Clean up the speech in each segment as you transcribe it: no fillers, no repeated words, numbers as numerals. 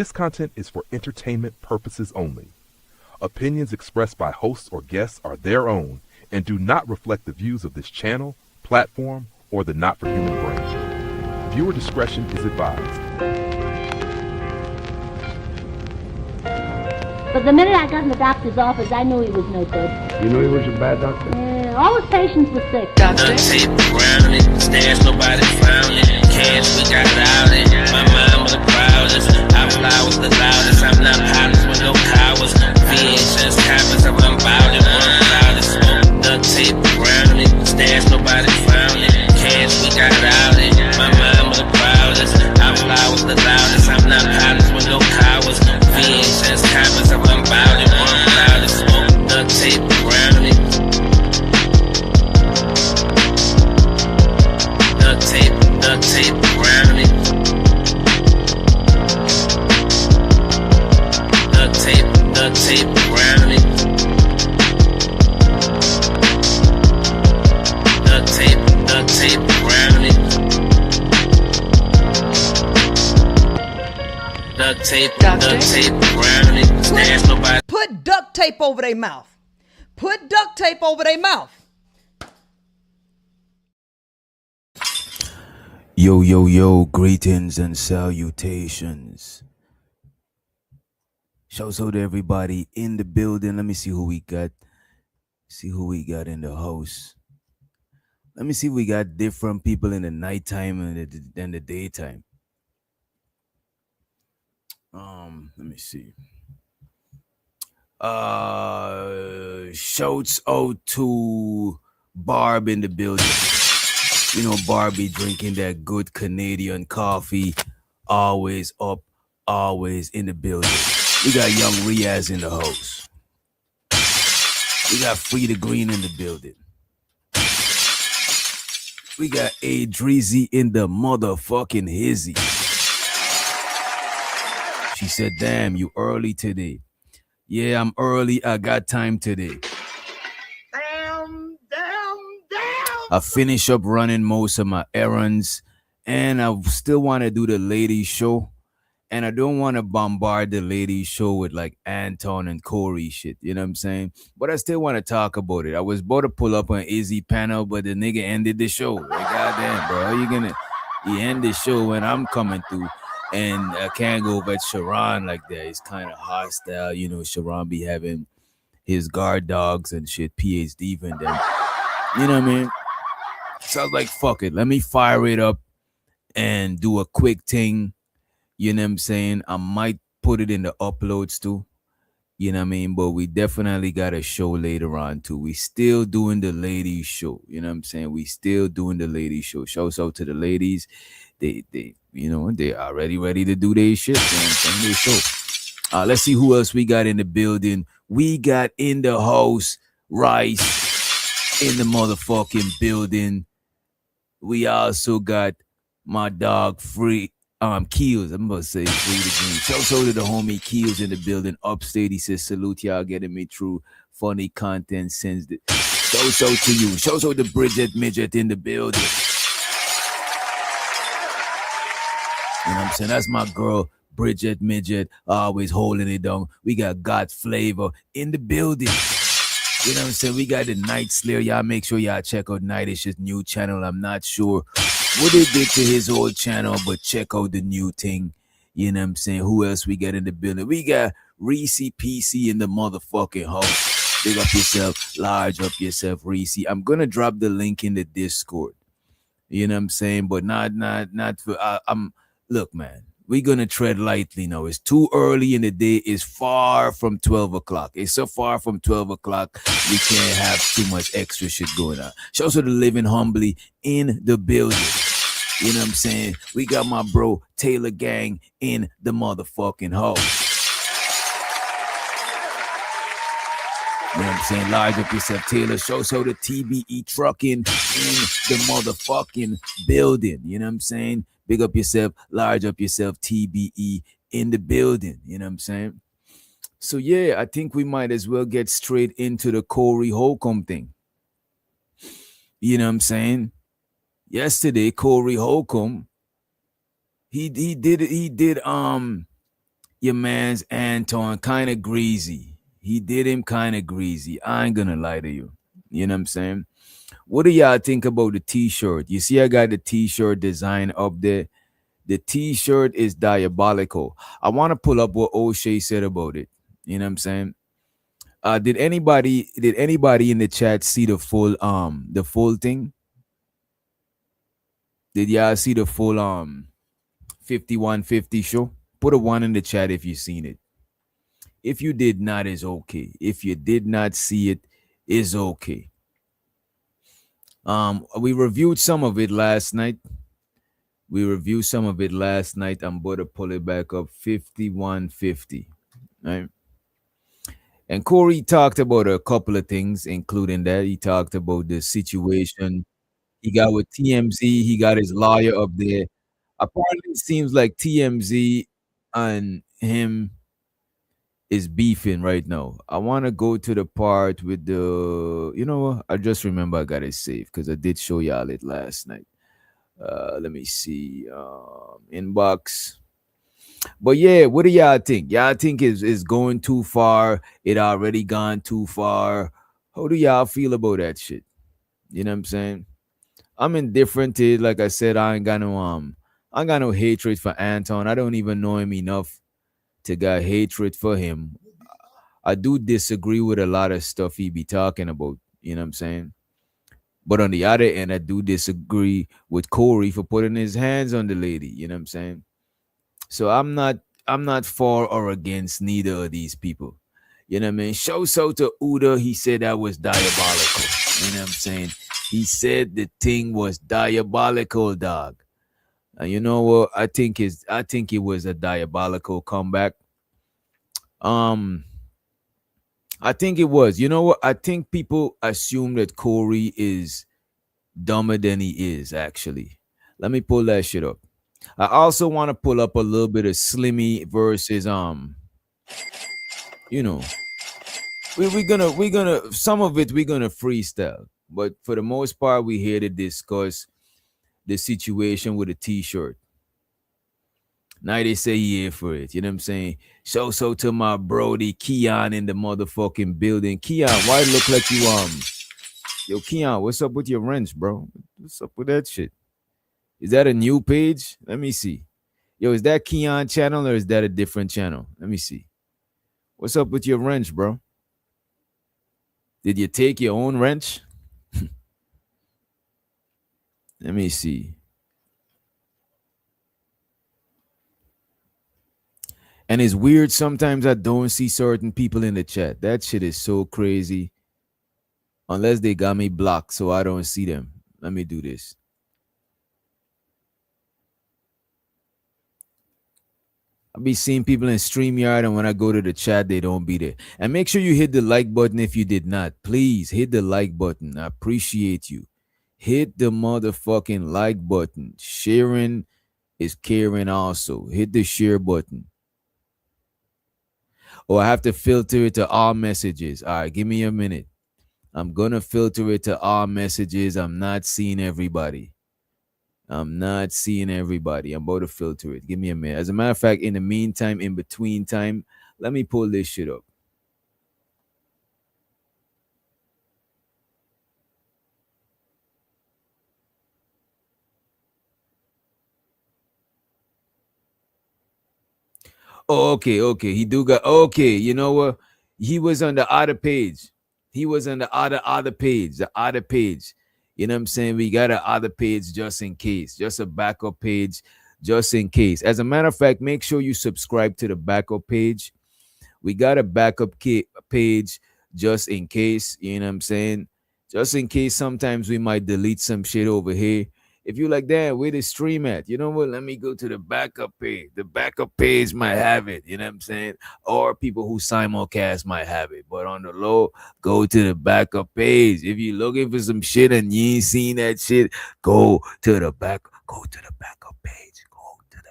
This content is for entertainment purposes only. Opinions expressed by hosts or guests are their own and do not reflect the views of this channel, platform, or the Not for Human Brain. Viewer discretion is advised. But the minute I got in the doctor's office, I knew he was no good. You knew he was a bad doctor? All his patients were sick. Doctor. Tape around it, stash nobody found it. Cash we got out it. My mind was the proudest. I fly was the loudest. I'm not pilots with no cowards. VHS copies of I'm bout it. One loudest. Duct tape around it, stash nobody found it. Cash we got out it. My mind was the proudest. I fly was the loudest. I'm not pilots with no cowards. VHS copies of I'm bout it. One loudest. Duct tape around it. Duct tape around it. Duct tape around it. Duct tape around it. Duct tape around it. Stash nobody. Put duct tape over their mouth. Put duct tape over their mouth. Yo, greetings and salutations. Shouts out to everybody in the building. Let me see who we got. See who we got in the house. Let me see if we got different people in the nighttime and the daytime. Let me see. Shouts out to Barb in the building. You know, Barbie drinking that good Canadian coffee. Always up, always in the building. We got young Riaz in the house. We got Frida Green in the building. We got A Dreezy in the motherfucking hizzy. She said, damn, you early today. Yeah, I'm early. I got time today. I finish up running most of my errands, and I still want to do the ladies show, and I don't want to bombard the ladies show with like Anton and Corey shit, you know what I'm saying? But I still want to talk about it. I was about to pull up an Izzy panel, but the nigga ended the show. Like, goddamn, bro, how you gonna? He end the show when I'm coming through, and I can't go with Sharon like that. It's kind of hostile, you know. Sharon be having his guard dogs and shit, PhD and them, you know what I mean? So I was like, fuck it. Let me fire it up and do a quick thing. You know what I'm saying? I might put it in the uploads too. You know what I mean? But we definitely got a show later on too. We still doing the ladies show. You know what I'm saying? We still doing the ladies show. Shouts out to the ladies. They you know, they already ready to do their shit. You know what I'm saying? Their show. Let's see who else we got in the building. We got in the house Rice in the motherfucking building. We also got my dog Keels. I'm about to say Free the Green. Shouts out to the homie Keels in the building. Upstate, he says, salute y'all getting me through funny content since the shouts out to you. Shouts out to Bridget Midget in the building. You know what I'm saying? That's my girl, Bridget Midget, always holding it down. We got God Flavor in the building. You know what I'm saying? We got the Night Slayer. Y'all make sure y'all check out Nightish's new channel. I'm not sure what they did to his old channel, but check out the new thing. You know what I'm saying? Who else we got in the building? We got Reese PC in the motherfucking house. Big up yourself. Large up yourself, Reese. I'm going to drop the link in the Discord. You know what I'm saying? But not for... Look, man. We're going to tread lightly now. It's too early in the day. It's far from 12 o'clock. It's so far from 12 o'clock, we can't have too much extra shit going on. Shouts to the Living Humbly in the building. You know what I'm saying? We got my bro Taylor Gang in the motherfucking house. You know what I'm saying? Large up yourself, Taylor. Shouts to the TBE Trucking in the motherfucking building. You know what I'm saying? Big up yourself, large up yourself, TBE in the building. You know what I'm saying? So, yeah, I think we might as well get straight into the Corey Holcomb thing. You know what I'm saying? Yesterday, Corey Holcomb, he did your man's Anton kind of greasy. He did him kind of greasy. I ain't gonna lie to you. You know what I'm saying? What do y'all think about the t-shirt? You see, I got the t-shirt design up there. The t-shirt is diabolical. I want to pull up what Oshay said about it. You know what I'm saying? Did anybody in the chat see the full thing? Did y'all see the full 5150 show? Put a one in the chat if you seen it. If you did not, is okay. If you did not see it, is okay. We reviewed some of it last night. I'm about to pull it back up. 5150. Right? And Corey talked about a couple of things, including that. He talked about the situation he got with TMZ. He got his lawyer up there. Apparently, it seems like TMZ and him is beefing right now. I want to go to the part with the, you know what? I just remember I got it saved because I did show y'all it last night. Let me see. Inbox. But yeah, what do y'all think? Y'all think is going too far? It already gone too far? How do y'all feel about that shit? You know what I'm saying? I'm indifferent to it. Like I said, I ain't got no hatred for Anton. I don't even know him enough to got hatred for him. I do disagree with a lot of stuff he be talking about. You know what I'm saying? But on the other end, I do disagree with Corey for putting his hands on the lady. You know what I'm saying? So I'm not for or against neither of these people. You know what I mean? Show so to Uda, he said that was diabolical. You know what I'm saying? He said the thing was diabolical, dog. And you know what? I think it was a diabolical comeback. I think it was. You know what? I think people assume that Corey is dumber than he is, actually. Let me pull that shit up. I also want to pull up a little bit of Slimmy versus you know, we're gonna some of it we're gonna freestyle, but for the most part we're here to discuss the situation with a t-shirt. Now they say he here for it. You know what I'm saying? So to my Brody Keon in the motherfucking building. Keon, why it look like you yo Keon, what's up with your wrench, bro? What's up with that shit? Is that a new page? Let me see. Yo, is that Keon channel or is that a different channel? Let me see. What's up with your wrench, bro? Did you take your own wrench? Let me see. And it's weird. Sometimes I don't see certain people in the chat. That shit is so crazy. Unless they got me blocked so I don't see them. Let me do this. I'll be seeing people in StreamYard, and when I go to the chat, they don't be there. And make sure you hit the like button if you did not. Please hit the like button. I appreciate you. Hit the motherfucking like button. Sharing is caring also. Hit the share button. Oh, I have to filter it to all messages. All right, give me a minute. I'm going to filter it to all messages. I'm not seeing everybody. I'm about to filter it. Give me a minute. As a matter of fact, in the meantime, in between time, let me pull this shit up. Oh, okay. He do got okay. You know what? He was on the other page. He was on the other page. The other page. You know what I'm saying? We got an other page just in case. Just a backup page just in case. As a matter of fact, make sure you subscribe to the backup page. We got a backup page just in case. You know what I'm saying? Just in case sometimes we might delete some shit over here. If you like that, where the stream at? You know what? Let me go to the backup page. The backup page might have it. You know what I'm saying? Or people who simulcast might have it. But on the low, go to the backup page. If you're looking for some shit and you ain't seen that shit, go to the backup page. Go to the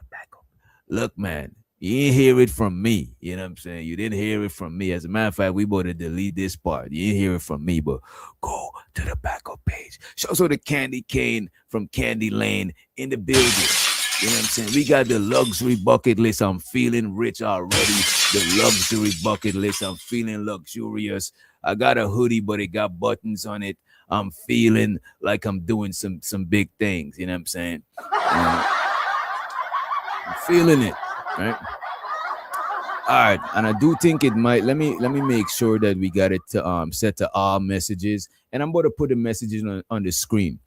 backup. Look, man. You didn't hear it from me. You know what I'm saying? You didn't hear it from me. As a matter of fact, we better delete this part. You didn't hear it from me, but go to the backup page. So the Candy Cane from Candy Lane in the building. You know what I'm saying? We got the luxury bucket list. I'm feeling rich already. The luxury bucket list. I'm feeling luxurious. I got a hoodie, but it got buttons on it. I'm feeling like I'm doing some big things. You know what I'm saying? I'm feeling it, right? All right, and I do think it might. Let me make sure that we got it to set to all messages, and I'm going to put the messages on the screen.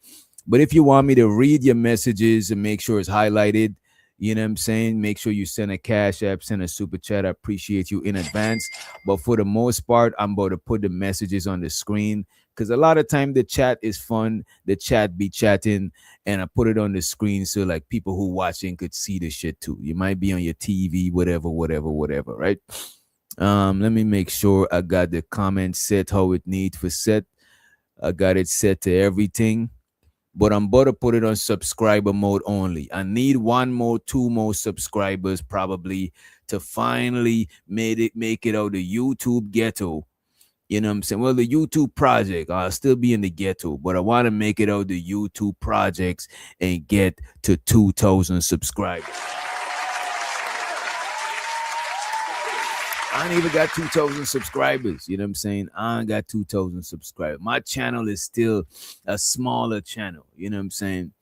But if you want me to read your messages and make sure it's highlighted, you know what I'm saying? Make sure you send a cash app, send a super chat. I appreciate you in advance. But for the most part, I'm about to put the messages on the screen because a lot of time the chat is fun. The chat be chatting, and I put it on the screen so like people who watching could see the shit too. You might be on your TV, whatever, right? Let me make sure I got the comment set how it needs for set. I got it set to everything. But I'm about to put it on subscriber mode only. I need 2 more subscribers probably to finally make it out the YouTube ghetto. You know what I'm saying? Well, the YouTube project, I'll still be in the ghetto, but I want to make it out the YouTube projects and get to 2,000 subscribers. I ain't even got 2,000 subscribers. You know what I'm saying? I ain't got 2,000 subscribers. My channel is still a smaller channel. You know what I'm saying?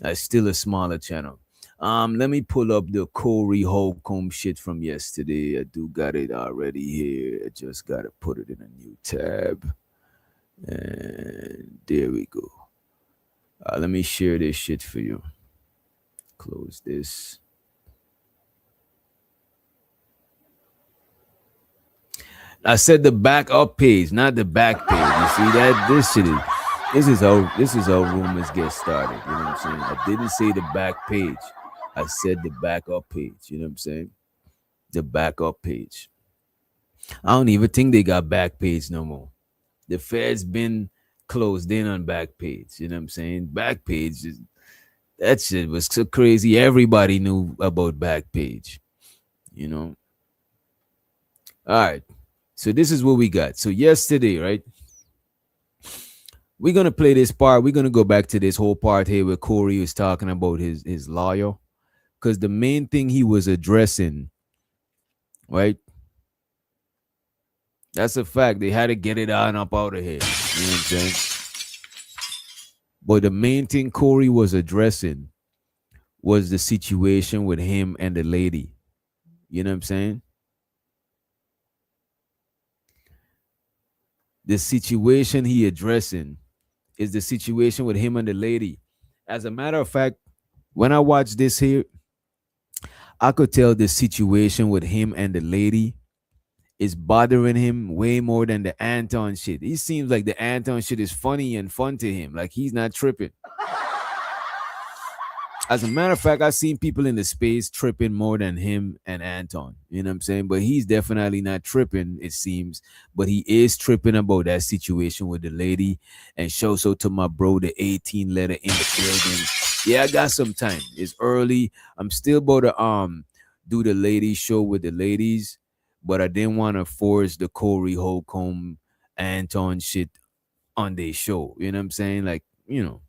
It's still a smaller channel. Let me pull up the Corey Holcomb shit from yesterday. I do got it already here. I just got to put it in a new tab. And there we go. Let me share this shit for you. Close this. I said the backup page, not the back page. You see that? This is how rumors get started. You know what I'm saying? I didn't say the back page. I said the backup page. You know what I'm saying? The backup page. I don't even think they got back page no more. The Fed's been closed in on back page. You know what I'm saying? Back page, that shit was so crazy. Everybody knew about back page. You know? All right. So this is what we got. So yesterday, right? We're going to play this part. We're going to go back to this whole part here where Corey was talking about his lawyer. Because the main thing he was addressing, right? That's a fact. They had to get it on up out of here. You know what I'm saying? But the main thing Corey was addressing was the situation with him and the lady. You know what I'm saying? The situation he addressing is the situation with him and the lady. As a matter of fact, when I watched this here, I could tell the situation with him and the lady is bothering him way more than the Anton shit. He seems like the Anton shit is funny and fun to him. Like he's not tripping. As a matter of fact, I've seen people in the space tripping more than him and Anton. You know what I'm saying? But he's definitely not tripping, it seems. But he is tripping about that situation with the lady. And show so to my bro, the 18 letter in the building. Yeah, I got some time. It's early. I'm still about to do the ladies show with the ladies. But I didn't want to force the Corey Holcomb Anton shit on their show. You know what I'm saying? Like, you know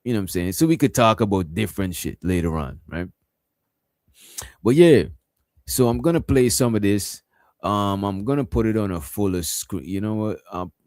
what I'm saying? So we could talk about different shit later on, right? But yeah, so I'm gonna play some of this. I'm gonna put it on a fuller screen. You know what?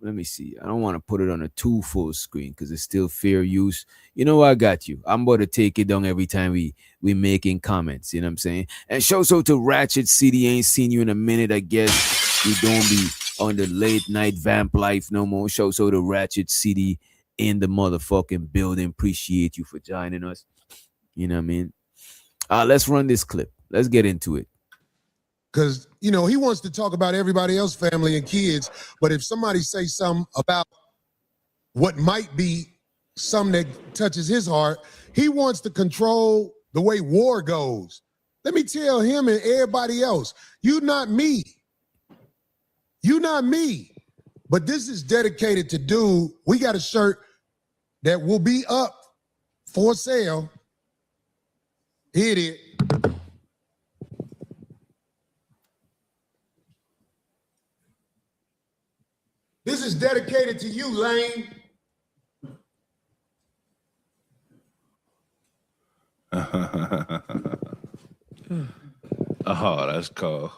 Let me see. I don't want to put it on a too full screen because it's still fair use. You know what? I got you. I'm about to take it down every time we making comments. You know what I'm saying? And show so to Ratchet City. Ain't seen you in a minute. I guess you don't be on the late night vamp life no more. Show so to Ratchet City in the motherfucking building. Appreciate you for joining us. You know what I mean? Let's run this clip. Let's get into it. Because, you know, he wants to talk about everybody else, family and kids. But if somebody say something about what might be something that touches his heart, he wants to control the way war goes. Let me tell him and everybody else, you not me. You not me. But this is dedicated to dude. We got a shirt that will be up for sale. Here it is. This is dedicated to you, Lane. Oh, that's cool.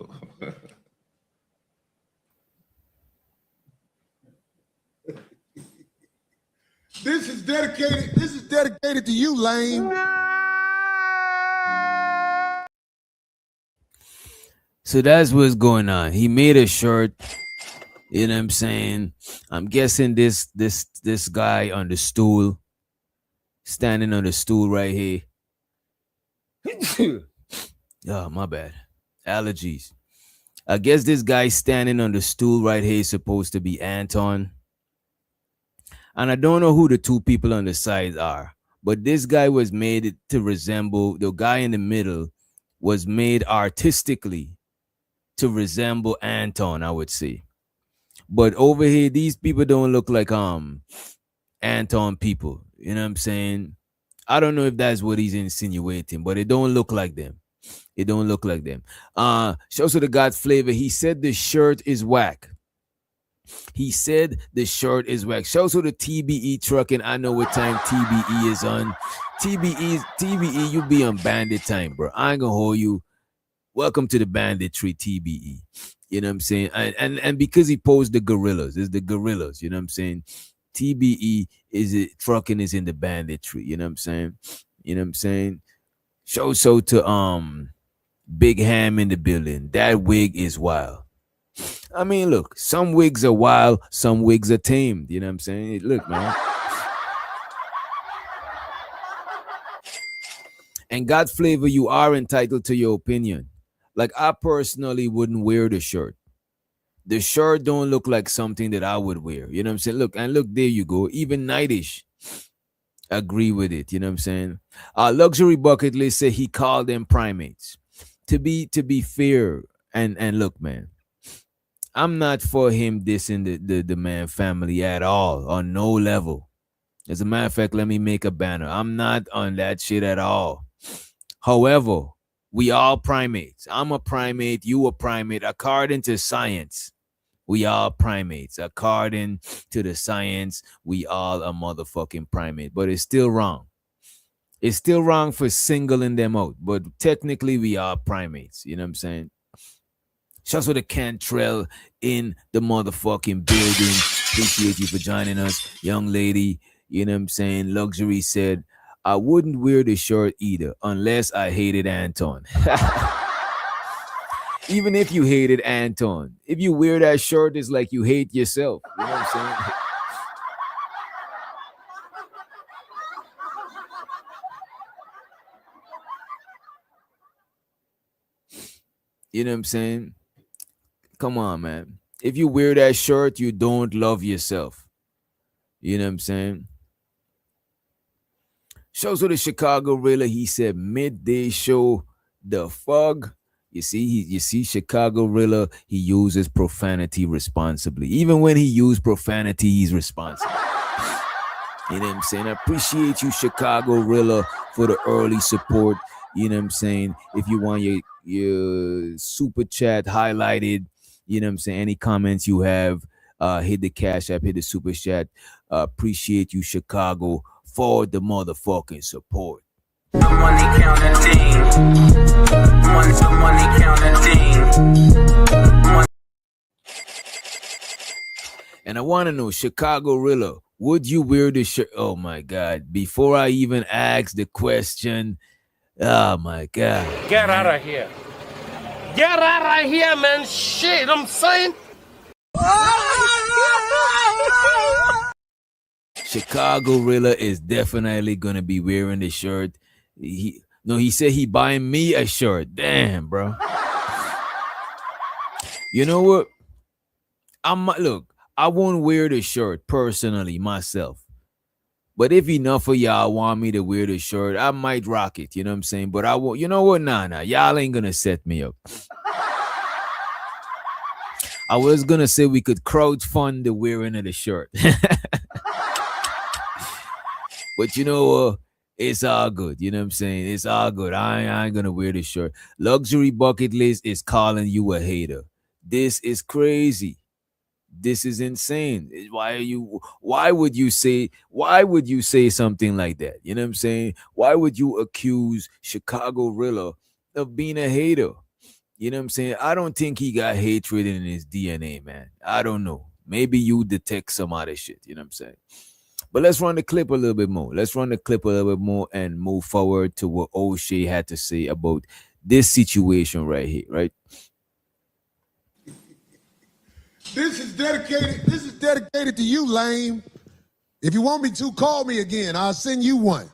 This is dedicated to you, Lane. So that's what's going on. He made a shirt. You know what I'm saying? I'm guessing this guy on the stool, standing on the stool right here. Oh, my bad. Allergies. I guess this guy standing on the stool right here is supposed to be Anton. And I don't know who the two people on the side are. But this guy was made to resemble, the guy in the middle was made artistically to resemble Anton, I would say. But over here, these people don't look like Anton people. You know what I'm saying? I don't know if that's what he's insinuating, but it don't look like them. It don't look like them. Shows to the God Flavor. He said the shirt is whack. He said the shirt is whack. Shows to the TBE trucking. I know what time TBE is on. TBE, you be on bandit time, bro. I ain't gonna hold you. Welcome to the banditry, TBE. You know what I'm saying? And because he posed the gorillas, it's the gorillas, you know what I'm saying? TBE is it trucking is in the banditry, you know what I'm saying? You know what I'm saying? Show so to Big Ham in the building. That wig is wild. I mean, look, some wigs are wild, some wigs are tamed, you know what I'm saying? Look, man. And God Flavor, you are entitled to your opinion. Like, I personally wouldn't wear the shirt. The shirt don't look like something that I would wear. You know what I'm saying? Look, and look, there you go. Even Nightish agree with it. You know what I'm saying? Luxury Bucket List say he called them primates. To be fair, and look, man, I'm not for him dissing the man family at all, on no level. As a matter of fact, let me make a banner. I'm not on that shit at all. However, we all primates. I'm a primate. You a primate. According to science, we all primates. According to the science, we all a motherfucking primate. But it's still wrong. It's still wrong for singling them out. But technically, we are primates. You know what I'm saying? Shouts with a Cantrell in the motherfucking building. Appreciate you for joining us, young lady. You know what I'm saying? Luxury said, I wouldn't wear the shirt either unless I hated Anton. Even if you hated Anton, if you wear that shirt, it's like you hate yourself. You know what I'm saying? You know what I'm saying? Come on, man. If you wear that shirt, you don't love yourself. You know what I'm saying? Shows with the Chicago Railer. He said midday show the fog. You see Chicago Railer, he uses profanity responsibly. Even when he used profanity, he's responsible. You know what I'm saying? I appreciate you, Chicago Railer, for the early support. You know what I'm saying? If you want your super chat highlighted, you know what I'm saying? Any comments you have, hit the Cash App, hit the super chat. Appreciate you, Chicago, for the motherfucking support. Money counting thing. Money counting thing. And I want to know, Chicago Rilla, would you wear the shirt? Oh my God! Before I even ask the question, oh my God! Get out of here! Get out of here, man! Shit, I'm saying. Chicago Rilla is definitely gonna be wearing the shirt. He said he buying me a shirt. Damn, bro. You know what? I won't wear the shirt personally myself. But if enough of y'all want me to wear the shirt, I might rock it. You know what I'm saying? But I won't. You know what? Nah. Y'all ain't gonna set me up. I was gonna say we could crowdfund the wearing of the shirt. But you know, it's all good. You know what I'm saying? It's all good. I ain't gonna wear this shirt. Luxury Bucket List is calling you a hater. This is crazy. This is insane. Why would you say something like that? You know what I'm saying? Why would you accuse Chicago Rilla of being a hater? You know what I'm saying? I don't think he got hatred in his DNA, man. I don't know. Maybe you detect some other shit. You know what I'm saying? But let's run the clip a little bit more. Let's run the clip a little bit more and move forward to what Oshay had to say about this situation right here, right? This is dedicated to you, lame. If you want me to, call me again. I'll send you one.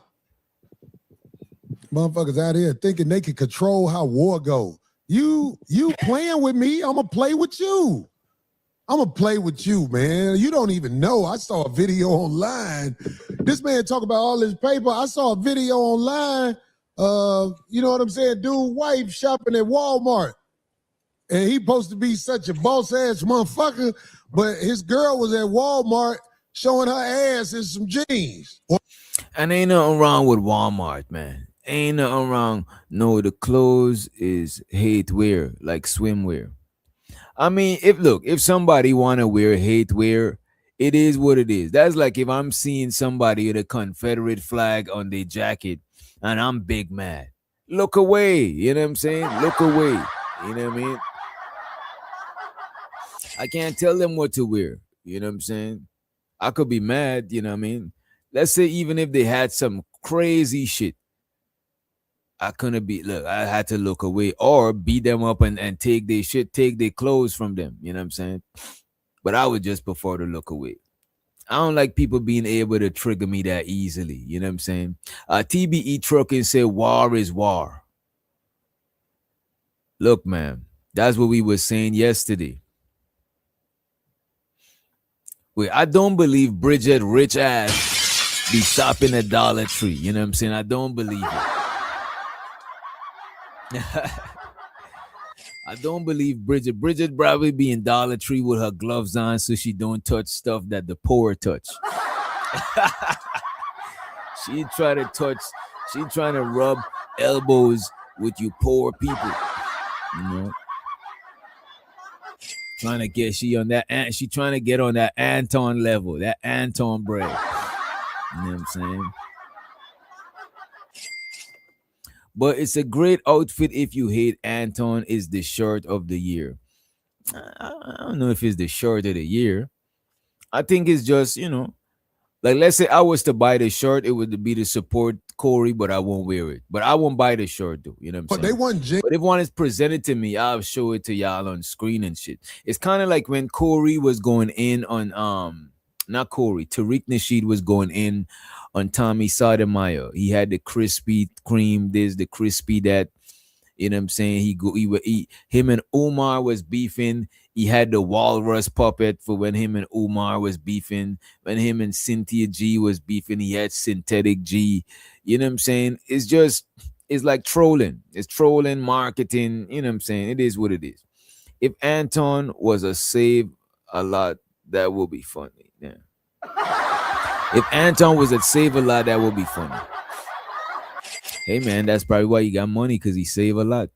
Motherfuckers out here thinking they can control how war go. You playing with me, I'm gonna play with you. I'm gonna play with you, man. You don't even know. I saw a video online. This man talk about all his paper. I saw a video online. You know what I'm saying? Dude, wife shopping at Walmart. And he supposed to be such a boss ass motherfucker, but his girl was at Walmart showing her ass in some jeans. And ain't nothing wrong with Walmart, man. Ain't nothing wrong. No, the clothes is hate wear, like swimwear. I mean, if somebody wanna wear hate wear, it is what it is. That's like if I'm seeing somebody with a Confederate flag on their jacket and I'm big mad. Look away. You know what I'm saying? Look away. You know what I mean? I can't tell them what to wear. You know what I'm saying? I could be mad, you know what I mean? Let's say even if they had some crazy shit, I had to look away or beat them up and take their shit, take their clothes from them. You know what I'm saying? But I would just prefer to look away. I don't like people being able to trigger me that easily. You know what I'm saying? TBE Trucking said war is war. Look, man, that's what we were saying yesterday. Wait, I don't believe Bridget rich ass be shopping at Dollar Tree. You know what I'm saying? I don't believe it. I don't believe Bridget. Bridget probably be in Dollar Tree with her gloves on so she don't touch stuff that the poor touch. She trying to rub elbows with you poor people. You know? She trying to get on that Anton level, that Anton bread. You know what I'm saying? But it's a great outfit if you hate Anton is the shirt of the year. I don't know if it's the shirt of the year. I think it's just, like let's say I was to buy the shirt, it would be to support Corey, but I won't wear it. But I won't buy the shirt though. You know what I'm saying? But if one is presented to me, I'll show it to y'all on screen and shit. It's kind of like when Corey was going in on not Corey, Tariq Nasheed was going in on Tommy Sotomayor. He had the Krispy Kreme, there's the crispy that, you know what I'm saying? Him and Umar was beefing. He had the walrus puppet for when him and Umar was beefing. When him and Cynthia G was beefing, he had Synthetic G. You know what I'm saying? It's like trolling. It's trolling, marketing. You know what I'm saying? It is what it is. If Anton was a save a lot, that would be funny. Yeah. If Anton was a save a lot, that would be funny. Hey man, that's probably why he got money, because he save a lot.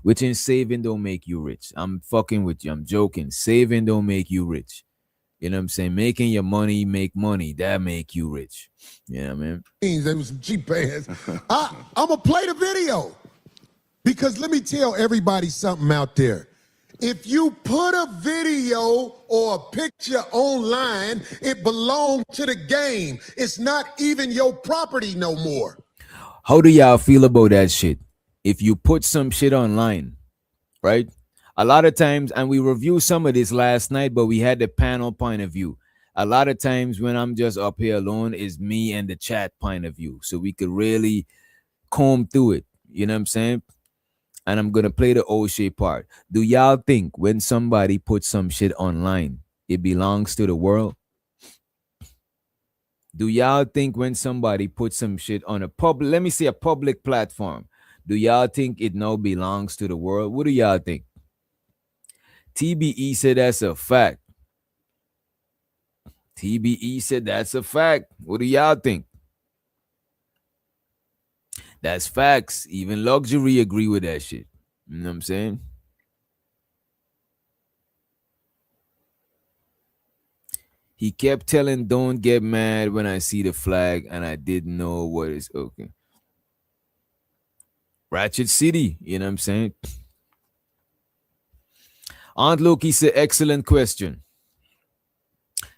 Which in saving don't make you rich. I'm fucking with you. I'm joking. Saving don't make you rich. You know what I'm saying? Making your money make money, that make you rich. You know what I mean? There was some cheap pants. I'm gonna play the video because let me tell everybody something out there. If you put a video or a picture online, it belongs to the game. It's not even your property no more. How do y'all feel about that shit? If you put some shit online, right? A lot of times, and we reviewed some of this last night, but we had the panel point of view. A lot of times when I'm just up here alone, is me and the chat point of view. So we could really comb through it. You know what I'm saying? And I'm going to play the Oshay part. Do y'all think when somebody puts some shit online, it belongs to the world? Do y'all think when somebody puts some shit on a public platform, do y'all think it now belongs to the world? What do y'all think? TBE said that's a fact. TBE said that's a fact. What do y'all think? That's facts. Even luxury agree with that shit. You know what I'm saying? He kept telling, don't get mad when I see the flag, and I didn't know what is okay. Ratchet City, you know what I'm saying? Aunt Loki said, excellent question.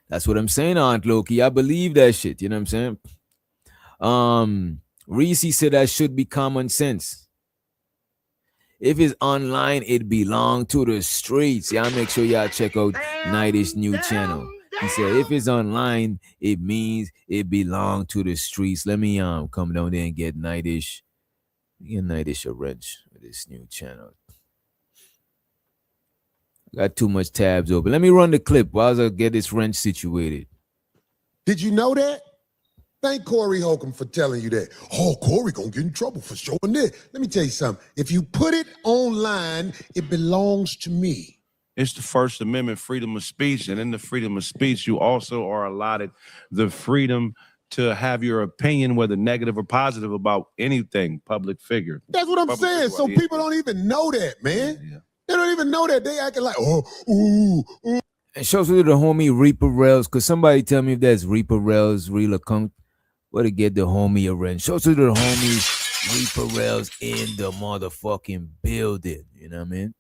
That's what I'm saying, Aunt Loki. I believe that shit, you know what I'm saying? Reese said that should be common sense. If it's online, it belong to the streets. Y'all make sure y'all check out Nightish new channel. He said, if it's online, it means it belong to the streets. Let me come down there and get Nightish. Get Nightish a wrench with this new channel. Got too much tabs open. Let me run the clip while I get this wrench situated. Did you know that? Thank Corey Holcomb for telling you that. Oh, Corey gonna get in trouble for showing this. Let me tell you something. If you put it online, it belongs to me. It's the First Amendment, freedom of speech. And in the freedom of speech, you also are allotted the freedom to have your opinion, whether negative or positive, about anything, public figure. That's what I'm saying. So people don't even know that, man. Yeah. They don't even know that. They acting like, oh, ooh. And shows to the homie Reaper Rails. Could somebody tell me if that's Reaper Rails real account? Where to get the homie a wrench? Shows to the homie Reaper Rails in the motherfucking building. You know what I mean?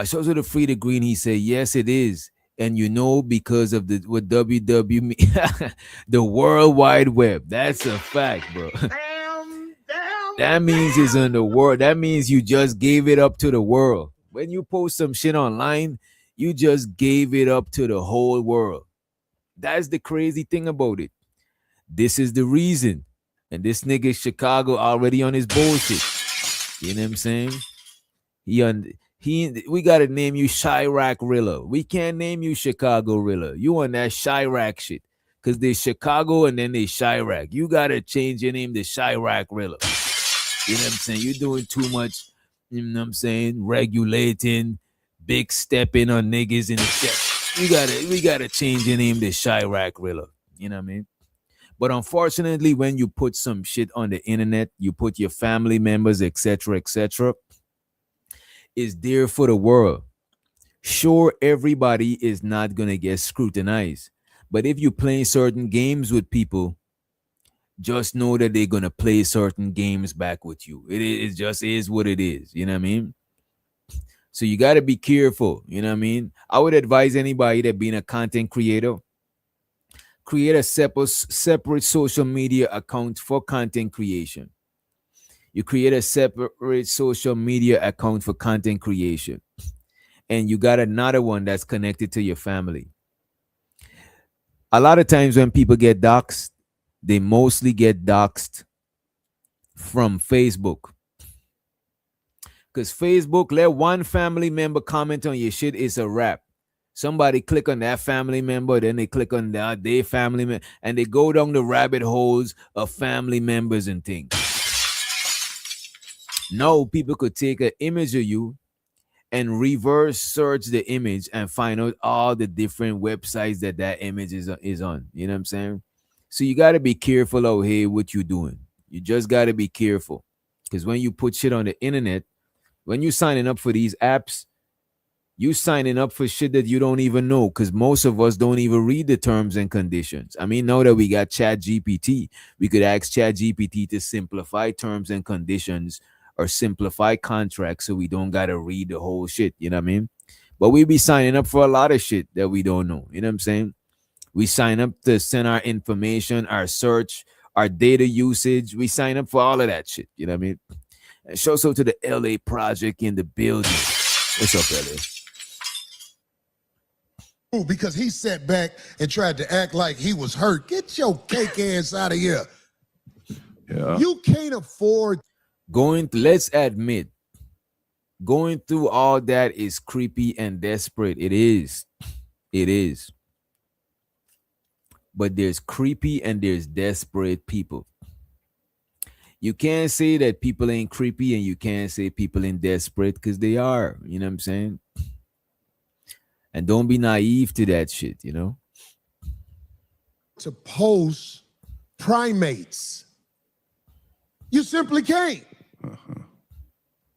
Shows to the Free the Green. He said, yes, it is. And you know, because of the what WWE, the World Wide Web. That's a fact, bro. That means it's in the world. That means you just gave it up to the world. When you post some shit online, you just gave it up to the whole world. That's the crazy thing about it. This is the reason. And this nigga Chicago already on his bullshit. You know what I'm saying? We gotta name you Chirac Rilla. We can't name you Chicago Rilla. You on that Chirac shit. Cause there's Chicago and then there's Chirac. You gotta change your name to Chirac Rilla. You know what I'm saying? You're doing too much, you know what I'm saying, regulating, big stepping on niggas in the step. We gotta change your name to Chirac Rilla. You know what I mean? But unfortunately, when you put some shit on the internet, you put your family members, etc., is there for the world. Sure, everybody is not gonna get scrutinized. But if you're playing certain games with people, just know that they're going to play certain games back with you. It just is what it is. You know what I mean? So you got to be careful. You know what I mean? I would advise anybody that being a content creator, create a separate social media account for content creation. You create a separate social media account for content creation. And you got another one that's connected to your family. A lot of times when people get doxxed, they mostly get doxxed from Facebook. Because Facebook, let one family member comment on your shit, it's a wrap. Somebody click on that family member, then they click on that their family member, and they go down the rabbit holes of family members and things. No, people could take an image of you and reverse search the image and find out all the different websites that image is on. You know what I'm saying? So you got to be careful out here what you're doing. You just got to be careful. Because when you put shit on the internet, when you signing up for these apps, you signing up for shit that you don't even know. Because most of us don't even read the terms and conditions. I mean, now that we got ChatGPT, we could ask ChatGPT to simplify terms and conditions or simplify contracts so we don't got to read the whole shit. You know what I mean? But we be signing up for a lot of shit that we don't know. You know what I'm saying? We sign up to send our information, our search, our data usage. We sign up for all of that shit. You know what I mean? And show so to the LA project in the building. What's up, LA? Because he sat back and tried to act like he was hurt. Get your cake ass out of here. Yeah. You can't afford. Let's admit, going through all that is creepy and desperate. It is. It is. But there's creepy and there's desperate people. You can't say that people ain't creepy and you can't say people ain't desperate because they are. You know what I'm saying? And don't be naive to that shit, you know? To post primates. You simply can't.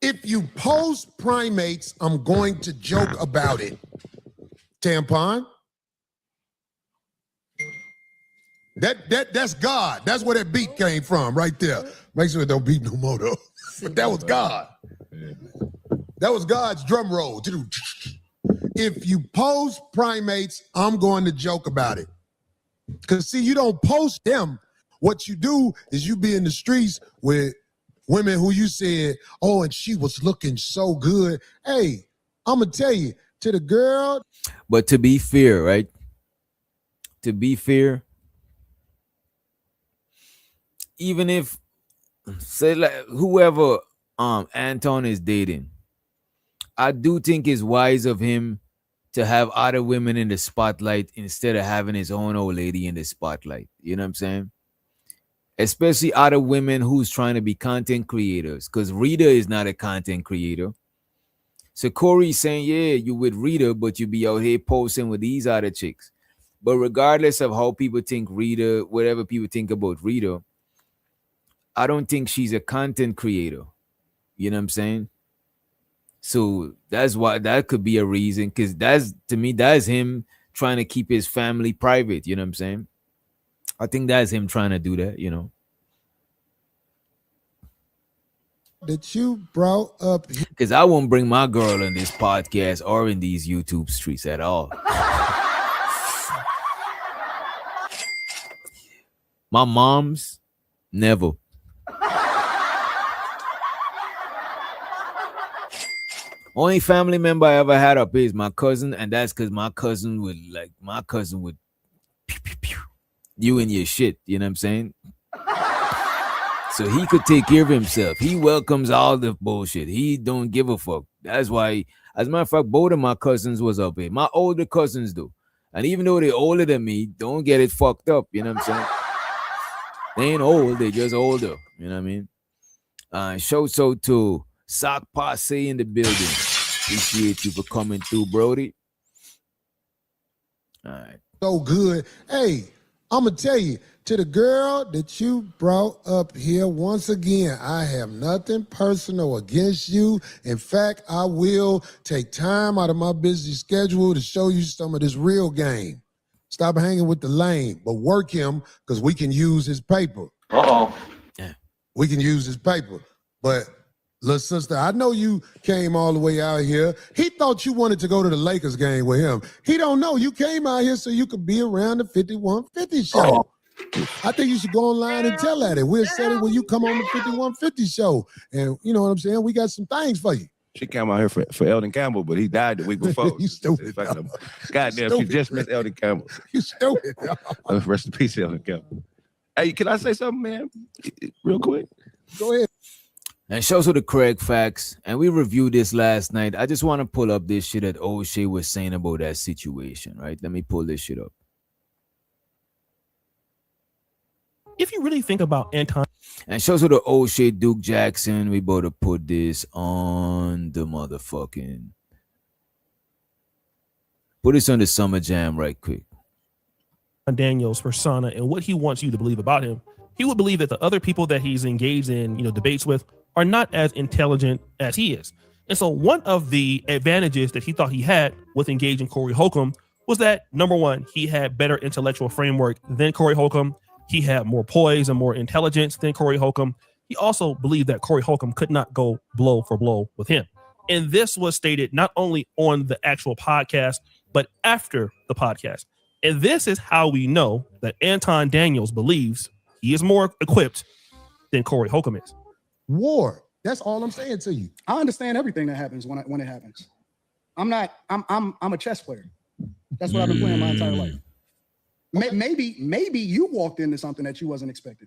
If you post primates, I'm going to joke about it. Tampon, That's God. That's where that beat came from, right there. Make sure it don't beat no more though. But that was God. That was God's drum roll. If you post primates, I'm going to joke about it. Because see, you don't post them. What you do is you be in the streets with women who you said, oh, and she was looking so good. Hey, I'm going to tell you, to the girl. But to be fair, right? To be fair, even if, say, like whoever Anton is dating, I do think it's wise of him to have other women in the spotlight instead of having his own old lady in the spotlight. You know what I'm saying? Especially other women who's trying to be content creators, because Rita is not a content creator. So Corey's saying, yeah, you with Rita, but you be out here posting with these other chicks. But regardless of how people think Rita, whatever people think about Rita, I don't think she's a content creator. You know what I'm saying? So that's why that could be a reason, because that's, to me, that's him trying to keep his family private. You know what I'm saying? I think that's him trying to do that, you know. That you brought up. Because I won't bring my girl in this podcast or in these YouTube streets at all. My mom's, never. Only family member I ever had up is my cousin, and that's because my cousin would pew, pew, pew, you and your shit, you know what I'm saying? So he could take care of himself. He welcomes all the bullshit. He don't give a fuck. That's why, as a matter of fact, both of my cousins was up here. My older cousins do. And even though they're older than me, don't get it fucked up, you know what I'm saying? They ain't old, they just older, you know what I mean? Show so to Sock Posse in the building. Appreciate you for coming through, Brody. All right. So good. Hey, I'm going to tell you, to the girl that you brought up here, once again, I have nothing personal against you. In fact, I will take time out of my busy schedule to show you some of this real game. Stop hanging with the lame, but work him, because we can use his paper. Uh-oh. Yeah. We can use his paper. But, little sister, I know you came all the way out here. He thought you wanted to go to the Lakers game with him. He don't know. You came out here so you could be around the 5150 show. Uh-oh. I think you should go online and tell that. We'll set it when you come on the 5150 show. And you know what I'm saying? We got some things for you. She came out here for Eldon Campbell, but he died the week before. You stupid. Goddamn, she just missed Eldon Campbell. You stupid. Rest in peace, Eldon Campbell. Hey, can I say something, man? Real quick. Go ahead. And shows to the Craig facts. And we reviewed this last night. I just want to pull up this shit that Oshay was saying about that situation, right? Let me pull this shit up. If you really think about Anton, and shows to the Oshay Duke Jackson, we better put this on the motherfucking. Put this on the Summer Jam right quick. Daniel's persona and what he wants you to believe about him, he would believe that the other people that he's engaged in, debates with are not as intelligent as he is. And so one of the advantages that he thought he had with engaging Corey Holcomb was that, number one, he had better intellectual framework than Corey Holcomb. He had more poise and more intelligence than Corey Holcomb. He also believed that Corey Holcomb could not go blow for blow with him. And this was stated not only on the actual podcast, but after the podcast. And this is how we know that Anton Daniels believes he is more equipped than Corey Holcomb is. War. That's all I'm saying to you. I understand everything that happens when it happens. I'm a chess player. That's what I've been playing my entire life. Maybe you walked into something that you wasn't expecting.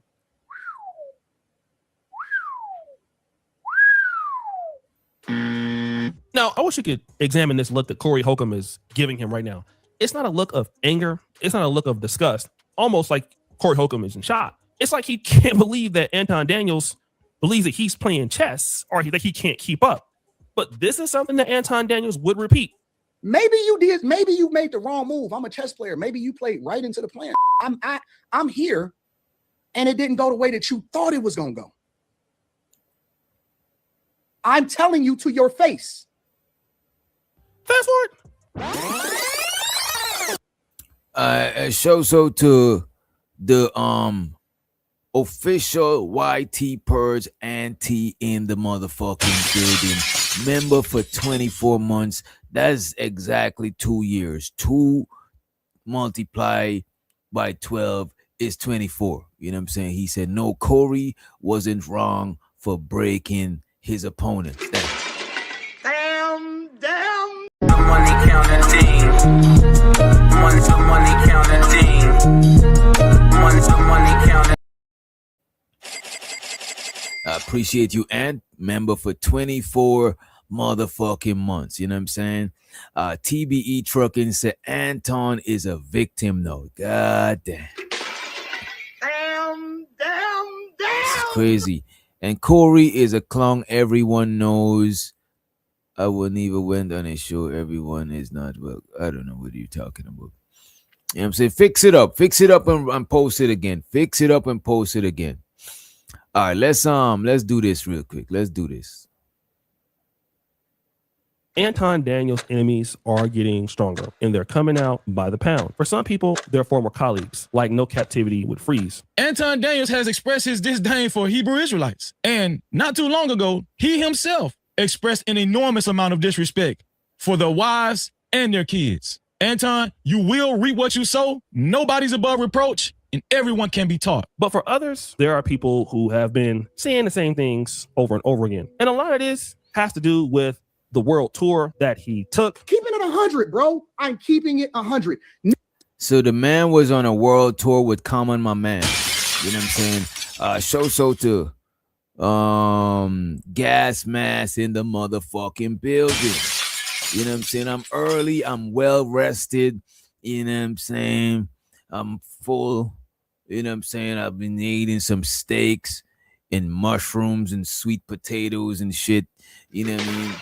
Now, I wish you could examine this look that Corey Holcomb is giving him right now. It's not a look of anger. It's not a look of disgust. Almost like Corey Holcomb is in shock. It's like he can't believe that Anton Daniels believes that he's playing chess or that he can't keep up. But this is something that Anton Daniels would repeat. Maybe you did. Maybe you made the wrong move. I'm a chess player. Maybe you played right into the plan. I'm here, and it didn't go the way that you thought it was gonna go. I'm telling you to your face. Fast forward. Show so to the official YT Purge Auntie in the motherfucking building. Member for 24 months. That's exactly 2 years. 2 multiplied by 12 is 24. You know what I'm saying? He said, no, Corey wasn't wrong for breaking his opponent. Damn. The money counting team. Money counting team. Money counting. I appreciate you, Ant. Member for 24 motherfucking months. You know what I'm saying? TBE Trucking said Anton is a victim though. God damn. It's crazy. And Corey is a clown. Everyone knows. I wouldn't even went on a show. Everyone is not well. I don't know what you're talking about. You know what I'm saying? Fix it up and post it again. Fix it up and post it again. All right, let's do this real quick. Let's do this. Anton Daniels' enemies are getting stronger, and they're coming out by the pound. For some people, they're former colleagues, like No Captivity with Freeze. Anton Daniels has expressed his disdain for Hebrew Israelites. And not too long ago, he himself expressed an enormous amount of disrespect for their wives and their kids. Anton, you will reap what you sow. Nobody's above reproach, and everyone can be taught. But for others, there are people who have been saying the same things over and over again. And a lot of this has to do with the world tour that he took. Keeping it 100, bro. I'm keeping it 100. So the man was on a world tour with Common, my man. You know what I'm saying? Show to gas mask in the motherfucking building. You know what I'm saying? I'm early, I'm well rested. You know what I'm saying? I'm full. You know what I'm saying? I've been eating some steaks and mushrooms and sweet potatoes and shit. You know what I mean?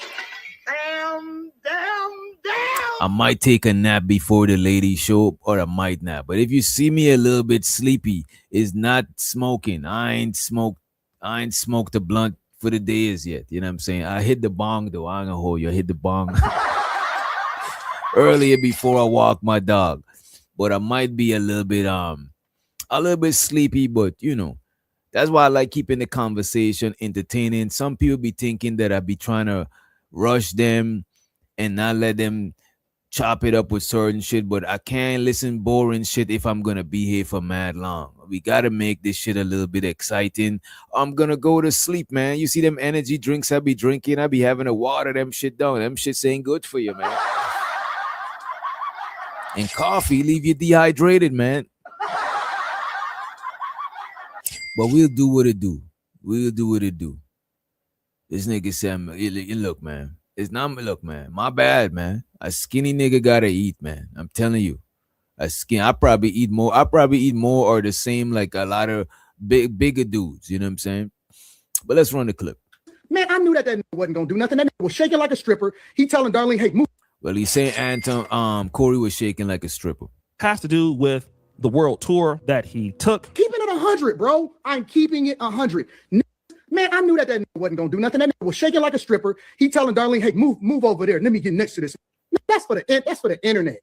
I might take a nap before the ladies show up, or I might not. But if you see me a little bit sleepy, it's not smoking. I ain't smoked the blunt for the days yet. You know what I'm saying? I hit the bong though. I ain't gonna hold you. I hit the bong earlier before I walk my dog. But I might be a little bit sleepy, but you know, that's why I like keeping the conversation entertaining. Some people be thinking that I be trying to rush them and not let them chop it up with certain shit, but I can't listen boring shit if I'm gonna be here for mad long. We gotta make this shit a little bit exciting. I'm gonna go to sleep, man. You see them energy drinks I be drinking, I be having to water them shit down. Them shits ain't good for you, man. And coffee leave you dehydrated, man. But we'll do what it do. This nigga said, look, man. It's not, look, man, my bad, man. A skinny nigga gotta eat, man. I'm telling you. I probably eat more or the same like a lot of bigger dudes, you know what I'm saying? But let's run the clip. Man, I knew that nigga wasn't gonna do nothing. That nigga was shaking like a stripper. He telling Darlene, hey, move. Well, he's saying Anton, Corey was shaking like a stripper. Has to do with the world tour that he took. Keeping it 100, bro. I'm keeping it 100. Man, I knew that nigga wasn't gonna do nothing. That nigga was shaking like a stripper. He telling Darlene, hey, move over there. Let me get next to this. That's for the internet.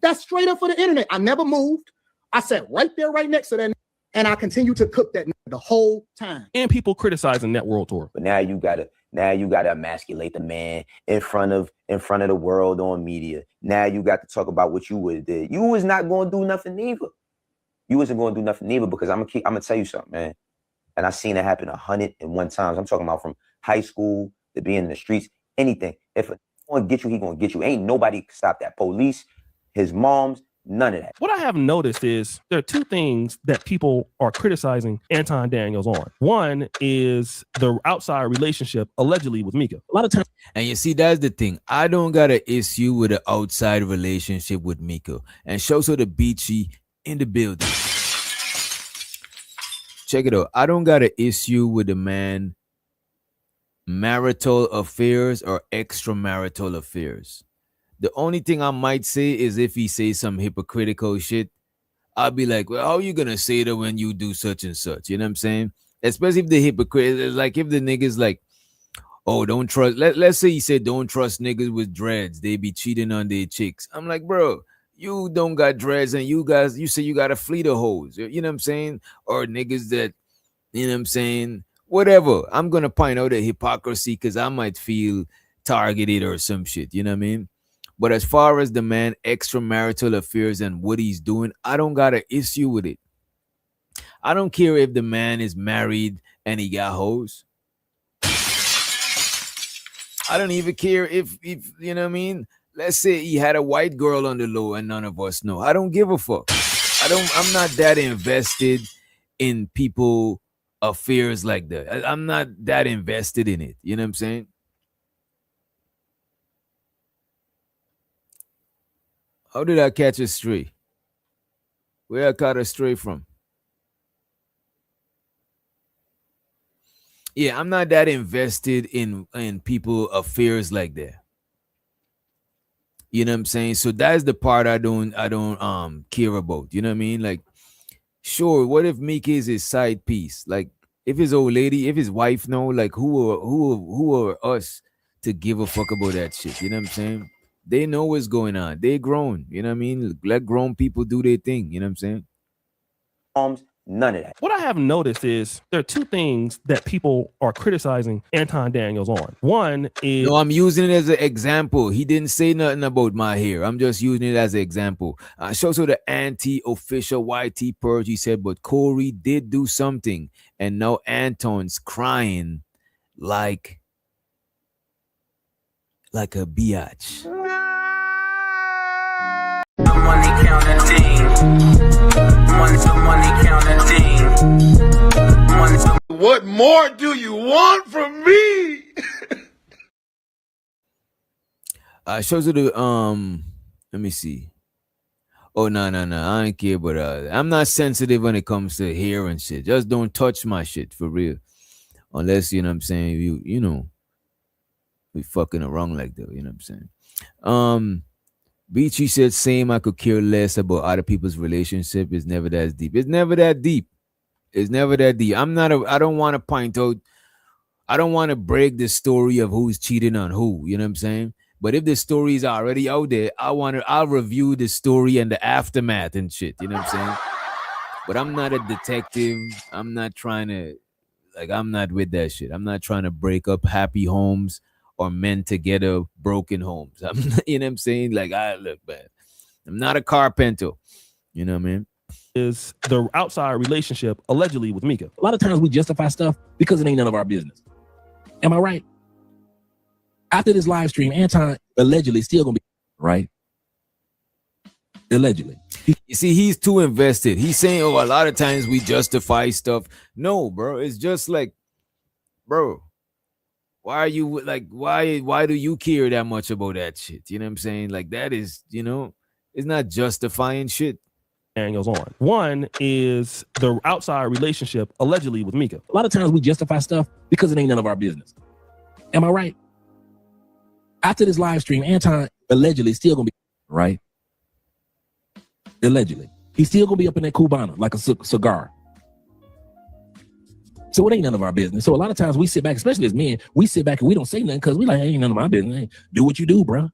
That's straight up for the internet. I never moved. I sat right there, right next to that, and I continued to cook that the whole time. And people criticizing that world tour. But now you gotta emasculate the man in front of the world on media. Now you got to talk about what you would have did. You was not gonna do nothing either. You wasn't gonna do nothing either because I'm gonna tell you something, man. And I seen it happen 101 times. I'm talking about from high school to being in the streets, anything. If he's gonna get you, he gonna get you. Ain't nobody can stop that. Police, his moms, none of that. What I have noticed is there are two things that people are criticizing Anton Daniels on. One is the outside relationship allegedly with Mika. A lot of times. And you see, that's the thing. I don't got an issue with the outside relationship with Mika. And shows her the beachy in the building. Check it out. I don't got an issue with the man marital affairs or extramarital affairs. The only thing I might say is if he says some hypocritical shit, I'll be like, well, how are you gonna say that when you do such and such? You know what I'm saying? Especially if the hypocrite, like if the niggas like, oh, don't trust. Let's say he said don't trust niggas with dreads. They be cheating on their chicks. I'm like, bro, you don't got dreads and you say you got a fleet of hoes. You know what I'm saying? Or niggas that, you know what I'm saying? Whatever. I'm gonna point out the hypocrisy because I might feel targeted or some shit. You know what I mean? But as far as the man extramarital affairs and what he's doing, I don't got an issue with it. I don't care if the man is married and he got hoes. I don't even care if you know what I mean. Let's say he had a white girl on the low and none of us know. I don't give a fuck. I'm not that invested in people affairs like that. I'm not that invested in it. You know what I'm saying? How did I catch a stray? Where I caught a stray from? Yeah, I'm not that invested in people affairs like that. You know what I'm saying? So that's the part I don't care about. You know what I mean? Like, sure, what if Meek is his side piece? Like, if his old lady, if his wife know, like who are us to give a fuck about that shit? You know what I'm saying? They know what's going on. They grown. You know what I mean? Let grown people do their thing. You know what I'm saying? None of that. What I have noticed is there are two things that people are criticizing Anton Daniels on. One is no, I'm using it as an example. He didn't say nothing about my hair. I'm just using it as an example. Shows the anti-official YT purge. He said, but Corey did do something, and now Anton's crying like a biatch. Money counting team. Money counting team. What more do you want from me? Shows you the let me see. Oh no, I don't care, but I'm not sensitive when it comes to hair and shit. Just don't touch my shit for real. Unless, you know what I'm saying, you know, we fucking around like that, you know what I'm saying? Beachy said same, I could care less about other people's relationship. It's never that deep. It's never that deep. It's never that deep. I don't want to point out, I don't want to break the story of who's cheating on who, you know what I'm saying? But if the story is already out there, I'll review the story and the aftermath and shit, you know what I'm saying? But I'm not a detective. I'm not trying to, like, I'm not with that shit. I'm not trying to break up happy homes or men together broken homes. I'm not, you know what I'm saying? Like, I look bad. I'm not a carpenter. You know what I mean? Is the outside relationship allegedly with Mika. A lot of times we justify stuff because it ain't none of our business. Am I right? After this live stream, Anton allegedly still gonna be right. Allegedly. You see, he's too invested. He's saying, oh, a lot of times we justify stuff. No, bro. It's just like, bro, why are you like, why do you care that much about that shit? You know what I'm saying? Like, that is, you know, it's not justifying shit. Daniels on. One is the outside relationship allegedly with Mika. A lot of times we justify stuff because it ain't none of our business. Am I right? After this live stream, Anton allegedly still gonna be right. Allegedly. He's still gonna be up in that Cubana like a cigar. So it ain't none of our business. So a lot of times we sit back, especially as men, we sit back and we don't say nothing because we like, ain't none of my business. Hey, do what you do, bro.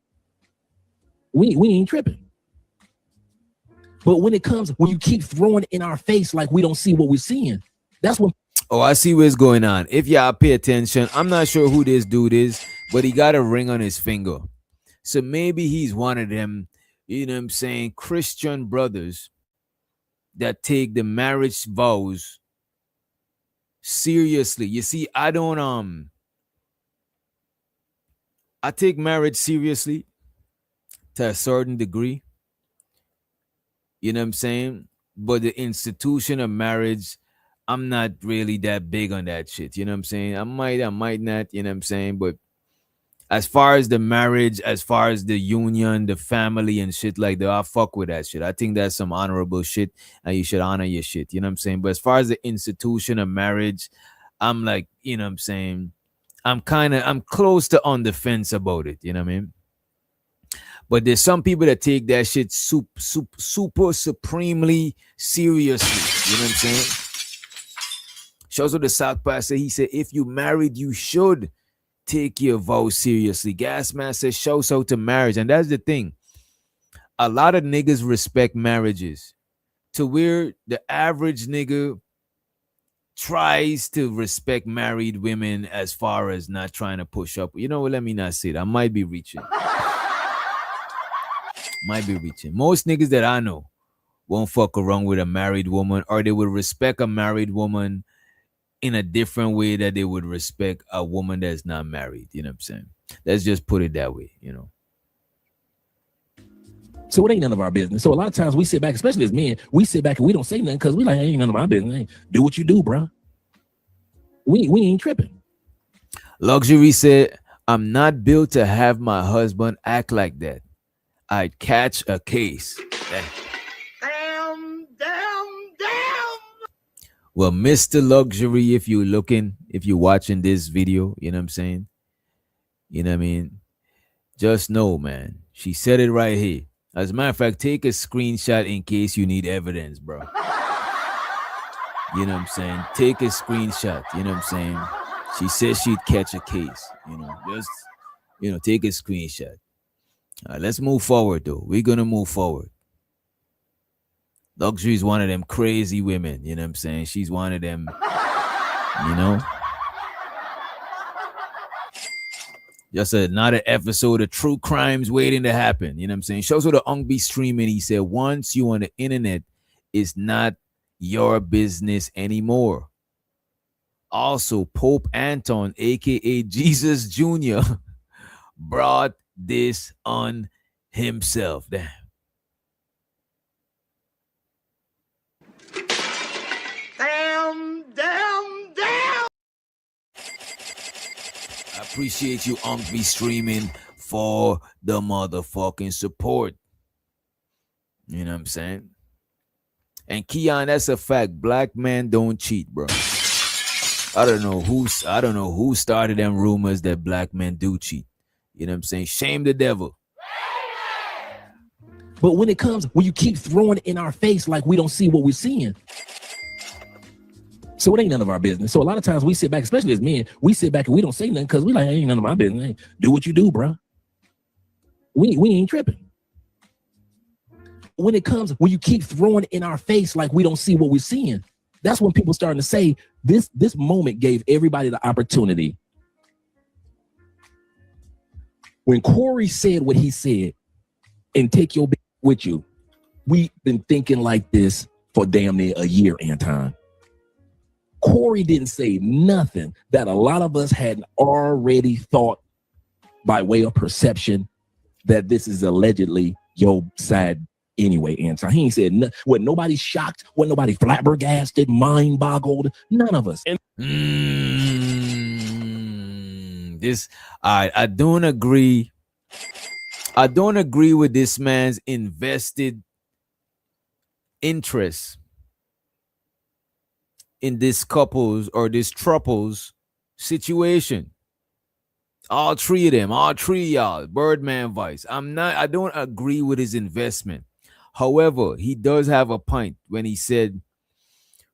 We ain't tripping. But when it comes, when you keep throwing it in our face like we don't see what we're seeing, that's when. Oh, I see what's going on. If y'all pay attention, I'm not sure who this dude is, but he got a ring on his finger. So maybe he's one of them, you know what I'm saying, Christian brothers that take the marriage vows seriously. You see, I take marriage seriously to a certain degree. You know what I'm saying? But the institution of marriage, I'm not really that big on that shit. You know what I'm saying? I might not, you know what I'm saying? But as far as the marriage, as far as the union, the family and shit like that, I fuck with that shit. I think that's some honorable shit and you should honor your shit. You know what I'm saying? But as far as the institution of marriage, I'm like, you know what I'm saying? I'm close to on the fence about it. You know what I mean? But there's some people that take that shit super supremely seriously. You know what I'm saying? Shows what the South Pastor, he said, if you married, you should take your vows seriously. Gasman says, shouts out to marriage. And that's the thing. a lot of niggas respect marriages to where the average nigga tries to respect married women as far as not trying to push up. You know what? Let me not say that. I might be reaching. Most niggas that I know won't fuck around with a married woman, or they would respect a married woman in a different way that they would respect a woman that's not married. You know what I'm saying? Let's just put it that way, you know. So it ain't none of our business. So a lot of times we sit back, especially as men, we sit back and we don't say nothing because we like, ain't none of my business. Hey, do what you do, bro. We ain't tripping. Luxury said, I'm not built to have my husband act like that. I'd catch a case. Damn. Well, Mr. Luxury, if you're watching this video, you know what I'm saying? You know what I mean? Just know, man, she said it right here. As a matter of fact, take a screenshot in case you need evidence, bro. You know what I'm saying? Take a screenshot, you know what I'm saying? She said she'd catch a case, you know, just, you know, take a screenshot. All right, let's move forward, though. We're going to move forward. Luxury is one of them crazy women, you know what I'm saying? She's one of them, you know? Just another episode of true crimes waiting to happen, you know what I'm saying? Shows her the Ung be streaming. He said, once you on the internet, it's not your business anymore. Also, Pope Anton, a.k.a. Jesus Jr., brought this on himself. Damn. Damn. I appreciate you, Unk, be streaming for the motherfucking support. You know what I'm saying? And Keon, that's a fact. Black men don't cheat, bro. I don't know who started them rumors that black men do cheat. You know what I'm saying? Shame the devil. But when you keep throwing it in our face like we don't see what we're seeing. So it ain't none of our business. So a lot of times we sit back, especially as men, we sit back and we don't say nothing because we like, ain't none of my business. Hey, do what you do, bro. We ain't tripping. When you keep throwing it in our face like we don't see what we're seeing, that's when people starting to say this moment gave everybody the opportunity. When Corey said what he said, and take your bitch with you, we've been thinking like this for damn near a year, Anton. Corey didn't say nothing that a lot of us had already thought by way of perception that this is allegedly your side anyway, Anton. He ain't said nothing. What, nobody shocked? What, nobody flabbergasted, mind boggled? None of us. I don't agree. I don't agree with this man's invested interest in this couple's or this trouple's situation. All three of y'all, Birdman Vice. I don't agree with his investment. However, he does have a point when he said,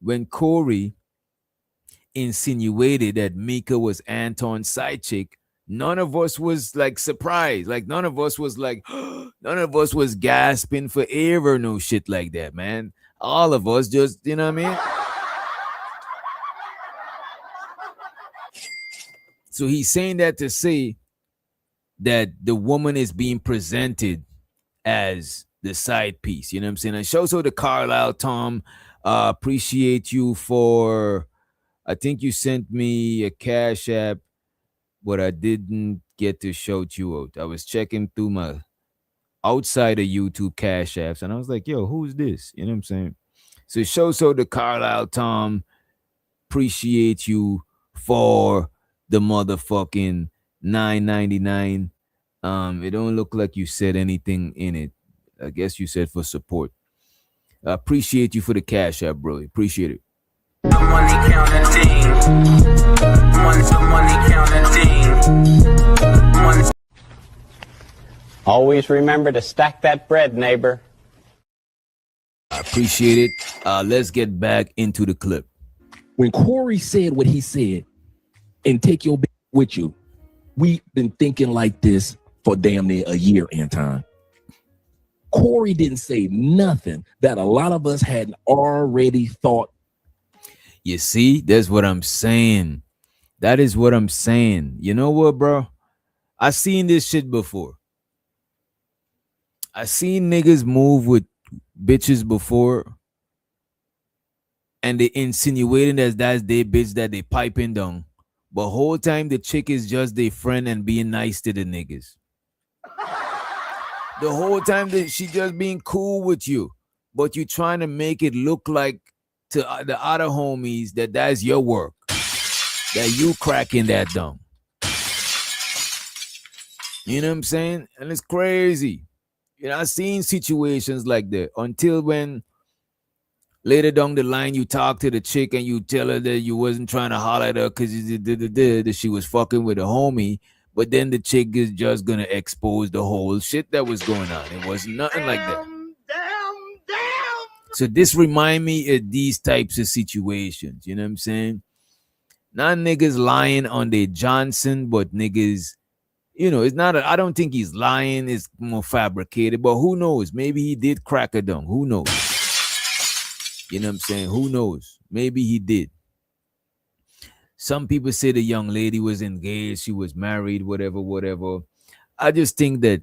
when Corey insinuated that Mika was Anton's side chick, none of us was like surprised. Like none of us was like, none of us was gasping for air or no shit like that, man. All of us just, you know what I mean? So he's saying that to say that the woman is being presented as the side piece. You know what I'm saying? And shows her the Carlisle, Tom. Appreciate you for, I think you sent me a Cash App, but I didn't get to shout you out. I was checking through my outside of YouTube Cash Apps, and I was like, yo, who's this? You know what I'm saying? So shows her the Carlisle, Tom. Appreciate you for the motherfucking $9.99. It don't look like you said anything in it. I guess you said for support. I appreciate you for the Cash App, bro. Appreciate it. Money counting thing. Money counting thing. Always remember to stack that bread, neighbor. I appreciate it. Let's get back into the clip. When Corey said what he said, and take your bitch with you, we've been thinking like this for damn near a year, Anton. Corey didn't say nothing that a lot of us had already thought. You see, that's what I'm saying. That is what I'm saying. You know what, bro? I seen this shit before. I seen niggas move with bitches before, and they insinuating that that's their bitch that they piping down. But whole time the chick is just their friend and being nice to the niggas. The whole time that she just being cool with you, but you trying to make it look like to the other homies that that's your work, that you cracking that down. You know what I'm saying? And it's crazy. You know, I've seen situations like that until when later down the line you talk to the chick and you tell her that you wasn't trying to holler at her because that she was fucking with a homie. But then the chick is just gonna expose the whole shit that was going on. It was nothing like that. So this remind me of these types of situations. You know what I'm saying? Not niggas lying on their Johnson, but niggas, you know, it's not. I don't think he's lying. It's more fabricated. But who knows? Maybe he did crack a dung. Who knows? You know what I'm saying? Who knows? Maybe he did. Some people say the young lady was engaged, she was married, whatever. I just think that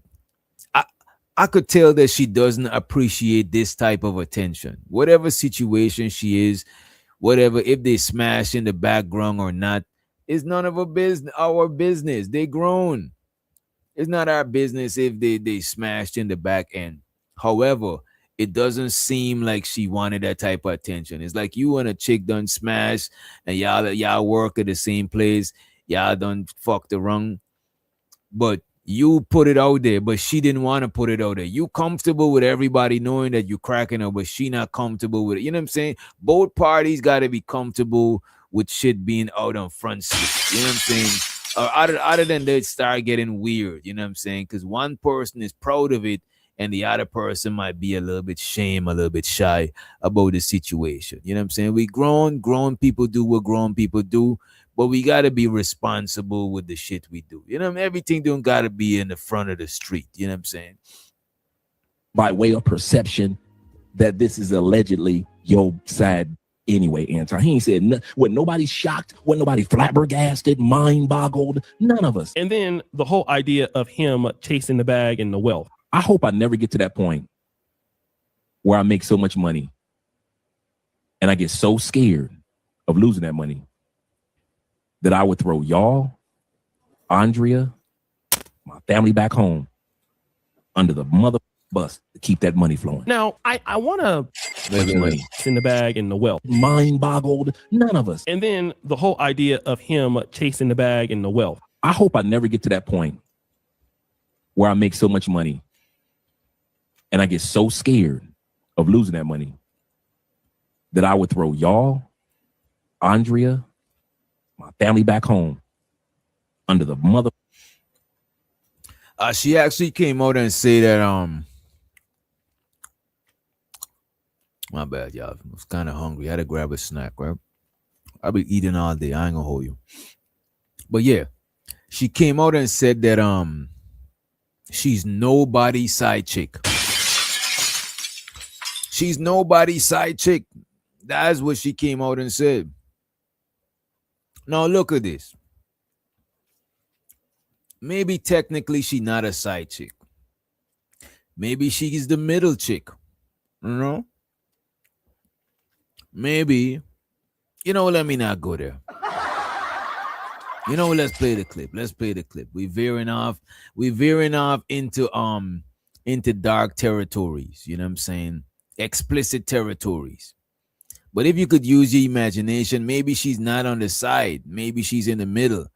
I could tell that she doesn't appreciate this type of attention. Whatever situation she is, whatever, if they smash in the background or not, it's none of our business. They grown. It's not our business if they smashed in the back end. However, it doesn't seem like she wanted that type of attention. It's like you and a chick done smash and y'all work at the same place. Y'all done fucked around. But you put it out there, but she didn't want to put it out there. You comfortable with everybody knowing that you cracking her, but she not comfortable with it. You know what I'm saying? Both parties got to be comfortable with shit being out on Front Street. You know what I'm saying? Other than that, start getting weird. You know what I'm saying? Because one person is proud of it, and the other person might be a little bit shame, a little bit shy about the situation. You know what I'm saying? We grown people do what grown people do, but we got to be responsible with the shit we do. You know, everything don't got to be in the front of the street. You know what I'm saying? By way of perception that this is allegedly your side anyway, Anton. He ain't said when nobody's shocked, when nobody flabbergasted, mind boggled, none of us. And then the whole idea of him chasing the bag and the wealth. I hope I never get to that point where I make so much money and I get so scared of losing that money that I would throw y'all, Andrea, my family back home under the mother bus to keep that money flowing. Now, I want to make money in the bag and the wealth. Mind boggled, none of us. And then the whole idea of him chasing the bag and the wealth. I hope I never get to that point where I make so much money and I get so scared of losing that money that I would throw y'all, Andrea, my family back home under the mother. She actually came out and said that my bad, y'all. I was kind of hungry. I had to grab a snack, right? I'll be eating all day. I ain't gonna hold you. But yeah, she came out and said that she's nobody's side chick. She's nobody's side chick. That's what she came out and said. Now look at this. Maybe technically she's not a side chick. Maybe she's the middle chick. You know? Maybe. You know, let me not go there. You know, let's play the clip. We're veering off into dark territories. You know what I'm saying? Explicit territories. But if you could use your imagination, maybe she's not on the side. Maybe she's in the middle.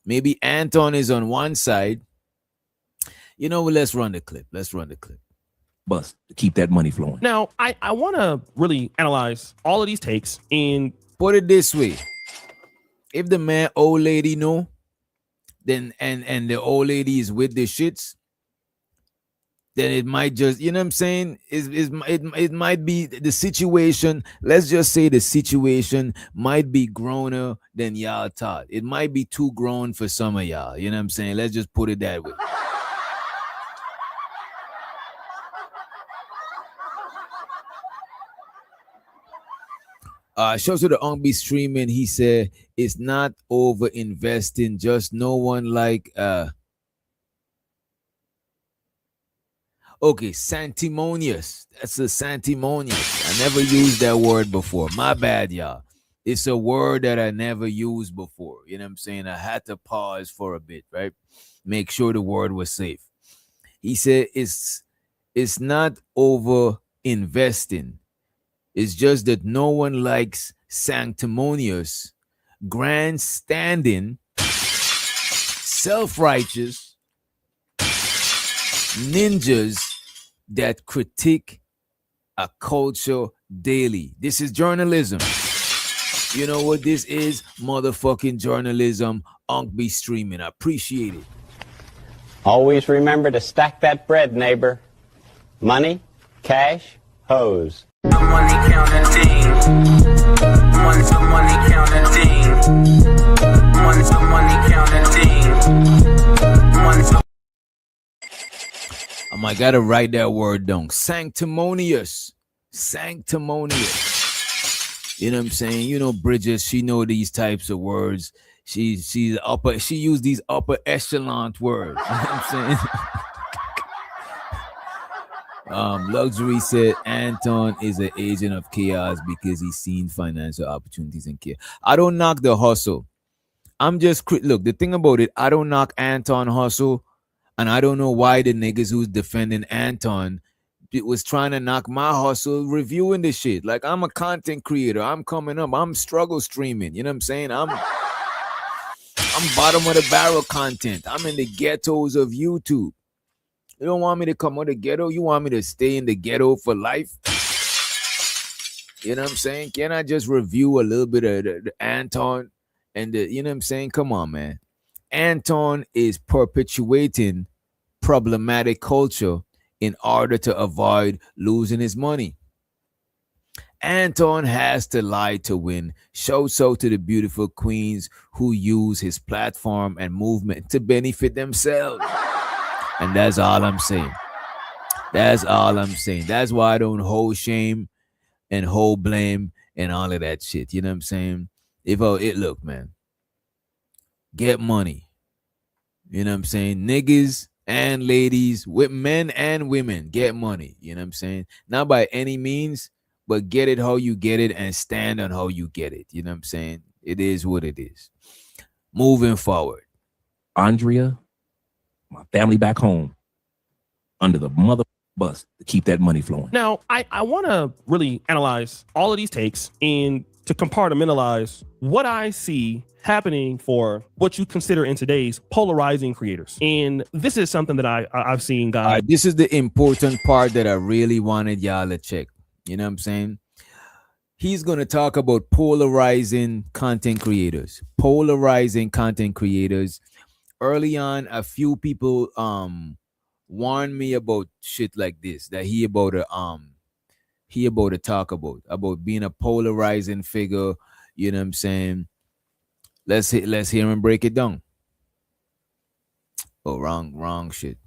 Maybe Anton is on one side. You know, let's run the clip. Bus to keep that money flowing. Now, I want to really analyze all of these takes and put it this way. If the man old lady know, then and the old lady is with the shits, then it might just, you know what I'm saying? It might be the situation. Let's just say the situation might be growner than y'all thought. It might be too grown for some of y'all. You know what I'm saying? Let's just put it that way. Shows to the Ongbe streaming. He said it's not over investing, just no one like okay, sanctimonious. That's a sanctimonious. I never used that word before. My bad, y'all. It's a word that I never used before. You know what I'm saying? I had to pause for a bit, right? Make sure the word was safe. He said it's not over investing. It's just that no one likes sanctimonious, grandstanding, self-righteous ninjas that critique a culture daily. This is journalism. You know what this is? Motherfucking journalism. Unk be streaming. I appreciate it. Always remember to stack that bread, neighbor. Money, cash, hose. Money counting things. Money counting things. Money counting things. I gotta write that word down. Sanctimonious. Sanctimonious. You know what I'm saying? You know, Bridget, she know these types of words. She used these upper echelon words. You know what I'm saying? Luxury said Anton is an agent of chaos because he's seen financial opportunities in chaos. I don't knock the hustle. I'm just look, the thing about it, I don't knock Anton hustle, and I don't know why the niggas who's defending Anton was trying to knock my hustle reviewing this shit. Like, I'm a content creator. I'm coming up. I'm struggle streaming. You know what I'm saying? I'm bottom of the barrel content. I'm in the ghettos of YouTube. You don't want me to come out of the ghetto. You want me to stay in the ghetto for life. You know what I'm saying? Can I just review a little bit of the Anton and you know what I'm saying? Come on, man. Anton is perpetuating problematic culture in order to avoid losing his money. Anton has to lie to win. Shouts out to the beautiful queens who use his platform and movement to benefit themselves. And that's all I'm saying. That's all I'm saying. That's why I don't hold shame and hold blame and all of that shit. You know what I'm saying? Look, man, get money. You know what I'm saying? Niggas and ladies, with men and women, get money. You know what I'm saying? Not by any means, but get it how you get it and stand on how you get it. You know what I'm saying? It is what it is. Moving forward. Andrea, my family back home, under the mother bus to keep that money flowing. Now, I want to really analyze all of these takes and to compartmentalize what I see happening for what you consider in today's polarizing creators. And this is something that I've seen, guys. This is the important part that I really wanted y'all to check. You know what I'm saying? He's going to talk about polarizing content creators. Polarizing content creators. Early on, a few people warned me about shit like this that he about to talk about being a polarizing figure. You know what I'm saying? Let's hear him break it down. Oh, wrong shit.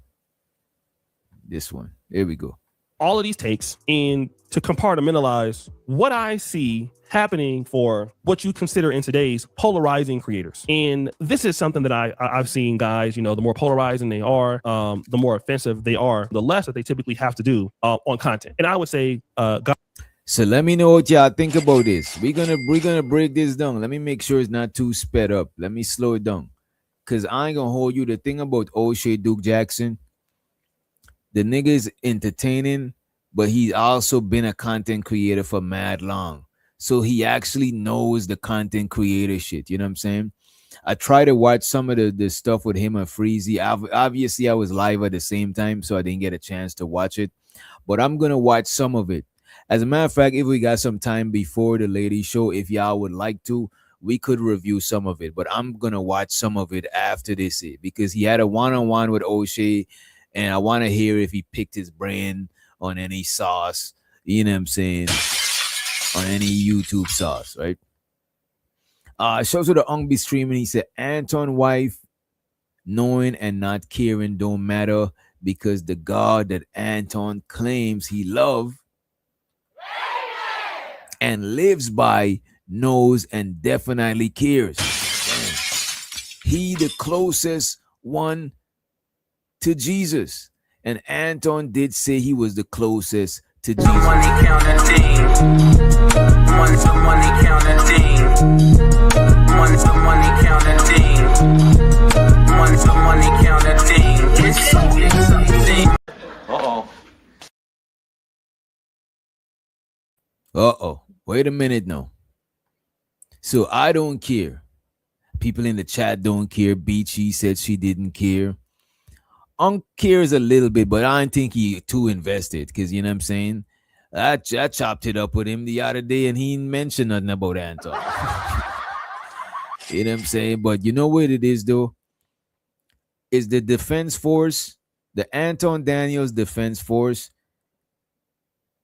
This one. Here we go. All of these takes and to compartmentalize what I see happening for what you consider in today's polarizing creators. And this is something that I've seen, guys. You know, the more polarizing they are, the more offensive they are, the less that they typically have to do on content. And I would say, so let me know what y'all think about this. We're gonna break this down. Let me make sure it's not too sped up. Let me slow it down. Cause I ain't gonna hold you. The thing about Oshay Duke Jackson, the nigga is entertaining, but he's also been a content creator for mad long. So he actually knows the content creator shit. You know what I'm saying? I try to watch some of the stuff with him and Freezy. Obviously, I was live at the same time, so I didn't get a chance to watch it. But I'm gonna watch some of it. As a matter of fact, if we got some time before the ladies show, if y'all would like to, we could review some of it. But I'm gonna watch some of it after this because he had a one-on-one with Oshay, and I want to hear if he picked his brain on any sauce. You know what I'm saying? On any YouTube sauce, right? Shows with the Ungbe streaming. He said, Anton wife, knowing and not caring don't matter because the God that Anton claims he love and lives by, knows, and definitely cares. He the closest one to Jesus. And Anton did say he was the closest to Jesus. Money counting thing. Money counting thing. Money counting thing. Money counting thing. It's something. Uh-oh. Wait a minute now. So I don't care. People in the chat don't care. Beachy said she didn't care. Cares a little bit, but I don't think he too invested, because you know what I'm saying? I chopped it up with him the other day and he didn't mention nothing about Anton. You know what I'm saying? But you know what it is though? Is the defense force, the Anton Daniels defense force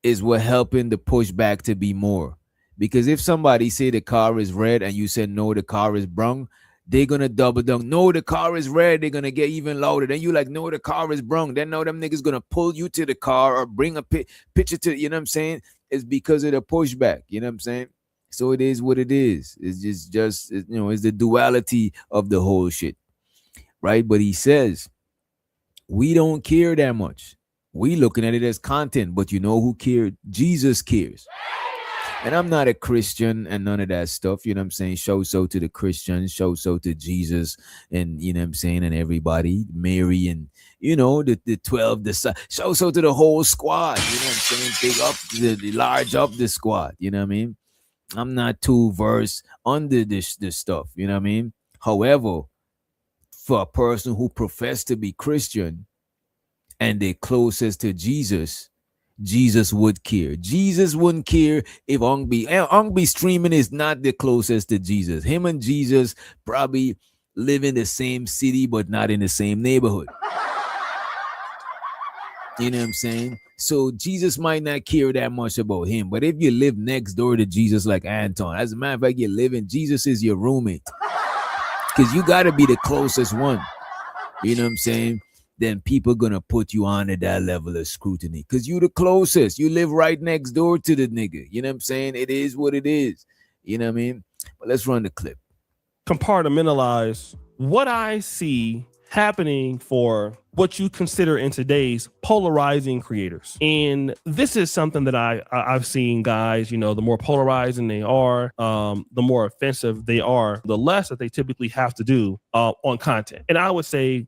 is what helping the pushback to be more. Because if somebody say the car is red and you said no, the car is brown, they're gonna double down. No, the car is red. They're gonna get even louder. Then you like, no, the car is brown. Then now them niggas gonna pull you to the car or bring a picture to, you know what I'm saying? It's because of the pushback. You know what I'm saying? So it is what it is. It's just you know, it's the duality of the whole shit, right? But he says we don't care that much. We looking at it as content, but you know who cared? Jesus cares. And I'm not a Christian and none of that stuff, you know what I'm saying? Show so to the Christians, show so to Jesus, and you know what I'm saying, and everybody, Mary, and you know, the 12, show so to the whole squad, you know what I'm saying? Big up, the large up the squad, you know what I mean? I'm not too versed under this stuff, you know what I mean? However, for a person who professed to be Christian and they're closest to Jesus, Jesus would care. Jesus wouldn't care if Ongbi streaming is not the closest to Jesus. Him and Jesus probably live in the same city, but not in the same neighborhood. You know what I'm saying? So Jesus might not care that much about him. But if you live next door to Jesus like Anton, as a matter of fact, you live in, Jesus is your roommate. Because you got to be the closest one. You know what I'm saying? Then people gonna put you on at that level of scrutiny because you the closest. You live right next door to the nigga. You know what I'm saying? It is what it is. You know what I mean? But let's run the clip. Compartmentalize what I see happening for what you consider in today's polarizing creators. And this is something that I've seen guys, you know, the more polarizing they are, the more offensive they are, the less that they typically have to do on content. And I would say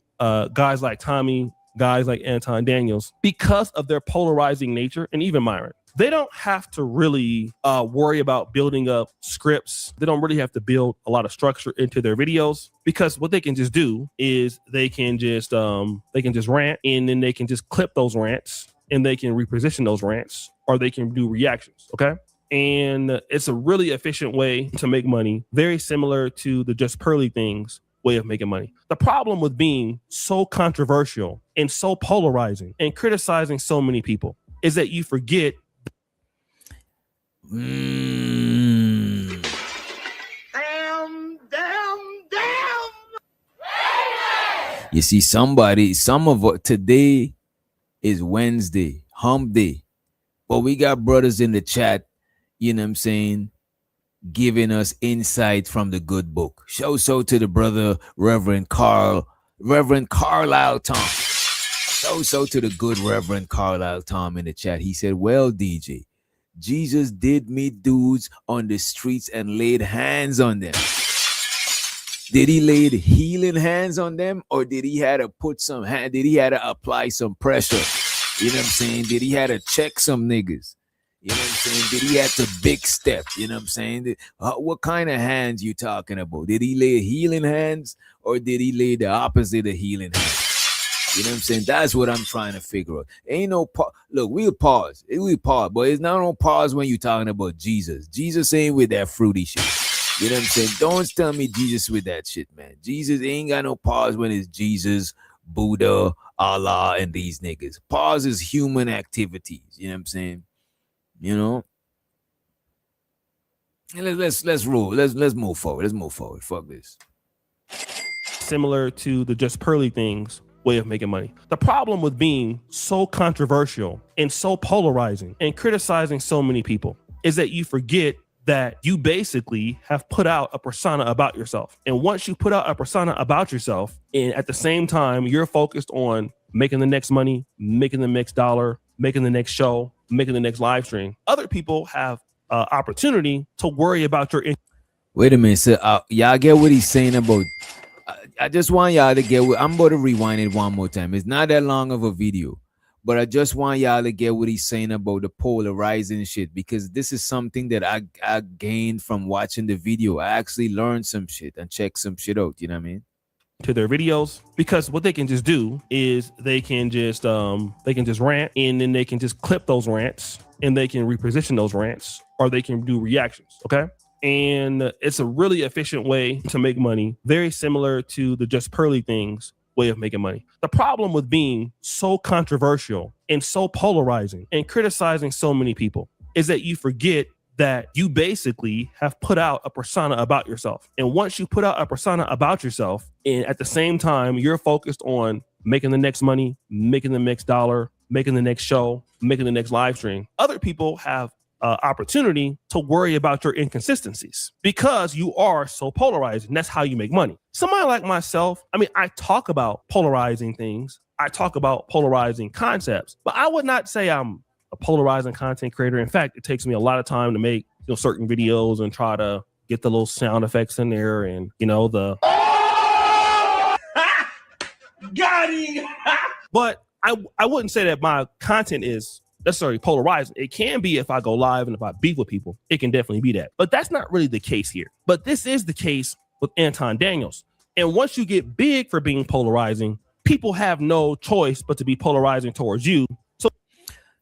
guys like Tommy, guys like Anton Daniels, because of their polarizing nature, and even Myron, they don't have to really worry about building up scripts. They don't really have to build a lot of structure into their videos, because what they can just do is they can just rant, and then they can just clip those rants and they can reposition those rants, or they can do reactions. Okay. And it's a really efficient way to make money, very similar to the Just Pearly Things way of making money. The problem with being so controversial and so polarizing and criticizing so many people is that you forget. Damn. You see, some of today is Wednesday, hump day. But we got brothers in the chat, you know what I'm saying, giving us insight from the good book. Show so to the brother Reverend Carlisle Tom. Show so to the good Reverend Carlisle Tom in the chat. He said, well, DJ, Jesus did meet dudes on the streets and laid hands on them. Did he lay healing hands on them, or did he had to apply some pressure? You know what I'm saying? Did he had to check some niggas? You know what I'm saying? Did he have to big step? You know what I'm saying? What kind of hands you talking about? Did he lay healing hands, or did he lay the opposite of healing hands? You know what I'm saying? That's what I'm trying to figure out. Ain't no look, we'll pause, but it's not no pause when you talking about Jesus. Jesus ain't with that fruity shit. You know what I'm saying? Don't tell me Jesus with that shit, man. Jesus ain't got no pause when it's Jesus, Buddha, Allah, and these niggas. Pause is human activities. You know what I'm saying? You know, let's roll. Let's move forward. Let's move forward. Fuck this. Similar to the Just Pearly Things way of making money. The problem with being so controversial and so polarizing and criticizing so many people is that you forget that you basically have put out a persona about yourself. And once you put out a persona about yourself, and at the same time, you're focused on making the next money, making the next dollar, making the next show, making the next live stream, other people have opportunity to worry about your. Wait a minute, sir. Y'all get what he's saying about. I just want y'all to get. I'm about to rewind it one more time. It's not that long of a video, but I just want y'all to get what he's saying about the polarizing shit, because this is something that I gained from watching the video. I actually learned some shit and checked some shit out. You know what I mean? To their videos, because what they can just do is they can just rant, and then they can just clip those rants and they can reposition those rants, or they can do reactions. Okay. And it's a really efficient way to make money, very similar to the Just Pearly Things way of making money. The problem with being so controversial and so polarizing and criticizing so many people is that you forget that you basically have put out a persona about yourself. And once you put out a persona about yourself, and at the same time, you're focused on making the next money, making the next dollar, making the next show, making the next live stream, other people have opportunity to worry about your inconsistencies because you are so polarizing. That's how you make money. Somebody like myself, I mean, I talk about polarizing things. I talk about polarizing concepts, but I would not say I'm a polarizing content creator. In fact, it takes me a lot of time to make certain videos and try to get the little sound effects in there and the Got him. but I wouldn't say that my content is necessarily polarizing. It can be if I go live and if I beef with people, it can definitely be that. But that's not really the case here. But this is the case with Anton Daniels. And once you get big for being polarizing, people have no choice but to be polarizing towards you.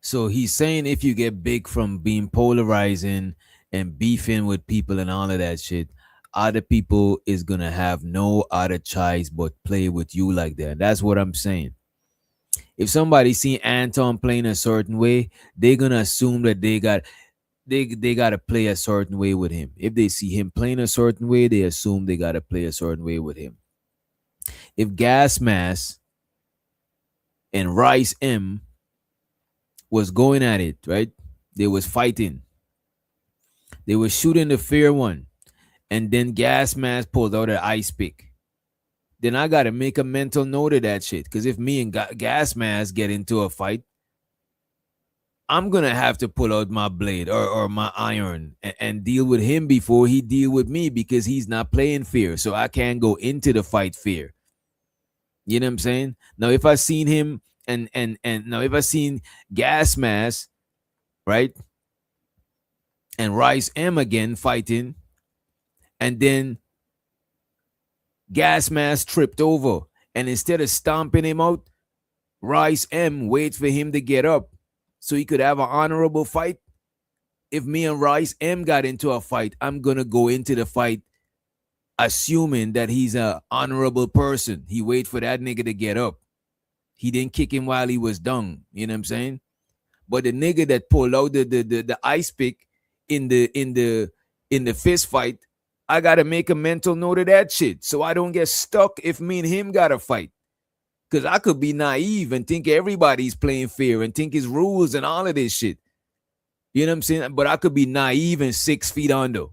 So he's saying if you get big from being polarizing and beefing with people and all of that shit, other people is gonna have no other choice but play with you like that. That's what I'm saying. If somebody see Anton playing a certain way, they're gonna assume that they gotta play a certain way with him. If they see him playing a certain way, they assume they gotta play a certain way with him. If Gas Mask and Rice M was going at it, right? They was fighting. They were shooting the fair one. And then Gas Mask pulled out an ice pick. Then I got to make a mental note of that shit. Because if me and Gas Mask get into a fight, I'm going to have to pull out my blade or my iron and deal with him before he deal with me, because he's not playing fair. So I can't go into the fight fair. You know what I'm saying? Now, if I seen him and now if I seen Gas Mask, right, and Rice M again fighting, and then Gas Mask tripped over, and instead of stomping him out, Rice M wait for him to get up so he could have an honorable fight. If me and Rice M got into a fight, I'm gonna go into the fight assuming that he's an honorable person. He wait for that nigga to get up. He didn't kick him while he was down. You know what I'm saying? But the nigga that pulled out the ice pick in the fist fight, I gotta make a mental note of that shit so I don't get stuck if me and him gotta fight. Because I could be naive and think everybody's playing fair and think his rules and all of this shit. You know what I'm saying? But I could be naive and 6 feet under.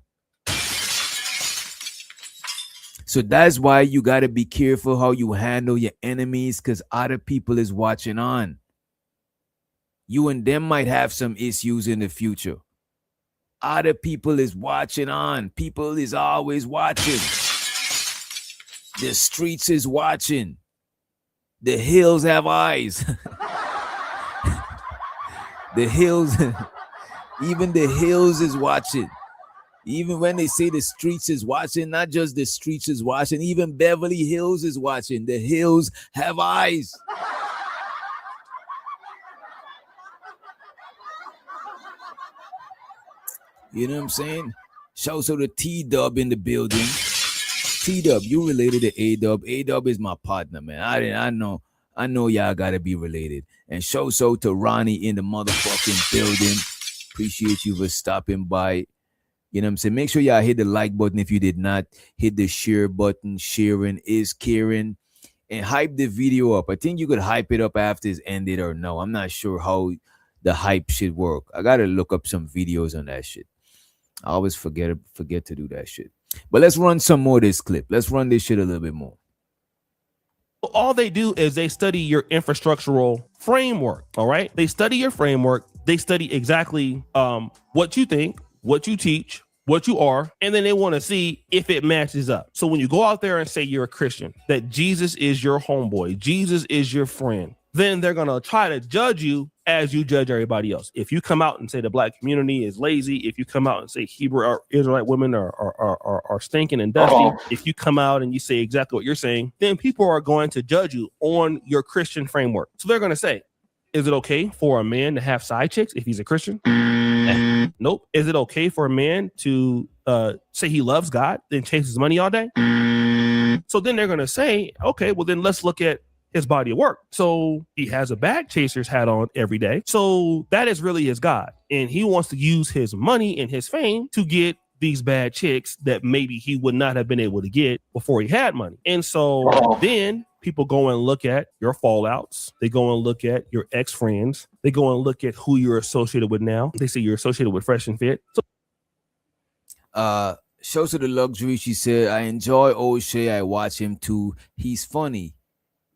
So that's why you got to be careful how you handle your enemies, because other people is watching on. You and them might have some issues in the future. Other people is watching on. People is always watching. The streets is watching. The hills have eyes. The hills, even the hills is watching. Even when they say the streets is watching, not just the streets is watching, even Beverly Hills is watching. The hills have eyes. You know what I'm saying? Shouts out to T-Dub in the building. T-Dub, you related to A-Dub. A-Dub is my partner, man. I know y'all gotta be related. And shouts out to Ronnie in the motherfucking building. Appreciate you for stopping by. You know what I'm saying? Make sure y'all hit the like button if you did not. Hit the share button. Sharing is caring. And hype the video up. I think you could hype it up after it's ended or no. I'm not sure how the hype shit work. I gotta look up some videos on that shit. I always forget to do that shit. But let's run some more of this clip. Let's run this shit a little bit more. All they do is they study your infrastructural framework. All right. They study your framework. They study exactly what you think, what you teach, what you are, and then they want to see if it matches up. So when you go out there and say you're a Christian, that Jesus is your homeboy, Jesus is your friend, then they're going to try to judge you as you judge everybody else. If you come out and say the black community is lazy, if you come out and say Hebrew or Israelite women are stinking and dusty, if you come out and you say exactly what you're saying, then people are going to judge you on your Christian framework. So they're going to say, is it okay for a man to have side chicks if he's a Christian? Nope. Is it okay for a man to say he loves God, then chases money all day? So then they're going to say, okay, well then let's look at his body of work. So he has a bag chaser's hat on every day. So that is really his God. And he wants to use his money and his fame to get these bad chicks that maybe he would not have been able to get before he had money. And so then people go and look at your fallouts. They go and look at your ex-friends. They go and look at who you're associated with now. They say you're associated with Fresh and Fit. So Shows to the luxury. She said, I enjoy Oshay. I watch him too. He's funny,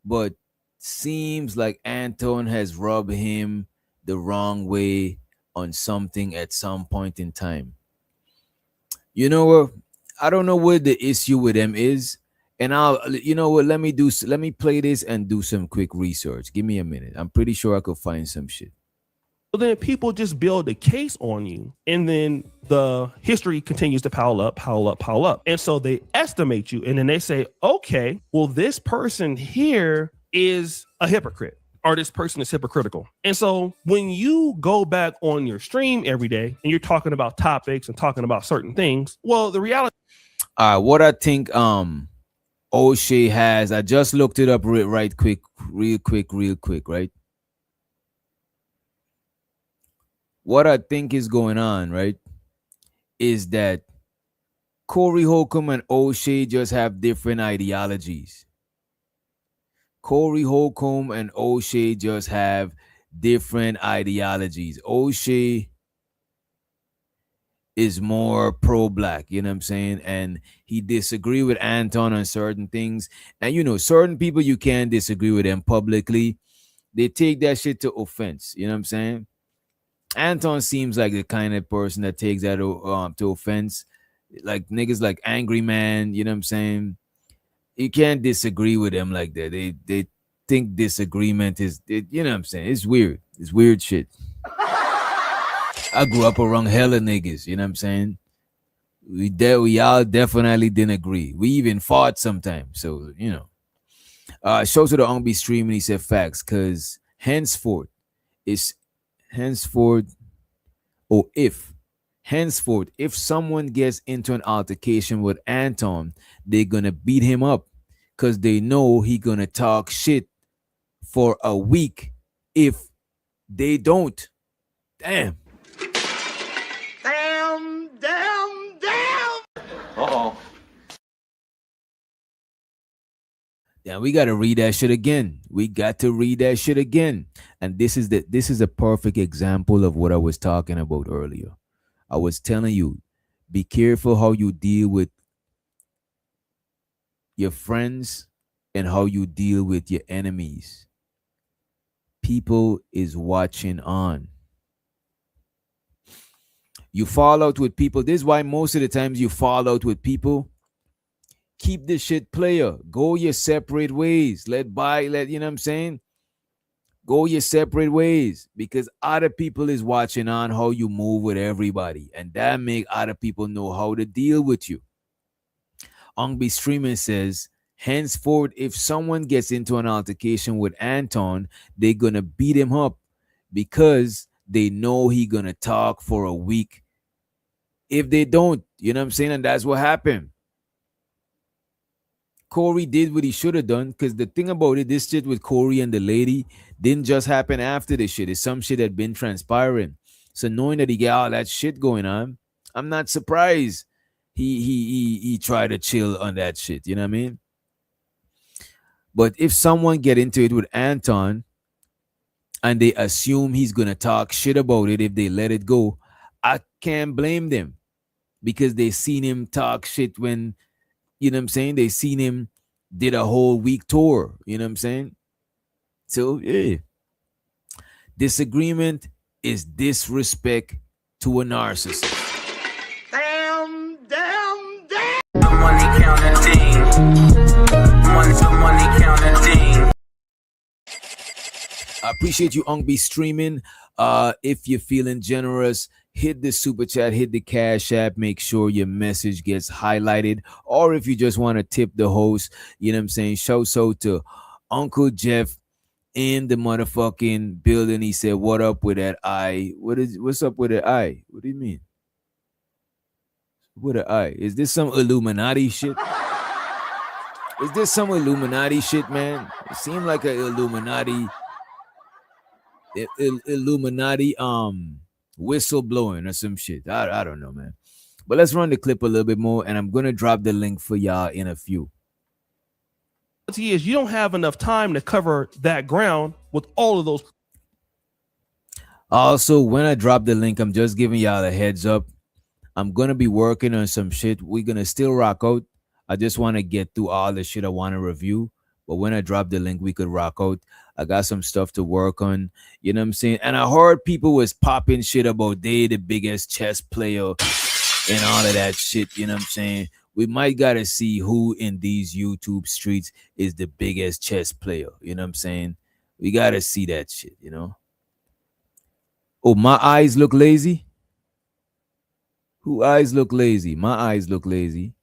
but seems like Anton has rubbed him the wrong way on something at some point in time. You know what? I don't know what the issue with them is. And you know what? Let me play this and do some quick research. Give me a minute. I'm pretty sure I could find some shit. So then people just build a case on you, and then the history continues to pile up. And so they estimate you, and then they say, okay, well, this person here is a hypocrite, or this person is hypocritical. And so when you go back on your stream every day and you're talking about topics and talking about certain things, well, the reality. What I think Oshay has, I just looked it up real quick, right? What I think is going on, right, is that Corey Holcomb and Oshay just have different ideologies. Corey Holcomb and Oshay just have different ideologies. Oshay is more pro-black, you know what I'm saying? And he disagree with Anton on certain things. And, you know, certain people, you can't disagree with them publicly. They take that shit to offense, you know what I'm saying? Anton seems like the kind of person that takes that to offense. Like niggas like Angry Man, you know what I'm saying? You can't disagree with them like that. They think disagreement is, you know what I'm saying? It's weird. It's weird shit. I grew up around hella niggas, you know what I'm saying? We all definitely didn't agree. We even fought sometimes. So, you know. Show to the Ongbe stream and he said facts, because henceforth, if someone gets into an altercation with Anton, they're gonna beat him up because they know he gonna talk shit for a week if they don't. Damn. Uh-oh. Yeah, we gotta read that shit again. We got to read that shit again. And this is a perfect example of what I was talking about earlier. I was telling you, be careful how you deal with your friends and how you deal with your enemies. People is watching on. You fall out with people. This is why most of the times you fall out with people. Keep the shit player. Go your separate ways. You know what I'm saying? Go your separate ways, because other people is watching on how you move with everybody, and that make other people know how to deal with you. Ongbe Streaming says, henceforth, if someone gets into an altercation with Anton, they're gonna beat him up because they know he gonna talk for a week. If they don't, you know what I'm saying? And that's what happened. Corey did what he should have done, because the thing about it, this shit with Corey and the lady didn't just happen after this shit. It's some shit that been transpiring. So knowing that he got all that shit going on, I'm not surprised he tried to chill on that shit. You know what I mean? But if someone get into it with Anton and they assume he's gonna talk shit about it if they let it go, I can't blame them because they seen him talk shit when, you know what I'm saying, they seen him did a whole week tour, you know what I'm saying? So yeah, disagreement is disrespect to a narcissist. Damn. Money counting team. Money counting team. I appreciate you, Ong, be streaming. If you're feeling generous, hit the super chat, hit the Cash App, make sure your message gets highlighted. Or if you just want to tip the host, you know what I'm saying, shout out to Uncle Jeff in the motherfucking building. He said, what up with that eye? What's up with that eye? What do you mean? With an eye? Is this some Illuminati shit? Is this some Illuminati shit, man? It seemed like an Illuminati whistleblowing or some shit. I don't know, man. But let's run the clip a little bit more, and I'm gonna drop the link for y'all in a few. Is you don't have enough time to cover that ground with all of those. Also, when I drop the link, I'm just giving y'all a heads up. I'm gonna be working on some shit. We're gonna still rock out. I just want to get through all the shit I want to review. But when I drop the link, we could rock out. I got some stuff to work on. You know what I'm saying? And I heard people was popping shit about they the biggest chess player and all of that shit. You know what I'm saying? We might gotta see who in these YouTube streets is the biggest chess player. You know what I'm saying? We gotta see that shit, you know? Oh, my eyes look lazy? Who eyes look lazy? My eyes look lazy.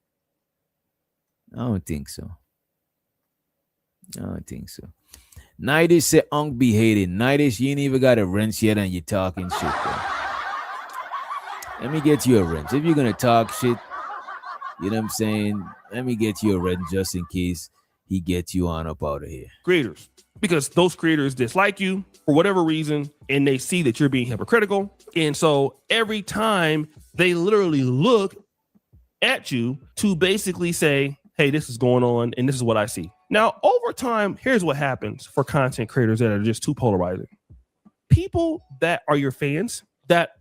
I don't think so. Nidish said Unk be hated. Nidish, you ain't even got a wrench yet and you talking shit, bro. Let me get you a wrench. If you're gonna talk shit, you know what I'm saying? Let me get you a wrench just in case he gets you on up out of here. Creators, because those creators dislike you for whatever reason, and they see that you're being hypocritical. And so every time they literally look at you to basically say, hey, this is going on and this is what I see. Now, over time, here's what happens for content creators that are just too polarizing. People that are your fans that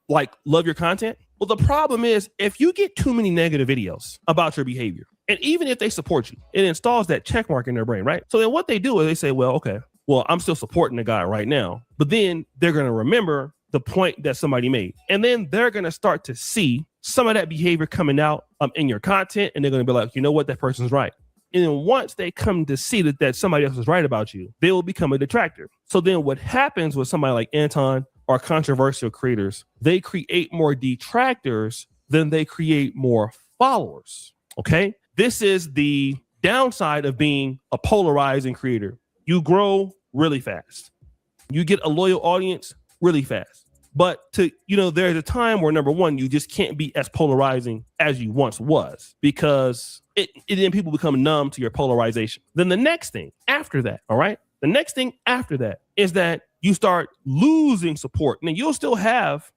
like love your content. Well, the problem is if you get too many negative videos about your behavior, and even if they support you, it installs that check mark in their brain, right? So then what they do is they say, well, okay, well, I'm still supporting the guy right now, but then they're going to remember the point that somebody made. And then they're going to start to see some of that behavior coming out in your content. And they're going to be like, you know what? That person's right. And then once they come to see that somebody else is right about you, they will become a detractor. So then what happens with somebody like Anton or controversial creators, they create more detractors than they create more followers. Okay. This is the downside of being a polarizing creator. You grow really fast. You get a loyal audience really fast. But there's a time where, number one, you just can't be as polarizing as you once was because then people become numb to your polarization. Then the next thing after that, all right? The next thing after that is that you start losing support. Now, you'll still have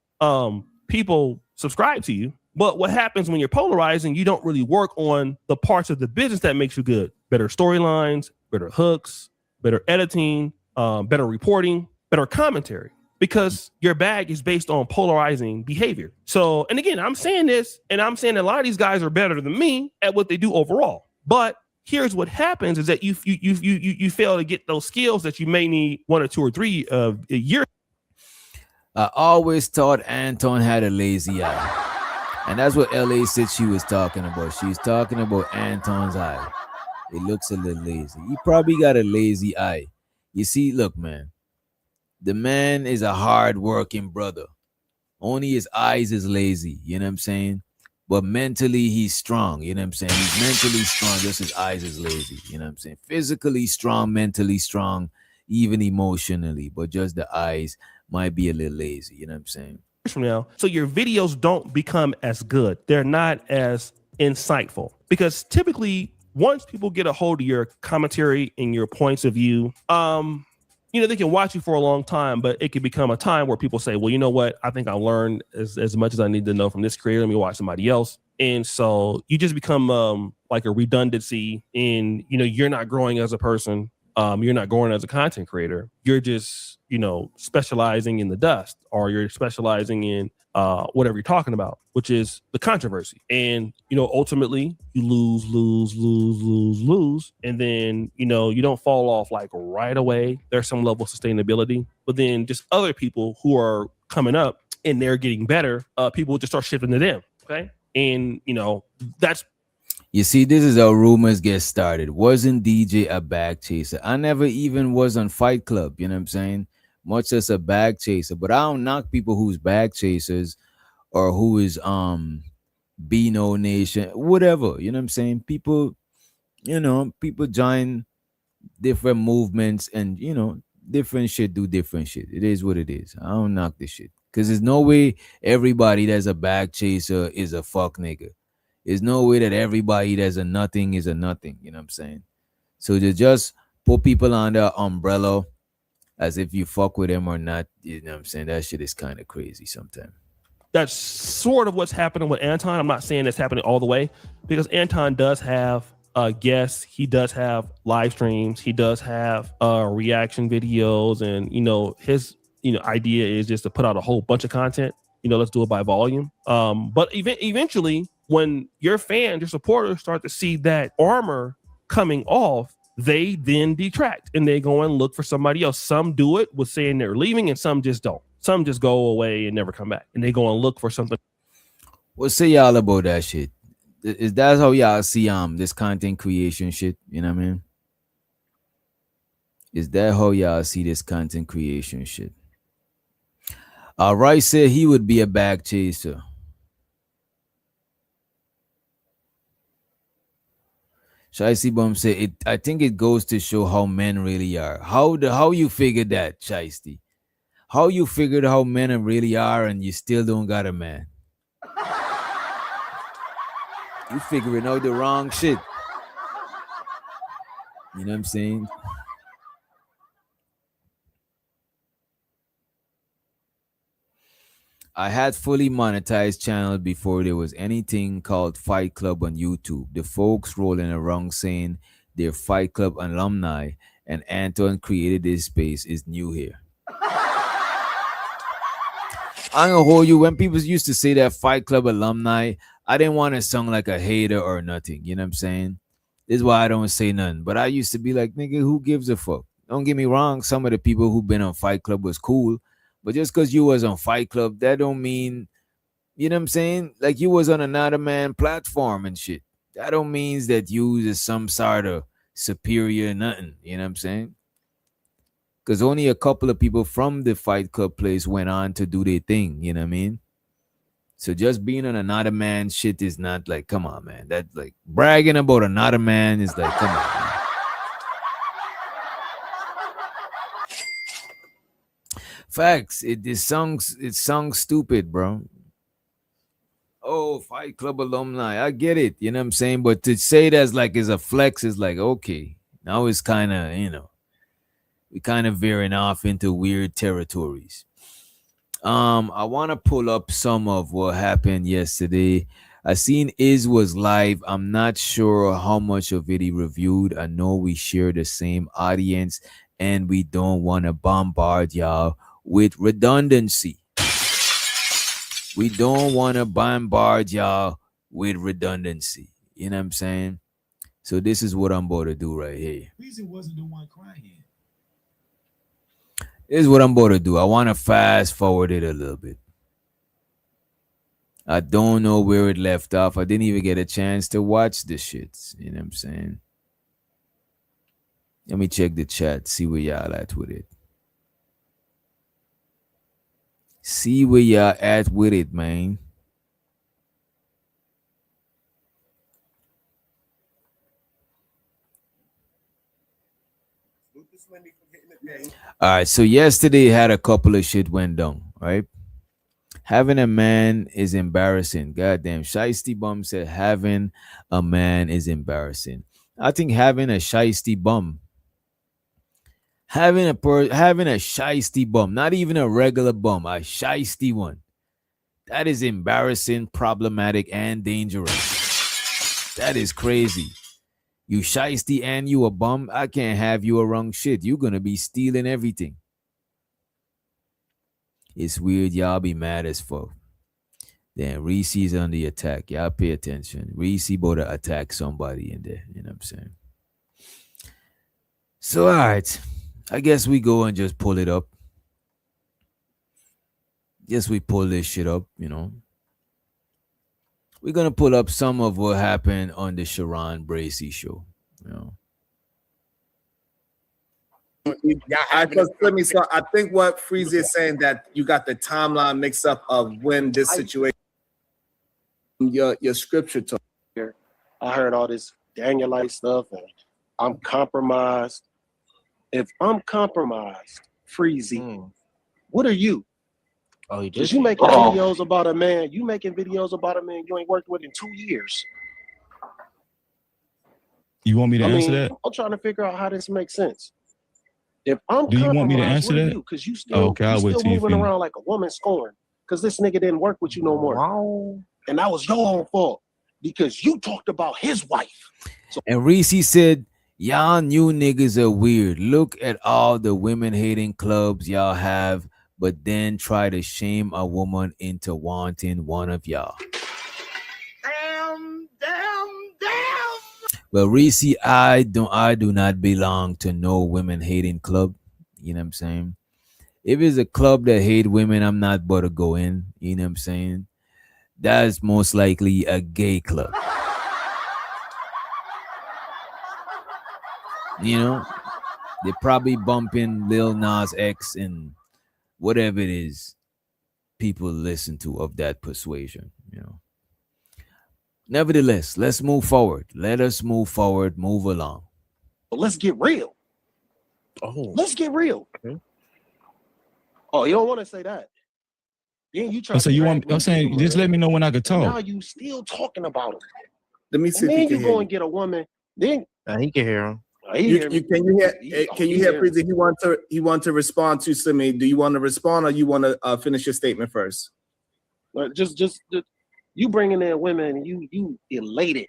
people subscribe to you. But what happens when you're polarizing, you don't really work on the parts of the business that makes you good. Better storylines, better hooks, better editing, better reporting, better commentary. Because your bag is based on polarizing behavior. So, and again, I'm saying this, and I'm saying a lot of these guys are better than me at what they do overall. But here's what happens is that you fail to get those skills that you may need 1 or 2 or 3 a year. I always thought Anton had a lazy eye. And that's what LA said she was talking about. She's talking about Anton's eye. It looks a little lazy. He probably got a lazy eye. You see, look, man. The man is a hard-working brother. Only his eyes is lazy, you know what I'm saying? But mentally, he's strong, you know what I'm saying? He's mentally strong, just his eyes is lazy, you know what I'm saying? Physically strong, mentally strong, even emotionally, but just the eyes might be a little lazy, you know what I'm saying? From now, so your videos don't become as good. They're not as insightful because typically, once people get a hold of your commentary and your points of view, they can watch you for a long time, but it can become a time where people say, well, you know what? I think I learned as much as I need to know from this creator. Let me watch somebody else. And so you just become like a redundancy and, you're not growing as a person. you're not growing as a content creator. You're just, specializing in the dust, or you're specializing in whatever you're talking about, which is the controversy. And, ultimately you lose. And then, you don't fall off like right away. There's some level of sustainability, but then just other people who are coming up and they're getting better, people will just start shifting to them. Okay. And, that's. You see, this is how rumors get started. Wasn't DJ a bag chaser? I never even was on Fight Club, you know what I'm saying? Much as a bag chaser. But I don't knock people who's bag chasers or who is Beano Nation, whatever, you know what I'm saying? People join different movements and, different shit do different shit. It is what it is. I don't knock this shit. Because there's no way everybody that's a bag chaser is a fuck nigga. There's no way that everybody that's a nothing is a nothing. You know what I'm saying? So to just put people under umbrella as if you fuck with them or not, you know what I'm saying? That shit is kind of crazy sometimes. That's sort of what's happening with Anton. I'm not saying it's happening all the way, because Anton does have guests. He does have live streams. He does have reaction videos. And, his, idea is just to put out a whole bunch of content. Let's do it by volume. But eventually, when your fans, your supporters start to see that armor coming off, they then detract and they go and look for somebody else. Some do it with saying they're leaving, and some just don't. Some just go away and never come back, and they go and look for something. What say y'all about that shit? Is that how y'all see this content creation shit? You know what I mean? Is that how y'all see this content creation shit? Rice said he would be a bag chaser. Shiesty Bum said, I think it goes to show how men really are. How you figured that, Shiesty? How you figured how men really are and you still don't got a man? You figuring out the wrong shit. You know what I'm saying? I had fully monetized channel before there was anything called Fight Club on YouTube. The folks rolling around saying they're Fight Club alumni and Anton created this space is new here. I'm gonna hold you. When people used to say that Fight Club alumni, I didn't want to sound like a hater or nothing. You know what I'm saying? This is why I don't say nothing. But I used to be like, nigga, who gives a fuck? Don't get me wrong. Some of the people who've been on Fight Club was cool. But just because you was on Fight Club, that don't mean, you know what I'm saying? Like you was on another man platform and shit. That don't mean that you is some sort of superior nothing. You know what I'm saying? Because only a couple of people from the Fight Club place went on to do their thing. You know what I mean? So just being on another man shit is not like, come on, man. That like bragging about another man is like, come on, man. Facts. It sounds stupid, bro. Oh, Fight Club alumni. I get it. You know what I'm saying? But to say that's like is a flex is like, okay. Now it's kind of, we kind of veering off into weird territories. I want to pull up some of what happened yesterday. I seen Iz was live. I'm not sure how much of it he reviewed. I know we share the same audience and we don't want to bombard y'all with redundancy. We don't want to bombard y'all with redundancy. You know what I'm saying? So this is what I'm about to do right here. Reason wasn't the one crying. This is what I'm about to do. I want to fast forward it a little bit. I don't know where it left off. I didn't even get a chance to watch the shits. You know what I'm saying? Let me check the chat, see where y'all at with it. See where y'all at with it, man. All right, so yesterday had a couple of shit went down, right? Having a man is embarrassing. Goddamn, Shiesty Bum said having a man is embarrassing. I think having a shiesty bum, having a shiesty bum, not even a regular bum, a shiesty one, that is embarrassing, problematic, and dangerous. That is crazy. You shiesty and you a bum. I can't have you around shit. You're gonna be stealing everything. It's weird. Y'all be mad as fuck. Then Reese's on the attack. Y'all pay attention. Reese about to attack somebody in there. You know what I'm saying? So, all right. I guess we go and just pull it up. Yes, we pull this shit up, you know. We're going to pull up some of what happened on the Sharon Bracey show, you know. I think what Freezy is saying that you got the timeline mix up of when this situation, your scripture talk. I heard all this Danielite stuff and I'm compromised. If I'm compromised, Freezy, what are you? Oh, he Because did. you making videos about a man. You making videos about a man you ain't worked with in 2 years. You want me to answer that? I'm trying to figure out how this makes sense. If I'm Do you want me to answer what are that? you? Because you still, I'll you wait still till you moving finish. around like a woman scorned. Because this nigga didn't work with you no more. Wow. And that was your own fault. Because you talked about his wife. So And Reese said, y'all new niggas are weird. Look at all the women hating clubs y'all have, but then try to shame a woman into wanting one of y'all. damn. Well, Reese, I do not belong to no women hating club. You know what I'm saying? If it's a club that hate women, I'm not about to go in. You know what I'm saying? That's most likely a gay club. You know, they're probably bumping Lil Nas X and whatever it is people listen to of that persuasion, you know. Nevertheless, let's move forward. Let us move forward, move along. let's get real. Oh. Let's get real. Okay. Oh, you don't want to say that. Then you try So you want? I'm saying, just let me know when I could Now talk. you still talking about him. Let me see And if then he can you hear go and get a woman. Then He can hear him. Can you hear Freezy? He want to respond to Simi. Do you want to respond or you want to finish your statement first? Just you bringing in women, you elated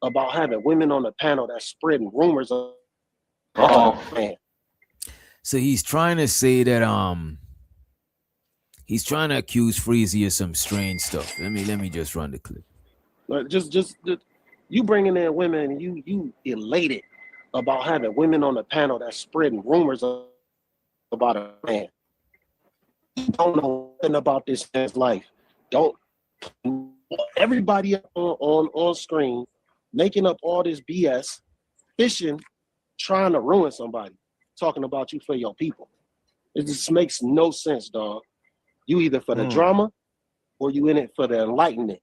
about having women on the panel that's spreading rumors of man. So he's trying to say that he's trying to accuse Freezy of some strange stuff. Let me just run the clip. Just you bringing in women, you elated about having women on the panel that's spreading rumors about a man. You don't know nothing about this man's life. Don't everybody on screen making up all this BS, fishing, trying to ruin somebody, talking about you for your people. It just makes no sense, dog. You either for the drama or you in it for the enlightenment.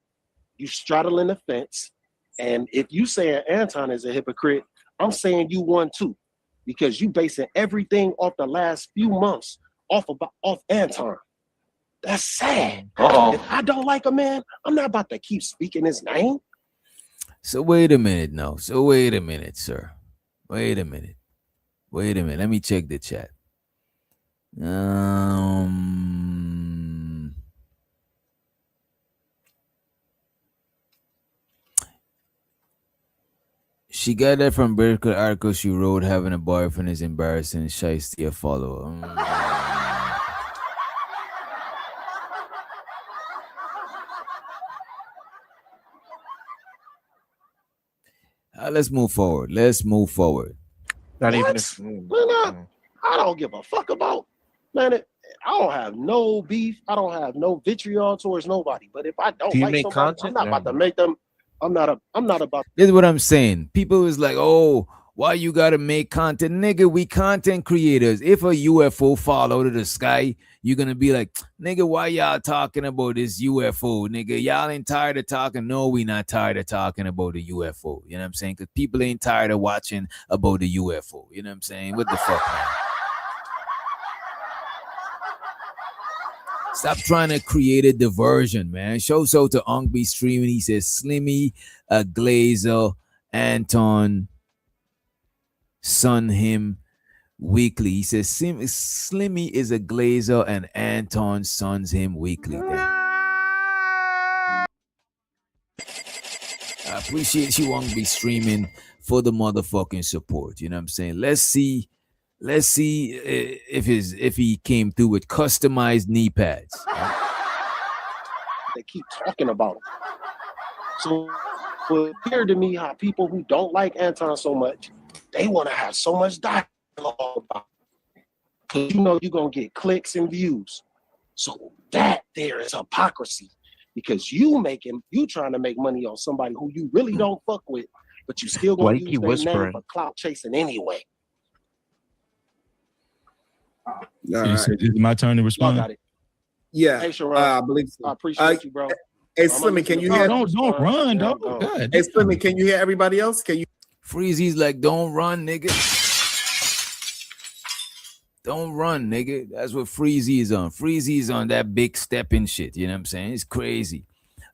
You straddling the fence, and if you saying Anton is a hypocrite, I'm saying you one too, because you basing everything off the last few months off Anton. That's sad. If I don't like a man, I'm not about to keep speaking his name. So wait a minute now. So wait a minute, sir. Wait a minute. Let me check the chat. She got that from Berkeley article she wrote. Having a boyfriend is embarrassing. Shiesty a follower. Let's move forward. Not even What? Man, I don't give a fuck about, man. I don't have no beef. I don't have no vitriol towards nobody. But if I don't Do you like make somebody, content? I'm not about to make them. I'm not about. This is what I'm saying. People is like, oh, why you gotta make content? Nigga, we content creators. If a UFO fall out of the sky, you're gonna be like, nigga, why y'all talking about this UFO? Nigga, y'all ain't tired of talking. No, we not tired of talking about the UFO. You know what I'm saying? Because people ain't tired of watching about the UFO. You know what I'm saying? What the fuck, man? Stop trying to create a diversion, man. Show so to Unk be streaming. He says Slimmy, a Glazer, Anton, son him weekly. He says Slimmy is a Glazer and Anton sons him weekly. appreciate you won't be streaming for the motherfucking support. You know what I'm saying? Let's see if he came through with customized knee pads. They keep talking about it. So it appeared to me how people who don't like Anton so much, they want to have so much dialogue about it. Because you know you're going to get clicks and views. So that there is hypocrisy. Because you trying to make money on somebody who you really don't fuck with, but you still going to use their name for clout chasing anyway. Is it my turn to respond? Got it. Yeah, hey, Sharon, I believe so. I appreciate you, bro. Hey, Slimmy, can you hear? Don't run, dog. God. Hey, Slimmy, can you hear everybody else? Can you? Freezy's like, don't run, nigga. Don't run, nigga. That's what Freezy is on. Freezy is on that big stepping shit. You know what I'm saying? It's crazy.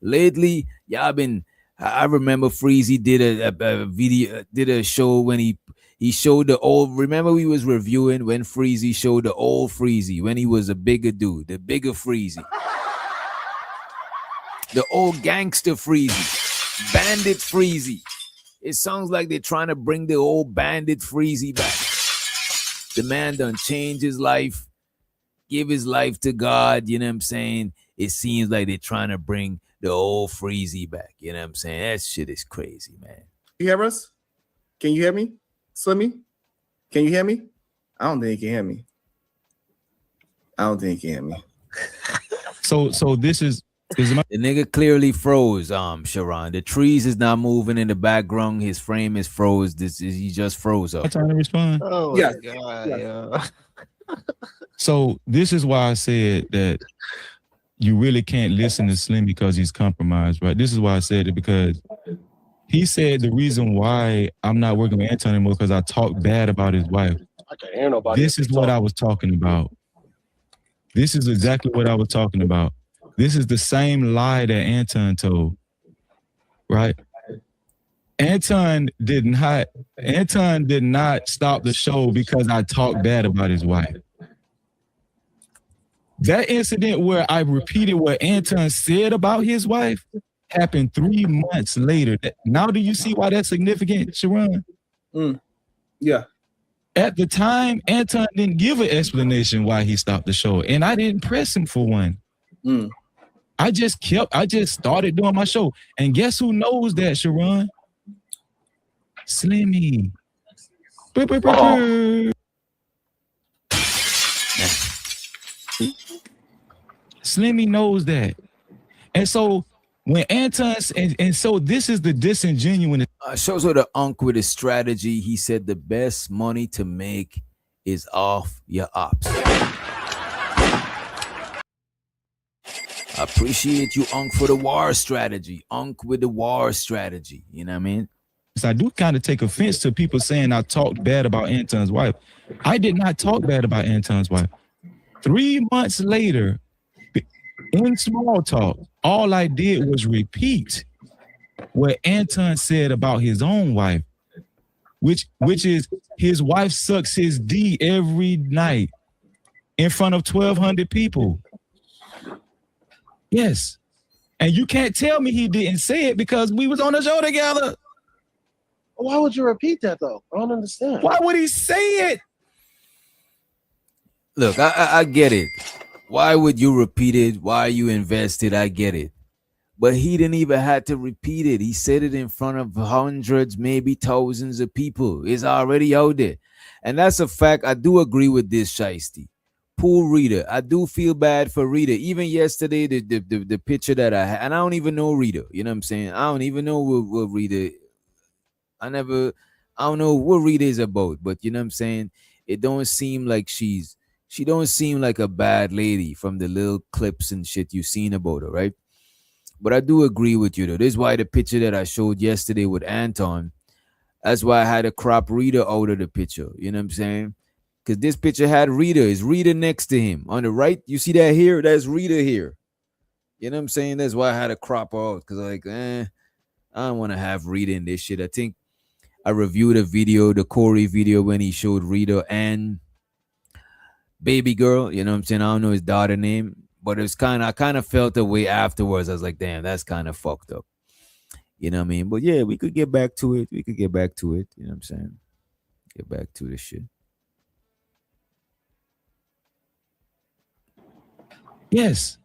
Lately, y'all been. I remember Freezy did a video, did a show when he showed the old. Remember we was reviewing when Freezy showed the old Freezy when he was a bigger dude, the bigger Freezy, the old gangster Freezy, bandit Freezy. It sounds like they're trying to bring the old bandit Freezy back. The man done changed his life, give his life to God. You know what I'm saying? It seems like they're trying to bring the old Freezy back. You know what I'm saying? That shit is crazy, man. You hear us? Can you hear me? Slimmy? Can you hear me? I don't think you can hear me. I don't think you can hear me. So this is the nigga clearly froze, Sharon. The trees is not moving in the background. His frame is froze. He just froze up. I'm trying to respond. Oh Yeah. my God, Yeah. So this is why I said that you really can't listen to Slim because he's compromised, right? This is why I said it, because he said the reason why I'm not working with Anton anymore because I talk bad about his wife. I can't hear nobody. This is what I was talking about. This is exactly what I was talking about. This is the same lie that Anton told, right? Anton did not stop the show because I talked bad about his wife. That incident where I repeated what Anton said about his wife happened 3 months later. Now do you see why that's significant, Sharon? Yeah. At the time, Anton didn't give an explanation why he stopped the show, and I didn't press him for one. I just started doing my show. And guess who knows that, Sharon? Slimmy. Slimmy knows that. And so when Anton, and so this is the disingenuous. Shows her the unk with his strategy. He said the best money to make is off your ops. I appreciate you, Unk, for the war strategy. Unk with the war strategy. You know what I mean? So I do kind of take offense to people saying I talked bad about Anton's wife. I did not talk bad about Anton's wife. 3 months later, in small talk, all I did was repeat what Anton said about his own wife, which is his wife sucks his D every night in front of 1,200 people. Yes. And you can't tell me he didn't say it because we was on the show together. Why would you repeat that, though? I don't understand. Why would he say it? Look, I get it. Why would you repeat it? Why you invested? I get it. But he didn't even have to repeat it. He said it in front of hundreds, maybe thousands of people. It's already out there. And that's a fact. I do agree with this, Shiesty. Poor Rita. I do feel bad for Rita. Even yesterday, the picture that I had, and I don't even know Rita. You know what I'm saying? I don't even know what Rita. I don't know what Rita is about. But you know what I'm saying? It don't seem like she don't seem like a bad lady from the little clips and shit you've seen about her, right? But I do agree with you though. This is why the picture that I showed yesterday with Anton, that's why I had to crop Rita out of the picture. You know what I'm saying? Because this picture had Rita. Is Rita next to him on the right? You see that here? That's Rita here. You know what I'm saying? That's why I had to crop her out. Because I don't want to have Rita in this shit. I think I reviewed a video, the Corey video, when he showed Rita and Baby Girl. You know what I'm saying? I don't know his daughter name. But it was I kind of felt the way afterwards. I was like, damn, that's kind of fucked up. You know what I mean? But yeah, we could get back to it. We could get back to it. You know what I'm saying? Get back to this shit. Yes.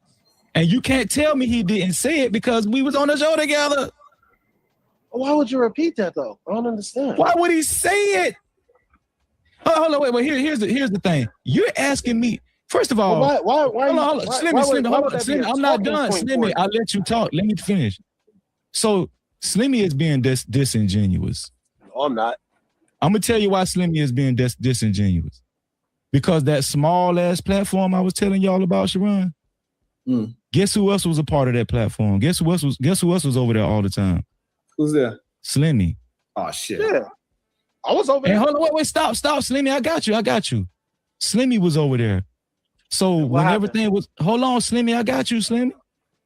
And you can't tell me he didn't say it because we was on the show together. Why would you repeat that though? I don't understand. Why would he say it? Hold on, wait. Here's the thing. You're asking me. First of all, why hold on. Slimmy, I'm not done. Slimmy, I'll let you talk. Let me finish. So Slimmy is being disingenuous. No, I'm not. I'm gonna tell you why Slimmy is being disingenuous. Because that small ass platform I was telling y'all about, Sharon. Guess who else was a part of that platform? Guess who else was over there all the time? Who's there? Slimmy. Oh shit. Yeah. I was over Hey, there. hold on, wait, stop, Slimmy. I got you. Slimmy was over there. So when everything was, hold on, Slimmy, I got you, Slimmy.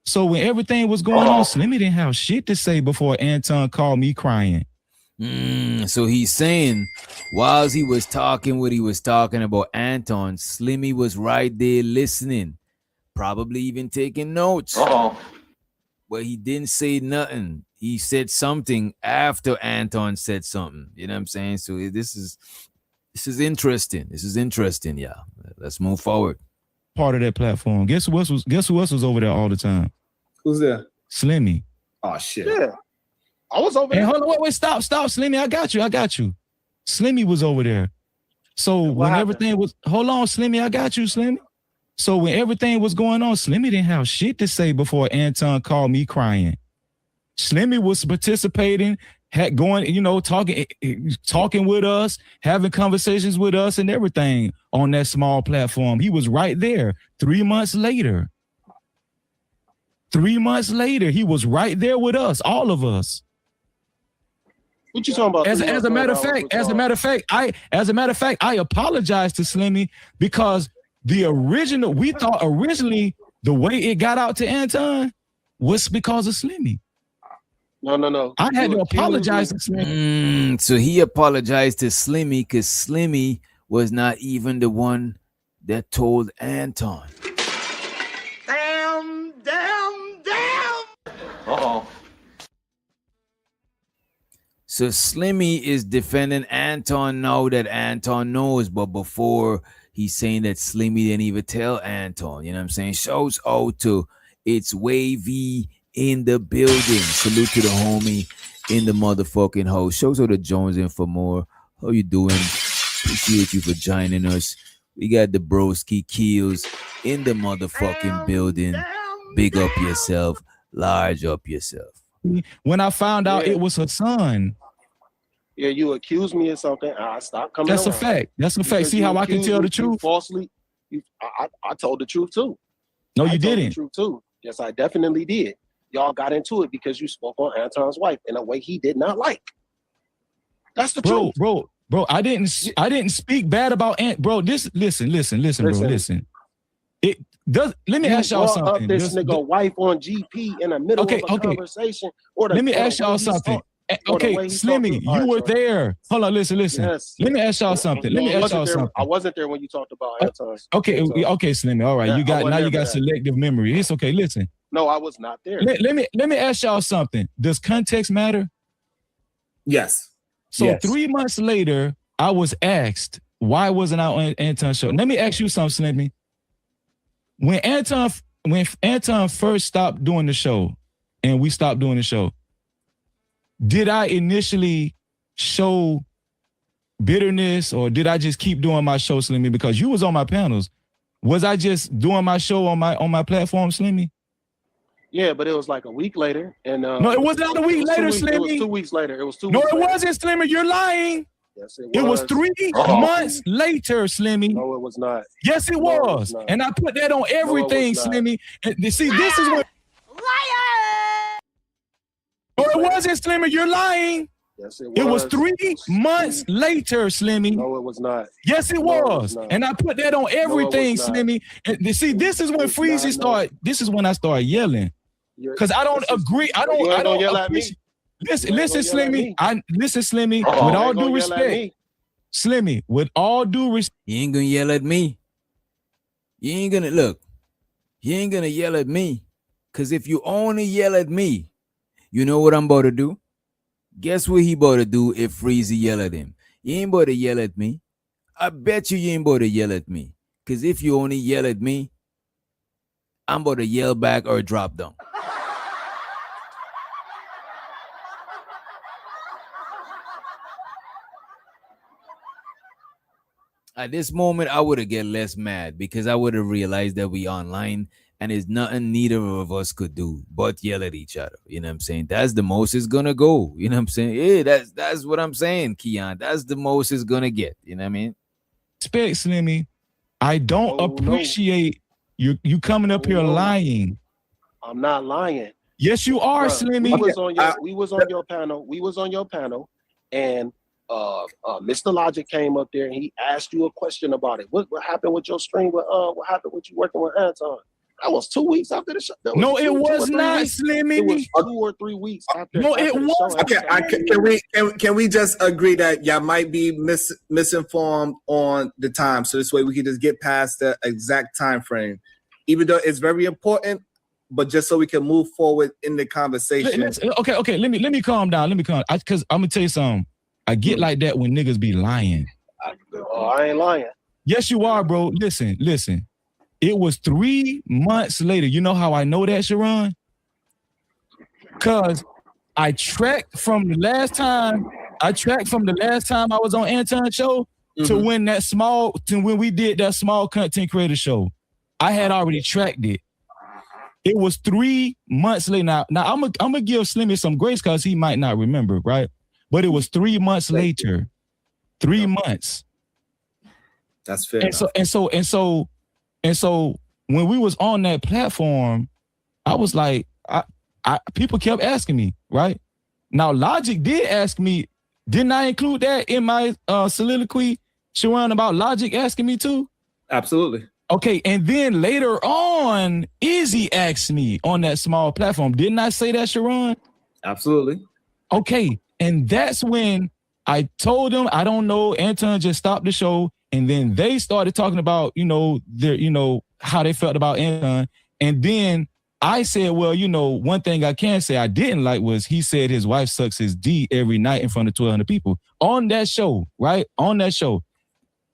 So when everything was going on, Slimmy didn't have shit to say before Anton called me crying. So he's saying, while he was talking what he was talking about Anton, Slimmy was right there listening, probably even taking notes. But he didn't say nothing. He said something after Anton said something. You know what I'm saying? So this is interesting. This is interesting, yeah. Let's move forward. Part of that platform. Guess who else was over there all the time? Who's there? Slimmy. Oh shit. Yeah. I was over there. Hey, hold on, wait, stop, Slimmy. I got you. Slimmy was over there. So when everything was, hold on, Slimmy, I got you, Slimmy. So when everything was going on, Slimmy didn't have shit to say before Anton called me crying. Slimmy was participating, talking with us, having conversations with us and everything on that small platform. He was right there 3 months later. 3 months later, he was right there with us, all of us. What you talking about? As a matter of fact, I apologize to Slimmy because we thought originally the way it got out to Anton was because of Slimmy. No. I had to apologize to Slimmy. So he apologized to Slimmy because Slimmy was not even the one that told Anton. Damn. So Slimmy is defending Anton now that Anton knows, but before he's saying that Slimmy didn't even tell Anton. You know what I'm saying? Shouts out to It's Wavy in the building. Salute to the homie in the motherfucking house. Shouts out to Jones in for more. How you doing? Appreciate you for joining us. We got the broski Keels in the motherfucking building. Big up yourself. Large up yourself. When I found out it was her son. Yeah, you accused me of something. I stopped coming. That's around. a fact. That's a fact. Because See you how I can accused tell me the truth? Falsely. I told the truth too. No, you I told didn't. the truth too. Yes, I definitely did. Y'all got into it because you spoke on Anton's wife in a way he did not like. That's the truth. Bro, I didn't speak bad about bro. This listen, bro. It does. Let me ask y'all something. This nigga wife on GP in the middle of a conversation. Let me ask y'all something. Okay, Slimmy, you were there. Hold on, listen. Yes. Let me ask y'all something. I wasn't there when you talked about Anton's. Okay, Slimmy. All right, Yeah, you got that. selective memory. It's okay. Listen. No, I was not there. Let me ask y'all something. Does context matter? Yes. So Yes. 3 months later, I was asked why wasn't I on Anton's show. Let me ask you something, Slimmy. When Anton first stopped doing the show, and we stopped doing the show, did I initially show bitterness, or did I just keep doing my show, Slimmy? Because you was on my panels. Was I just doing my show on my platform, Slimmy? Yeah, but it was like a week later, and no, it was not a week later, Slimmy. It was 2 weeks later. It was 2 No, weeks it later. wasn't, Slimmy. You're lying. Yes, it was. It was 3 months later, Slimmy. No, it was not. Yes, it was. not. And I put that on everything, not. Slimmy. And see, this is what. No, it wasn't, Slimmy. You're lying. Yes, it was. It was 3 months later, Slimmy. No, it was not. Yes, it No, was. not. And I put that on everything, not. Slimmy. And see, this is when Freezy start. This is when I start yelling. Because I don't agree. I don't yell at me. appreciate. Listen, Slimmy. Listen, Slimmy. Uh-oh. With You all ain't gonna due yell at respect, me. Slimmy. With all due respect, You ain't gonna yell at me. You ain't gonna yell at me. Cause if you only yell at me, You know what I'm about to do? Guess what he about to do if Freezy yell at him? You ain't about to yell at me. I bet you ain't about to yell at me. Because if you only yell at me, I'm about to yell back or drop down. At this moment, I would have get less mad because I would have realized that we online and there's nothing neither of us could do but yell at each other. You know what I'm saying? That's the most it's gonna go. You know what I'm saying? Yeah, that's what I'm saying, Keon. That's the most it's gonna get. You know what I mean? Respect, Slimmy. I don't appreciate you coming up here lying. I'm not lying. Yes, you are, Bruh, Slimmy. we was on your panel. We was on your panel, and Mr. Logic came up there and he asked you a question about it. What happened with your stream? What happened with you working with Anton? That was 2 weeks after the show. No, it was not, Slimmy. It was 2 or 3 weeks after. No, it was. Okay, can we just agree that y'all might be misinformed on the time, so this way we can just get past the exact time frame, even though it's very important, but just so we can move forward in the conversation. Okay. Let me calm down. Because I'm gonna tell you something. I get like that when niggas be lying. I ain't lying. Yes, you are, bro. Listen. It was 3 months later. You know how I know that, Sharon? Because I tracked from the last time I was on Anton's show to when we did that small content creator show. I had already tracked it. It was 3 months later. Now I'm gonna give Slimmy some grace because he might not remember, right? But it was 3 months later. 3 months. That's fair. And so when we was on that platform, I was like, people kept asking me, right? Now Logic did ask me, didn't I include that in my soliloquy, Sharon, about Logic asking me too? Absolutely. Okay, and then later on, Izzy asked me on that small platform. Didn't I say that, Sharon? Absolutely. Okay, and that's when I told them, I don't know, Anton just stopped the show. And then they started talking about, how they felt about Anton. And then I said, well, one thing I can say I didn't like was he said his wife sucks his D every night in front of 1,200 people on that show, right? On that show.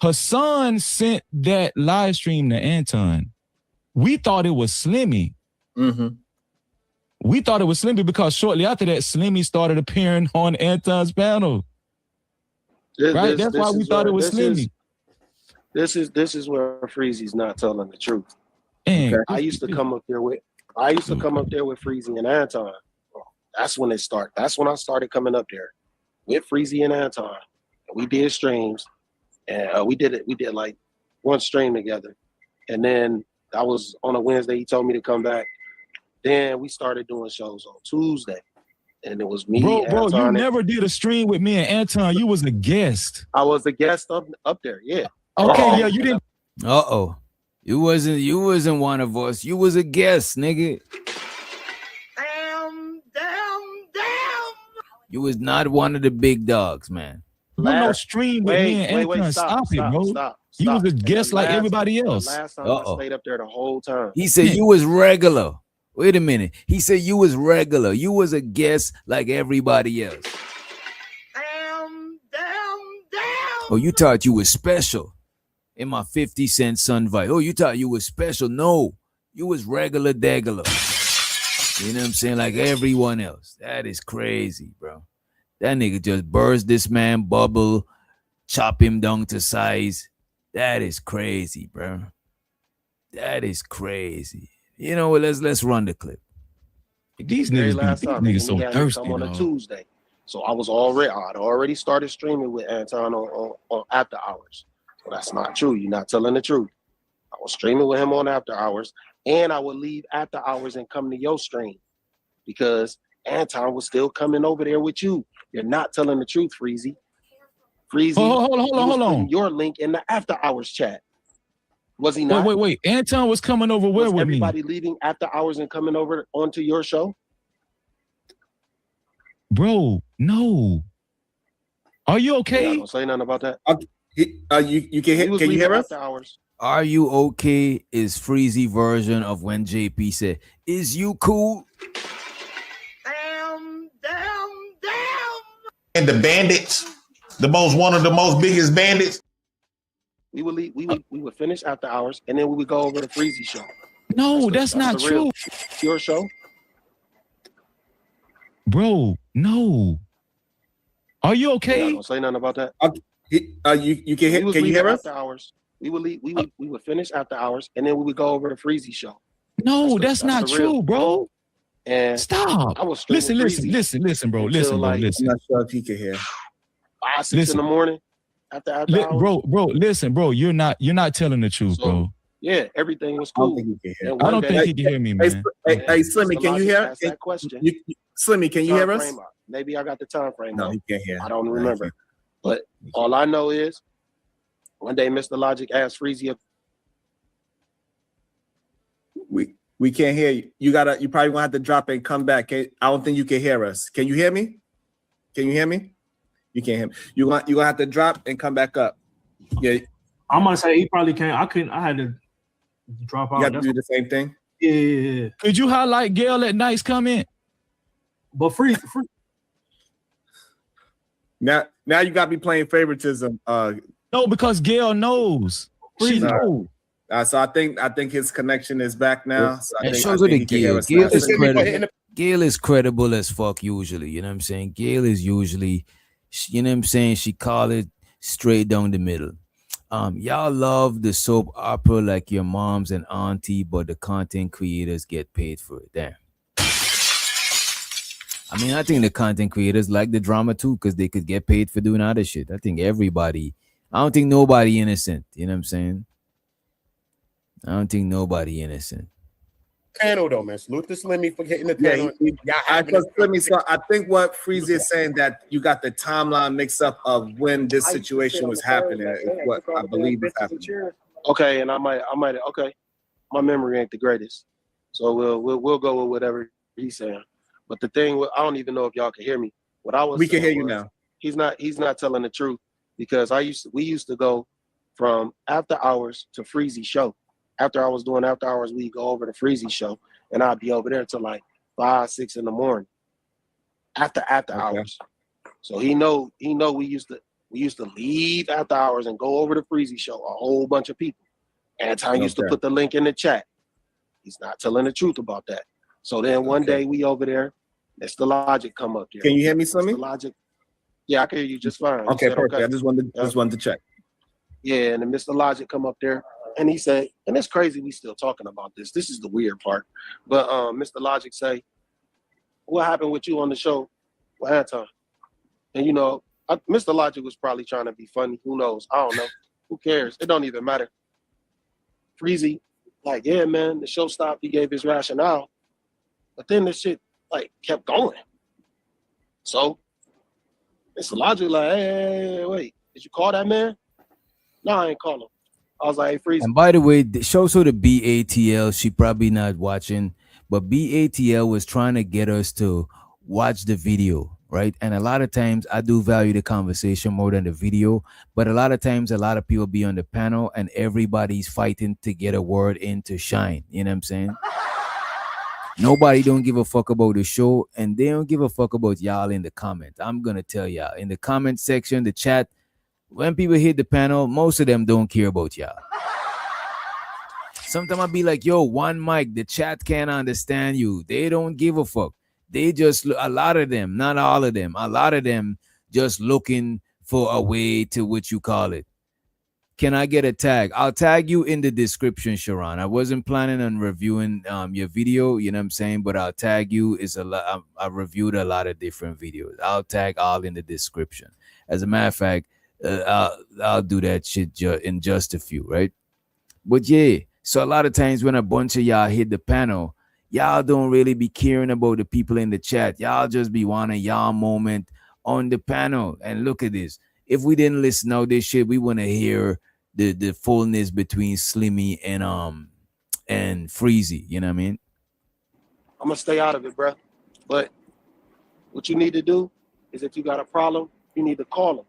Hassan sent that live stream to Anton. We thought it was Slimmy. Mm-hmm. We thought it was Slimmy because shortly after that, Slimmy started appearing on Anton's panel. Right? That's why we thought it was Slimmy. This is where Freezy's not telling the truth. Okay. I used to come up there with Freezy and Anton. That's when it started. That's when I started coming up there with Freezy and Anton. And we did streams, and we did like one stream together. And then that was on a Wednesday. He told me to come back. Then we started doing shows on Tuesday. And it was me. Bro, Anton, you never did a stream with me and Anton. You was a guest. I was a guest up there, yeah. Okay, yeah, you didn't. You wasn't one of us. You was a guest, nigga. Damn. You was not one of the big dogs, man. No stream with me and Anton. Stop it, bro. You was a guest like everybody else. Last time I stayed up there the whole time. He said you was regular. Wait a minute. He said you was regular. You was a guest like everybody else. Damn. Oh, you thought you was special in my 50 Cent Sun Vibe. Oh, you thought you was special. No, you was regular degular. You know what I'm saying? Like everyone else. That is crazy, bro. That nigga just burst this man bubble, chop him down to size. That is crazy, bro. That is crazy. You know what? Let's run the clip. These niggas so thirsty. On a Tuesday, so I'd already started streaming with Anton on after hours. So that's not true. You're not telling the truth. I was streaming with him on after hours, and I would leave after hours and come to your stream because Anton was still coming over there with you. You're not telling the truth, Freezy. Freezy, hold on. Your link in the after hours chat. Was he not? Wait. Anton was coming over where with everybody leaving after hours and coming over onto your show? Bro, no. Are you okay? Don't say nothing about that. You can you hear us? Hours. Are you okay is Freezy version of when JP said, is you cool? And the bandits, one of the most biggest bandits. We would leave, we would finish after hours, and then we would go over the Freezy show. No, that's not true. Your show, bro. No. Are you okay? I don't say nothing about that. You can hear? Can you hear us? After hours, we would leave. We would finish after hours, and then we would go over the Freezy show. No, that's not true, bro. And stop. I was listen, bro. Listen, bro. I'm not sure if he can hear. 5, 6 in the morning. After hours. Bro, listen, bro. You're not telling the truth, bro. Yeah, everything was cool. I don't think he can hear me, man. Hey, Slimmy, can you hear? That question. Slimmy, can you hear us? Maybe I got the time frame. No, he can't hear. I don't remember. But all I know is one day Mr. Logic asked Freezy. We can't hear you. You probably gonna have to drop it and come back. I don't think you can hear us. Can you hear me? Can you hear me? You can't hear me. You gonna have to drop and come back up. Yeah. I'm gonna say he probably can't. I had to drop out. You have to do the same thing. Yeah. Could you highlight Gail at Night's comment? But free. Now you got me playing favoritism. No, because Gail knows. She knows. So I think his connection is back now. So it shows with the Gail. Gail is credible as fuck usually. You know what I'm saying? Gail is usually, you know what I'm saying? She call it straight down the middle. Y'all love the soap opera like your moms and auntie, but the content creators get paid for it. Damn. I mean, I think the content creators like the drama too, because they could get paid for doing other shit. I don't think nobody innocent. You know what I'm saying? I don't think nobody innocent. Panel though, man. Salute to Slimmy for getting the panel. Slimmy, so I think what Freezy is saying that you got the timeline mix up of when this situation was happening. Is what I believe is happening. Okay, and I might. Okay, my memory ain't the greatest, so we'll go with whatever he's saying. But the thing, I don't even know if y'all can hear me. What I was. We can hear you now. He's not telling the truth because we used to go from after hours to Freezy show. After I was doing after hours, we go over to Freezy show, and I'd be over there till like 5, 6 in the morning. After hours, so he know we used to leave after hours and go over to Freezy show. A whole bunch of people. Anton used to put the link in the chat. He's not telling the truth about that. So then one day we over there, Mr. Logic come up there. Can you hear me, Slimmy? Mr. Logic. Yeah, I can hear you just fine. Okay, perfect. Okay. I just wanted to check. Yeah, and then Mr. Logic come up there. And he said, and it's crazy we still talking about this. This is the weird part. But Mr. Logic say, what happened with you on the show with Anton? And Mr. Logic was probably trying to be funny. Who knows? I don't know. Who cares? It don't even matter. Freezy, like, yeah, man, the show stopped. He gave his rationale. But then this shit kept going. So Mr. Logic like, hey, wait, did you call that man? No, I ain't call him. I was like, hey, Freezy. And by the way, show so the BATL, she probably not watching, but BATL was trying to get us to watch the video, right? And a lot of times I do value the conversation more than the video, but a lot of times a lot of people be on the panel and everybody's fighting to get a word in to shine. You know what I'm saying? Nobody don't give a fuck about the show, and they don't give a fuck about y'all in the comments. I'm gonna tell y'all in the comment section, the chat. When people hit the panel, most of them don't care about y'all. Sometimes I'll be like, yo, one mic, the chat can't understand you. They don't give a fuck. They just, a lot of them, not all of them, a lot of them just looking for a way to what you call it. Can I get a tag? I'll tag you in the description, Sharon. I wasn't planning on reviewing your video, you know what I'm saying? But I'll tag you. It's a lot. I reviewed a lot of different videos. I'll tag all in the description. As a matter of fact, I'll do that shit in just a few, right? But yeah, so a lot of times when a bunch of y'all hit the panel, y'all don't really be caring about the people in the chat. Y'all just be wanting y'all moment on the panel. And look at this. If we didn't listen to this shit, we want to hear the fullness between Slimmy and Freezy. You know what I mean? I'm gonna stay out of it, bro. But what you need to do is if you got a problem, you need to call him.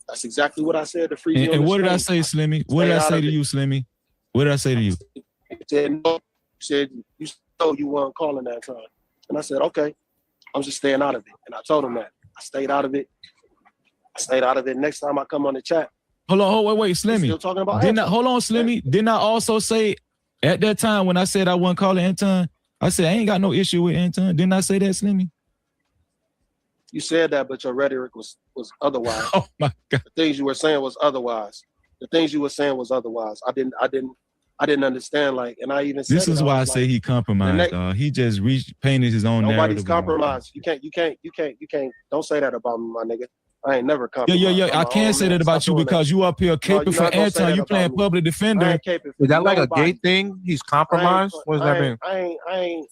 That's exactly what I said to Freezy. And what did I say, Slimmy? What did I say to you, Slimmy? What did I say to you? You said no. You said you weren't calling that time. And I said, okay, I'm just staying out of it. And I told him that. I stayed out of it. Next time I come on the chat. Hold on, wait, Slimmy. Still talking about Didn't I, Anton. hold on, Slimmy. Didn't I also say at that time when I said I wasn't calling Anton, I said I ain't got no issue with Anton. Didn't I say that, Slimmy? You said that, but your rhetoric was otherwise. Oh my God. The things you were saying was otherwise. I didn't understand. Like, and I even said This is why I say he compromised. He just painted his own nobody's narrative. compromised. You can't. Don't say that about me, my nigga. I ain't never compromised. Yeah. I can't say that about you because you up here caping for Anton. You playing public defender. Is that like a gay thing? He's compromised? What does that mean? I ain't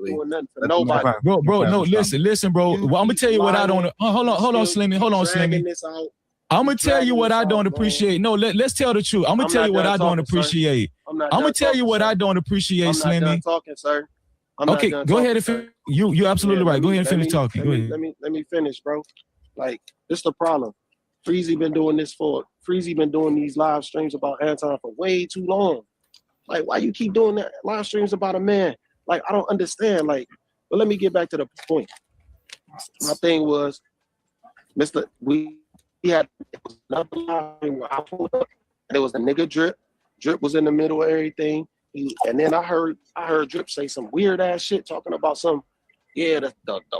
doing nothing for nobody. Bro, no, listen, bro. Well, I'm gonna tell you what I don't. Hold on, Slimmy. I'm gonna tell you what I don't appreciate. No, let's tell the truth. I'm gonna tell you what I don't appreciate. I'm gonna tell you what I don't appreciate, Slimmy. I'm not done talking, sir. Okay, go ahead and finish. You're absolutely right. Go ahead and finish talking. Go ahead. Let me finish, bro. Like, this the problem. Freezy been doing these live streams about Anton for way too long. Like, why you keep doing that live streams about a man? Like, I don't understand. Like, but let me get back to the point. My thing was, we had another live stream where I pulled up, and it was the nigga Drip. Drip was in the middle of everything. And then I heard Drip say some weird ass shit talking about the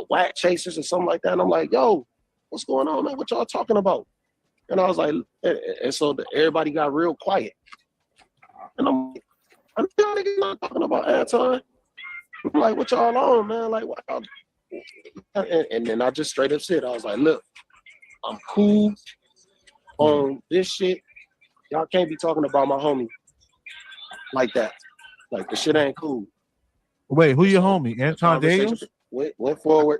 whack chasers or something like that. And I'm like, yo, what's going on, man? What y'all talking about? And I was like, and so everybody got real quiet. And I'm not talking about Anton. I'm like, what y'all on, man? Like, what y'all? And then I just straight up said, I was like, look, I'm cool on this shit. Y'all can't be talking about my homie like that. Like, the shit ain't cool. Wait, who your homie? Anton Daniels? Went forward.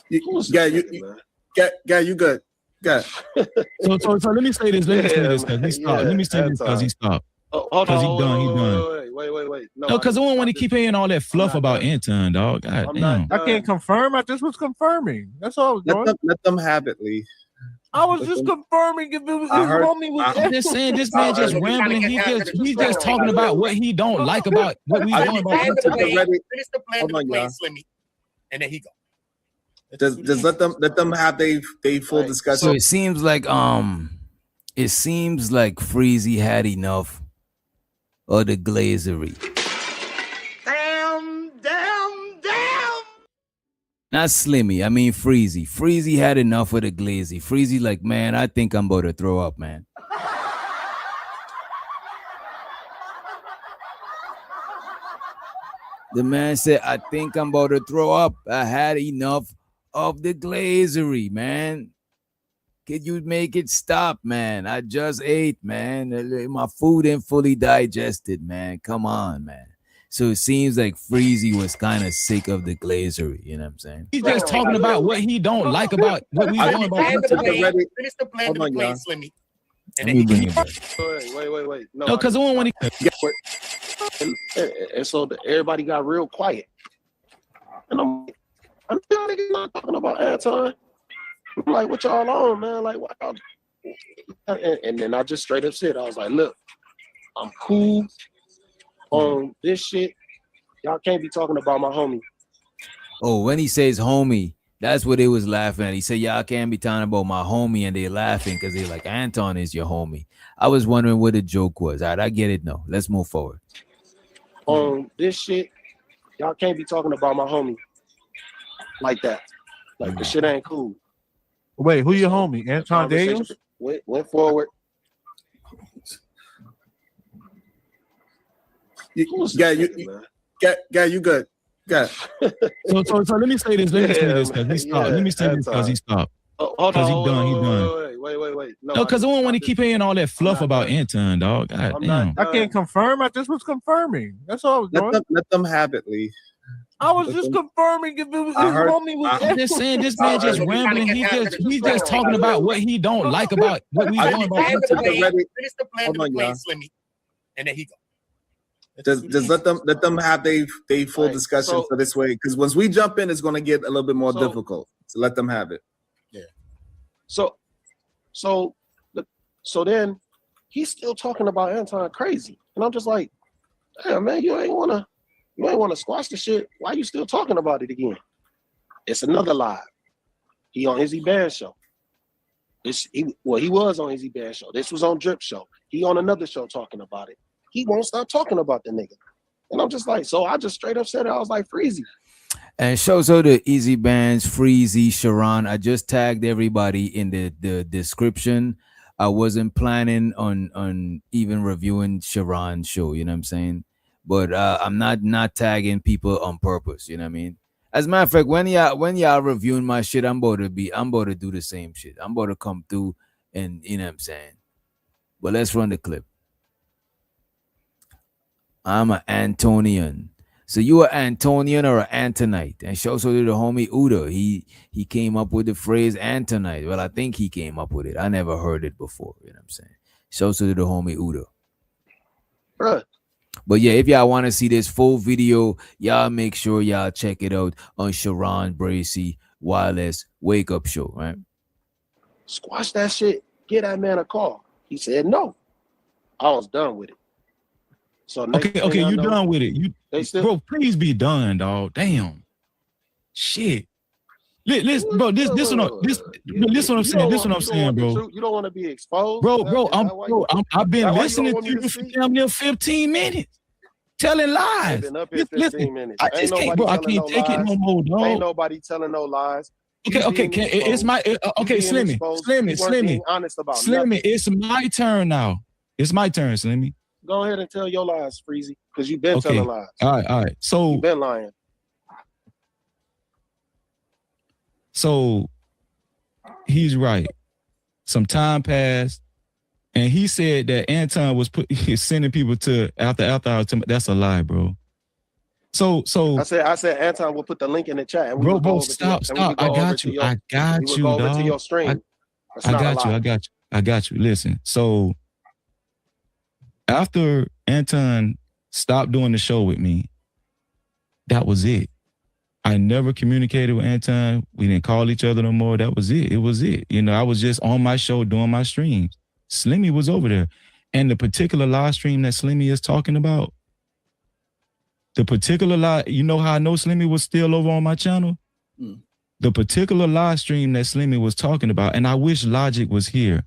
You good. Good. So let me say this. Let me say this because he stopped. Because he done. Wait. No, because I don't want to keep hearing all that fluff about Anton, dog. God damn. I can't confirm. I just was confirming. That's all I was doing. Let them have it, Lee. I was just confirming if it was his homie was. I'm just saying, this man just rambling. He's just talking about what he don't like about what we doing about Anton. Finish the plan to play, Slimmy, and then he go. Just let them have they full discussion. So it seems like Freezy had enough of the glazery. Damn. Not Slimmy, I mean Freezy. Freezy had enough of the glazy. Freezy like, man, I think I'm about to throw up, man. The man said, I think I'm about to throw up. I had enough of the glazery, man. Could you make it stop, man? I just ate, man. My food ain't fully digested, man. Come on, man. So it seems like Freezy was kind of sick of the glazery, you know what I'm saying? He's just talking about what he don't like about what we doing about Finish the plan to play, Slimmy. Let me bring it back. Wait. No, because I don't want to. And so everybody got real quiet. And I'm not talking about Anton. I'm like, what y'all on, man? Like, what y'all? And then I just straight up said, I was like, look, I'm cool on this shit. Y'all can't be talking about my homie. Oh, when he says homie, that's what they was laughing at. He said, y'all can't be talking about my homie, and they laughing because they're like, Anton is your homie. I was wondering what the joke was. All right, I get it now. Let's move forward. On this shit, y'all can't be talking about my homie like that. Like, the shit ain't cool. Wait, who your homie? Anton Daniels? Went forward. You good. Good. So let me say this. Because he stopped. Let me say this because he stopped. Because he done. Wait. No, because I don't want to keep hearing all that fluff about Anton, dog. God damn. I can't confirm. I just was confirming. That's all I was doing. Let them have it, Lee. I was just confirming if it was his homie was. I'm just saying, this man just rambling. He's just talking about what he don't like about what we doing about Anton. Finish the plan to play, Slimmy, and then he go. Just let them have they full discussion for this way, because once we jump in, it's going to get a little bit more difficult. So let them have it. Yeah. So then he's still talking about Anton crazy, and I'm just like, damn, man, you ain't wanna You ain't want to squash the shit. Why you still talking about it again? It's another lie. He on Izzy Band show. He was on Izzy Band show. This was on Drip show. He on another show talking about it. He won't stop talking about the nigga. And I'm just like, so I just straight up said it. I was like, Freezy. And shows her the Easy Bands, Freezy, Sharon. I just tagged everybody in the description. I wasn't planning on even reviewing Sharon's show, you know what I'm saying? But I'm not tagging people on purpose, you know what I mean? As a matter of fact, when y'all reviewing my shit, I'm about to do the same shit. I'm about to come through and you know what I'm saying. But let's run the clip. I'm an Antonian. So you an Antonian or an Antonite? And shows to the homie Uda. He came up with the phrase Antonite. Well, I think he came up with it. I never heard it before. You know what I'm saying? Shows to the homie Uda. Bruh. But yeah, if y'all want to see this full video, y'all make sure y'all check it out on Sharon Bracey Wireless Wake Up Show, right? Squash that shit. Get that man a call. He said no. I was done with it. So okay, you done with it. Bro, please be done, dog. Damn. Shit. Listen, bro, this what I'm saying, bro. You don't want to be exposed, bro. I've been listening to you for damn near 15 minutes, telling lies. Been up here 15 minutes. I just can't, bro. I can't take it no more, dog. Ain't nobody telling no lies. Okay. It's my Slimmy. Honest about Slimmy. It's my turn now. It's my turn, Slimmy. Go ahead and tell your lies, Freezy, because you've been telling lies. All right. So you've been lying. So he's right. Some time passed, and he said that Anton was sending people to after hours. That's a lie, bro. So I said Anton will put the link in the chat. And bro, stop. I got you, go over dog. to your stream. I got you. Listen, so after Anton stopped doing the show with me, that was it. I never communicated with Anton. We didn't call each other no more. That was it. It was it. You know, I was just on my show doing my streams. Slimmy was over there. And the particular live stream that Slimmy is talking about, the particular live, you know how I know Slimmy was still over on my channel? The particular live stream that Slimmy was talking about, and I wish Logic was here.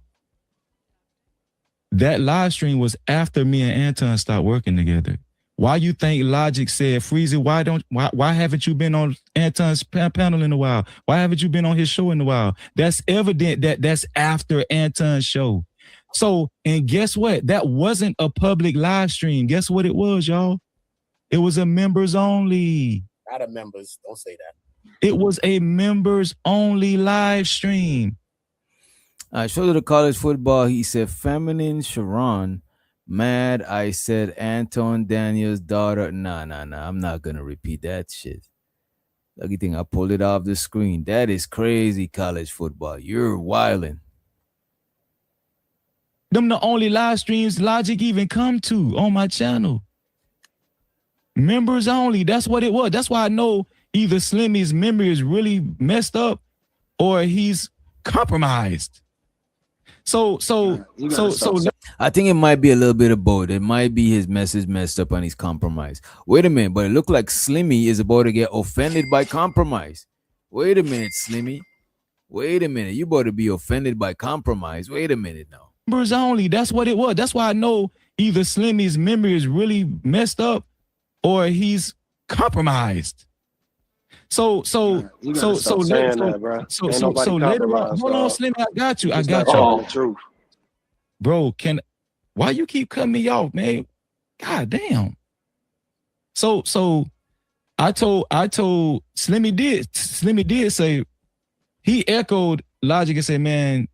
That live stream was after me and Anton stopped working together. Why you think Logic said, Freezy, why haven't you been on Anton's panel in a while? Why haven't you been on his show in a while? That's evident that's after Anton's show. So, and guess what? That wasn't a public live stream. Guess what it was, y'all? It was a members only. Not a members. Don't say that. It was a members only live stream. I showed to the college football. He said, feminine Sharon. Mad, I said Anton Daniel's daughter. Nah. I'm not gonna repeat that shit. Lucky thing I pulled it off the screen. That is crazy, college football. You're wildin'. Them the only live streams Logic even come to on my channel. Members only. That's what it was. That's why I know either Slimmy's memory is really messed up or he's compromised. So I think it might be a little bit of both. It might be his message messed up and he's compromised. Wait a minute, but it looked like Slimmy is about to get offended by compromise. Wait a minute, Slimmy. Wait a minute. You about to be offended by compromise. Wait a minute now. Members only. That's what it was. That's why I know either Slimmy's memory is really messed up or he's compromised. So later on, hold on, Slim, I got you. The truth. Bro, why you keep cutting me off, man? God damn. So I told Slimmy did say, he echoed Logic and said, man,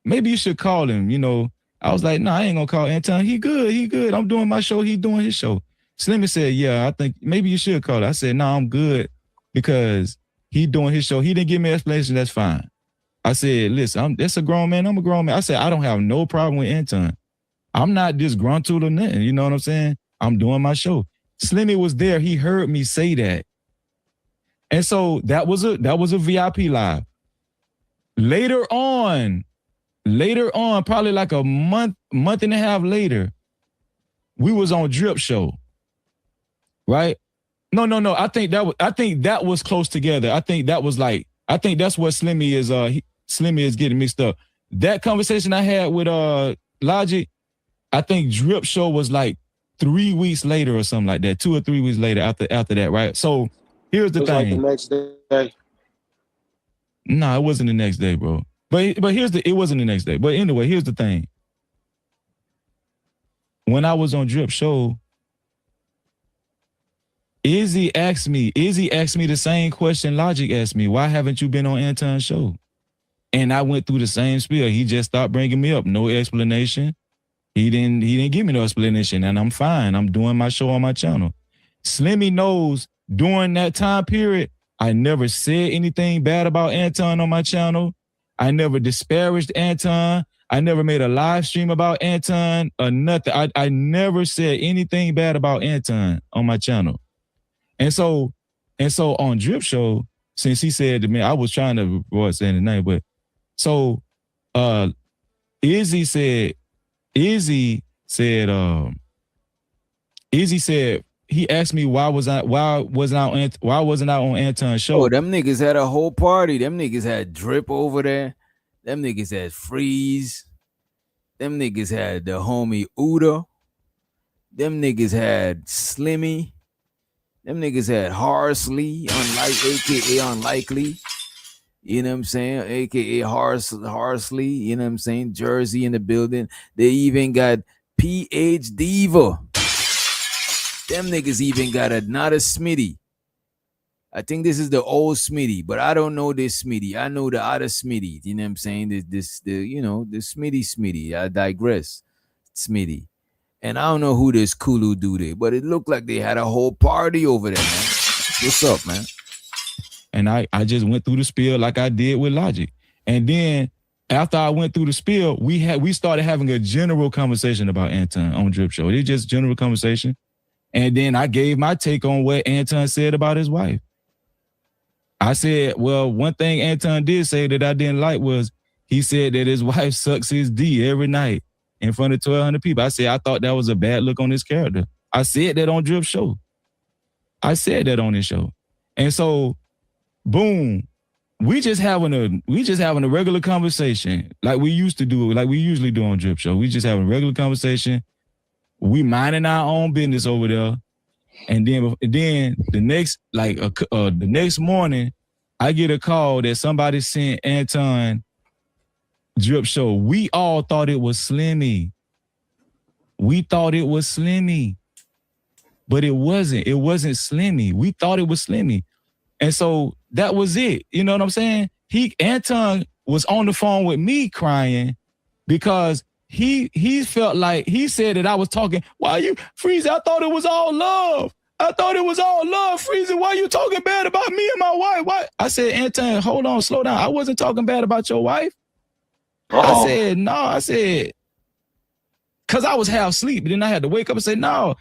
maybe you should call him, you know. I was like, I ain't gonna call Anton. He good. I'm doing my show, he doing his show. Slimmy said, yeah, I think maybe you should call it. I said, no, I'm good. Because he doing his show. He didn't give me an explanation. That's fine. I said, listen, that's a grown man. I'm a grown man. I said, I don't have no problem with Anton. I'm not disgruntled or nothing. You know what I'm saying? I'm doing my show. Slimmy was there. He heard me say that. And so that was a VIP live. Later on, probably like a month and a half later, we was on Drip Show. Right? No. I think that was close together. I think that's what Slimmy is. Slimmy is getting mixed up. That conversation I had with Logic, I think Drip Show was like 3 weeks later or something like that. 2 or 3 weeks later after that, right? So here's the thing. Like the next day. No, it wasn't the next day, bro. But it wasn't the next day. But anyway, here's the thing. When I was on Drip Show, Izzy asked me the same question Logic asked me. Why haven't you been on Anton's show? And I went through the same spiel. He just stopped bringing me up. No explanation. He didn't give me no explanation, and I'm fine. I'm doing my show on my channel. Slimmy knows during that time period, I never said anything bad about Anton on my channel. I never disparaged Anton. I never made a live stream about Anton or nothing. I never said anything bad about Anton on my channel. And so on Drip Show, since he said to me, I was trying to avoid saying the name, but so Izzy said he asked me why wasn't I on Anton's show? Oh, them niggas had a whole party. Them niggas had Drip over there. Them niggas had Freeze. Them niggas had the homie Uda. Them niggas had Slimmy. Them niggas had Harsley, aka Unlikely. You know what I'm saying? AKA Harsley, you know what I'm saying? Jersey in the building. They even got PH Diva. Them niggas even got not a Smitty. I think this is the old Smitty, but I don't know this Smitty. I know the other Smitty. You know what I'm saying? The Smitty. I digress. Smitty. And I don't know who this Kulu dude is, but it looked like they had a whole party over there, man. What's up, man? And I just went through the spiel like I did with Logic. And then after I went through the spiel, we started having a general conversation about Anton on Drip Show. It's just general conversation. And then I gave my take on what Anton said about his wife. I said, well, one thing Anton did say that I didn't like was he said that his wife sucks his D every night in front of 1,200 people. I said I thought that was a bad look on his character. I said that on Drip Show. I said that on his show. And so boom, we just having a regular conversation like we used to do, like we usually do on Drip Show. We just having a regular conversation. We minding our own business over there, and then the next morning, I get a call that somebody sent Anton Drip Show. We all thought it was Slimmy. We thought it was Slimmy, but it wasn't. It wasn't Slimmy. We thought it was Slimmy. And so that was it. You know what I'm saying? Anton was on the phone with me crying because he felt like he said that I was talking, why you, Freezy, I thought it was all love. I thought it was all love, Freezy. Why you talking bad about me and my wife? Why? I said, Anton, hold on, slow down. I wasn't talking bad about your wife. I said, no, because I was half asleep. Then I had to wake up and say, no.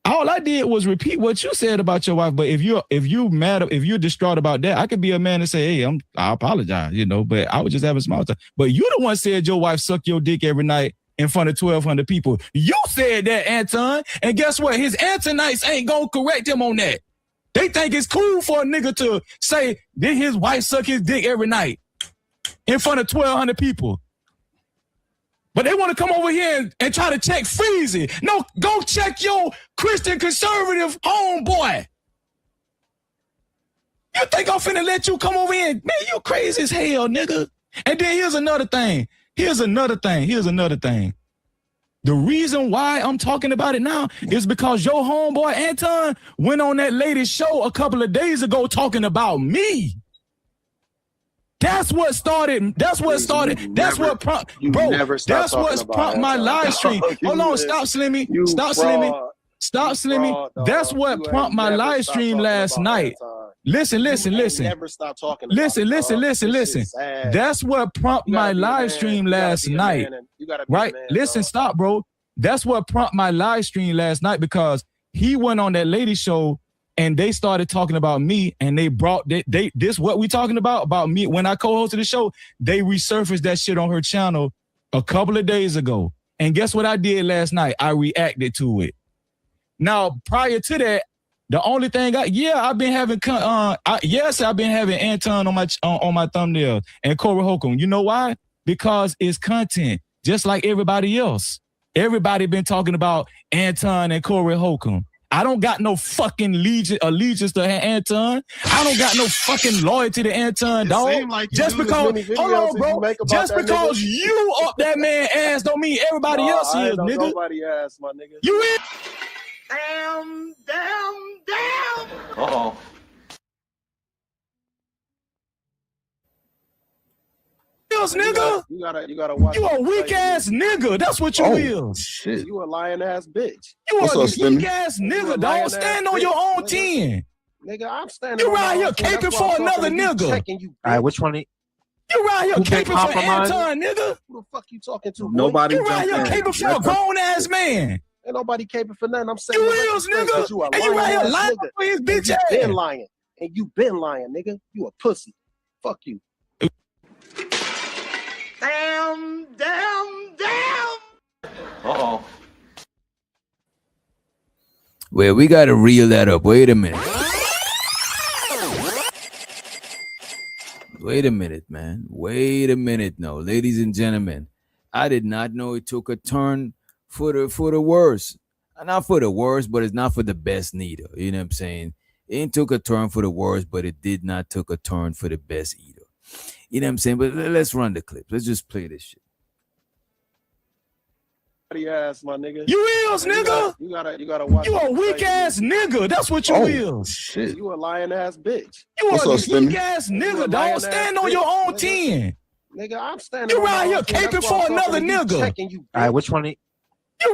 All I did was repeat what you said about your wife. But if you're distraught about that, I could be a man and say, hey, I apologize, but I was just having small time. But you the one said your wife sucked your dick every night in front of 1,200 people. You said that, Anton. And guess what? His Antonites ain't gonna correct him on that. They think it's cool for a nigga to say that his wife suck his dick every night in front of 1,200 people. But they want to come over here and try to check Freezy. No, go check your Christian conservative homeboy. You think I'm finna let you come over here? Man, you crazy as hell, nigga. And then here's another thing. The reason why I'm talking about it now is because your homeboy Anton went on that lady's show a couple of days ago talking about me. That's what started. That's what prompted my live stream. Hold on, stop Slimmy. That's what prompted my live stream last night. Listen. Never stop talking. Listen. That's what prompted my live stream last night. Right? Listen, stop, bro. That's what prompted my live stream last night because he went on that lady show. And they started talking about me, and they brought this what we talking about me when I co-hosted the show. They resurfaced that shit on her channel a couple of days ago. And guess what I did last night? I reacted to it. Now, prior to that, The only thing I've been having I've been having Anton on my thumbnail and Corey Holcomb. You know why? Because it's content, just like everybody else. Everybody been talking about Anton and Corey Holcomb. I don't got no fucking allegiance to Anton. I don't got no fucking loyalty to Anton, dog. Like just because, hold on, bro. Just because you up that man ass don't mean everybody else is, nigga. Nobody ass, my nigga. You in? Damn. Uh-oh. Nigga. You gotta watch. You a weak ass nigga. That's what you is. Shit. You a lying ass bitch. You What's a up, Slimmy? weak ass nigga, dog. Stand on your own 10. Nigga, I'm standing. You right here caping for another nigga. All right, which one? You right here Who been caping for compromised? Anton, nigga. Who the fuck you talking to? Boy? Nobody You right jumped here in. caping for a grown ass man. Ain't nobody caping for nothing. I'm saying You is, nigga. You a And you right here lying lying ass nigga. for his bitch You ass. been lying, and you been lying, nigga. You a pussy. Fuck you. Damn. Uh-oh. Well, we gotta reel that up. Wait a minute. Wait a minute, man. Wait a minute now. Ladies and gentlemen, I did not know it took a turn for the worse. Not for the worse, but it's not for the best neither. You know what I'm saying? It took a turn for the worse, but it did not took a turn for the best either. You know what I'm saying? But let's run the clip. Let's just play this shit. Ass, my nigga. You is, nigga. You gotta watch. You a weak ass nigga. That's what you is. Shit. You a lying ass bitch. You What's a up, Slimmy? weak ass You a nigga, lying dog. ass Stand on bitch, your own nigga. 10. Nigga, I'm standing. You on my right own here 10. That's caping why for I'm another talking to you, nigga. checking you, All right, bitch. which one? You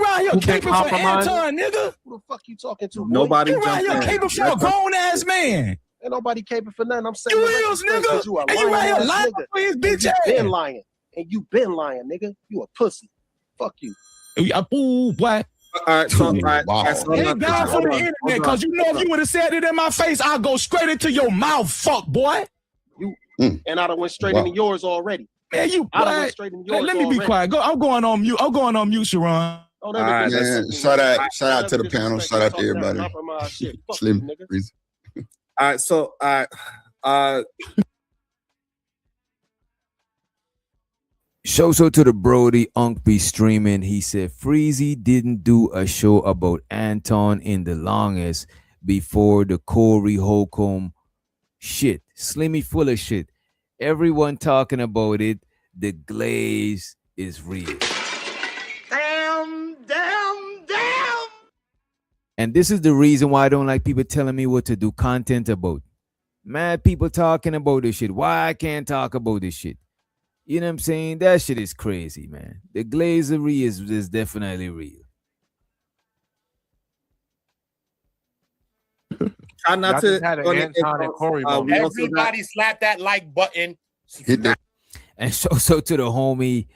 right here Who been caping for compromised? Anton, nigga. Who the fuck you talking to? Boy? Nobody You right jumped here in. caping for a grown ass man. Ain't nobody caping for nothing. I'm saying You the is, record nigga. says you a And you right lying here ass lying nigga. for his And bitch you been ass. lying. And you been lying, nigga. You a pussy. Fuck you. Ooh, boy. All right, so, all right. Wow. All right, so hold Thank on, God for hold the on, internet, hold on, because you know hold if on. you would have said it in my face, I'll go straight into your mouth, fuck boy. And I done went straight Wow. into yours already. Man, you I done boy. went straight into yours Let me be already. quiet. I'm going on mute. I'm going on mute, Sharon. Don't All ever right, disrespect Man, me, shout nigga. out, shout out to the Don't ever panel. disrespect Shout me out to talking that everybody. compromise shit. Fuck you, Slim, nigga. please. All right, so Shout out to the Brody Unk be streaming. He said Freezy didn't do a show about Anton in the longest before the Corey Holcomb shit. Slimmy full of shit. Everyone talking about it. The glaze is real. Damn. And this is the reason why I don't like people telling me what to do content about. Mad people talking about this shit. Why I can't talk about this shit? You know what I'm saying? That shit is crazy, man. The glazery is definitely real. try not Y'all to. just had an Anton and Corey moment. we also got, Everybody slap that like button. Hit that. And so to the homie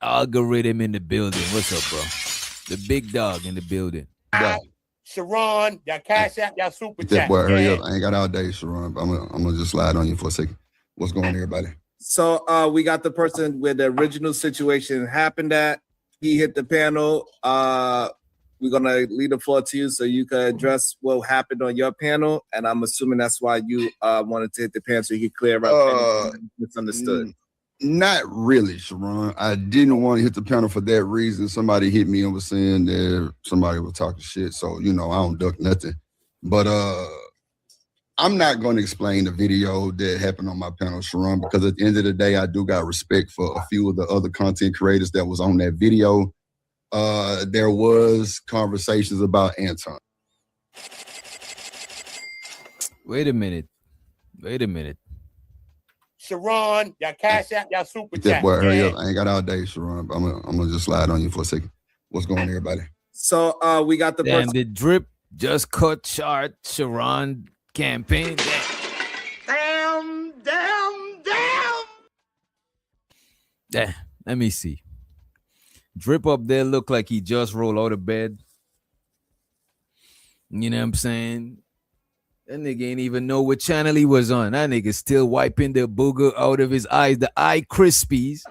algorithm in the building. What's up, bro? The big dog in the building. Sharon, y'all cash out, y'all super Hit that chat. boy. Hurry Yeah. up. I ain't got all day, Sharon. But I'm gonna just slide on you for a second. What's going on, everybody? So we got the person where the original situation happened at. He hit the panel. We're gonna lead the floor to you so you can address what happened on your panel. And I'm assuming that's why you wanted to hit the panel so you could clear up anything misunderstood. Not really, Sharon. I didn't want to hit the panel for that reason. Somebody hit me and was saying that somebody was talking shit. So, you know, I don't duck nothing. But I'm not going to explain the video that happened on my panel, Sharon, because at the end of the day, I do got respect for a few of the other content creators that was on that video. There was conversations about Anton. Wait a minute. Sharon, y'all cash out, y'all super Hit that chat. boy, hurry Yeah. up. I ain't got all day, Sharon. But I'm gonna just slide on you for a second. What's going on, everybody? So we got the Damn, person. the drip just cut short Sharon campaign. Damn, let me see. Drip up there look like he just rolled out of bed. You know what I'm saying? That nigga ain't even know what channel he was on. That nigga still wiping the booger out of his eyes, the eye crispies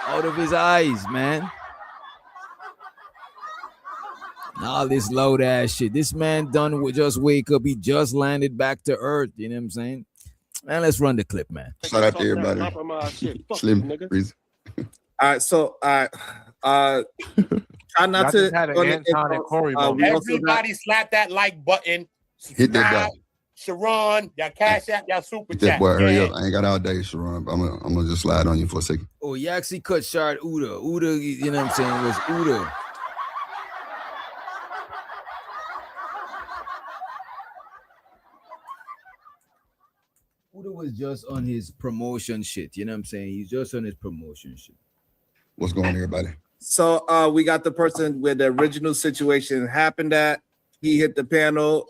out of his eyes, man. All this loud ass shit. This man done with just wake up. He just landed back to earth. You know what I'm saying? Man, let's run the clip, man. Shout out to everybody. Slim, Breezy. All right, so try not Y'all to. just had an Anton and Corey moment. we also got- Everybody slap that like button. Hit that Subscribe. bell. Sharon, y'all cash app, y'all super Hit that chat. boy, hurry Yeah. up. I ain't got all day, Sharon. I'm gonna just slide on you for a second. Oh, you actually cut short Uda. Uda, you know what I'm saying, was Uda. Uda was just on his promotion shit. You know what I'm saying? He's just on his promotion shit. What's going on, everybody? So we got the person where the original situation happened at. He hit the panel.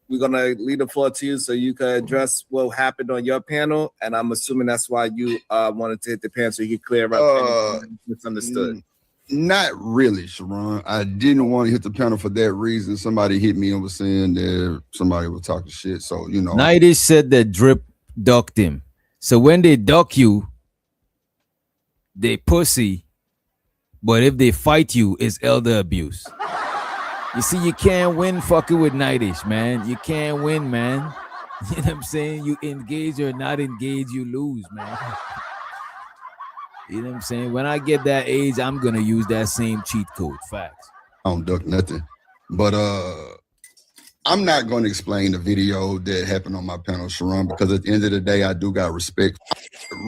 We're gonna leave the floor to you so you can address what happened on your panel. And I'm assuming that's why you wanted to hit the panel so you could clear up anything misunderstood. Not really, Sharon. I didn't want to hit the panel for that reason. Somebody hit me and was saying that somebody was talking shit. So, you know. Nightish said that Drip ducked him. So when they duck you, they pussy. But if they fight you, it's elder abuse. You see, you can't win fucking with Nightish, man. You can't win, man. You know what I'm saying? You engage or not engage, you lose, man. You know what I'm saying? When I get that age, I'm gonna use that same cheat code. Facts. I don't duck nothing. But I'm not going to explain the video that happened on my panel, Sharon, because at the end of the day, I do got respect.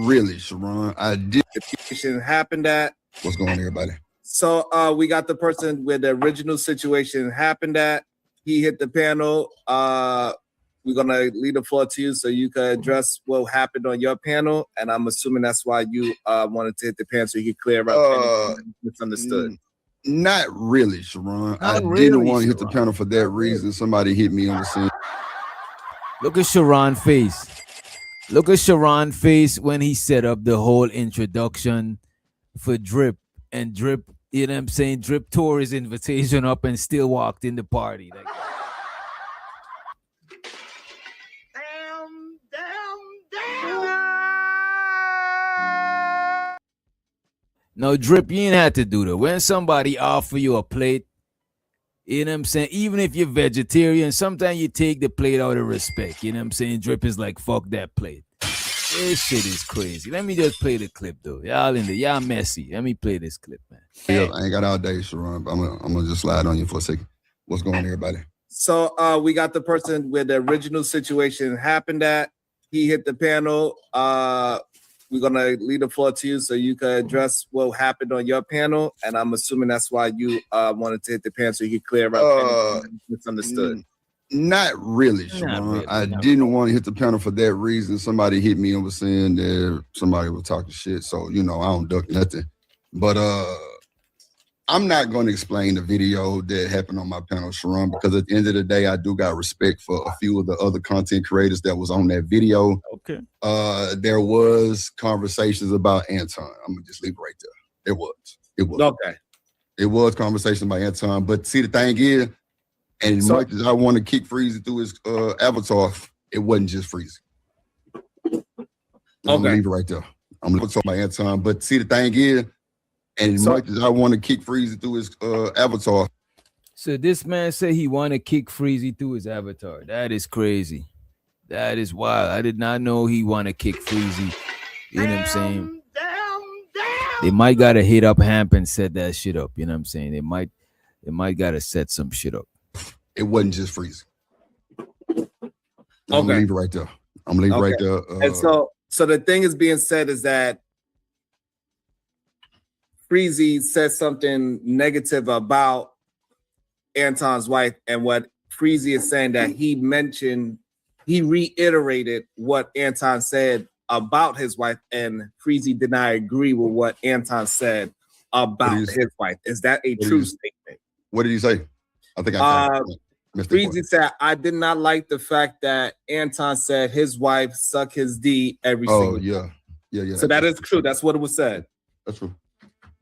Really, Sharon, I did. Situation happened at. What's going on, everybody? So we got the person where the original situation happened at. He hit the panel. We're gonna leave the floor to you so you can address what happened on your panel. And I'm assuming that's why you wanted to hit the panel so you could clear up anything misunderstood. Not really, Sharon. I Not didn't really, want to hit the Sharon. panel for that reason. Somebody hit me and was saying. Look at Sharon's face. Look at Sharon's face when he set up the whole introduction for Drip. And Drip, you know what I'm saying? Drip tore his invitation up and still walked in the party. Like, no, Drip, you ain't had to do that. When somebody offer you a plate, you know what I'm saying? Even if you're vegetarian, sometimes you take the plate out of respect. You know what I'm saying? Drip is like, fuck that plate. This shit is crazy. Let me just play the clip, though. Y'all in there. Y'all messy. Let me play this clip, man. Yeah, I ain't got all day, Sharon. But I'm gonna just slide on you for a second. What's going on, everybody? So we got the person where the original situation happened at. He hit the panel. We're gonna leave the floor to you so you can address what happened on your panel. And I'm assuming that's why you wanted to hit the panel so you could clear up anything misunderstood. Not really, Sharon. really, I not didn't want to hit the panel for that reason. Somebody hit me and was saying that somebody was talking shit. So, you know, I don't duck nothing. But I'm not going to explain the video that happened on my panel, Sharon, because at the end of the day, I do got respect for a few of the other content creators that was on that video. Okay. There was conversations about Anton. I'm gonna just leave it right there. It was. Okay. It was conversation about Anton. But see, the thing is, and as much as I want to kick Freezy through his avatar, it wasn't just Freezy. I'm gonna leave it right there. I'm gonna talk about Anton. But see, the thing is, and as much as I want to kick Freezy through his avatar. So this man said he want to kick Freezy through his avatar. That is crazy. That is wild. I did not know he want to kick Freezy. You know what I'm saying? They might gotta hit up Hamp and set that shit up. You know what I'm saying? They might gotta set some shit up. It wasn't just Freezy. I'm gonna leave it right there. I'm gonna leave it right there. And so the thing is being said is that Freezy said something negative about Anton's wife, and what Freezy is saying that he reiterated what Anton said about his wife, and Freezy did not agree with what Anton said about his wife. Is that a true statement? What did he say? I think I missed the point. Freezy said, I did not like the fact that Anton said his wife sucked his D every single day. Yeah. So that is true. That's what it was said. That's true.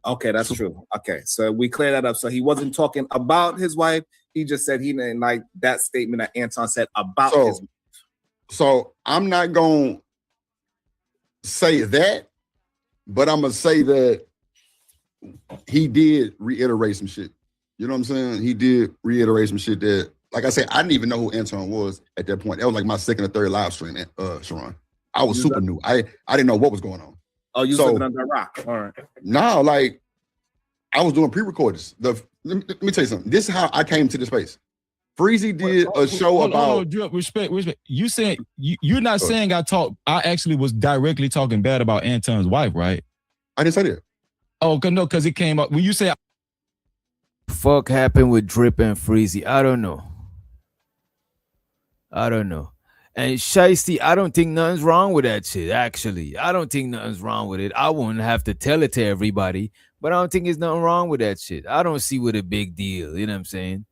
Okay, that's true. Okay, so we clear that up. So he wasn't talking about his wife. He just said he didn't like that statement that Anton said about his wife. So I'm not going to say that, but I'm going to say that he did reiterate some shit. You know what I'm saying? He did reiterate some shit that, like I said, I didn't even know who Anton was at that point. That was like my second or third live stream, Sharon. I was super new. I didn't know what was going on. Oh, you was looking under a rock. All right. No, like I was doing pre-recordings. Let me tell you something. This is how I came to the space. Freezy did a show about respect. You said you're not saying I actually was directly talking bad about Anton's wife, right? I didn't say that. Oh, no, because it came up when you say fuck happened with Drip and Freezy. I don't know. And Shiesty, I don't think nothing's wrong with that shit, actually. I don't think nothing's wrong with it. I wouldn't have to tell it to everybody, but I don't think there's nothing wrong with that shit. I don't see what a big deal, you know what I'm saying?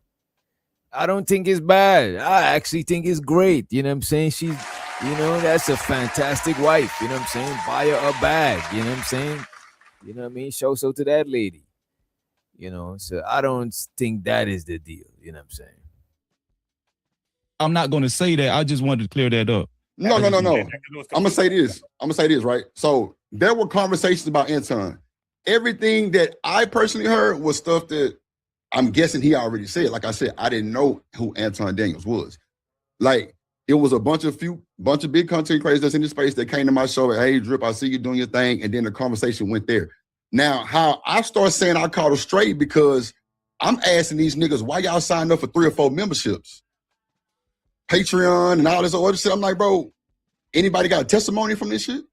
I don't think it's bad. I actually think it's great, you know what I'm saying? She's, that's a fantastic wife, you know what I'm saying? Buy her a bag, you know what I'm saying? You know what I mean? Show so to that lady, So I don't think that is the deal, you know what I'm saying? I'm not going to say that. I just wanted to clear that up. No. I'm going to say this. Right? So there were conversations about Anton. Everything that I personally heard was stuff that I'm guessing he already said. Like I said, I didn't know who Anton Daniels was. Like, it was a bunch of big content creators that's in the space that came to my show. Hey, Drip, I see you doing your thing. And then the conversation went there. Now, how I start saying I caught her straight because I'm asking these niggas, why y'all signed up for 3 or 4 memberships? Patreon and all this other shit. I'm like, bro, anybody got a testimony from this shit?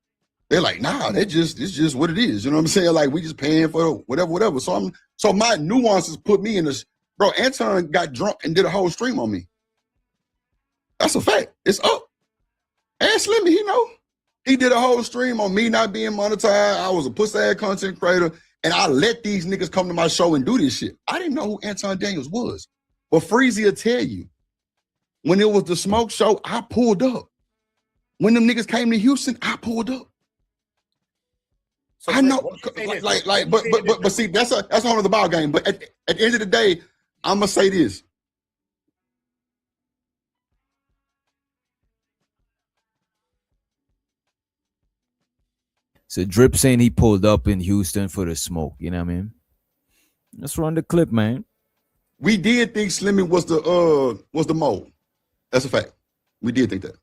They're like, nah, it's just what it is. You know what I'm saying? Like, we just paying for whatever. So my nuances put me in this. Bro, Anton got drunk and did a whole stream on me. That's a fact. It's up. And Slimmy, he did a whole stream on me not being monetized. I was a pussy-ass content creator, and I let these niggas come to my show and do this shit. I didn't know who Anton Daniels was. But Freezy will tell you, when it was the smoke show, I pulled up. When them niggas came to Houston, I pulled up. So I know, but see, that's a whole other ball game. But at the end of the day, I'm gonna say this. So Drip saying he pulled up in Houston for the smoke. You know what I mean? Let's run the clip, man. We did think Slimmy was the mole. That's a fact. We did think that.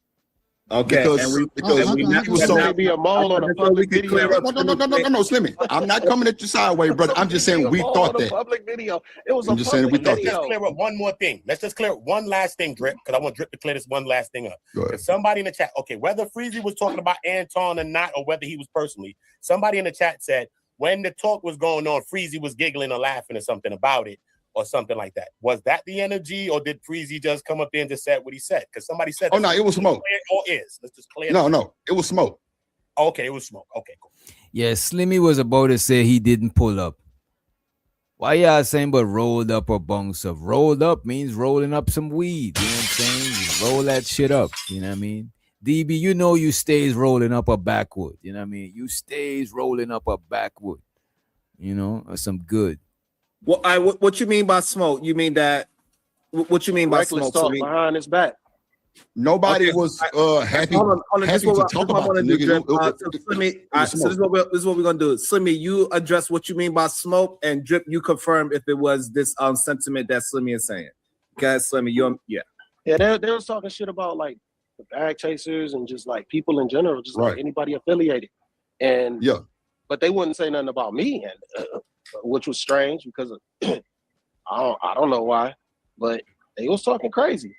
Okay, because he was so be a mole on a public video. No, Slimmy. I'm not coming at you sideways, brother. I'm just saying we thought that. Public video. It was I'm just saying we thought that. Let's clear up one more thing. Let's just clear up one last thing, Drip, because I want Drip to clear this one last thing up. If somebody in the chat, okay, whether Freezy was talking about Anton or not, or whether he was personally, somebody in the chat said when the talk was going on, Freezy was giggling or laughing or something about it. Or something like that. Was that the energy, or did Freezy just come up there and just said what he said? Because somebody said, "Oh no, it was smoke." Let's just clear. No, it was smoke. Okay, it was smoke. Okay, cool. Yeah, Slimmy was about to say he didn't pull up. Why y'all saying but rolled up or bunks up? Rolled up means rolling up some weed. You know what I'm saying? You roll that shit up. You know what I mean? DB, you stays rolling up a backwood. You know what I mean? You stays rolling up a backwood. Or some good. What you mean by smoke? You mean that? What you mean by reckless smoke? Talk behind his back. Nobody was happy to talk about the nigga. So this is what we're gonna do. Slimmy, you address what you mean by smoke, and Drip, you confirm if it was this sentiment that Slimmy is saying. Okay, Slimmy, Yeah, they was talking shit about like the bag chasers and just like people in general, just like anybody affiliated. And but they wouldn't say nothing about me, and which was strange because of, I don't know why, but they was talking crazy.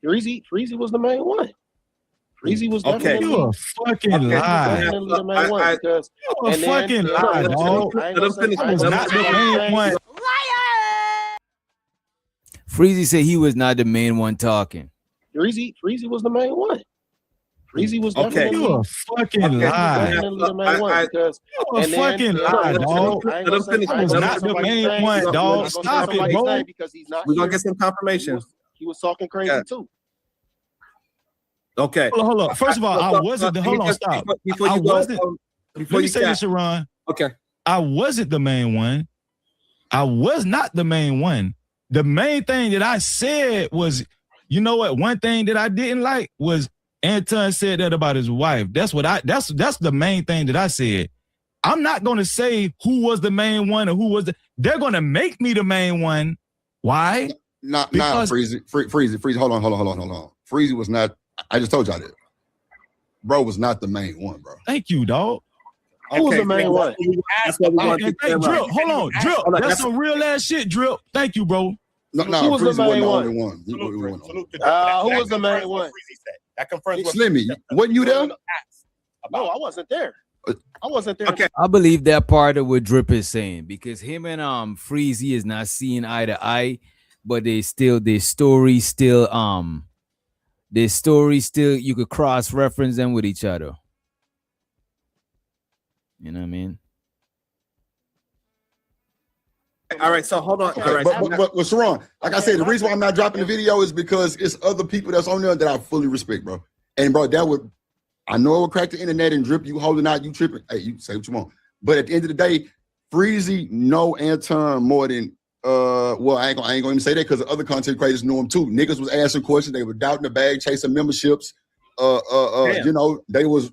Freezy was the main one. Freezy was definitely you a fucking lie. the main one because you a fucking lie, dog. Not the main one. Freezy said he was not the main one talking. Freezy was the main one. Freezy was definitely you a fucking lie. the main one because you a fucking lie, dog. I was not the main one, dog. Stop it, bro. Because he's not. We're gonna get some confirmation. He was talking crazy too. Okay. Hold on. First of all, I wasn't the. Hold on, stop. I wasn't. Let me say this, Sharon. Okay. I wasn't the main one. I was not the main one. The main thing that I said was, you know what? One thing that I didn't like was Anton said that about his wife. That's the main thing that I said. I'm not gonna say who was the main one or who was they're gonna make me the main one Why? Nah, Because- Freezy. Hold on. Freezy was not. I just told y'all that. Bro was not the main one, bro. Thank you, dog. Who was the main one? And Drip, hold on, Drip. That's some real ass shit, Drip. Thank you, bro. No, Who was the Freezy wasn't main the one? only one. Who was the main one? That confirms what Slimmy, wasn't you there? No, I wasn't there. I wasn't there. Okay. I believe that part of what Drip is saying because him and Freezy is not seeing eye to eye, but their story still you could cross reference them with each other. You know what I mean? All right, so hold on. All right, But Sharon, like I said, the reason why I'm not dropping the video is because it's other people that's on there that I fully respect, bro. And bro, I know it would crack the internet and Drip, you holding out, you tripping. Hey, you say what you want. But at the end of the day, Freezy know Anton more than well, I ain't gonna even say that because the other content creators knew him too. Niggas was asking questions, they were doubting the bag, chasing memberships. You know, they was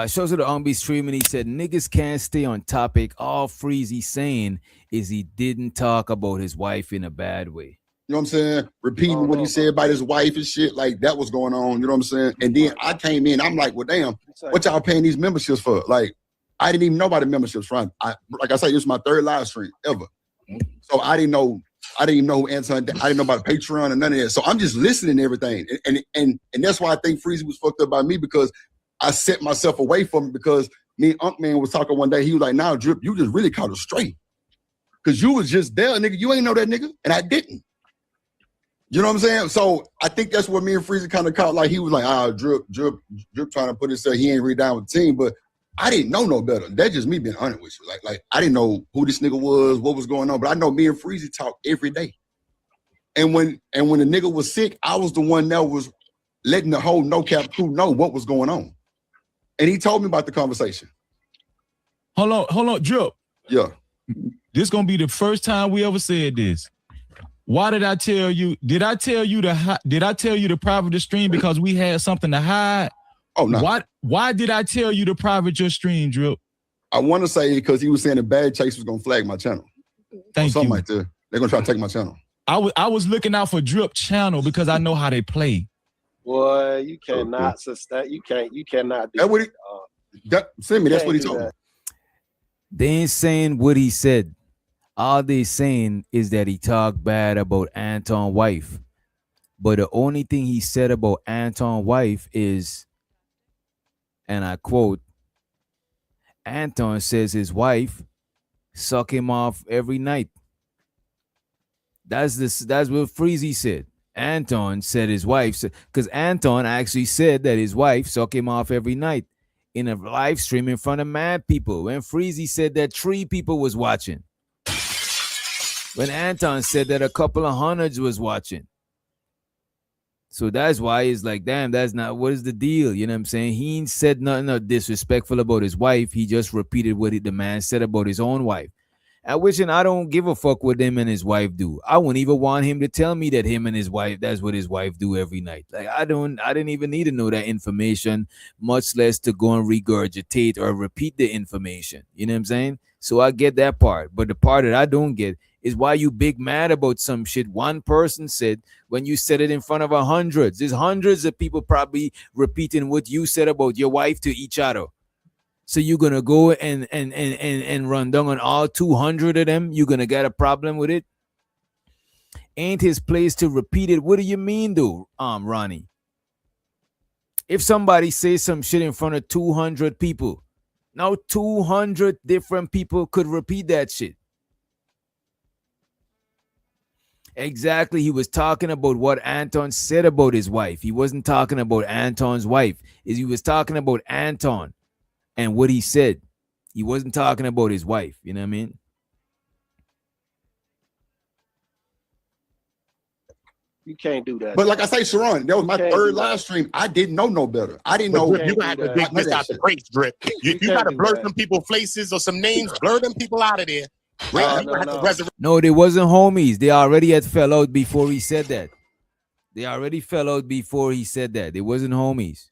Shows of the on be streaming. He said niggas can't stay on topic. All Freezy saying is he didn't talk about his wife in a bad way. You know what I'm saying? Repeating what he said about his wife and shit, like that was going on. You know what I'm saying? And then I came in, I'm like, well, damn, what y'all paying these memberships for? Like, I didn't even know about the memberships front. Like I said, this was my third live stream ever. So I didn't know who Anton, I didn't know about Patreon and none of that. So I'm just listening to everything. And that's why I think Freezy was fucked up by me because I set myself away from it because me and Unk Man was talking one day. He was like, nah, Drip, you just really caught it straight. Cause you was just there, nigga. You ain't know that nigga. And I didn't. You know what I'm saying? So I think that's what me and Freezy kind of caught. Like he was like, Drip trying to put himself, he ain't really down with the team. But I didn't know no better. That's just me being honest with you. Like I didn't know who this nigga was, what was going on. But I know me and Freezy talk every day. And when the nigga was sick, I was the one that was letting the whole no cap crew know what was going on. And he told me about the conversation. Hold on, Drip. Yeah. This gonna be the first time we ever said this. Why did I tell you? Did I tell you to private the stream because we had something to hide? Oh no. Why did I tell you to private your stream, Drip? I want to say because he was saying the bad chase was gonna flag my channel. Thank something you. like that. They're gonna try to take my channel. I was looking out for Drip channel because I know how they play. Boy, you cannot sustain. You cannot do that. What that's what he told me. They ain't saying what he said. All they saying is that he talked bad about Anton's wife. But the only thing he said about Anton's wife is, and I quote, Anton says his wife suck him off every night. That's what Freezy said. Anton said his wife, because Anton actually said that his wife suck him off every night in a live stream in front of mad people. When Freezy said that 3 people was watching. When Anton said that a couple of hundreds was watching. So that's why it's like, damn, that's not, what is the deal? You know what I'm saying? He ain't said nothing disrespectful about his wife. He just repeated what the man said about his own wife. And I don't give a fuck what him and his wife do. I wouldn't even want him to tell me that him and his wife, that's what his wife do every night. Like, I didn't even need to know that information, much less to go and regurgitate or repeat the information. You know what I'm saying? So I get that part. But the part that I don't get is why you big mad about some shit one person said when you said it in front of hundreds. There's hundreds of people probably repeating what you said about your wife to each other. So you're gonna go and run down on all 200 of them? You're gonna get a problem with it? Ain't his place to repeat it? What do you mean, though, Ronnie? If somebody says some shit in front of 200 people, now 200 different people could repeat that shit. Exactly. He was talking about what Anton said about his wife. He wasn't talking about Anton's wife. He was talking about Anton and what he said. He wasn't talking about his wife. You know what I mean? You can't do that. But like I say, Sharon, that was my third live stream. I didn't know no better. I didn't know. You're gonna have to dig this out the crates, Drip. You gotta blur some people faces or some names, blur them people out of there. No, they wasn't homies. They already had fell out before he said that. They already fell out before he said that. They wasn't homies.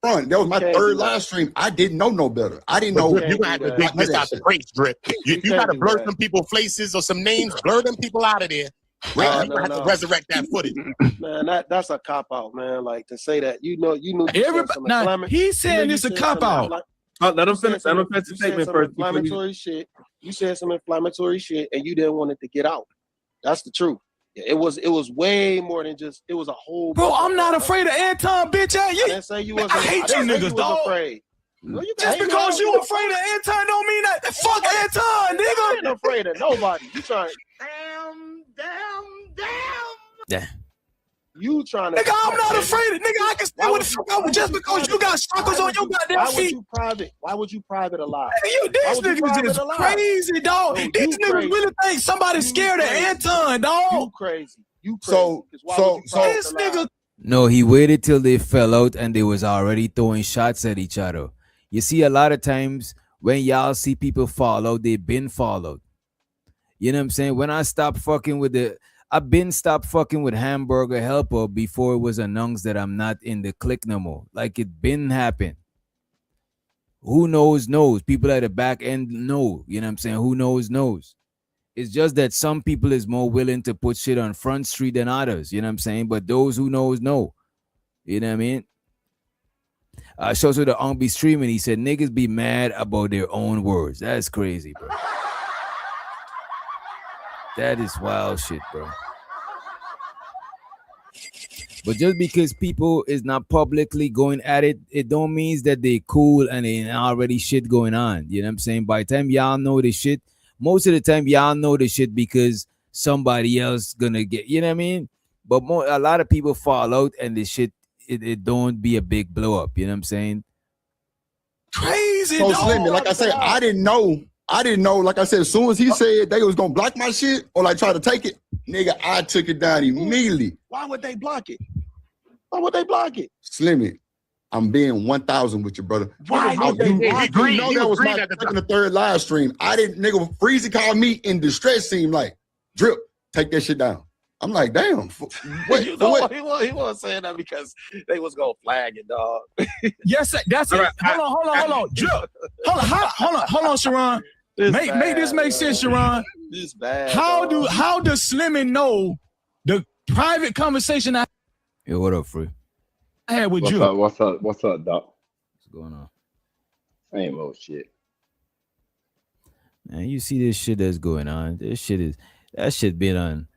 Run. That was my can't third do that. live stream. I didn't know no better. I didn't But know. Drip, you gonna have to dig this out the crates, Drip. You can't gotta do blur that. some people faces or some names, blur them people out of there. No, Right? You no, gonna have to no. resurrect that footage. Man, that's a cop out, man. Like to say that you knew you said Everybody, some now inflammatory. he's saying it's a cop out. Let him finish. Let Some him finish the statement some first. before you- inflammatory shit. You said some inflammatory shit, and you didn't want it to get out. That's the truth. It was way more than just. It was a whole. Bro, bunch I'm of not stuff. afraid of Anton, bitch. I didn't say you wasn't. I hate you didn't say niggas, was dog. Afraid. No, you can Just hate me. because I you don't afraid of Anton don't mean that. Fuck Anton, I nigga. ain't afraid of nobody. You trying? Yeah. You trying to? Nigga, I'm not afraid of nigga. I can stay with the fuck out just because you got shackles on your goddamn feet. Why would you private a lie? These niggas is crazy, dog. No, These niggas really think somebody's scared of Anton, dog. You crazy. You crazy. So This nigga. No, he waited till they fell out and they was already throwing shots at each other. You see, a lot of times when y'all see people fall out, they been fall out. You know what I'm saying? When I stopped fucking with I've been stopped fucking with Hamburger Helper before it was announced that I'm not in the clique no more. Like it been happen. Who knows? People at the back end know. You know what I'm saying? Who knows? It's just that some people is more willing to put shit on Front Street than others. You know what I'm saying? But those who knows know. You know what I mean? Shows to the be streaming. He said niggas be mad about their own words. That's crazy, bro. That is wild shit, bro. But just because people is not publicly going at it, it don't mean that they cool and they already shit going on. You know what I'm saying? By the time y'all know the shit, most of the time y'all know the shit because somebody else gonna get, you know what I mean? But a lot of people fall out and the shit, it don't be a big blow up. You know what I'm saying? Crazy. So Slimmy, like I said, I didn't know. Like I said, as soon as he said they was gonna block my shit or like try to take it, nigga, I took it down immediately. Why would they block it? Why would they block it? Slimmy, I'm being 1,000 with you, brother. Why You would they block know it? that was my second or third live stream. I didn't, nigga, Freezy called me in distress, seemed like, Drip, take that shit down. I'm like, damn. What? You know what? He wasn't saying that because they was gonna flag it, dog. Yes, that's it. Hold on. Drip. Hold on, Sharon. Make this make sense, Sharon. This bad. How does Slimmy know the private conversation I Yo, what up, Free? had with What's you? up? What's up? What's up, Doc? What's going on? Same old shit. Man, you see this shit that's going on. That shit been on.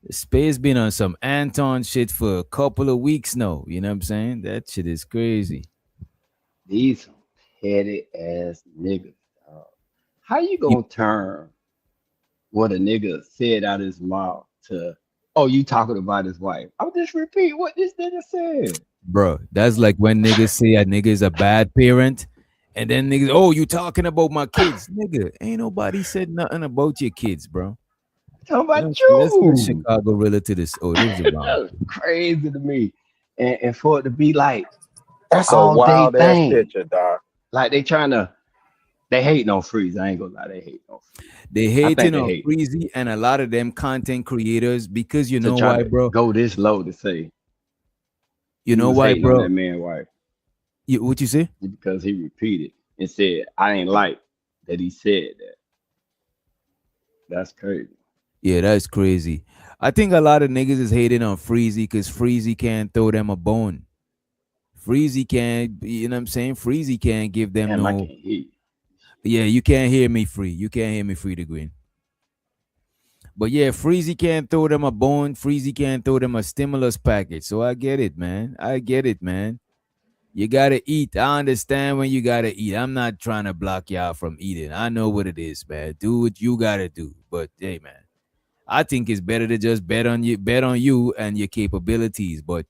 Space been on some Anton shit for a couple of weeks now. You know what I'm saying? That shit is crazy. These petty ass niggas. Dog. How you gonna turn what a nigga said out his mouth to, oh, you talking about his wife? I'll just repeat what this nigga said. Bro, that's like when niggas say a nigga is a bad parent, and then niggas, oh, you talking about my kids. Nigga, ain't nobody said nothing about your kids, bro. Talking about Let's you. get Chicago really to this. Oh, this is wild. That's crazy to me. And for it to be like, That's a all wild day ass thing. picture, dog. Like they hate on Freeze. I ain't gonna lie, they hate on Freeze. They I think hating they on hate. Freezy and a lot of them content creators because you To know try why, to bro? Go this low to say. You he know was why, hating on bro? that man's wife. What you say? Because he repeated and said, I ain't like that he said that. That's crazy. Yeah, that's crazy. I think a lot of niggas is hating on Freezy because Freezy can't throw them a bone. Freezy can't, you know what I'm saying? Freezy can't give them Damn, I no. can't hear you. Yeah, you can't hear me, Free. You can't hear me, Free the Green. But yeah, Freezy can't throw them a bone. Freezy can't throw them a stimulus package. So I get it, man. You gotta eat. I understand when you gotta eat. I'm not trying to block y'all from eating. I know what it is, man. Do what you gotta do. But hey, man, I think it's better to just bet on you and your capabilities. But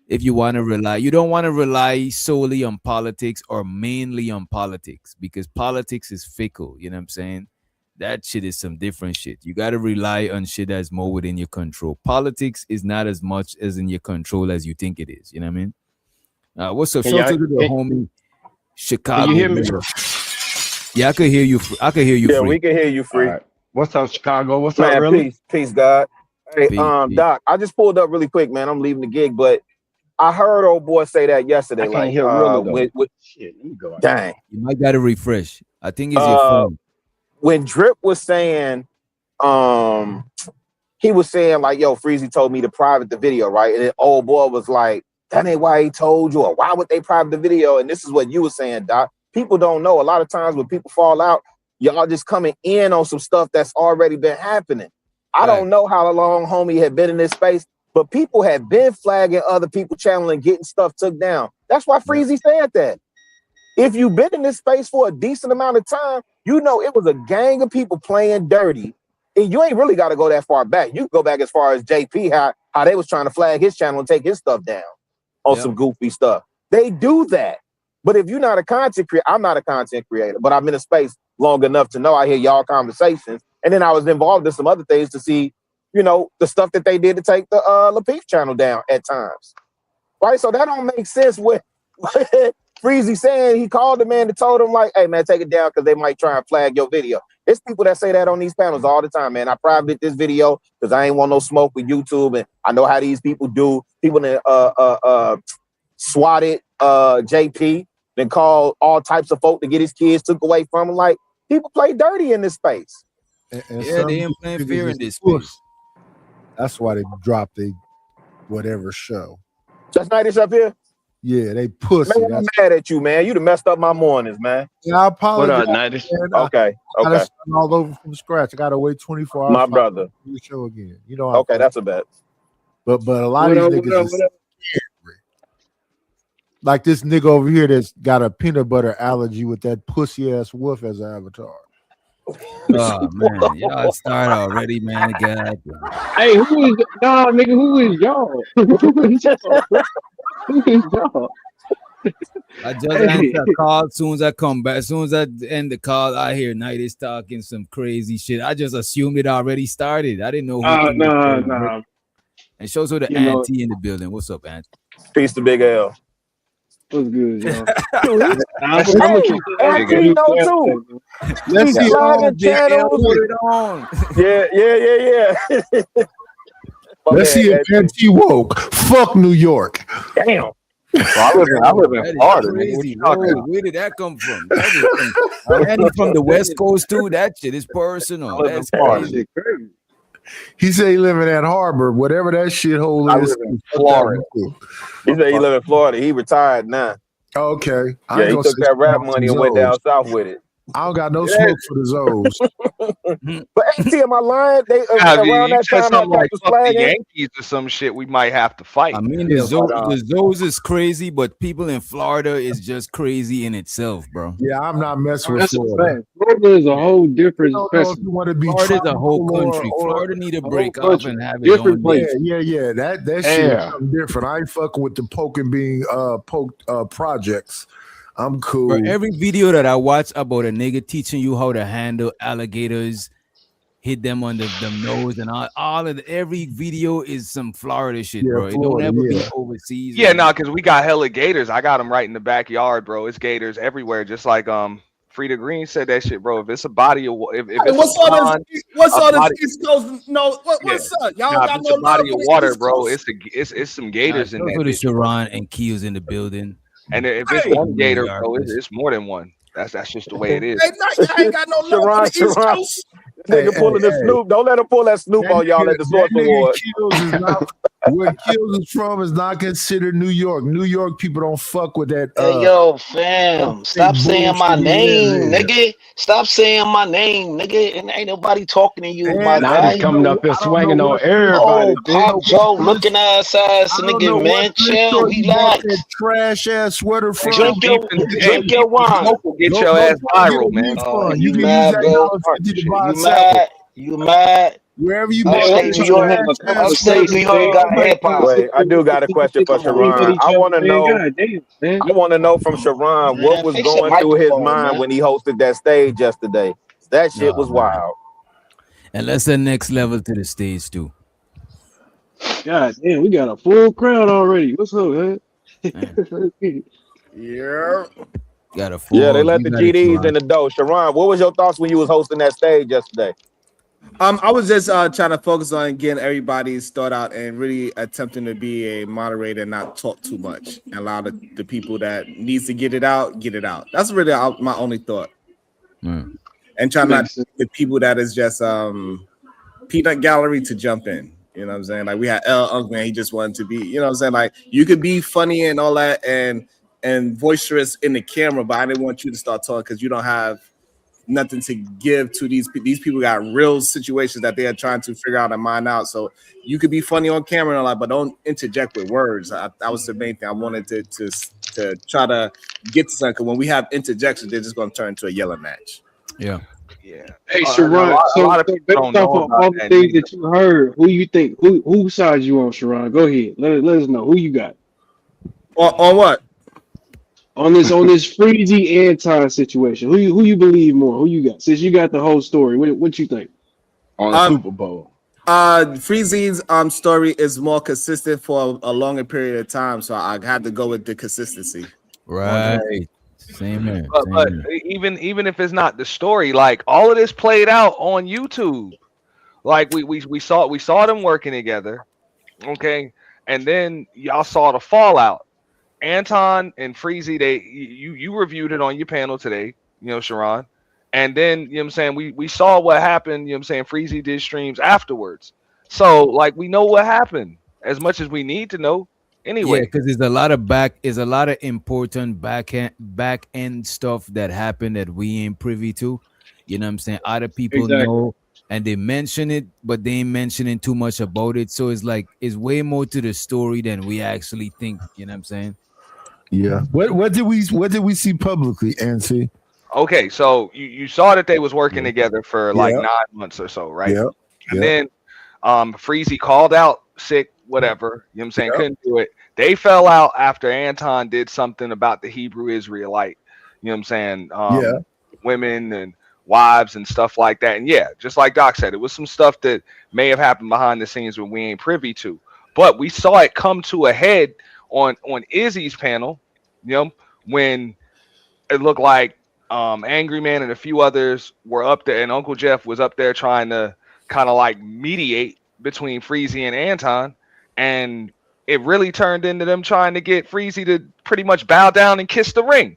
if you want to rely, you don't want to rely solely on politics or mainly on politics because politics is fickle. You know what I'm saying? That shit is some different shit. You got to rely on shit that's more within your control. Politics is not as much as in your control as you think it is. You know what I mean? What's up? Shout out to the homie Chicago. Can you hear me? Yeah, I could hear you. I could hear you. Yeah, Free. we can hear you, Free. Right. What's up, Chicago? What's Man, up, really? peace, God. Hey, Peace. Doc, I just pulled up really quick, man. I'm leaving the gig, but I heard old boy say that yesterday. I can't like, hear Rilla though. Shit, let me go out. Dang. You might gotta refresh. I think it's your phone. When Drip was saying, he was saying like, yo, Freezy told me to private the video, right? And then old boy was like, that ain't why he told you, or why would they private the video? And this is what you were saying, Doc. People don't know. A lot of times when people fall out, y'all just coming in on some stuff that's already been happening. I don't know how long homie had been in this space, but people had been flagging other people channel and getting stuff took down. That's why Freezy said that. If you've been in this space for a decent amount of time, you know it was a gang of people playing dirty. And you ain't really got to go that far back. You can go back as far as JP, how they was trying to flag his channel and take his stuff down on some goofy stuff. They do that. But if you're not a content creator, I'm not a content creator, but I'm in a space long enough to know I hear y'all conversations. And then I was involved in some other things to see, you know, the stuff that they did to take the Lapeef channel down at times. Right? So that don't make sense with Freezy saying he called the man and told him like, hey man, take it down because they might try and flag your video. It's people that say that on these panels all the time, man. I privated this video because I ain't want no smoke with YouTube, and I know how these people do. People that swatted JP, then called all types of folk to get his kids took away from him. Like, people play dirty in this space. And they ain't playing fair in this space. That's why they dropped a whatever show. That's Nightish up here? Yeah, they pussy. Man, I'm mad at you, man. You done messed up my mornings, man. Yeah, I apologize. What up, Nightish? Okay. I gotta start all over from scratch. I gotta wait 24 hours. My brother. The show again. You know. Okay, that's a bet. But a lot of these niggas is scary. Like this nigga over here that's got a peanut butter allergy with that pussy ass wolf as an avatar. Oh man, y'all start already, man. God. Hey, who is nigga? Who is y'all? Who is y'all? I just answer a call. As soon as I come back, as soon as I end the call, I hear Nightish talking some crazy shit. I just assumed it already started. I didn't know. No. And shows her the auntie in the building. What's up, auntie? Peace to Big L. What's good, y'all? I'm gonna keep auntie know too. Let's see on. Yeah. Let's see if auntie woke. Fuck New York. Damn. Well, I live in Florida. Where did that come from? And he's from the West Coast too. That shit is personal. That's crazy. He said he live in that harbor, whatever that shithole is. I live in Florida. He said he live in Florida. He retired now. Okay. Yeah, he took that rap money and went down south with it. I don't got no smoke for the Zoes. But AT, am I lying? They around that time something like was fuck the flagging. Yankees or some shit, we might have to fight. I mean, the Zoes is crazy, but people in Florida is just crazy in itself, bro. Yeah, I'm not messing with Florida. Florida is a whole different you want to be Florida's a whole country. Florida need to break off and have its different own place. place. Yeah. That shit is something different. I ain't fucking with the poking being poked projects. I'm cool. For every video that I watch about a nigga teaching you how to handle alligators, hit them on the nose, and all of every video is some Florida shit, bro. It don't ever be overseas. Yeah, no, because we got hella gators. I got them right in the backyard, bro. It's gators everywhere. Just like Frida Green said that shit, bro. If it's a body of if Hey, it's what's all this East Coast? No, what's up? Y'all nah, got it's no a body love of for the water, East bro. Coast? It's some gators in there. Go to Sharon and Keels in the building. And if it's one gator, bro, it's more than one. That's just the way it is. Hey, y'all ain't got no love for the East Coast. Nigga pulling the Snoop. Don't let him pull that Snoop on y'all at the Source Award. Where Kills is from is not considered New York. New York people don't fuck with that. Hey, yo, fam, stop saying my name, nigga. Stop saying my name, nigga. And ain't nobody talking to you, my guy. Coming up and swinging on everybody. Oh, Pop Joe looking ass nigga, man. Chill, relax. Trash ass sweater from. Drink your wine. Get your ass viral, man. You mad, bro? You mad? Wherever you Upstate New York, Upstate New York got hip hop. Wait, I do got a question for Sharon. I want to know from Sharon what was going through his mind when he hosted that stage yesterday. That shit was wild. And that's the next level to the stage too. God damn, we got a full crowd already. What's up, man? Yeah. Got a full. Yeah, they let the GDs in the door. Sharon, what was your thoughts when you was hosting that stage yesterday? I was just trying to focus on getting everybody's thought out and really attempting to be a moderator and not talk too much and allow the people that needs to get it out. That's really my only thought. And try not the people that is just peanut gallery to jump in. You know what I'm saying? Like we had L Unkman, he just wanted to be, you know what I'm saying? Like you could be funny and all that and boisterous in the camera, but I didn't want you to start talking because you don't have nothing to give to these people. Got real situations that they are trying to figure out and mine out. So you could be funny on camera and all that, but don't interject with words. That was the main thing I wanted to try to get to something. Because when we have interjections, they're just going to turn into a yelling match. Yeah. Hey, Sharon. So based off of all the things that you heard, who you think who side you on, Sharon? Go ahead. Let us know who you got. On what? On this Freezy Anton situation. Who you believe more? Who you got? Since you got the whole story, what you think? On the Super Bowl. Freezy's story is more consistent for a longer period of time, so I had to go with the consistency. Right. Same here. But even if it's not the story, like all of this played out on YouTube. Like we saw them working together, okay, and then y'all saw the fallout. Anton and Freezy, you reviewed it on your panel today, you know, Sharon, and then you know what I'm saying we saw what happened. You know what I'm saying Freezy did streams afterwards, so like we know what happened as much as we need to know. Anyway, because there's a lot of important back end stuff that happened that we ain't privy to. You know what I'm saying? Other people know and they mention it, but they ain't mentioning too much about it. So it's like it's way more to the story than we actually think. You know what I'm saying? Yeah. What did we see publicly, Nancy? Okay, so you saw that they was working together for like 9 months or so, right? Yeah. And then Freezy called out sick, whatever. You know what I'm saying? Couldn't do it. They fell out after Anton did something about the Hebrew Israelite. You know what I'm saying? Women and wives and stuff like that. And yeah, just like Doc said, it was some stuff that may have happened behind the scenes when we ain't privy to. But we saw it come to a head on Izzy's panel, you know, when it looked like Angry Man and a few others were up there, and Uncle Jeff was up there trying to kind of like mediate between Freezy and Anton, and it really turned into them trying to get Freezy to pretty much bow down and kiss the ring.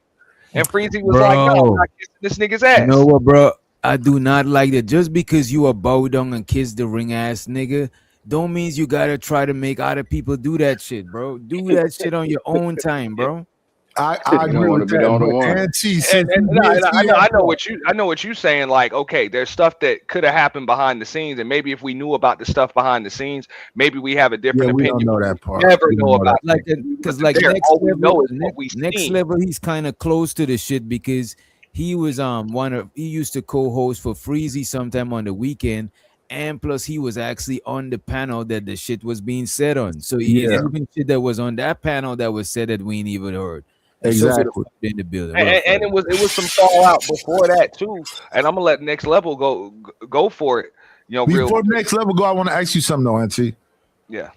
And Freezy was like, no, I'm not kissing this nigga's ass. You know what, bro? I do not like that. Just because you are bow down and kiss the ring ass nigga, don't means you gotta try to make other people do that shit, bro. Do that shit on your own time, bro. I agree with that. I know what you're saying. Like, okay, there's stuff that could have happened behind the scenes, and maybe if we knew about the stuff behind the scenes, maybe we have a different opinion. We don't know that part. Never know about like because like next level, he's kind of close to the shit because he was he used to co-host for Freezy sometime on the weekend. And plus, he was actually on the panel that the shit was being said on. So even shit that was on that panel that was said that we ain't even heard. Exactly. In the building. And it was some fallout before that too. And I'm gonna let Next Level go for it. You know, before Next Level go, I want to ask you something though, Auntie. Yeah.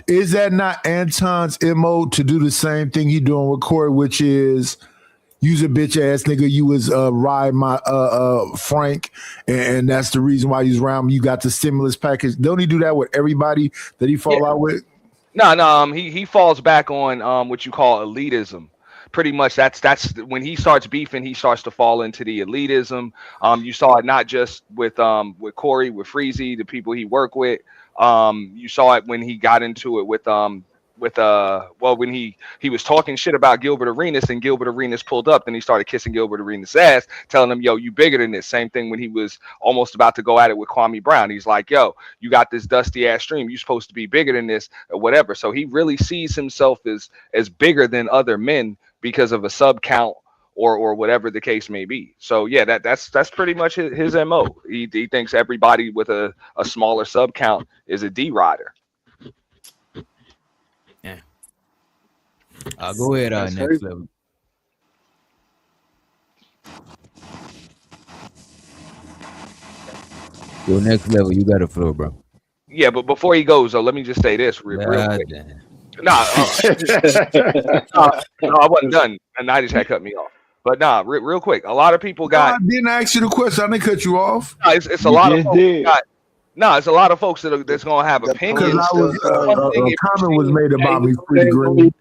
Is that not Anton's MO to do the same thing he doing with Corey, which is use a bitch ass nigga, you was ride my Frank, and that's the reason why he's around. You got the stimulus package. Don't he do that with everybody that he fall out with? No, he falls back on what you call elitism. Pretty much that's when he starts beefing, he starts to fall into the elitism. You saw it not just with Corey, with Freezy, the people he worked with. You saw it when he got into it with when he was talking shit about Gilbert Arenas, and Gilbert Arenas pulled up, then he started kissing Gilbert Arenas' ass, telling him, yo, you bigger than this. Same thing when he was almost about to go at it with Kwame Brown. He's like, yo, you got this dusty ass stream, you're supposed to be bigger than this or whatever. So he really sees himself as bigger than other men because of a sub count or whatever the case may be. So yeah, that's pretty much his MO. He thinks everybody with a smaller sub count is a D rider. I'll go ahead. Next level. Go next level. You got a floor, bro. Yeah, but before he goes, let me just say this real quick. No, I wasn't done. And I just had cut me off. But nah, real quick, a lot of people got. I didn't ask you the question. I didn't cut you off. No, it's a lot of folks it's a lot of folks that's gonna have opinions. Because I was a comment was made about me, Freddie Green.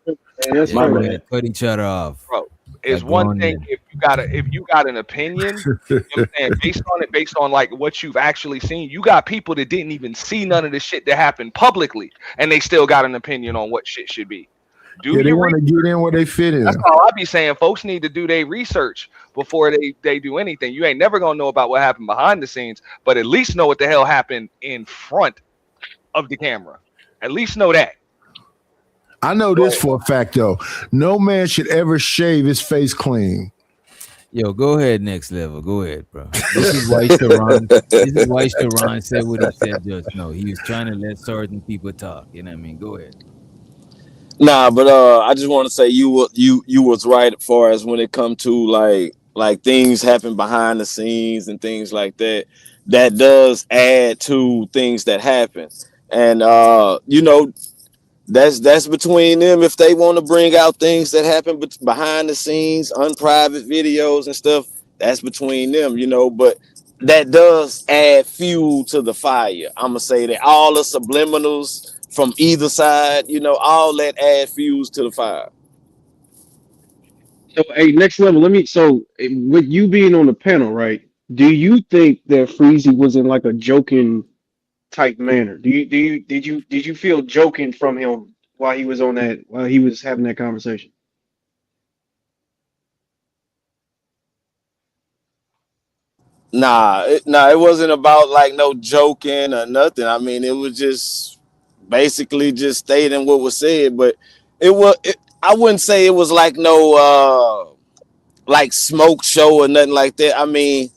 Cut each other off. Bro, it's one thing if you got an opinion, you know what I'm saying, based on like what you've actually seen. You got people that didn't even see none of the shit that happened publicly, and they still got an opinion on what shit should be. They want to get in where they fit in. That's all I be saying. Folks need to do their research before they do anything. You ain't never gonna know about what happened behind the scenes, but at least know what the hell happened in front of the camera. At least know that. I know this for a fact though. No man should ever shave his face clean. Yo, go ahead, next level. Go ahead, bro. This is why Sharon said what he said just now. He was trying to let certain people talk. You know what I mean? Go ahead. Nah, but I just want to say you was right as far as when it come to like things happen behind the scenes and things like that. That does add to things that happen, and you know, that's between them if they want to bring out things that happen behind the scenes, unprivate videos and stuff. That's between them, you know, but that does add fuel to the fire. I'm gonna say that all the subliminals from either side, you know, all that add fuels to the fire. So, hey, next level. With you being on the panel, right? Do you think that Freezy was in like a joking type manner? Did you feel joking from him while he was having that conversation? Nah, it wasn't about like no joking or nothing. I mean, it was just basically just stating what was said, but I wouldn't say it was like no like smoke show or nothing like that. I mean,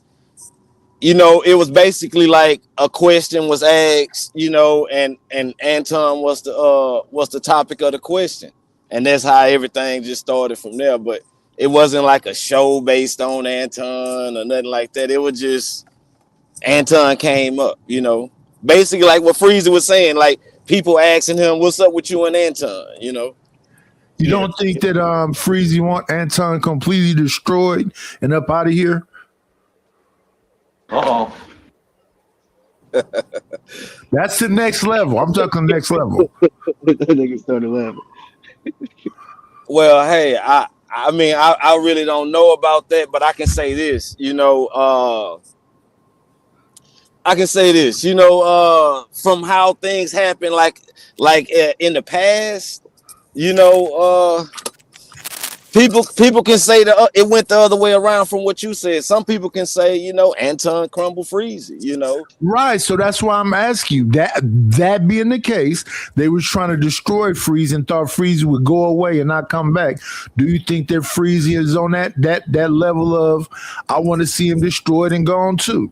you know, it was basically like a question was asked, you know, and Anton was the topic of the question, and that's how everything just started from there. But it wasn't like a show based on Anton or nothing like that. It was just Anton came up, you know, basically like what Freezy was saying, like people asking him, "What's up with you and Anton?" You know. You don't think that Freezy want Anton completely destroyed and up out of here? That's the next level. I'm talking next level. Nigga started laughing. Well, hey, I mean, I really don't know about that, but I can say this, you know, from how things happen, like in the past, you know, people can say that it went the other way around from what you said. Some people can say, you know, Anton crumble Freezy, you know. Right. So that's why I'm asking you. That being the case, they was trying to destroy Freezy and thought Freezy would go away and not come back. Do you think that Freezy is on that level of I want to see him destroyed and gone too?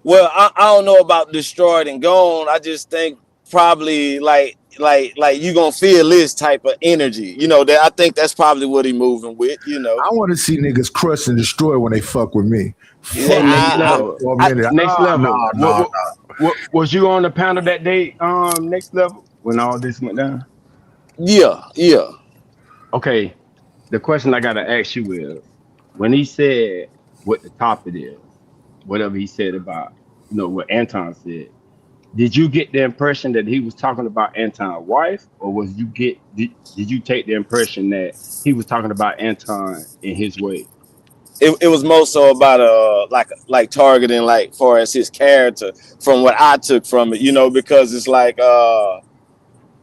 Well, I don't know about destroyed and gone. I just think probably like you gonna feel this type of energy, you know. That I think that's probably what he moving with, you know. I want to see niggas crush and destroy when they fuck with me. Next level. Was you on the panel that day? Next level when all this went down. Yeah. Okay. The question I gotta ask you is, when he said what the topic is, whatever he said about, you know, what Anton said. Did you get the impression that he was talking about Anton's wife, or did you take the impression that he was talking about Anton in his way? It was more so about like targeting like far as his character from what I took from it, you know, because it's like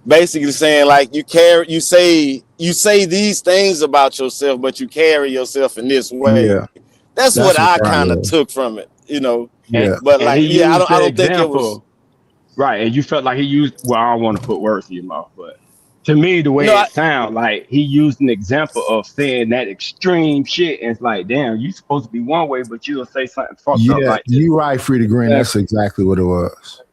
basically saying like you say these things about yourself, but you carry yourself in this way. Yeah. That's what I kind of took from it, you know. Yeah. But like, I don't think it was. Right, and you felt like he used, well, I don't want to put words in your mouth, but to me, the way it sounds like he used an example of saying that extreme shit, and it's like, damn, you supposed to be one way, but you'll say something fucked up like this. You right, Freddie Green. That's exactly what it was.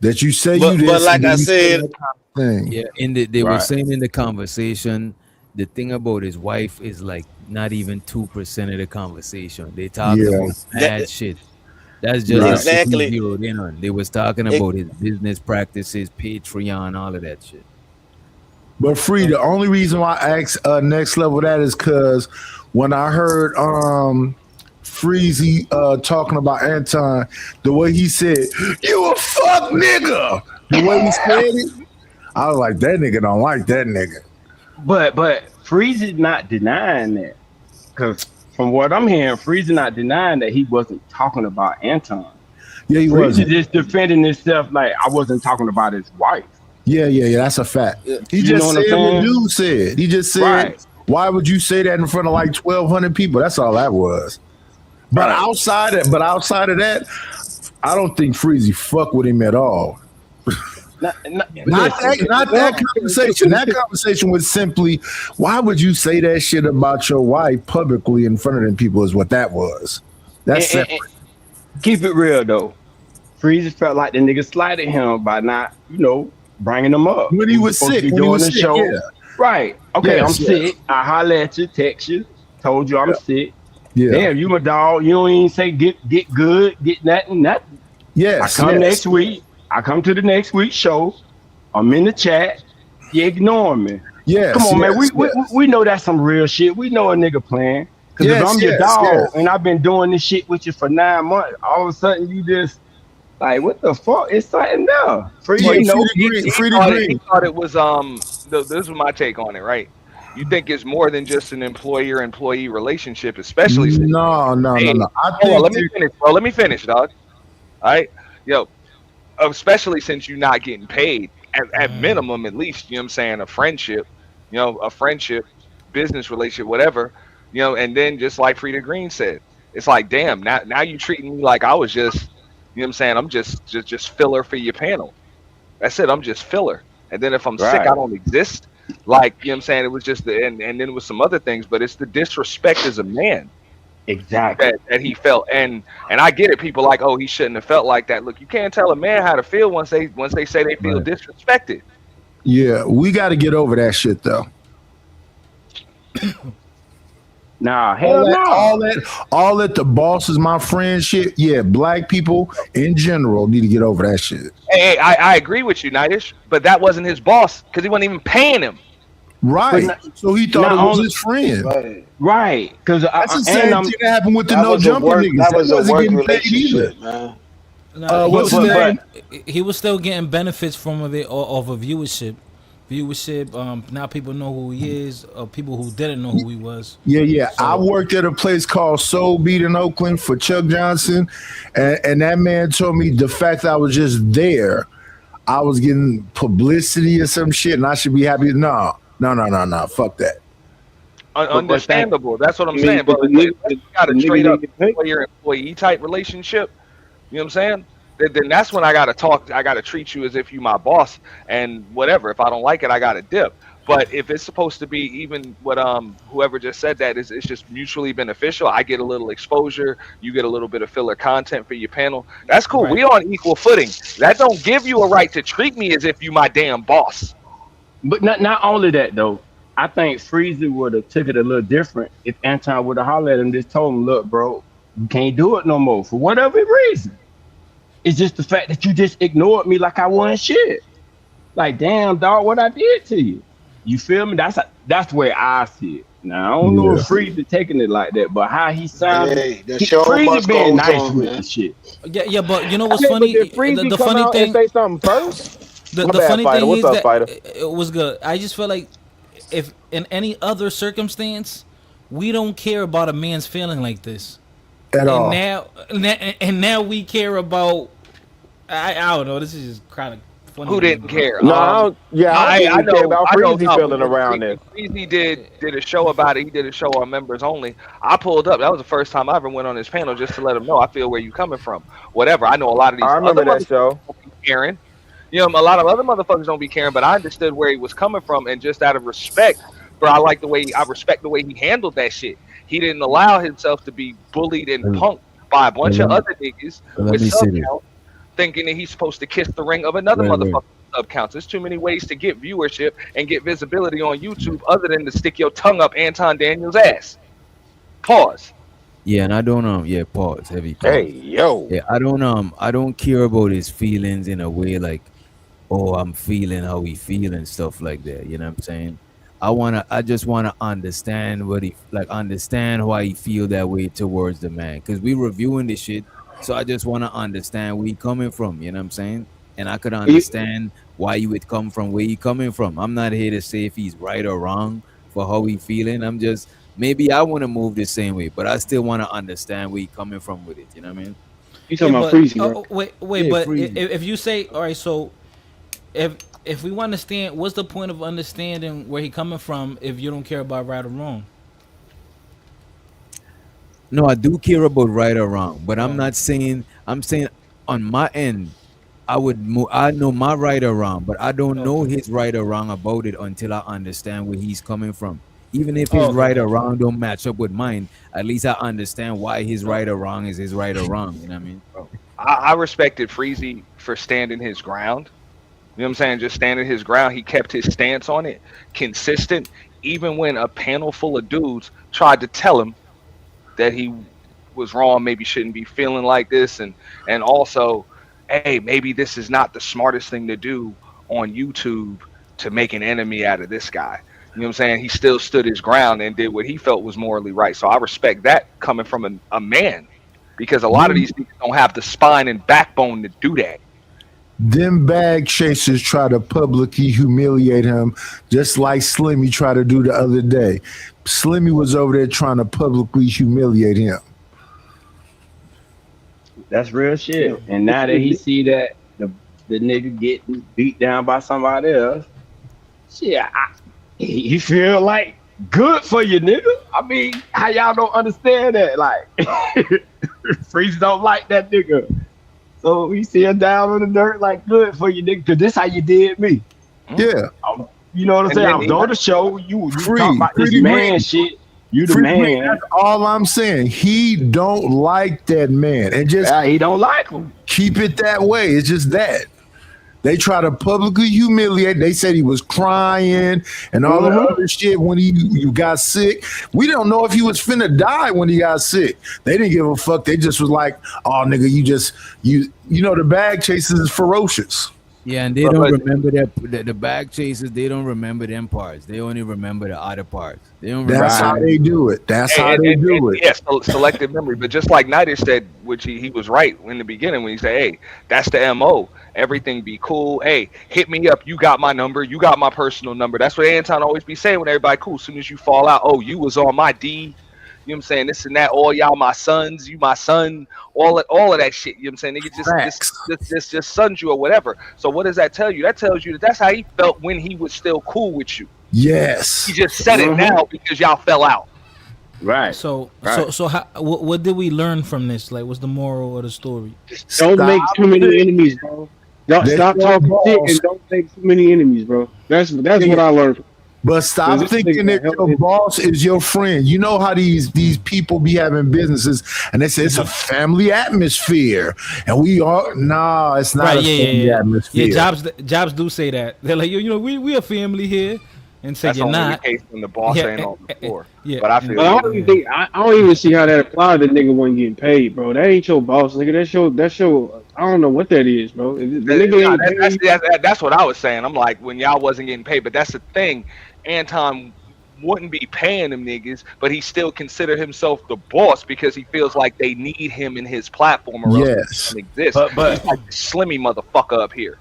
That you say but like I said, yeah, they were saying in the conversation, the thing about his wife is like not even 2% of the conversation. They talked about bad shit. That's just exactly zeroed in on. They was talking about his business practices, Patreon, all of that shit. But Free, the only reason why I asked next level that is because when I heard Freezy talking about Anton, the way he said, "You a fuck nigga," the way he said it, I was like, that nigga don't like that nigga. But Freezy not denying that, because from what I'm hearing, Freezy not denying that he wasn't talking about Anton. Yeah, he Freezy wasn't. just defending himself like I wasn't talking about his wife. Yeah, that's a fact. He You just know what said I'm what saying? dude said. He just said, Right. why would you say that in front of like 1,200 people? That's all that was. But outside of that, I don't think Freezy fuck with him at all. Not that conversation. That conversation was simply, why would you say that shit about your wife publicly in front of them people is what that was. That's separate. Keep it real though. Freezy felt like the nigga slighted him by not, bringing him up. When he was supposed to sick, be doing the show. yeah. Right. Okay, Yes, I'm sick. I holler at you, text you, told you I'm sick. Yeah. Damn, you my dog. You don't even say get good, get nothing. Yes. I come next week. I come to the next week's show. I'm in the chat. You ignoring me. Yes. Come on, man. We know that's some real shit. We know a nigga playing. Because if I'm your dog and I've been doing this shit with you for 9 months, all of a sudden you just like, what the fuck? It's something there. He thought it was this is my take on it, right? You think it's more than just an employer-employee relationship, especially since No. Let me finish, dog. All right, yo, especially since you're not getting paid at minimum, at least, you know what I'm saying, a friendship, business relationship, whatever, and then just like Frida Green said, it's like, damn, now you treating me like I was just, you know what I'm saying, I'm just filler for your panel. That's it, I'm just filler. And then if I'm sick, I don't exist. Like, you know what I'm saying, it was just and then it was some other things, but it's the disrespect as a man. Exactly. That he felt, and I get it. People like, oh, he shouldn't have felt like that. Look, you can't tell a man how to feel once they say they feel disrespected. Yeah, we got to get over that shit though. Nah, hell no. All that the boss is my friend shit. Yeah, black people in general need to get over that shit. Hey, I agree with you, Nightish, but that wasn't his boss because he wasn't even paying him. Right. So he thought it was his friend. Right. Because that's the same thing that happened with the no jumper niggas. That was a wasn't work getting paid either. relationship, man. What's his name? He was still getting benefits from it off of viewership. Now people know who he is, or people who didn't know who he was. Yeah. So, I worked at a place called Soul Beat in Oakland for Chuck Johnson, and that man told me the fact that I was just there, I was getting publicity or some shit, and I should be happy. No, fuck that. Understandable. That's what I'm saying. But you got a straight up employee type relationship. You know what I'm saying? Then that's when I gotta talk. I gotta treat you as if you my boss, and whatever. If I don't like it, I gotta dip. But if it's supposed to be even what whoever just said that is, it's just mutually beneficial. I get a little exposure, you get a little bit of filler content for your panel. That's cool. Right. We on equal footing. That don't give you a right to treat me as if you my damn boss. But not only that though. I think Freezy would have took it a little different if Anton would have hollered at him, just told him, look, bro, you can't do it no more for whatever reason. It's just the fact that you just ignored me like I wasn't shit. Like, damn, dog, what I did to you. You feel me? That's the way I see it. Now, I don't know if Freezy taking it like that, but how he sounded, Freezy being nice with the shit. Yeah, but you know what's funny? The funny thing, say something first. The funny thing is that it was good. I just feel like if in any other circumstance, we don't care about a man's feeling like this at all. Now we care about. I don't know. This is just kind of funny. Who didn't care? No, I know care about Freezy feeling around it. Freezy did a show about it. He did a show on members only. I pulled up. That was the first time I ever went on his panel just to let him know I feel where you coming from. Whatever. I know a lot of these. I remember that show. Caring. You know, a lot of other motherfuckers don't be caring, but I understood where he was coming from, and just out of respect, bro, I respect the way he handled that shit. He didn't allow himself to be bullied and punked by a bunch of other niggas with sub count, thinking that he's supposed to kiss the ring of another motherfucker sub counts. There's too many ways to get viewership and get visibility on YouTube other than to stick your tongue up Anton Daniels' ass. Pause. Yeah, and I don't pause, heavy pause. Hey, yo. Yeah, I don't care about his feelings in a way like, oh, I'm feeling how he feeling, stuff like that. You know what I'm saying? I just wanna understand what he like, understand why he feel that way towards the man. Cause we reviewing this shit. So I just wanna understand where he coming from, you know what I'm saying? And I could understand why you would come from where he coming from. I'm not here to say if he's right or wrong for how he feeling. I'm just maybe I want to move the same way, but I still want to understand where he coming from with it. You know what I mean? You talking about Freezy, bro? Wait, Yeah, but Freezy. if you say, all right, so if we want to understand, what's the point of understanding where he coming from if you don't care about right or wrong? No, I do care about right or wrong, but I'm not saying. I'm saying on my end, I know my right or wrong, but I don't know his right or wrong about it until I understand where he's coming from. Even if his right or wrong don't match up with mine, at least I understand why his right or wrong is his right or wrong. You know what I mean? I respected Freezy for standing his ground. You know what I'm saying? Just standing his ground. He kept his stance on it, consistent, even when a panel full of dudes tried to tell him that he was wrong, maybe shouldn't be feeling like this, and also, hey, maybe this is not the smartest thing to do on YouTube to make an enemy out of this guy. You know what I'm saying? He still stood his ground and did what he felt was morally right. So I respect that coming from a man, because a lot of these people don't have the spine and backbone to do that. Them bag chasers try to publicly humiliate him, just like Slimmy tried to do the other day. Slimmy was over there trying to publicly humiliate him. That's real shit. And now that he see that the nigga getting beat down by somebody else, shit, he feel like good for you, nigga. I mean, how y'all don't understand that? Like, Freeze don't like that nigga. So he see him down on the dirt, like, good for you, nigga, because this how you did me. Yeah. You know what I'm saying? I was on the show. You talk about this man shit. You the man. That's all I'm saying. He don't like that man. And just he don't like him. Keep it that way. It's just that. They try to publicly humiliate. They said he was crying and all that other shit when you got sick. We don't know if he was finna die when he got sick. They didn't give a fuck. They just was like, oh nigga, you know the bag chasers is ferocious. Yeah, and they don't remember the bag chasers. They don't remember them parts. They only remember the other parts. They don't. That's how they do it. That's how they do it. Yes, selective memory. But just like Nightish said, which he was right in the beginning when he said, "Hey, that's the MO. Everything be cool. Hey, hit me up. You got my number. You got my personal number." That's what Anton always be saying when everybody cool. As soon as you fall out, oh, you was on my D. You know what I'm saying? This and that. All y'all my sons. You my son. All of that shit. You know what I'm saying? Nigga just sons you or whatever. So what does that tell you? That tells you that that's how he felt when he was still cool with you. Yes. He just said it now because y'all fell out. Right. So how, what did we learn from this? Like, what's the moral of the story? Don't make too many enemies, bro. Don't stop talking shit and don't make too many enemies, bro. That's what I learned. But stop thinking that your boss is your friend. You know how these people be having businesses and they say it's a family atmosphere. And we are it's not a family atmosphere. Yeah, jobs do say that. They're like, you know, we a family here. And say that's you're only not. The case when the boss ain't on the floor. Yeah. But I feel I don't even see how that applies to nigga wasn't getting paid, bro. That ain't your boss, nigga. That's your I don't know what that is, bro. That's what I was saying. I'm like, when y'all wasn't getting paid, but that's the thing. Anton wouldn't be paying them niggas, but he still consider himself the boss because he feels like they need him in his platform or else he doesn't exist. But he's like the Slimmy motherfucker up here.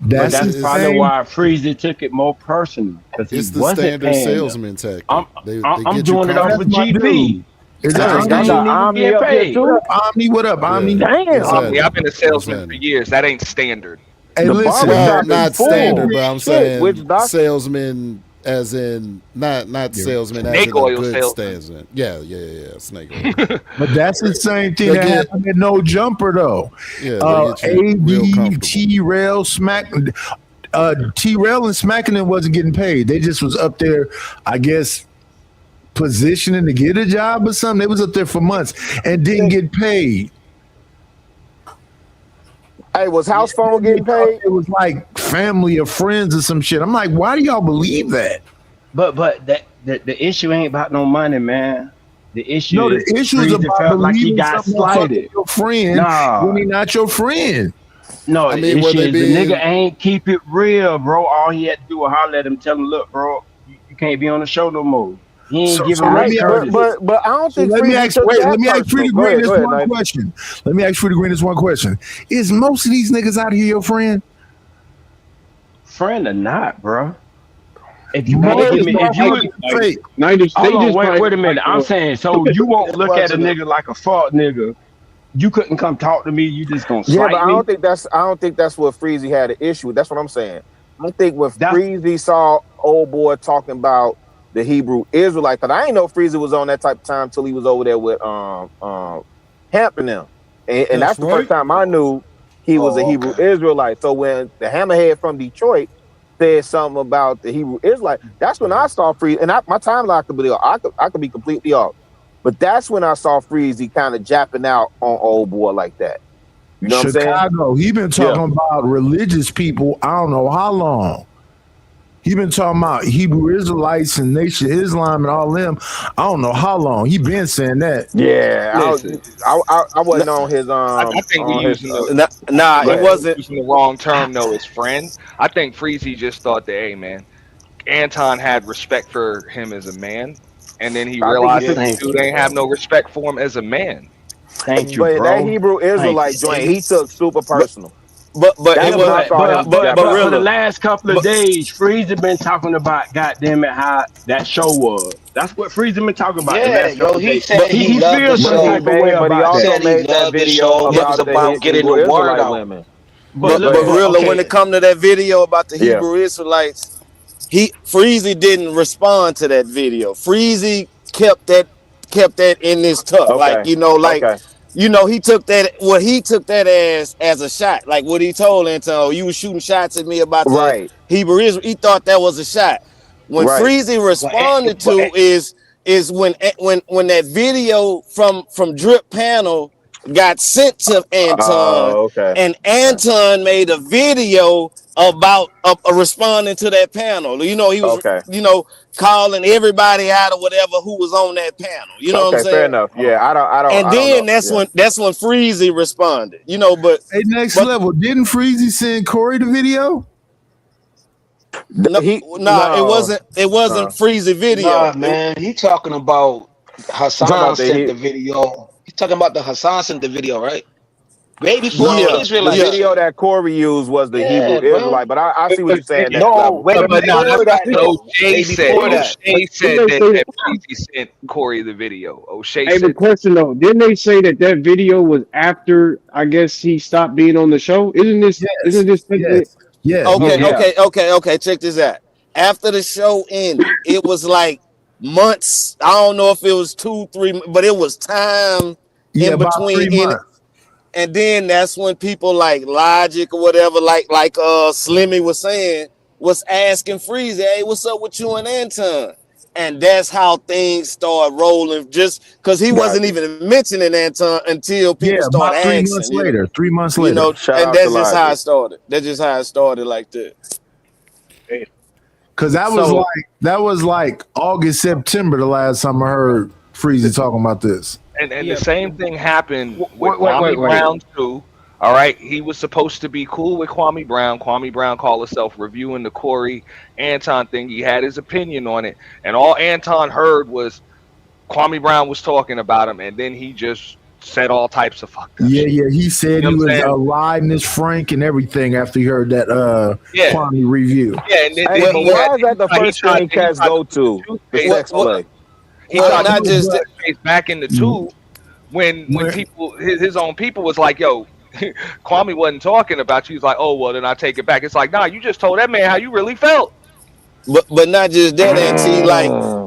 That's probably why Freezy took it more personal, because he wasn't standard paying salesman tech. I'm get doing it off with GP. Is that Omni up here too? Omni, what up, Omni? Damn. Omni, I've been a salesman for years. That ain't standard. Hey, listen, not standard, but I'm saying salesman as in not salesman as in a good salesman. Yeah, snake oil. But that's the same thing that happened at No Jumper though. Yeah, AD, T-Rail, Smack. T-Rail and Smacking wasn't getting paid. They just was up there, I guess, positioning to get a job or something. They was up there for months and didn't get paid. Hey, was House Phone getting paid? It was like family or friends or some shit. I'm like, why do y'all believe that? But the issue ain't about no money, man. The issue is about like he got slighted. Your friend when he not your friend. No, I the mean, were issue they is the being? nigga ain't keep it real, bro. All he had to do was holler at him, tell him, look, bro, you can't be on the show no more. He ain't give him All that right, courtesy. but I don't So think let me Freezy ask. took Wait, that let me ask Free personal. the Go ahead, Green this one Knife. question. Let me ask Free the Green this one question. Is most of these niggas out here your friend? Friend or not, bro. If you No, can't give it's me, not if you fake. hold on, wait a minute. I'm saying, so you won't look at a nigga like a fuck nigga. You couldn't come talk to me. You just gonna Yeah, but slight I me. don't think that's what Freezy had an issue with. That's what I'm saying. I think when That's Freezy saw old boy talking about the Hebrew Israelite, because I ain't know Freezy was on that type of time until he was over there with Hamp and them. And that's the first time I knew he was a Hebrew Israelite. So when the hammerhead from Detroit said something about the Hebrew Israelite, that's when I saw Freezy. And my timeline could be off. I could be completely off. But that's when I saw Freezy kind of japping out on old boy like that. You know what I'm saying? Chicago. He been Yeah. talking about religious people. I don't know how long. He been talking about Hebrew Israelites and Nation Islam and all them. I don't know how long. He been saying that. Yeah, listen. I wasn't on his I think we're on his using the go it ahead. wasn't. using the wrong term though. As friend, I think Freezy just thought that, hey man, Anton had respect for him as a man, and then he I think he realized that did. the Thank dude you, ain't have bro. no respect for him as a man. Thank you, But that bro. Hebrew Thank Israelite you. joint, he took super personal. But That's it Yeah, when was I but saw him but japping for out. the Rilla. last couple of But days, Freezer been talking about goddamn it how that show was. That's what Freezer been talking about the Yeah, last yo, couple of he days. said he He loved the feels some show. type of way But he about He that. also said he made that loved the video show. It was about about the getting the Hebrew word Israelite out. women. But Go look, but ahead. but Rilla, when it okay, come to that video about the Yeah. Hebrew Israelites, Freezy didn't respond to that video. Freezy kept that in his tuck. Okay. Okay. He took that as a shot. Like what he told Anton, "Oh, you was shooting shots at me about the Right. Hebrew Israel." He thought that was a shot. When Right. Freezy But, responded but to is when that video from Drip Panel got sent to Anton, Okay. and Anton made a video about responding to that panel. He was Okay. calling everybody out or whatever who was on that panel. You know what I'm Okay. Fair saying? enough. Yeah. And I don't then know. that's Yeah. when Freezy responded. Hey, next But level. Didn't Freezy send Corey the video? no, it No. wasn't Freezy video. nah, man, he talking about You talking Hassan about sent the video. He's talking about the Hassan sent the video, right? Way before the Yeah, the Israelite yeah. video shit. that Corey used was the Yeah, Hebrew bro. Israelite, but I see what you're saying. Next No, level. way But no, before that's that what though. O'Shea Way said. before that. O'Shea said Didn't they say that that? Freezy sent Corey the video. O'Shea Hey, said but that. question though, didn't they say that that video was after? I guess he stopped being on the show. Isn't this? Yes. Isn't this? Yes. Yes. Okay, yeah. okay. Check this out. After the show ended, it was like months. I don't know if it was 2, 3, but it was time Yeah, in about between 3 months. and then that's when people like Logic or whatever, like Slimmy was saying, was asking Freezy, "Hey, what's up with you and Anton?" And that's how things started rolling. Just because he wasn't Gotcha. even mentioning Anton until Yeah, people start about 3 asking, months later. 3 months you later. know, Shout and out to that's just how it Logic. started. That's just how it started, like that. Cause So that was like August, September the last time I heard Freezy talking about this. and the same thing happened with Wait. Kwame Brown too. All right, he was supposed to be cool with Kwame Brown. Kwame Brown called himself reviewing the Corey Anton thing. He had his opinion on it, and all Anton heard was Kwame Brown was talking about him, and then he just said all types of fucked up shit. Yeah. He You said know he what I'm was saying? riding his Frank and everything after he heard that Yeah, Kwame review. yeah, and then, Hey, then but he why had is that the he first tried thing he cats tried to go put the to? The toothpaste. sex Hold What play. up. He Well, tried to not put the just that. toothpaste back in the tube when When people his own people was like, yo, Kwame wasn't talking about you. He's like, oh well, then I take it back. It's like, nah, you just told that man how you really felt. But not just that, NT.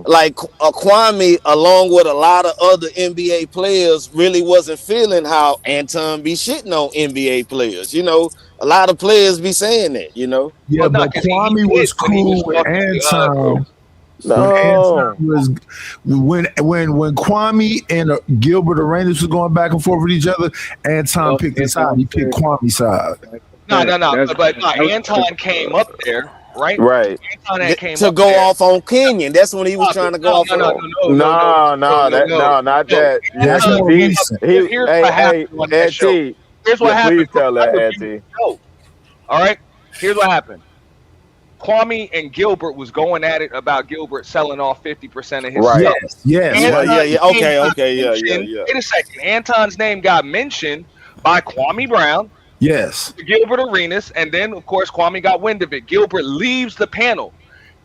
Like Kwame, along with a lot of other NBA players, really wasn't feeling how Anton be shitting on NBA players. A lot of players be saying that. yeah, Well, no, but because he Kwame did was when he was cool with talking to Anton. Corey. When Anton No. was when Kwame and Gilbert Arenas was going back and forth with each other, Anton picked his side. He picked Kwame's side. No, no, no. That's But no, Anton came up there, right? Right. Anton had came To up go there. off on Kenyon. That's when he was trying to go off No, on. No, not no. that. No, not No, that. Yeah, That's because more Anton came up. recent. Here's what hey, happened on that show. T, Here's what happened. Please tell that, Auntie. All right. Here's what happened. Kwame and Gilbert was going at it about Gilbert selling off 50% of his stuff. Yes. Wait a second. Anton's name got mentioned by Kwame Brown. Yes. Gilbert Arenas, and then of course Kwame got wind of it. Gilbert leaves the panel.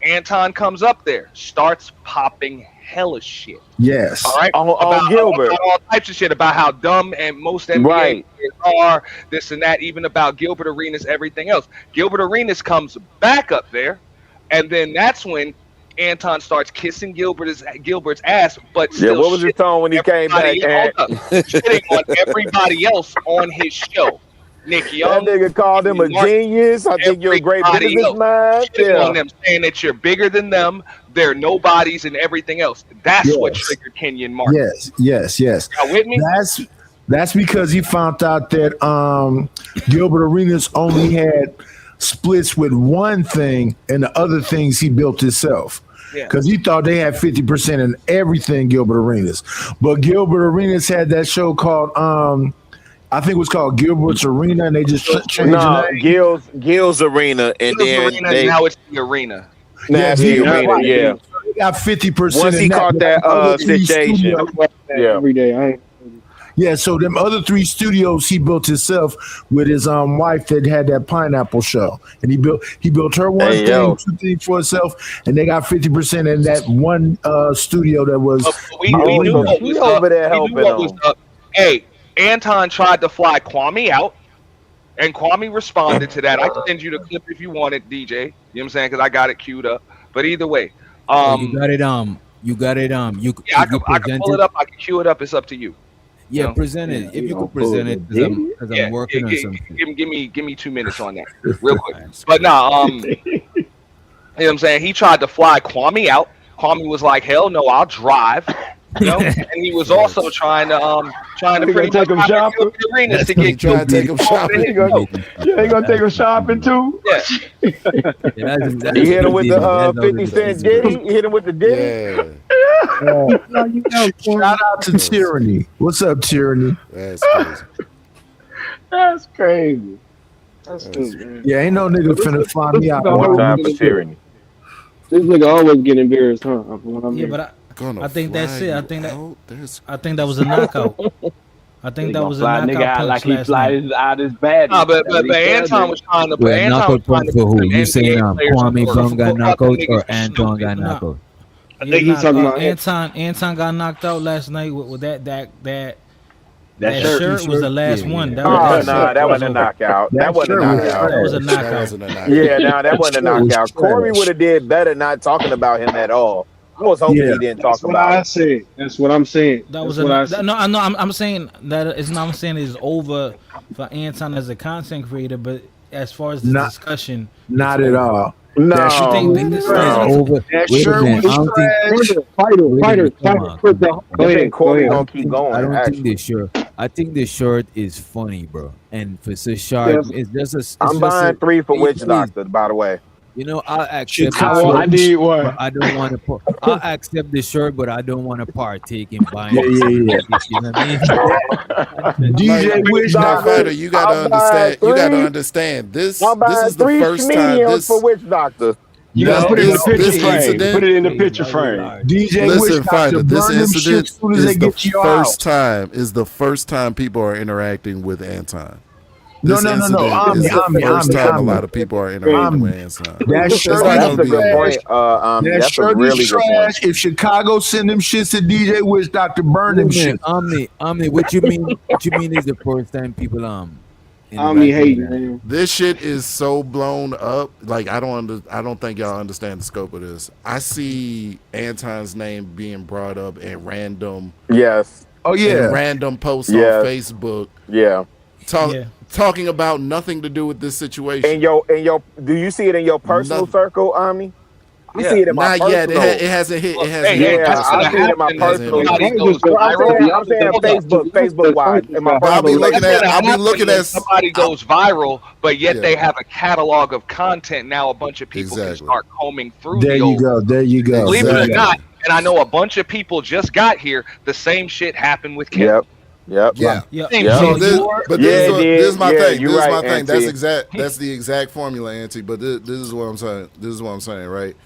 Anton comes up there, starts popping hella shit. Yes. All right. On Gilbert. About all types of shit about how dumb and most NBA players are, this and that, even about Gilbert Arenas, everything else. Gilbert Arenas comes back up there, and then that's when Anton starts kissing Gilbert's ass, but still what was his tone when he came back? Shitting on everybody else on his show. Nick Young, that nigga called him a genius. I think you're a great businessman. On them, saying that you're bigger than them, they're nobodies, and everything else. That's what triggered Kenyon Martin. Yes. Y'all with me? That's because he found out that Gilbert Arenas only had splits with one thing, and the other things he built himself. Because he thought they had 50% in everything, Gilbert Arenas. But Gilbert Arenas had that show called I think it was called Gilbert's Arena, and they just changed the name. Gil's Arena, and Gil's then Arena, now it's the Arena. That's the Arena, yeah. They got 50%. Once he caught that situation, every day. So them other 3 studios he built himself with his wife that had that pineapple show, and he built her one thing, 2 things for herself, and they got 50% in that one studio that was. We knew what was over there helping. Hey. Anton tried to fly Kwame out, and Kwame responded to that. I can send you the clip if you want it, DJ. You know what I'm saying? Because I got it queued up. But either way, you got it. I can pull it up. I can queue it up. It's up to you. Yeah, present it. If you could present it, because I'm working on something. Give me 2 minutes on that, real quick. But nah, you know what I'm saying? He tried to fly Kwame out. Kwame was like, "Hell no, I'll drive." You know? And he was also trying to pretty take him shopping. Arenas to get trying to take him shopping. He gonna take him shopping too. Yeah. He hit him with the 50 Cent Diddy. He hit him with the Diddy. Shout out to Tyranny. What's up, Tyranny? That's crazy. That's crazy. That's stupid. Yeah, ain't no nigga finna find me out. One time for Tyranny. This nigga always get embarrassed, huh? But I think that's it. I think that was a knockout. I think that was a knockout nigga punch like he last flies night. out his bad. Nah, but Anton was trying to. Well, knockout punch for who? You saying Kwame Brown got knocked out or Anton got knocked out? I think he's talking about Anton got knocked out last night with that shirt was the last one. That wasn't a knockout. That wasn't a knockout. That was a knockout. Yeah, that wasn't a knockout. Corey would have did better not talking about him at all. I was hoping he didn't talk about it. That's what I'm saying. I'm saying that it's not. I'm saying it's over for Anton as a content creator, but as far as the discussion, not at all. No, that think this is over. That shirt was Fighter. Corey gonna keep going. I don't think this shirt. I think this shirt is funny, bro. And for so sharp, it's just a. I'm buying 3 for Witch Doctor, by the way. You know, I'll accept. I need one. I don't want to. I'll accept the shirt, but I don't want to partake in buying. Yeah. You know what I mean? DJ Wish Doctor, you gotta understand. You gotta understand. This is the first time. This for Witch Doctor. You gotta put it in the picture frame. Put it in the picture frame. DJ Listen, Fighter, this incident is the first time people are interacting with Anton. No. This is the first time a lot of people are interacting with Anton. That shirt that's a good point. That shirt is trash. If Chicago send them shits to DJ Wish Doctor, burn them shit. Omni, what you mean? What you mean is the first time people Omni hating, man. This shit is so blown up. Like I don't think y'all understand the scope of this. I see Anton's name being brought up at random. Yes. Oh yeah. Random posts on Facebook. Yeah. Talking about nothing to do with this situation. In your, do you see it in your personal circle, Ami? I see it in my personal. Not yet. It hasn't hit. It hasn't hit. I see it in my personal. I'm saying Facebook wise. I'll be looking at somebody goes viral, but yet they have a catalog of content. Now a bunch of people can start combing through. There you go. Believe it or not, and I know a bunch of people just got here. The same shit happened with Kevin. Yep. Yep. Yeah. Yeah. So this is my thing. You're This is right, my thing. That's Auntie. That's the exact formula, Auntie. But this is what I'm saying. This is what I'm saying, right?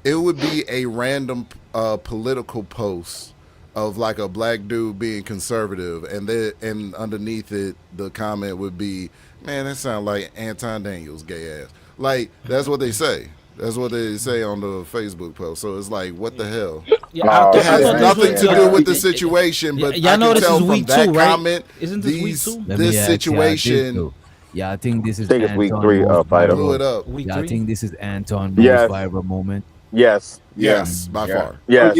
It would be a random political post of like a black dude being conservative, and underneath it, the comment would be, "Man, that sounds like Anton Daniels' gay ass." Like that's what they say. That's what they say on the Facebook post. So it's like, what the hell? Yeah, It has nothing to do with the situation, but y'all I know can this tell is from week that 2, right? comment, Isn't this week 2? this situation. Yeah, I think this is I think it's week Anton 3 most fighter. Blew viral. it up. Week Yeah, I 3? think this is Anton most Yes. viral moment. Yes. Yes, by far. Yes.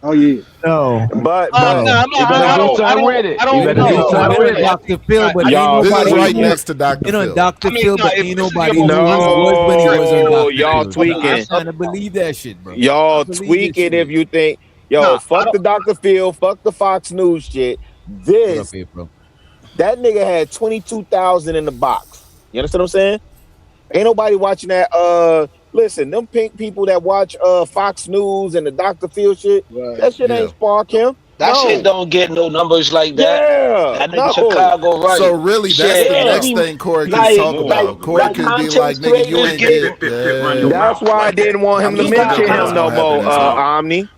Oh yeah. No. But You better do something with it. You better do something with it. Dr. Phil, but ain't Y'all, This nobody is right next to Dr. Phil. Dr. Phil, but ain't nobody knew who he was when he was on Dr. y'all Phil. tweaking. I'm trying to believe that shit, bro. Y'all tweaking if you think, fuck the Dr. Phil, fuck the Fox News shit. That nigga had 22,000 in the box. You understand what I'm saying? Ain't nobody watching that. Listen, them pink people that watch Fox News and the Dr. Phil shit, that shit ain't spark him. That shit don't get no numbers like that. Yeah, That nigga Chicago, right? So really, that's the next thing Corey can talk about. Corey could be like, nigga, you ain't get. That's why I didn't want him to mention him no more, Omni.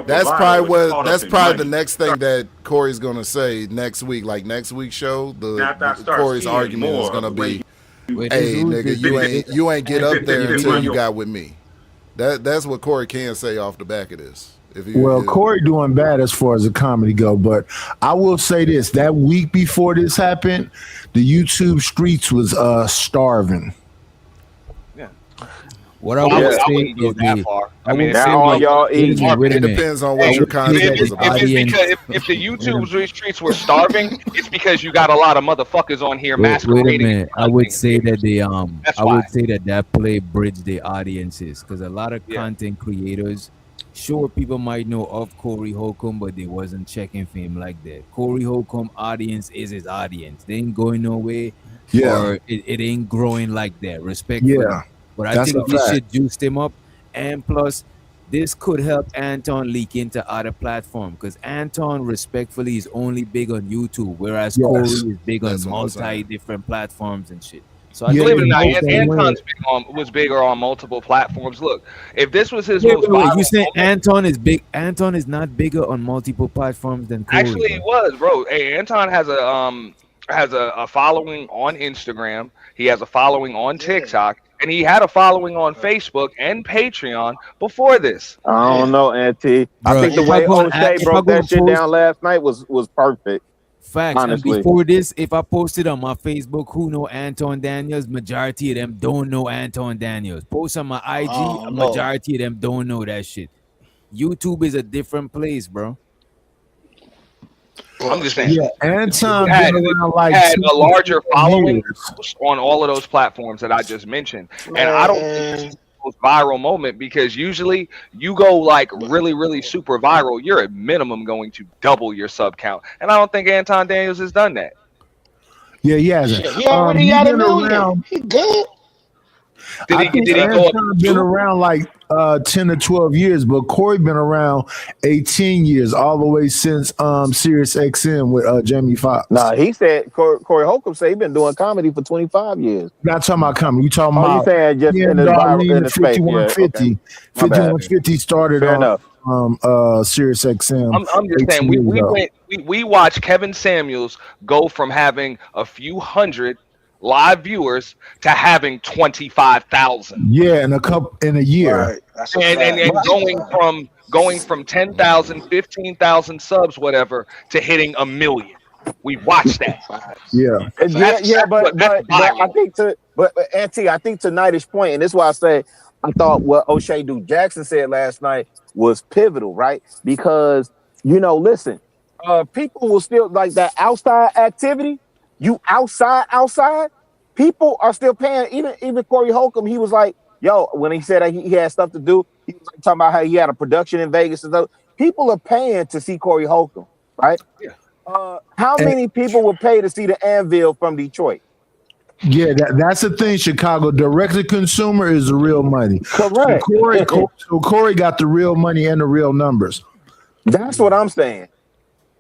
That's probably the next thing that Corey's gonna say next week. Like next week's show, Corey's argument is gonna be, "Hey, nigga, you ain't get up there until you got with me." That's what Corey can say off the back of this. Corey doing bad as far as the comedy go, but I will say this: that week before this happened, the YouTube streets was starving. Yeah. What I would say wouldn't go that far. I mean, y'all eat. It depends on what your content is about. If the YouTube streets were starving, it's because you got a lot of motherfuckers on here masquerading. Wait a minute. I would say that would say that play bridge the audiences, because a lot of content creators. Sure, people might know of Corey Holcomb, but they wasn't checking for him like that. Corey Holcomb audience is his audience. They ain't going nowhere. Yeah. Or it ain't growing like that. Respectfully. Yeah. But I think this shit juiced him up. And plus, this could help Anton leak into other platforms, because Anton, respectfully, is only big on YouTube, whereas Corey is big on multi different platforms and shit. So I believe it or not, Anton's was bigger on multiple platforms. Look, if this was his most viral, you say Anton is big. Anton is not bigger on multiple platforms than Corey. Actually, he was, bro. Hey, Anton has a following on Instagram. He has a following on TikTok, and he had a following on Facebook and Patreon before this. I don't know, Auntie. I think the way Oshay broke that shit down last night was perfect. Facts. Honestly. And before this, if I posted on my Facebook who know Anton Daniels, majority of them don't know Anton Daniels. Post on my IG, majority of them don't know that shit. YouTube is a different place, bro. I'm just saying. Yeah, Anton had a larger following years on all of those platforms that I just mentioned, and I don't think this is the most viral moment, because usually you go like really, really super viral, you're at minimum going to double your sub count, and I don't think Anton Daniels has done that. Yeah, he hasn't. He already got a million. He good. Did he go up? Been around like 10 to 12 years, but Corey been around 18 years, all the way since Sirius XM with Jamie Foxx. Nah, he said Corey Holcomb said he been doing comedy for 25 years. Not talking about comedy. We talking about. You saying just in the viral in the space? 5150. Yeah, okay. 5150 started on Sirius XM. I'm just saying we watched Kevin Samuels go from having a few hundred live viewers to having 25,000. Yeah, in a year. Right. And going from 10,000, 15,000 subs, whatever, to hitting 1 million. We watched that. Yeah. But Auntie, I think to Night's point, and this is why I say I thought what Oshay Duke Jackson said last night was pivotal, right? Because listen, people will still like that outside activity. You outside, people are still paying. Even Corey Holcomb, he was like, yo, when he said he had stuff to do, he was like talking about how he had a production in Vegas and stuff. People are paying to see Corey Holcomb, right? Yeah. How many people would pay to see the Anvil from Detroit? Yeah, that's the thing. Chicago direct to consumer is the real money. Correct. So Corey got the real money and the real numbers. That's what I'm saying.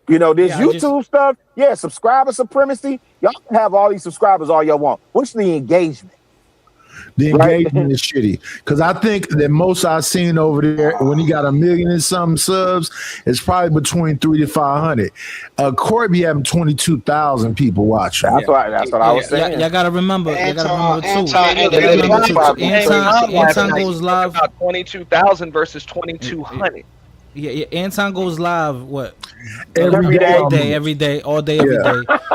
You know, this YouTube stuff, subscriber supremacy. Y'all can have all these subscribers all y'all want. What's the engagement? The engagement is shitty. Because I think that most I've seen over there, when he got 1 million and something subs, it's probably between 300 to 500. Corey be having 22,000 people watching. That's what I was saying. Y'all gotta remember. Anton goes live about 22,000 versus 2,200. Yeah, Anton goes live every day, all day, every day,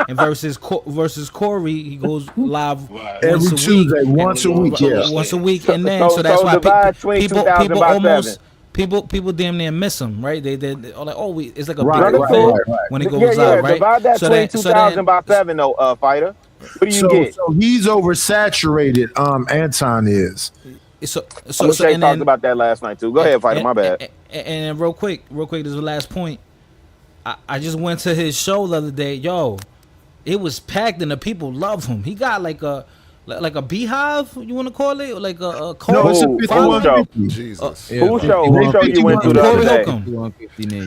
and versus Corey, he goes live every Tuesday, once a week, once a week, and then so that's why people damn near miss him, right? They are like, it's like a big event when it goes live, right? Divide that 22,000 by 7, though, fighter. What do you get? So he's oversaturated. Anton is. So Shay talked about that last night too. Go ahead, fighter. My bad. And real quick, this is the last point. I just went to his show the other day. Yo, it was packed and the people love him. He got like a beehive, you want to call it, like a cult. No, it's a 5150. Jesus. Who show you went to the other day?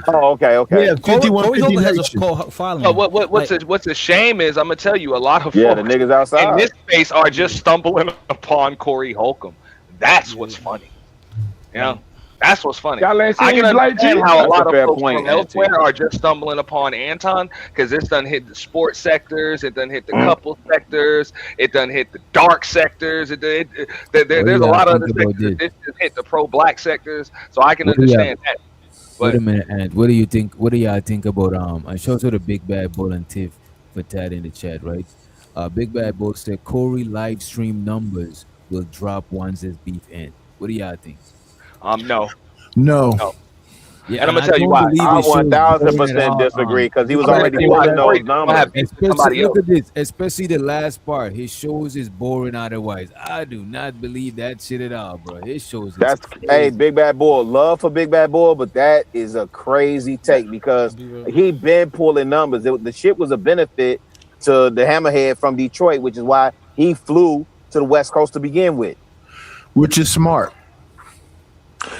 Oh, okay. Yeah, 5150 nation. What's a shame is I'm gonna tell you a lot of the niggas outside in this space are just stumbling upon Corey Holcomb. That's what's funny. That's what's funny. I can understand how a lot of folks from elsewhere are just stumbling upon Anton because it's done hit the sports sectors, it done hit the couple sectors, it done hit the dark sectors. There's a lot of other sectors. This just hit the pro-black sectors, so I can understand that. Wait a minute, and what do you think? What do y'all think about I showed to the Big Bad Bull and Tiff for Tad in the chat, right? Big Bad Bull said Corey live stream numbers will drop once this beef ends. What do y'all think? No. Yeah, and I'm gonna tell you why. I 1,000% disagree because he was already pulling those numbers. Look at this, especially the last part. His shows is boring otherwise. I do not believe that shit at all, bro. His shows. Hey, Big Bad Bull, love for Big Bad Bull, but that is a crazy take because he been pulling numbers. The shit was a benefit to the Hammerhead from Detroit, which is why he flew to the West Coast to begin with. Which is smart.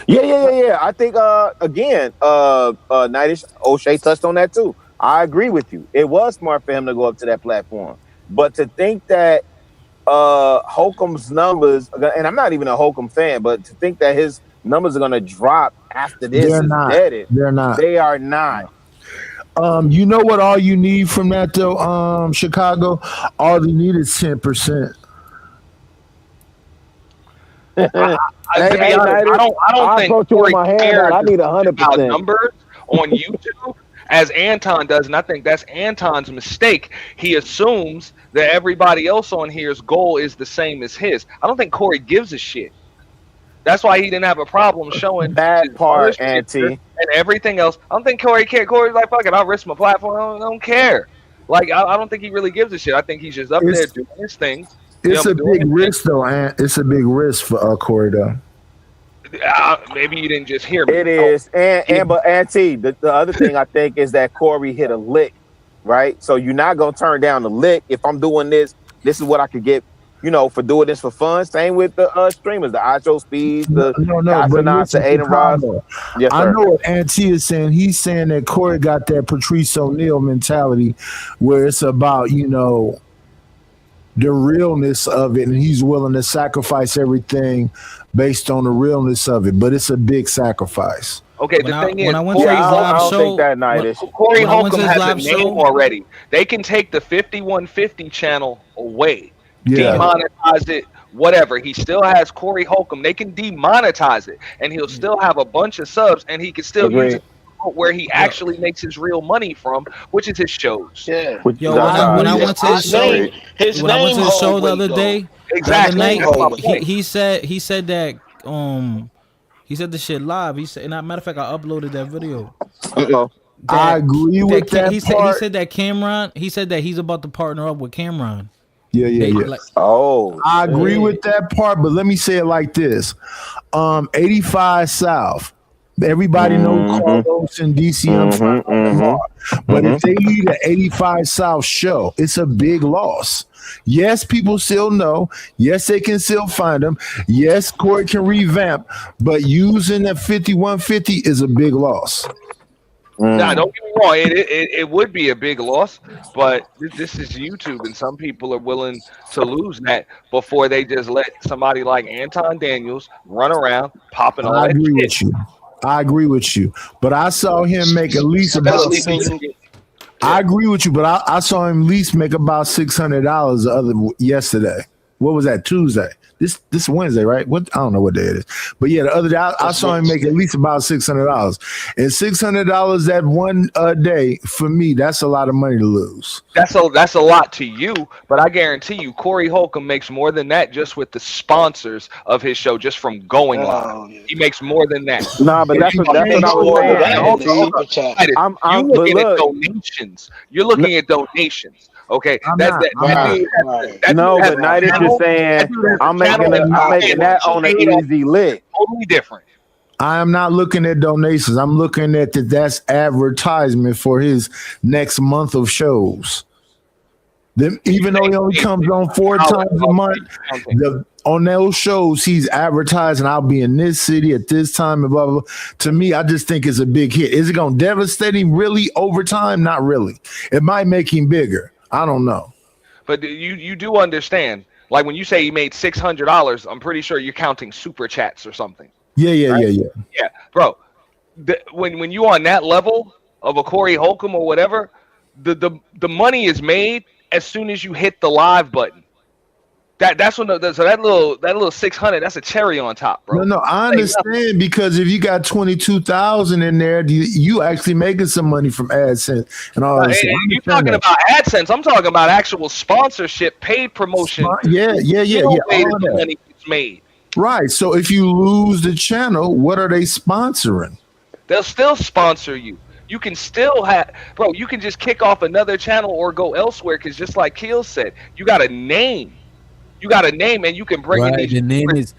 Yeah. I think again, Nightish O'Shea touched on that too. I agree with you. It was smart for him to go up to that platform, but to think that Holcomb's numbers, and I'm not even a Holcomb fan, but to think that his numbers are going to drop after this, they're not. They are not. You know what? All you need from that though, Chicago, all you need is 10%. To be honest, I don't think Corey cares I need 100% about numbers on YouTube as Anton does, and I think that's Anton's mistake. He assumes that everybody else on here's goal is the same as his. I don't think Corey gives a shit. That's why he didn't have a problem showing that part, Auntie, and everything else. I don't think Corey cares. Corey's like, fuck it, I'll risk my platform. I don't care. Like, I don't think he really gives a shit. I think he's just up there doing his thing. It's a big risk, though, Ant. It's a big risk for Corey, though. Maybe you didn't just hear me. It is, but Auntie, the other thing I think is that Corey hit a lick, right? So you're not gonna turn down the lick. If I'm doing this is what I could get, for doing this for fun. Same with the streamers, the Acho Speeds, the Astronauts, the Aiden Ross. Yes, I know what Auntie is saying. He's saying that Corey got that Patrice O'Neal mentality, where it's about the realness of it, and he's willing to sacrifice everything based on the realness of it. But it's a big sacrifice. Okay, the thing is, when I went to his live show, Corey Holcomb has a name already. They can take the 5150 channel away, demonetize it, whatever. He still has Corey Holcomb. They can demonetize it, and he'll still have a bunch of subs, and he can still use it where he actually makes his real money from, which is his shows. Yeah. Yo, when I went to his show, the other day, exactly. The other night, he said that he said the shit live. He said, and as a matter of fact, I uploaded that video. I agree with that. He said that Cameron. He said that he's about to partner up with Cameron. Yeah. I agree with that part, but let me say it like this: 85 South. Everybody knows Carlos and DC. But if they need an 85 South show, it's a big loss. Yes, people still know. Yes, they can still find them. Yes, Corey can revamp, but using that 5150 is a big loss. Nah, don't get me wrong. It would be a big loss, but this is YouTube, and some people are willing to lose that before they just let somebody like Anton Daniels run around popping all I that agree shit. with you. I agree with you. But I saw him make at least about Especially when you I agree with you, but I saw him at least make about $600 yesterday. What was that? Tuesday. This Wednesday, right? What I don't know what day it is, but yeah, the other day I saw him make at least about $600, and $600 that one day for me, that's a lot of money to lose. That's a lot to you, but I guarantee you, Corey Holcomb makes more than that just with the sponsors of his show, just from going live. He makes more than that. Nah, but that's what I was saying. You're looking at donations. You're looking at donations. Okay, but Night is just saying I'm making that on an easy lick. Totally different. I am not looking at donations. I'm looking at that's advertisement for his next month of shows. Even though he only comes on 4 times a month, on those shows he's advertising. I'll be in this city at this time and blah, blah, blah. To me, I just think it's a big hit. Is it going to devastate him really over time? Not really. It might make him bigger. I don't know. But you do understand, like when you say he made $600, I'm pretty sure you're counting super chats or something. Yeah, right? Yeah, bro. When you on that level of a Corey Holcomb or whatever, the money is made as soon as you hit the live button. That's when so that little 600, that's a cherry on top, bro. No, I understand, because if you got 22,000 in there, you actually making some money from AdSense and all that. You're talking about AdSense. I'm talking about actual sponsorship, paid promotion. Yeah. All the money gets made. Right. So if you lose the channel, what are they sponsoring? They'll still sponsor you. You can still bro. You can just kick off another channel or go elsewhere, because just like Keel said, you got a name. You got a name, and you can bring in these. The name is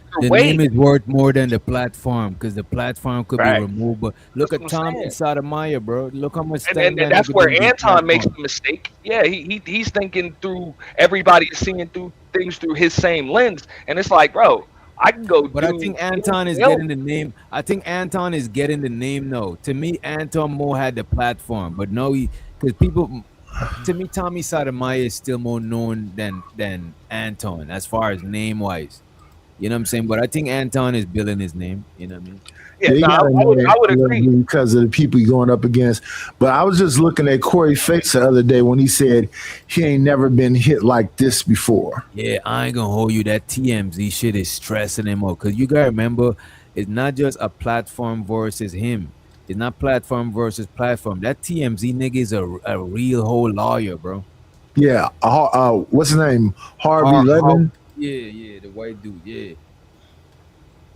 worth more than the platform, because the platform could be removed. But look at Tommy Sotomayor, bro. Look how much. And that's where Anton makes the mistake. Yeah, he's thinking through. Everybody's seeing through things through his same lens, and it's like, bro, I can go. But I think Anton is getting the name. I think Anton is getting the name. No, to me, Anton more had the platform, but no, because people. To me, Tommy Sotomayor is still more known than Anton as far as name wise. You know what I'm saying? But I think Anton is building his name. You know what I mean? Yeah, I would agree, because of the people he's going up against. But I was just looking at Corey Face the other day when he said he ain't never been hit like this before. Yeah, I ain't gonna hold you. That TMZ shit is stressing him out, because you gotta remember, it's not just a platform versus him. It's not platform versus platform. That TMZ nigga is a real whole lawyer, bro. Yeah. What's his name? Harvey Levin? Yeah, the white dude. Yeah.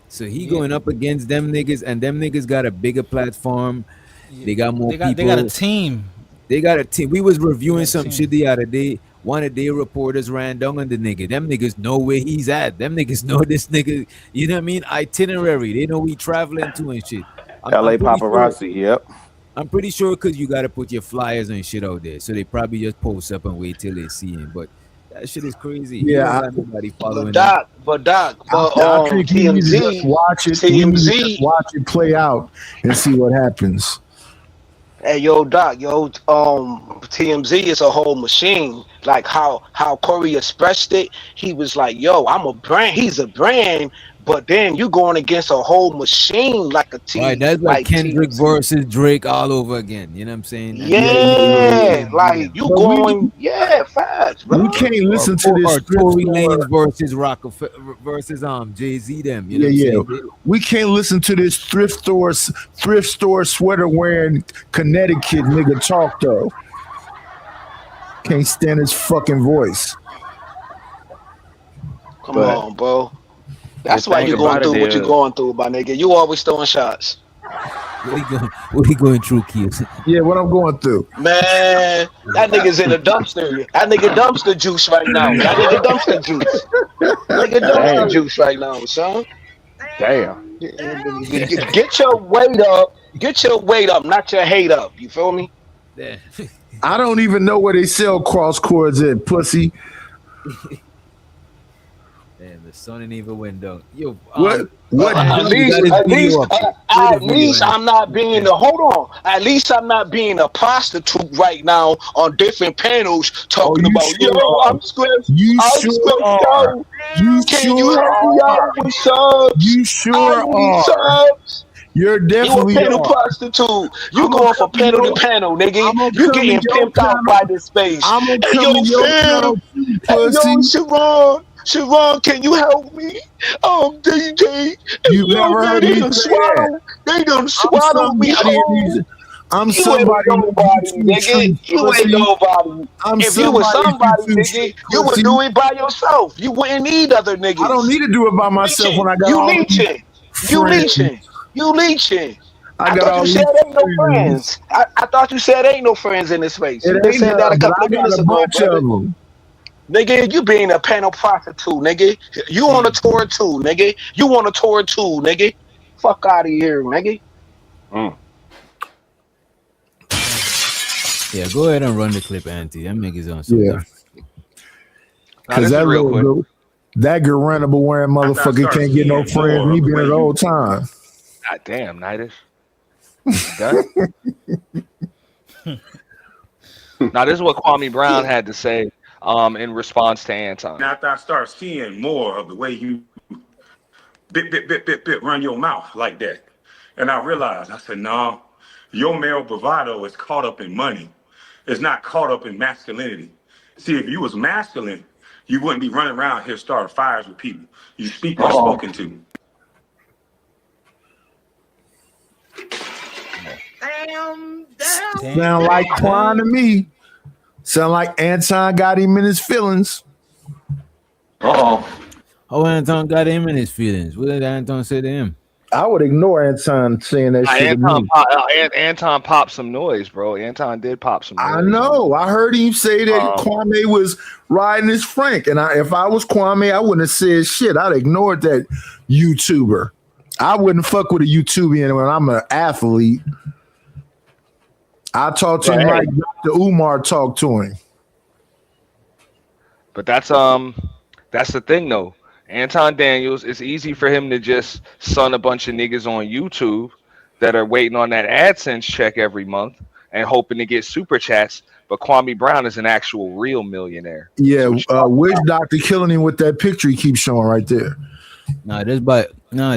So he going up against them niggas, and them niggas got a bigger platform. They got more people. They got a team. They got a team. We was reviewing some shit the other day. One of their reporters ran down on the nigga. Them niggas know where he's at. Them niggas know this nigga. You know what I mean? Itinerary. They know we traveling to and shit. LA paparazzi, yep. I'm pretty sure, because you got to put your flyers and shit out there. So they probably just post up and wait till they see him. But that shit is crazy. Yeah. Everybody following Doc, I think you need to just watch it. You need to just watch it play out and see what happens. Hey, Doc, TMZ is a whole machine. Like how Corey expressed it, he was like, yo, I'm a brand. He's a brand. But then you going against a whole machine like a team. Right, that's like Kendrick versus Drake all over again. You know what I'm saying? Yeah, like you going, facts, bro. We can't listen to this. Tory Lanez versus Rockefeller versus Jay-Z them. You know what I'm saying? We can't listen to this thrift store sweater wearing Connecticut nigga talk though. Can't stand his fucking voice. Come on, bro. That's why you're going through what you're going through, my nigga. You always throwing shots. What are you going through, kids? Yeah, what I'm going through. Man, that nigga's in the dumpster. That nigga dumpster juice right now. That nigga dumpster juice. Nigga dumpster juice right now, son. Damn. Get your weight up. Get your weight up, not your hate up. You feel me? Yeah. I don't even know where they sell cross cords at, pussy. Damn, the sun ain't even went down. Yo, What At Anton, you least, got his at video least, up there. Play the at video, least I'm not being Anton. a hold on. At least I'm not being a prostitute right now on different panels Oh, talking you about sure are. I'm stressed. You I'm sure stressed are. out. You Can you sure help me are. out with subs? You I sure need are. subs. You're You a definitely panel are. prostitute. You I'm gonna going from come to panel to your. panel, nigga. I'm gonna You come to getting your pimped out by panel. this space. I'm gonna Hey come to yo, your fam. panel too, Hey yo, pussy. Sharon, can you help me? DJ. Hey You've yo, never man, heard me say that. they done I'm swallowed me somebody in whole. these. I'm You ain't somebody in these nobody, YouTube nigga. streets, You ain't pussy. nobody. I'm If you was somebody in somebody, YouTube nigga, streets, you would pussy. do it by yourself. You wouldn't need other I don't niggas. need to do it by myself when Leeching. I got You all these leeching. You friends. leeching. You leeching. I I got thought you all said these ain't no friends. friends. I thought you said ain't no friends in this space. It You just ain't said that a none, but couple I of got minutes a ago, bunch brother. of them. Nigga, you being a panel prostitute, nigga. You on a tour too, nigga. You on a tour too, nigga. Fuck out of here, nigga. Yeah, go ahead and run the clip, Auntie. That niggas on some Yeah, different. Now because this is that real little quick. goat, that Garantable wearing After I motherfucker start can't get no seeing friends. more Me of the been way it the you whole time. God damn, Nightish. You done? Now this is what Kwame Brown had to say in response to Anton. after I start seeing more of the way you bit run your mouth like that. And I realized, I said, no, your male bravado is caught up in money. It's not caught up in masculinity. See, if you was masculine, you wouldn't be running around here starting fires with people. You speak when spoken to. Sound like crying to me. Sound like Anton got him in his feelings. Oh, Anton got him in his feelings. What did Anton say to him? I would ignore Anton saying that shit to me. Anton popped some noise, bro. Anton did pop some noise. I know. I heard him say that Kwame was riding his Frank. And if I was Kwame, I wouldn't have said shit. I'd ignored that YouTuber. I wouldn't fuck with a YouTuber when I'm an athlete. I talk to him like Dr. Umar talked to him. But that's the thing though. Anton Daniels, it's easy for him to just son a bunch of niggas on YouTube that are waiting on that AdSense check every month and hoping to get super chats. But Kwame Brown is an actual real millionaire. Yeah, Witch Doctor killing him with that picture he keeps showing right there.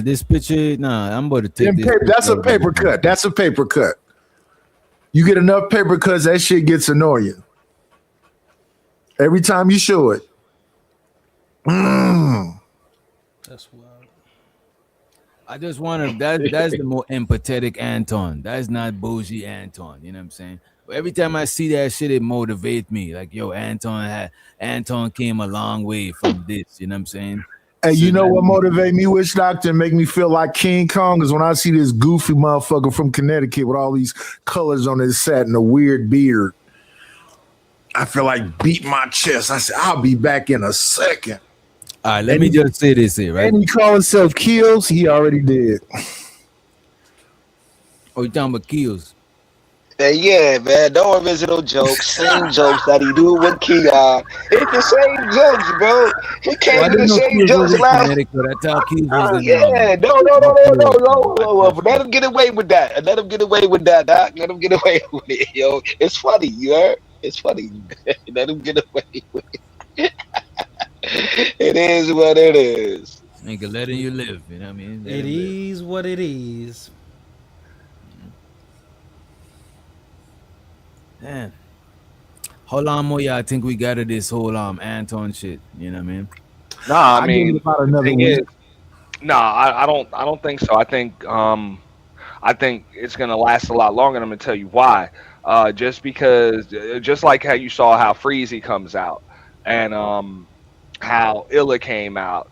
This picture, I'm about to take this. That's a paper cut. That's a paper cut. You get enough paper cuts, that shit gets annoying. Every time you show it. That's wild. I just want to. That's the more empathetic Anton. That's not bougie Anton. You know what I'm saying? But every time I see that shit, it motivates me. Like, yo, Anton came a long way from this. You know what I'm saying? And you know what motivate me, Witch Doctor, and make me feel like King Kong is when I see this goofy motherfucker from Connecticut with all these colors on his set and a weird beard. I feel like beat my chest. I said, I'll be back in a second. All right, let me just say this here, right? And he call himself Kills. He already did. Oh, you talking about Kills? Yeah, man. No original jokes. Same jokes that he do with Kia. It's the same jokes, bro. He came to the same jokes last. Yeah, no. Let him get away with that. Let him get away with that, Doc. Let him get away with it, yo. It's funny, you heard? It's funny. Let him get away with it. It is what it is. Nigga, letting you live. You know what I mean? It is what it is. Man. How long more y'all think we got of this whole Anton shit? You know what I mean? Nah, I mean, about another week. I don't think so. I think it's gonna last a lot longer. And I'm gonna tell you why. Just because, just like how you saw how Freezy comes out, and how Illa came out.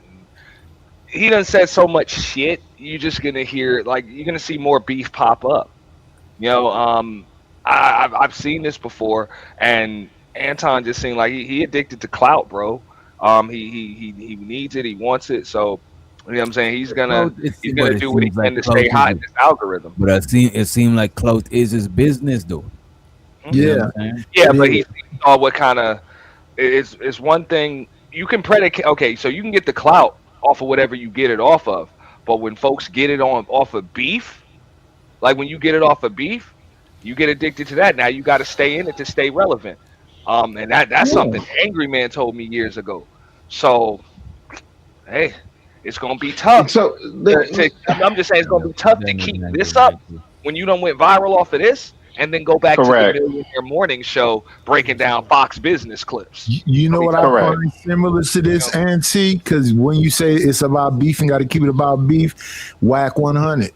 He done said so much shit. You're just gonna hear, like, you're gonna see more beef pop up. You know, I've seen this before, and Anton just seemed like he addicted to clout, bro. He needs it, he wants it, so you know what I'm saying. He's gonna do what he can to stay hot in this algorithm. But it seemed like clout is his business, though. Yeah, but he saw what kind of. It's one thing. you can predicate. Okay, so you can get the clout off of whatever you get it off of, but when folks get it off of beef, like when you get it off of beef, you get addicted to that. Now you got to stay in it to stay relevant. And that's something Angry Man told me years ago. So, hey, it's gonna be tough. So I'm just saying it's gonna be tough to keep this up when you done went viral off of this, and then go back Correct. to the Millionaire Morning Show breaking down Fox Business clips. You know what I find similar to this, Auntie? Because when you say it's about beef and got to keep it about beef, whack 100.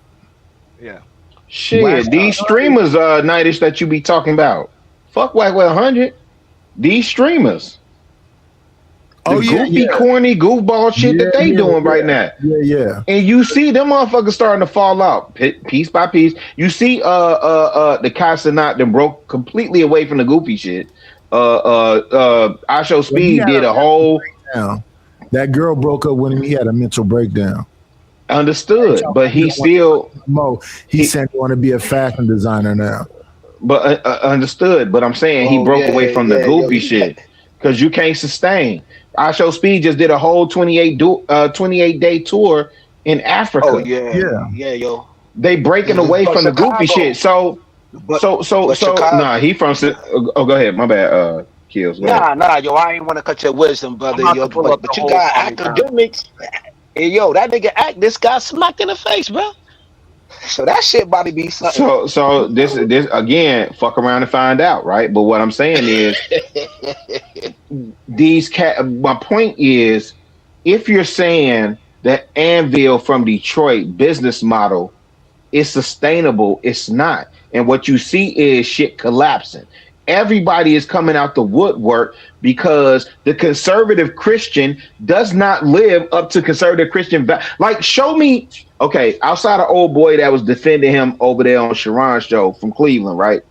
Yeah. Shit, these streamers, Nightish, that you be talking about. Fuck Whack 100. These streamers. The goofy, corny, goofball shit that they doing right now. Yeah. And you see them motherfuckers starting to fall out piece by piece. You see the Casanat that broke completely away from the goofy shit. I Show Speed did a whole breakdown. That girl broke up with him. He had a mental breakdown. Understood, but he still he said he want to be a fashion designer now. But understood, but I'm saying he broke away from the goofy shit because you can't sustain. I Show Speed just did a whole 28-day tour in Africa. Oh yeah, yo. They breaking away from the goofy shit. So nah, he from. Oh, go ahead. My bad. Kills. Nah, yo. I ain't want to cut your wisdom, brother. Yo, but you got academics. Hey, yo, that nigga this guy smacked in the face, bro. So that shit about to be something. So this again, fuck around and find out, right? But what I'm saying is, my point is, if you're saying that Anvil from Detroit business model is sustainable, it's not. And what you see is shit collapsing. Everybody is coming out the woodwork because the conservative Christian does not live up to conservative Christian. Like, show me, okay, outside of old boy that was defending him over there on Sharon's show from Cleveland, right?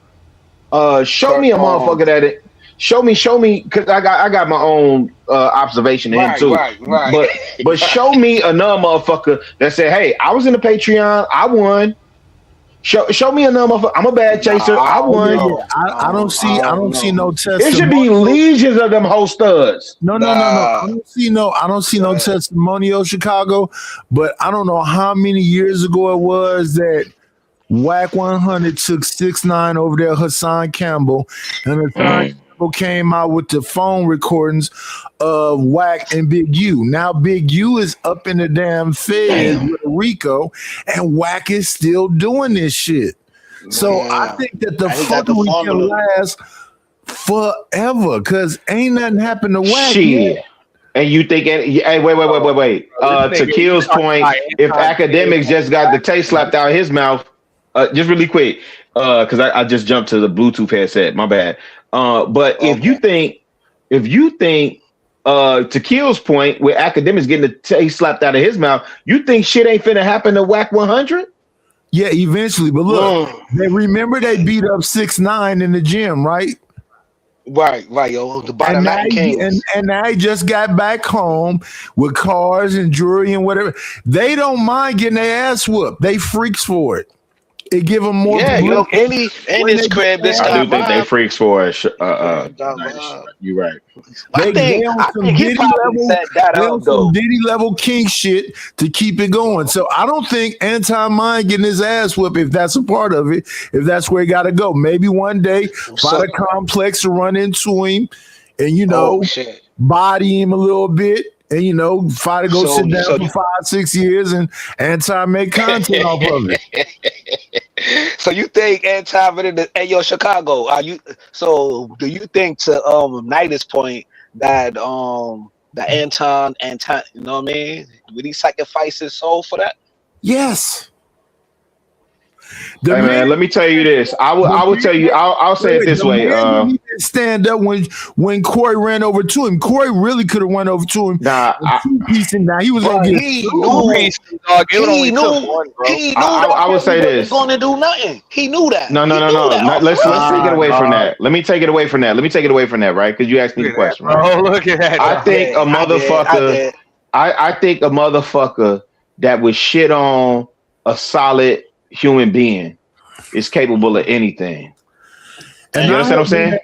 Show me a motherfucker that show me, because I got my own observation of him too. Right. But show me another motherfucker that said, hey, I was in the Patreon, I won. Show me another motherfucker. I'm a bad chaser. I won. I don't see no testimony. It should be legions of them whole studs. No. I don't see no testimonial, Chicago. But I don't know how many years ago it was that Whack 100 took 6ix9ine over there, Hassan Campbell, and Hassan Campbell came out with the phone recordings of Whack and Big U. Now Big U is up in the damn feds with Rico, and Whack is still doing this shit. So I think that the fuckery can last forever, because ain't nothing happened to Whack yet. And you think, hey, wait. To Kill's point, if academics just got the taste slapped out of his mouth, just really quick, because I just jumped to the Bluetooth headset, my bad. But if you think, to Kill's point, where academics getting the taste slapped out of his mouth, you think shit ain't finna happen to Whack 100? Yeah, eventually. But look, they beat up 6ix9ine in the gym, right? Right, yo. The bottom line kings. And now he just got back home with cars and jewelry and whatever. They don't mind getting their ass whooped. They freaks for it. It give them more. Yeah, yo, in his crib, this guy. I do think they freaks for it. You're right. I think he probably set that up, though. Diddy level king shit to keep it going. So I don't think Anton mind getting his ass whooped if that's a part of it. If that's where he got to go, maybe one day find a complex to run into him, and body him a little bit. And fight to go sit down for 5-6 years and Anton make content off of it. So you think Anton hey yo, Chicago, do you think, to Night's point, that Anton, you know what I mean? Would he sacrifice his soul for that? Yes. Hey man, let me tell you this. I'll say it this way. He didn't stand up when Corey ran over to him. Corey really could have went over to him. Nah, he was gonna get. He knew. I would say this. He wasn't gonna do nothing. He knew that. No. Let's take it away from that. Let me take it away from that, right? Because you asked me the question. Right? Oh, look at that. I think a motherfucker. I think a motherfucker that would shit on a solid human being is capable of anything. And you understand what I'm saying?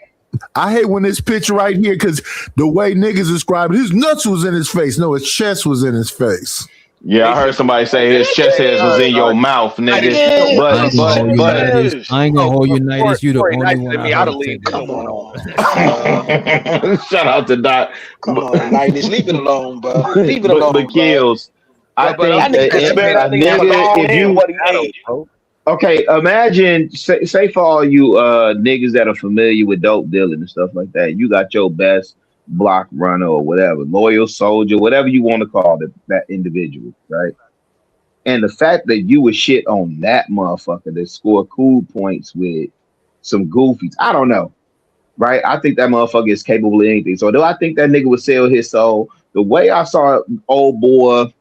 I hate when this picture right here, because the way niggas describe it, his nuts was in his face. No, his chest was in his face. Yeah, I heard somebody say his chest hairs was in your mouth, nigga. I ain't gonna hold you, Nighties. You the Corey only nicer one than me. I I'd heard have say leaned that. come on. Shout out to Doc. Come on, Nighties, leave it alone, bro. Leave it alone, but kills. I think that nigga could spell a nigga, if you what he ate. okay, imagine say for all you niggas that are familiar with dope dealing and stuff like that, you got your best block runner or whatever, loyal soldier, whatever you want to call that individual, right? And the fact that you would shit on that motherfucker that scored cool points with some goofies, I don't know, right? I think that motherfucker is capable of anything. So do I think that nigga would sell his soul? The way I saw old boy,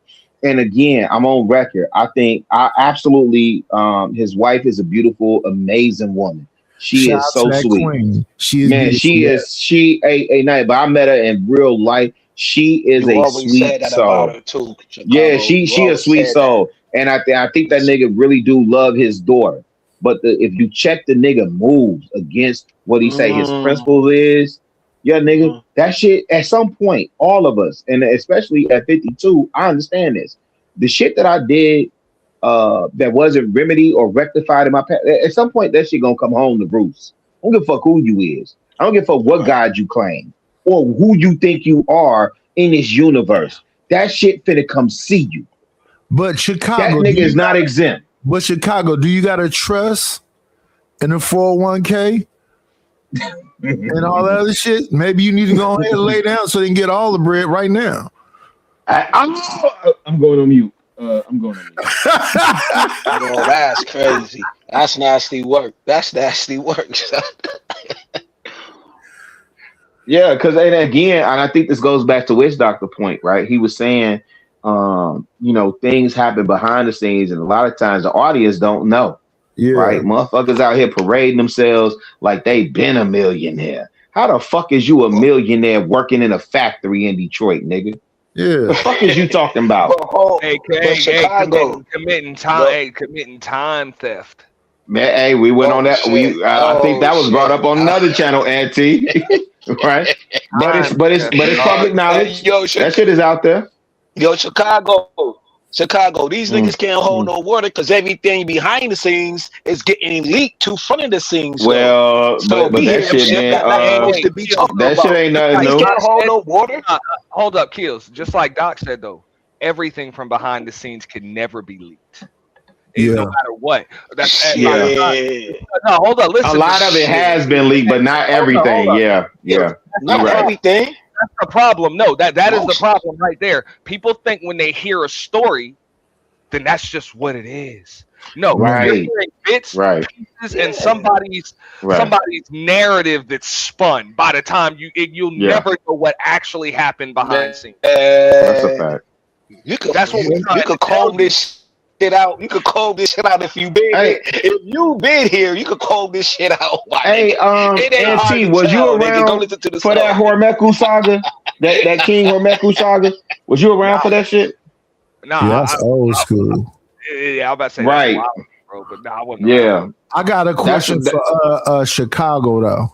and again, I'm on record. I think I absolutely, his wife is a beautiful, amazing woman. She is so sweet. Queen. She is, man. She a night, but I met her in real life. She is a sweet soul. Too, yeah, she a sweet soul, and I think that nigga really do love his daughter. But if you check the nigga moves against what he say his principles is, yeah, nigga, that shit at some point, all of us, and especially at 52, I understand this. The shit that I did that wasn't remedied or rectified in my past, at some point that shit gonna come home to Bruce. I don't give a fuck who you is. I don't give a fuck what God you claim or who you think you are in this universe. That shit finna come see you. But Chicago, that nigga is not exempt. But Chicago, do you got a trust in a 401k and all that other shit? Maybe you need to go ahead and lay down so they can get all the bread right now. I'm going on mute. I'm going on mute. Yo, that's crazy. That's nasty work. That's nasty work. Yeah, because and again, and I think this goes back to Witch Doctor point, right? He was saying, things happen behind the scenes, and a lot of times the audience don't know. Yeah. Right? Motherfuckers out here parading themselves like they been a millionaire. How the fuck is you a millionaire working in a factory in Detroit, nigga? Yeah. The fuck is you talking about? Committing time theft. Man, hey, we went on that. I think that was brought up on another channel, Auntie. Right? But it's public knowledge. That shit is out there. Yo, Chicago, these niggas can't hold no water because everything behind the scenes is getting leaked to front of the scenes. Well, but that shit, man, that shit ain't nothing new. Can't hold no water. Hold up, Kills. Just like Doc said, though, everything from behind the scenes can never be leaked. No matter what. That's no, hold up. Listen. A lot of it has been leaked, but not everything. Yeah. Not everything. That's the problem. No, that is the problem right there. People think when they hear a story, then that's just what it is. No, you're hearing bits, pieces, and somebody's narrative that's spun. By the time you'll never know what actually happened behind the scenes. That's a fact. That's what you could comb this shit out. You could comb this shit out if you been here. If you been here, you could comb this shit out. Hey, NT, was you around for that Hormeku saga? that King Hormeku saga? Was you around for that shit? Nah, that's old school. Yeah, I was about to say right, bro, but nah, I wasn't. Yeah, I got a question for Chicago though.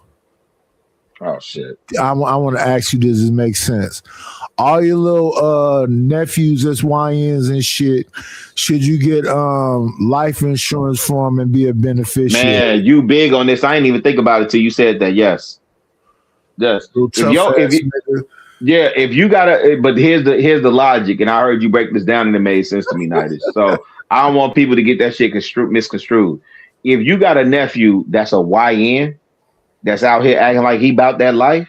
Oh shit! I want to ask you this. Does it make sense? All your little nephews as YNs and shit, should you get life insurance for them and be a beneficiary? Man, you big on this. I didn't even think about it till you said that. Yes. If you gotta, but here's the logic, and I heard you break this down and it made sense to me, Nightis. So I don't want people to get that shit misconstrued. If you got a nephew that's a YN that's out here acting like he about that life,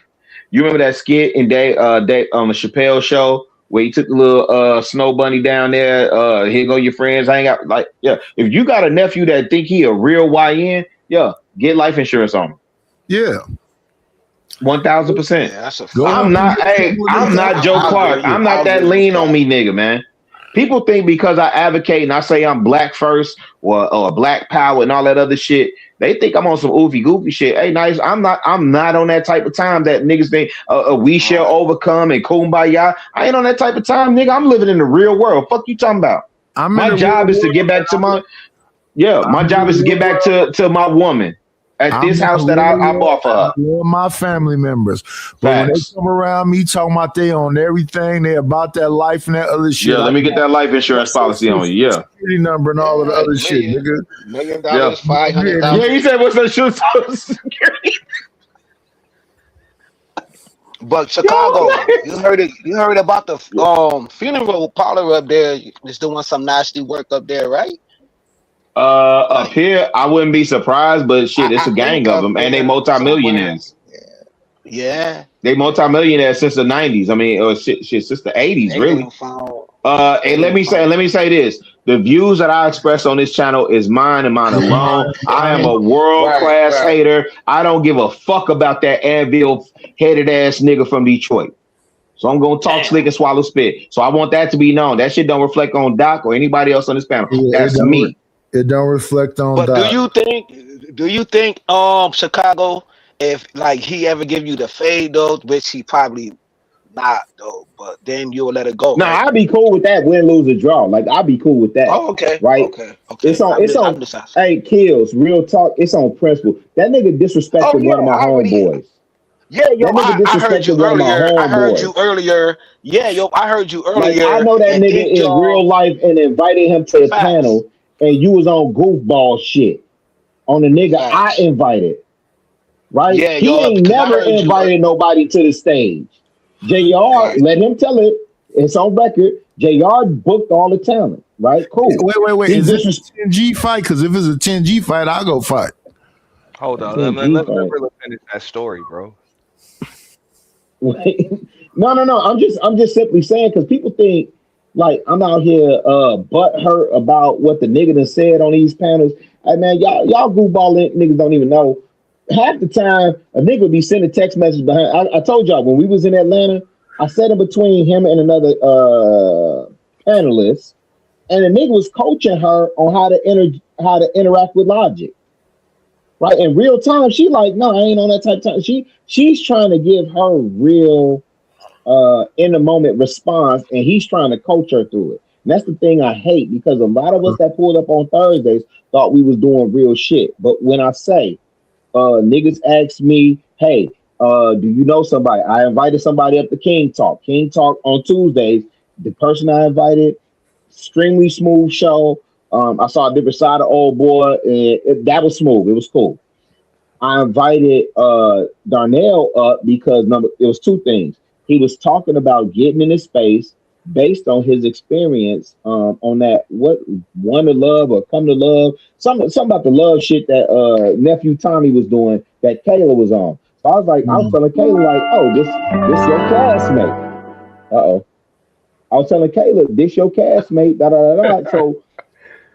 you remember that skit in day on the Chappelle show where he took the little snow bunny down there, here go your friends, hang out, like, yeah. If you got a nephew that think he a real YN, yeah, get life insurance on him. Yeah. 1000%. I'm not Joe Clark. I'm not that lean on me, nigga, man. People think because I advocate and I say I'm black first or black power and all that other shit, they think I'm on some oofy goofy shit. Hey, nice. I'm not on that type of time that niggas think we shall overcome and kumbaya. I ain't on that type of time, nigga. I'm living in the real world. Fuck you talking about? My job is to get back to my job is to get back to my woman. At this I house that I bought for her. I love my family members, but when they Facts. come around me talking about they on everything, they about that life and that other shit. Yeah, let me get that life insurance policy on you. Yeah. Security number and all of the other shit, nigga. $1 million, Yeah. $500,000. Yeah, he said, "What's that shoe security?" But Chicago, you heard it. You heard about the funeral parlor up there is doing some nasty work up there, right? Up here, I wouldn't be surprised, but shit, it's a gang of them, and they multimillionaires. Yeah, they multimillionaires since the 90s. I mean, or shit since the 80s, really. And let me say this: the views that I express on this channel is mine and mine alone. I am a world-class hater. I don't give a fuck about that anvil-headed ass nigga from Detroit. So I'm gonna talk slick and swallow spit. So I want that to be known. That shit don't reflect on Doc or anybody else on this panel. That's me. It don't reflect on But Doc. do you think Chicago, if like he ever give you the fade though, which he probably not though, but then you'll let it go. No, right? I'd be cool with that. Win, lose, or draw. Like I'd be cool with that. Oh, okay. Right. Okay. It's on. Hey, Kills. Real talk. It's on principle. That nigga disrespected one of my homeboys. Yeah, yo, I heard you earlier. I heard you earlier. Yeah, yo, I heard you earlier. Like, I know that nigga in real life and invited him to the panel, and you was on goofball shit on the nigga I invited. Right? Yeah, he ain't never invited nobody to the stage. JR, let him tell it. It's on record. JR booked all the talent. Right? Cool. Wait. Is this a 10G fight? Because if it's a 10G fight, I'll go fight. Hold on. Let me finish that story, bro. No. I'm just simply saying because people think like I'm out here butthurt about what the nigga done said on these panels. Hey man, y'all goofball niggas don't even know. Half the time a nigga would be sending text messages behind. I told y'all when we was in Atlanta, I sat in between him and another panelist, and the nigga was coaching her on how to interact with Logic. Right, in real time, she like, no, I ain't on that type of time. She's trying to give her real in the moment response, and he's trying to coach her through it. And that's the thing I hate because a lot of us that pulled up on Thursdays thought we was doing real shit. But when I say niggas ask me, hey, do you know somebody? I invited somebody up to King Talk. King Talk on Tuesdays. The person I invited, extremely smooth show. I saw a different side of old boy, and that was smooth. It was cool. I invited Darnell up because it was two things. He was talking about getting in his space based on his experience on that one to love or come to love, something about the love shit that nephew Tommy was doing that Kayla was on. So I was like, I was telling Kayla like, oh, this your classmate. I was telling Kayla, this your castmate. So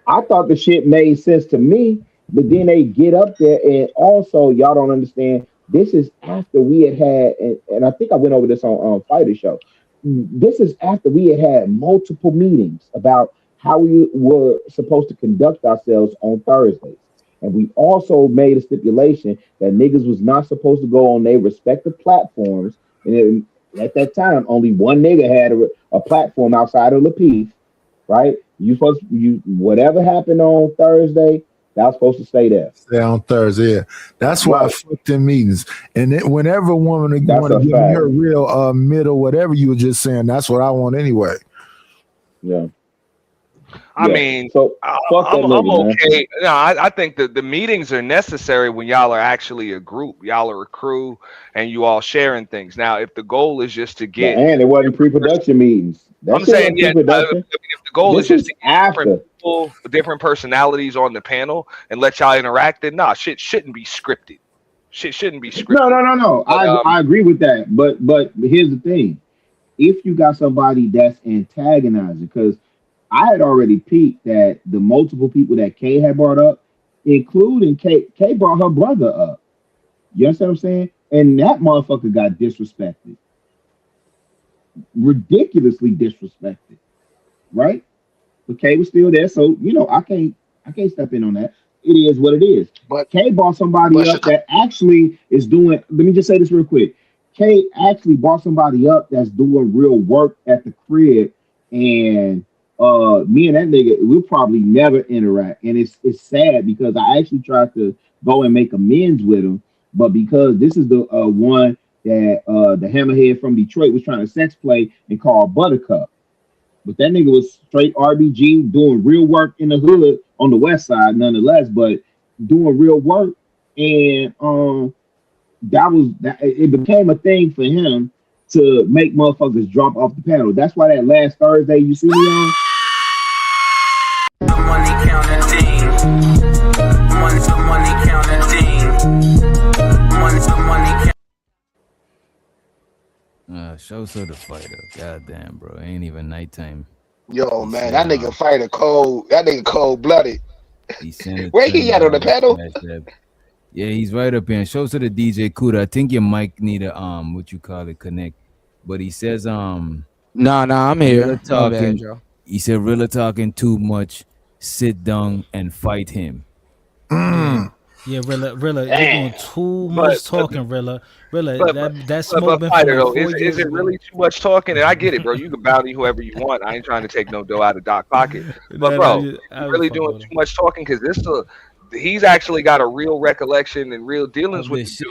I thought the shit made sense to me, but then they get up there and also y'all don't understand. This is after we had and I think I went over this on Fighter Show. This is after we had multiple meetings about how we were supposed to conduct ourselves on Thursdays. And we also made a stipulation that niggas was not supposed to go on their respective platforms. And at that time, only one nigga had a platform outside of Lapeef, right? You whatever happened on Thursday, that was supposed to stay there. Stay on Thursday. Yeah. That's why I fucked in meetings. And whenever a woman want to give me her real middle, whatever you were just saying, that's what I want anyway. Yeah. I mean, so I'm okay. No, I think that the meetings are necessary when y'all are actually a group. Y'all are a crew, and you all sharing things. Now, if the goal is just to get, and it wasn't pre-production meetings. I'm saying, yeah. If the goal is just to get different people, different personalities on the panel, and let y'all interact, then shit shouldn't be scripted. Shit shouldn't be scripted. No. I agree with that. But here's the thing: if you got somebody that's antagonizing, because I had already peeped that the multiple people that Kay had brought up, including Kay brought her brother up. You understand what I'm saying? And that motherfucker got disrespected. Ridiculously disrespected. Right? But Kay was still there, so I can't step in on that. It is what it is. But Kay brought somebody up that actually is doing, let me just say this real quick. Kay actually brought somebody up that's doing real work at the crib, and me and that nigga, we'll probably never interact. And it's sad because I actually tried to go and make amends with him. But because this is the one that the hammerhead from Detroit was trying to sex play and call Buttercup. But that nigga was straight RBG doing real work in the hood on the west side, nonetheless, but doing real work. And it became a thing for him to make motherfuckers drop off the panel. That's why that last Thursday you see me on. Show the fighter. Goddamn, bro. Ain't even nighttime. Yo, man, that nigga fighter cold. That nigga cold blooded. Where he at on the panel? Yeah, he's right up here. Shows to the DJ Kuda. I think your mic need a what you call it, connect. But he says No, I'm here. Talking, he said Rilla talking too much. Sit down and fight him. Yeah, Rilla, you're doing too much talking, Rilla. That smoke been fighter, for 4 though, is it really too much talking? And I get it, bro. You can bounty whoever you want. I ain't trying to take no dough out of Doc pocket. But bro, you really doing too much talking because he's actually got a real recollection and real dealings with you.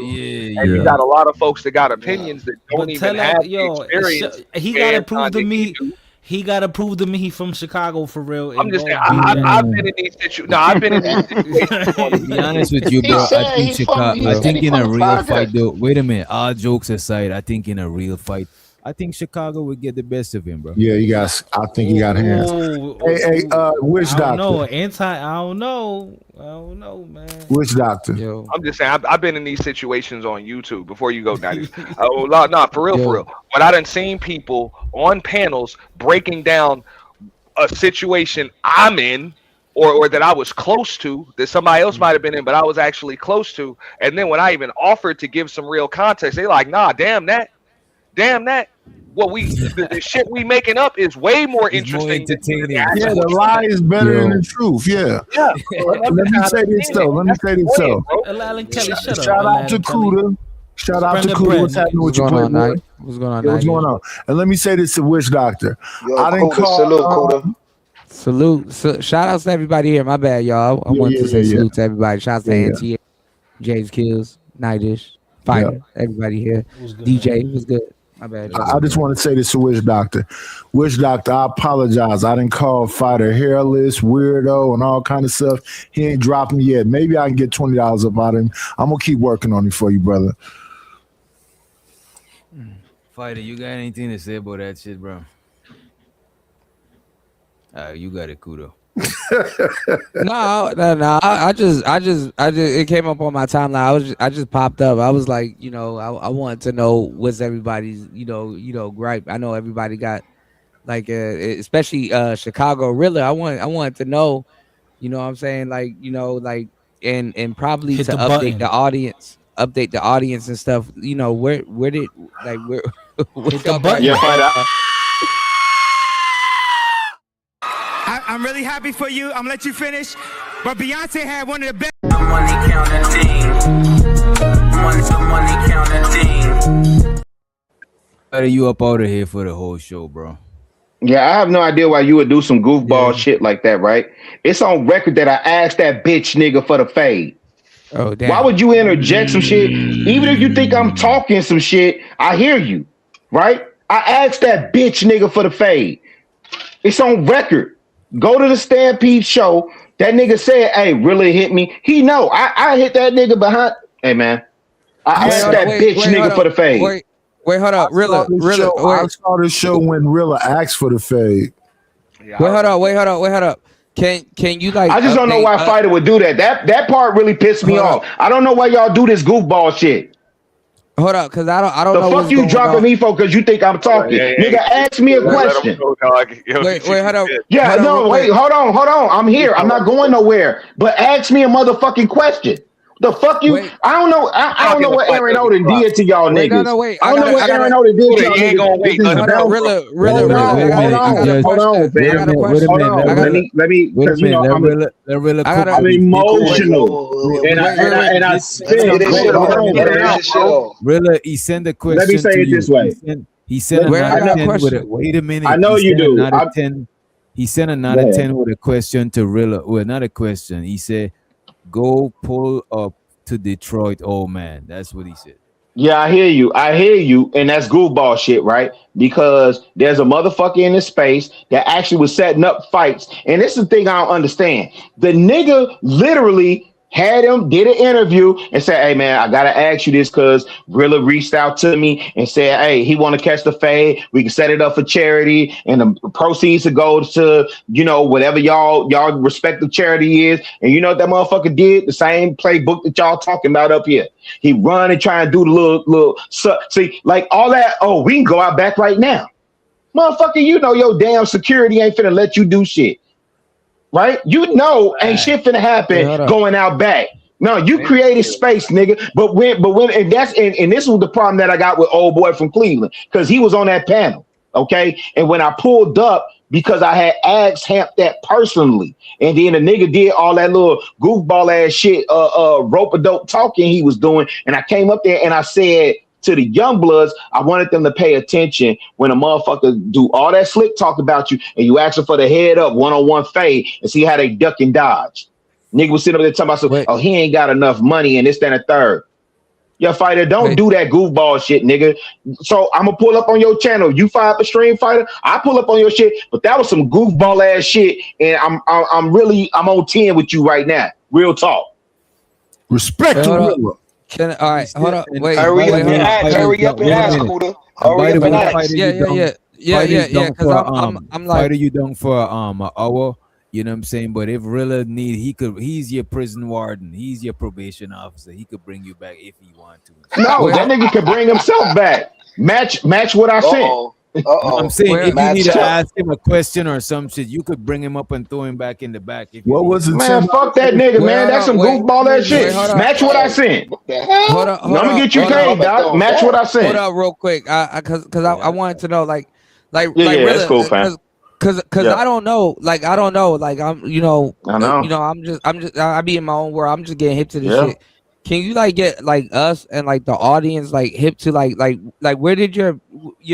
And you got a lot of folks that got opinions that don't even have the experience. He gotta prove to me. He gotta prove to me he from Chicago for real. I'm just saying. I've been in these situations. No, I've been in these situations. To be honest with you, bro, I think Chicago. I think in a real fight, though. Wait a minute. All jokes aside, I think in a real fight, I think Chicago would get the best of him, bro. Yeah, I think he got hands. Hey, which doctor? I don't know, man. Which doctor? I'm just saying, I've been in these situations on YouTube before you go, 90s. No, for real. But I done seen people on panels breaking down a situation I'm in or that I was close to, that somebody else might have been in, but I was actually close to. And then when I even offered to give some real context, they like, nah, damn that. What the shit we making up is way more interesting. Yeah, the lie is better than the truth. Yeah. Let me say this though. Shout out to Kuda. Shout out to Kuda. What's happening with your boy? What's going on? What's going on? And let me say this to Witch Doctor. I didn't call. Salute. Shout out to everybody here. My bad, y'all. I wanted to say salute to everybody. Shout out to Anton, James Kills, Nightish, Fighter, everybody here. DJ was good. My bad. I just want to say this to Witch Doctor. Witch Doctor, I apologize. I didn't call Fighter hairless, weirdo, and all kind of stuff. He ain't dropping yet. Maybe I can get $20 up out of him. I'm going to keep working on it for you, brother. Fighter, you got anything to say about that shit, bro? You got it, Kudo. No. I just it came up on my timeline. I just popped up. I was like, I wanted to know what's everybody's, gripe. I know everybody got like, especially Chicago. Really, I wanted to know, what I'm saying, and probably Hit to the update button. the audience and stuff. Where did Hit the button. Yeah, find out. I'm really happy for you. I'm gonna let you finish. But Beyonce had one of the best. Fighter, you up out of here for the whole show, bro. Yeah, I have no idea why you would do some goofball shit like that, right? It's on record that I asked that bitch nigga for the fade. Oh, damn. Why would you interject some shit? Even if you think I'm talking some shit, I hear you, right? I asked that bitch nigga for the fade. It's on record. Go to the Stampede show. That nigga said, hey, really hit me. He know. I hit that nigga behind. Hey, man. I asked that bitch nigga for the fade. Wait, hold up. Rilla. I saw the show when Rilla asked for the fade. Wait, hold up. Can you like? I just don't know why Fighter would do that. That part really pissed me off. I don't know why y'all do this goofball shit. Hold up, because I don't know. The fuck you dropping me for? Because you think I'm talking, nigga. Ask me a question. Wait, hold up. Yeah, wait, hold on. I'm here. I'm not going nowhere. But ask me a motherfucking question. The fuck you? I don't know. I don't know what Aaron Odin did to y'all niggas. I don't know what Aaron Odin did to y'all niggas. Hold on, fam. Let me. I'm emotional, and I spit. Rilla, he sent a question. Let me say it this way. He sent another 10 with a. Wait a minute. I know you do. He sent another 10 with a question to Rilla. Well, not a question. He said, Go pull up to Detroit, old man. That's what he said. Yeah, I hear you, and that's goofball shit, right? Because there's a motherfucker in this space that actually was setting up fights, and this is the thing I don't understand. The nigga literally had him did an interview and said, "Hey man, I gotta ask you this because Grilla reached out to me and said, hey, he want to catch the fade. We can set it up for charity, and the proceeds to go to whatever y'all respective charity is. And you know what that motherfucker did? The same playbook that y'all talking about up here. He run and try and do the little see like all that. Oh, we can go out back right now, motherfucker. You know your damn security ain't finna let you do shit. Right? Ain't shit finna happen going out back. No, you created space, nigga. But when and this was the problem that I got with old boy from Cleveland, because he was on that panel. Okay. And when I pulled up, because I had asked Hamp that personally, and then the nigga did all that little goofball ass shit, rope-a-dope talking he was doing, and I came up there and I said to the young bloods, I wanted them to pay attention when a motherfucker do all that slick talk about you and you ask them for the head up one-on-one fade and see how they duck and dodge. Nigga was sitting up there talking about he ain't got enough money and this, that, and the third. Your fighter, don't do that goofball shit, nigga. So I'm gonna pull up on your channel. You fire up a stream fighter, I pull up on your shit, but that was some goofball ass shit, and I'm on 10 with you right now. Real talk. Respect to Willa. All right, hold up. Wait, hurry up and ask, Kuda. Hurry up and ask. Yeah. Because I'm like, fighter you down for an hour. You know what I'm saying? But if Rilla need, he's your prison warden. He's your probation officer. He could bring you back if he want to. No, that nigga could bring himself back. Match what I sent. I'm saying if you need to ask him a question or some shit, you could bring him up and throw him back in the back. What was it? Man, fuck that nigga, man. That's some goofball ass shit. Match what I sent. Hold on. I'm gonna get you paid, Doc. Match what I sent. Hold up real quick. Because I wanted to know, like yeah, Rilla, that's cool, fam. Cause I don't know, like I'm, I know. I be in my own world. I'm just getting hip to this shit. Can you like get like us and like the audience like hip to like where did your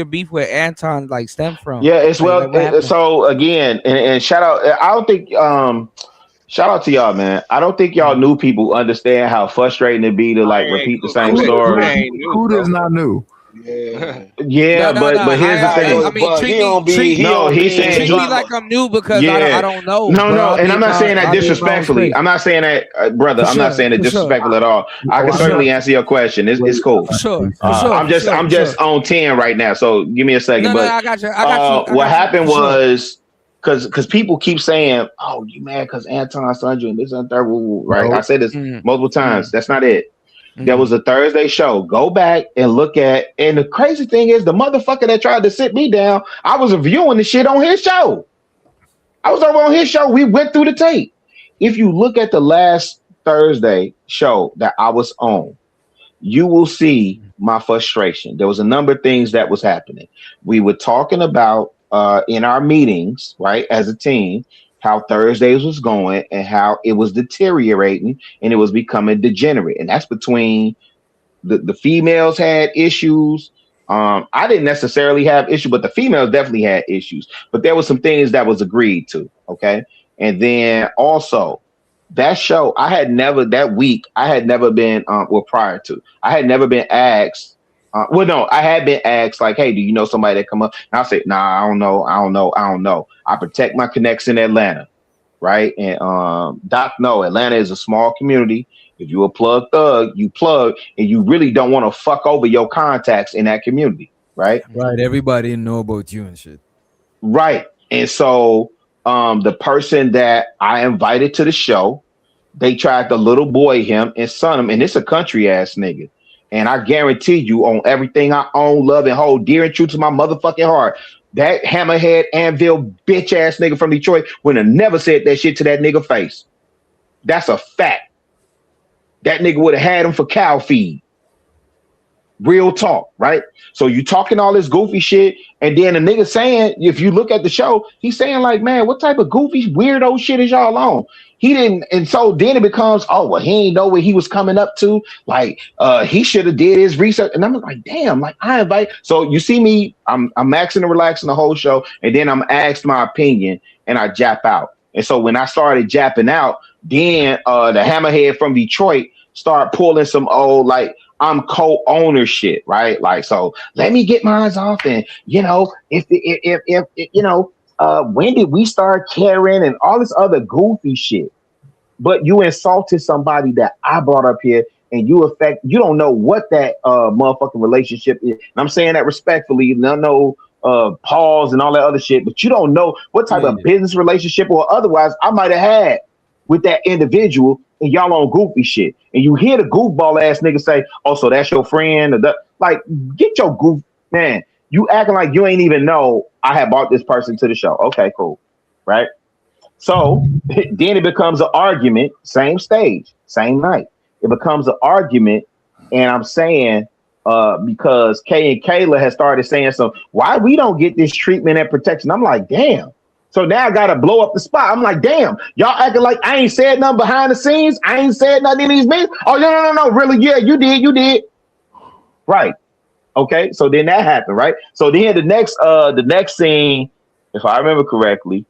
beef with Anton like stem from? Yeah, it's so again, and shout out. I don't think shout out to y'all, man. I don't think y'all new people understand how frustrating it be to like repeat the same story. Who is not new? Yeah, but here's the thing. I mean, he's saying treat me like I'm new because I don't know. No, and I'm not saying that disrespectfully. I'm not saying that, brother. I'm not saying that disrespectful at all. I can certainly answer your question. It's cool. I'm just on 10 right now. So give me a second. But I got you. What happened was because people keep saying, "Oh, you mad because Anton Sandra and this and third." Right? I said this multiple times. That's not it. There was a Thursday show. Go back and look at. And the crazy thing is, the motherfucker that tried to sit me down, I was reviewing the shit on his show. I was over on his show. We went through the tape. If you look at the last Thursday show that I was on, you will see my frustration. There was a number of things that was happening. We were talking about in our meetings, right, as a team, how Thursdays was going and how it was deteriorating and it was becoming degenerate. And that's between the females had issues. I didn't necessarily have issues, but the females definitely had issues. But there were some things that was agreed to. Okay. And then also that show, I had never been, prior to, I had never been asked. I had been asked like, hey, do you know somebody that come up? And I'll say, nah, I don't know. I protect my connects in Atlanta, right? And Doc, no, Atlanta is a small community. If you a plug thug, you plug, and you really don't want to fuck over your contacts in that community, right? Right. Everybody know about you and shit. Right. And so the person that I invited to the show, they tried to little boy him and son him, and it's a country ass nigga. And I guarantee you, on everything I own, love, and hold dear and true to my motherfucking heart, that hammerhead, anvil, bitch ass nigga from Detroit would have never said that shit to that nigga face. That's a fact. That nigga would have had him for cow feed. Real talk, right? So you talking all this goofy shit, and then the nigga saying, if you look at the show, he's saying like, man, what type of goofy, weirdo shit is y'all on? He didn't, and so then it becomes, oh, well, he ain't know what he was coming up to. Like, he should have did his research. And I'm like, damn, like I invite. So you see me, I'm maxing and relaxing the whole show, and then I'm asked my opinion, and I jap out. And so when I started japping out, then the hammerhead from Detroit start pulling some old like I'm co-owner shit, right? Like, so let me get mine off, and if when did we start caring and all this other goofy shit? But you insulted somebody that I brought up here, and you don't know what that motherfucking relationship is. And I'm saying that respectfully, no pause and all that other shit, but you don't know what type of business relationship or otherwise I might have had with that individual, and y'all on goofy shit. And you hear the goofball ass nigga say, "Oh, so that's your friend?" Like, get your goof, man. You acting like you ain't even know I had brought this person to the show. Okay, cool, right? So then it becomes an argument, same stage, same night. It becomes an argument, and I'm saying, because Kay and Kayla has started saying, so why we don't get this treatment and protection? I'm like, damn. So now I gotta blow up the spot. I'm like, damn, y'all acting like I ain't said nothing behind the scenes. I ain't said nothing in these meetings. Oh, no, really? Yeah, you did. Right. Okay. So then that happened, right? So then the next scene, if I remember correctly,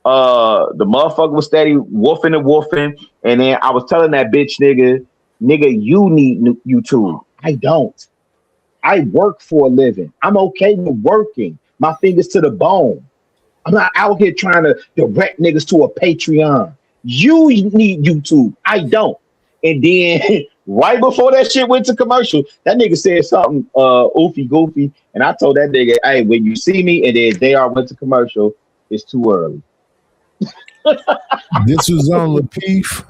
the motherfucker was steady woofing, and then I was telling that bitch nigga, you need YouTube. I don't. I work for a living. I'm okay with working. My fingers to the bone. I'm not out here trying to direct niggas to a Patreon. You need YouTube. I don't. And then right before that shit went to commercial, that nigga said something oofy goofy, and I told that nigga, hey, when you see me and then JR went to commercial, it's too early. This was on Lapeef.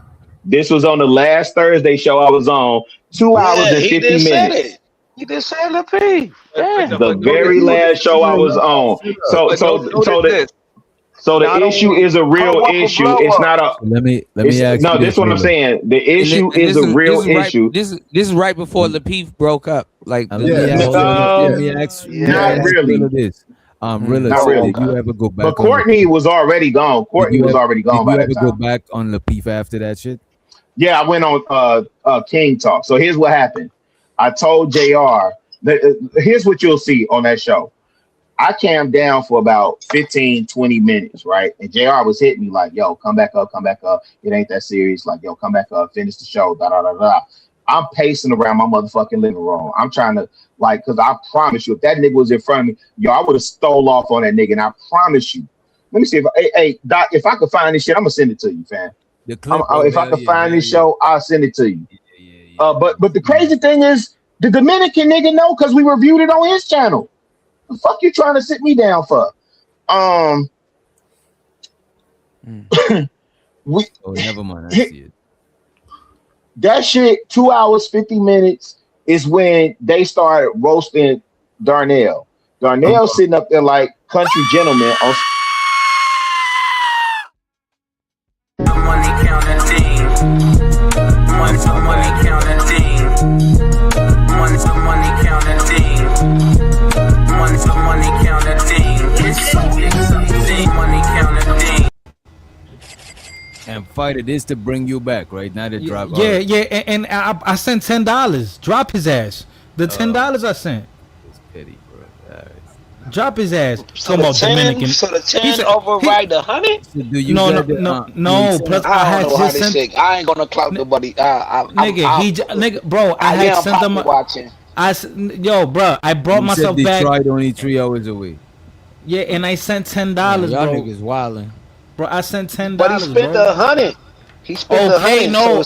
This was on the last Thursday show I was on. 2 hours and 50 minutes. He did say Lapeef. The very last show I was on. So the issue is a real issue. It's not a. Let me ask. No, this is what I'm saying. The issue is a real issue. This is right before Lapeef broke up. Like, let me ask. Not really. Not really. Did you ever go back? But Courtney was already gone. Courtney was already gone by that time. Did you ever go back on Lapeef after that shit? Yeah, I went on King Talk. So here's what happened. I told JR that here's what you'll see on that show. I calmed down for about 15, 20 minutes, right? And JR was hitting me like, yo, come back up. It ain't that serious. Like, yo, come back up, finish the show, I'm pacing around my motherfucking living room. I'm trying to, like, because I promise you, if that nigga was in front of me, yo, I would have stole off on that nigga. And I promise you, let me see if Doc, if I could find this shit, I'm gonna send it to you, fam. If I could find this show, I'll send it to you. But the crazy thing is, the Dominican nigga know because we reviewed it on his channel. The fuck you trying to sit me down for? Never mind. I see it. That shit, 2 hours, 50 minutes is when they started roasting Darnell. Darnell sitting up there like country gentleman on. And fight it is to bring you back, right? Not to drop. Yeah, and I sent $10. Drop his ass. The $10 I sent. It's petty, bro. Drop his ass. So the 10, so the 10 override the 100? No. Plus, I had just sent. Shit. I ain't gonna clout nobody. Nigga, bro, I had sent them. Watching. Bro, I brought myself back. Detroit only 3 hours away. Yeah, and I sent $10, y'all bro. niggas wildin'. Bro, I sent $10. But he spent $100. He spent $100. No,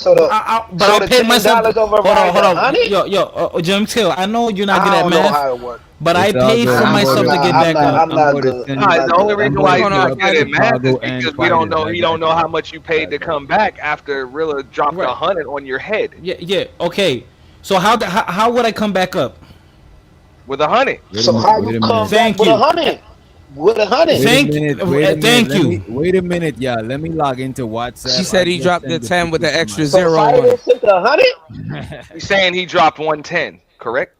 but I paid myself. Hold on. Yo, Jim Till, I know you're not good at math. How it works. But I paid for myself to get back up. I'm not good. The only reason why you're not good at math is because we don't know. You don't know how much you paid to come back after Rilla dropped 100 on your head. Yeah. Okay. So how would I come back up? With 100. So how you come back with 100? With 100. Thank you. Wait a minute, y'all. Let me log into WhatsApp. She said he dropped the 10 with the extra so zero on it. So 100? He's saying he dropped 110, correct?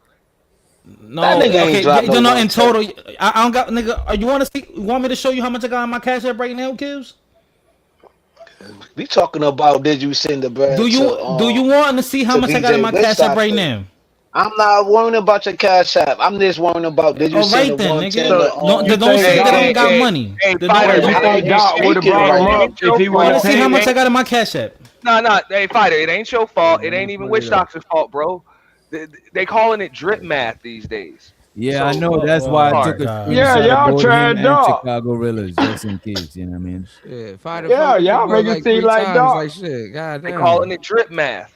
No, in total, I don't got, nigga. You want to see? You want me to show you how much I got on my Cash App right now, Kibbs? We talking about did you send the bread? Do you want to see how much I got in my Cash App right now? I'm not worrying about your cash app. I'm just worrying about did you send right the then, 110? nigga. Don't say that I don't got money. Fighter, you think Doc would have brought him up if he I would want to have see how paid? much I got in my cash app. Nah. Hey, Fighter, it ain't your fault. It ain't even Witch Doctor's fault, bro. They calling it drip math these days. Yeah, I So, know. That's why I took a screenshot y'all about tried him and Doc. Chicago Gorillas, just in case. You know what I mean? Shit, Fighter Yeah, fuck with your y'all boy make it like seem 3 like times. Doc. Like shit, god They damn. calling it drip math.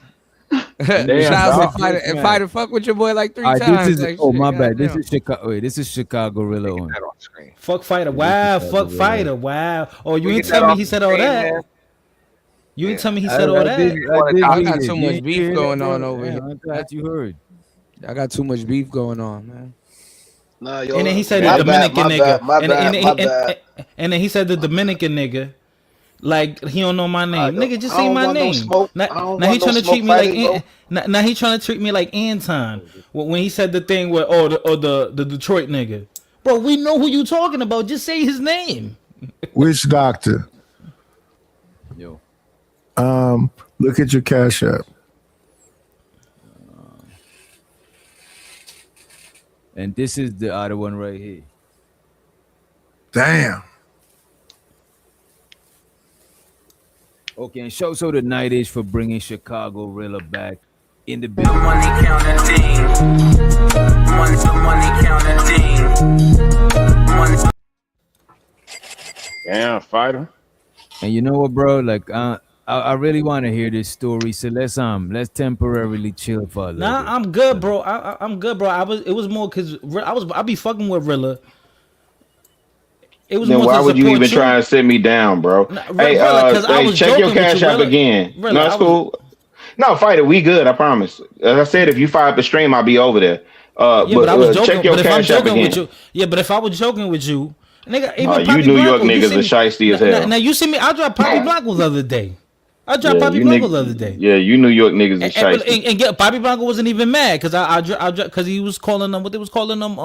Shout out to Fighter, Drip math. Fighter fuck with your boy like 3 This times. is Like, my shit, bad. This goddamn. is Chicago. Wait, this is Chicago Gorilla on. Fuck Fighter. Yeah, Wow. this is Fuck Chicago Fighter. Wow. Oh, you We ain't get tell that me off he the said all screen, that. man. You ain't tell me he said all that. I got read too it. much You beef hear that, going bro? on over Yeah, here. I'm glad you heard. I got too much beef going on, man. Nah, yo, And then he said my the bad, Dominican my nigga. bad, my bad, my bad. And then he said the Dominican nigga. Like he don't know my name. Nigga, just I say don't my want no name. smoke. Now I don't he want no trying to treat smoke me like fighting, bro. now he trying to treat me like Anton when he said the thing with the Detroit nigga. Bro, we know who you talking about. Just say his name. Which doctor? Yo. Look at your cash app. And this is the other one right here. Damn. Okay, and shout out to Night Age for bringing Chicago Gorilla back in the building. Money counting team. Money counting team. Damn, Fighter. And you know what, bro? Like, I really want to hear this story. So let's temporarily chill for a little Nah, bit. I'm good, bro. I'm good, bro. It was more because I be fucking with Rilla. It was Then more why to would you support even try and sit me down, bro? Hey, Rilla, 'cause I was check your joking with cash you, app Rilla. again. Rilla, No, it's cool. No, Fighter, we good. I promise. As I said, if you fire up the stream, I'll be over there. Yeah, but I was joking. Check your But if I'm cash app joking with again. you, yeah, but if I was joking with you, nigga, even You Poppy New York Blanco, you niggas see are me. shiesty as hell. Now you see me. I dropped Poppy Blanco the other day. I dropped Yeah, Poppy you Blanco the other day. Yeah, you New York niggas are shiesty. And get Poppy Blanco wasn't even mad because I because he was calling them what they was calling them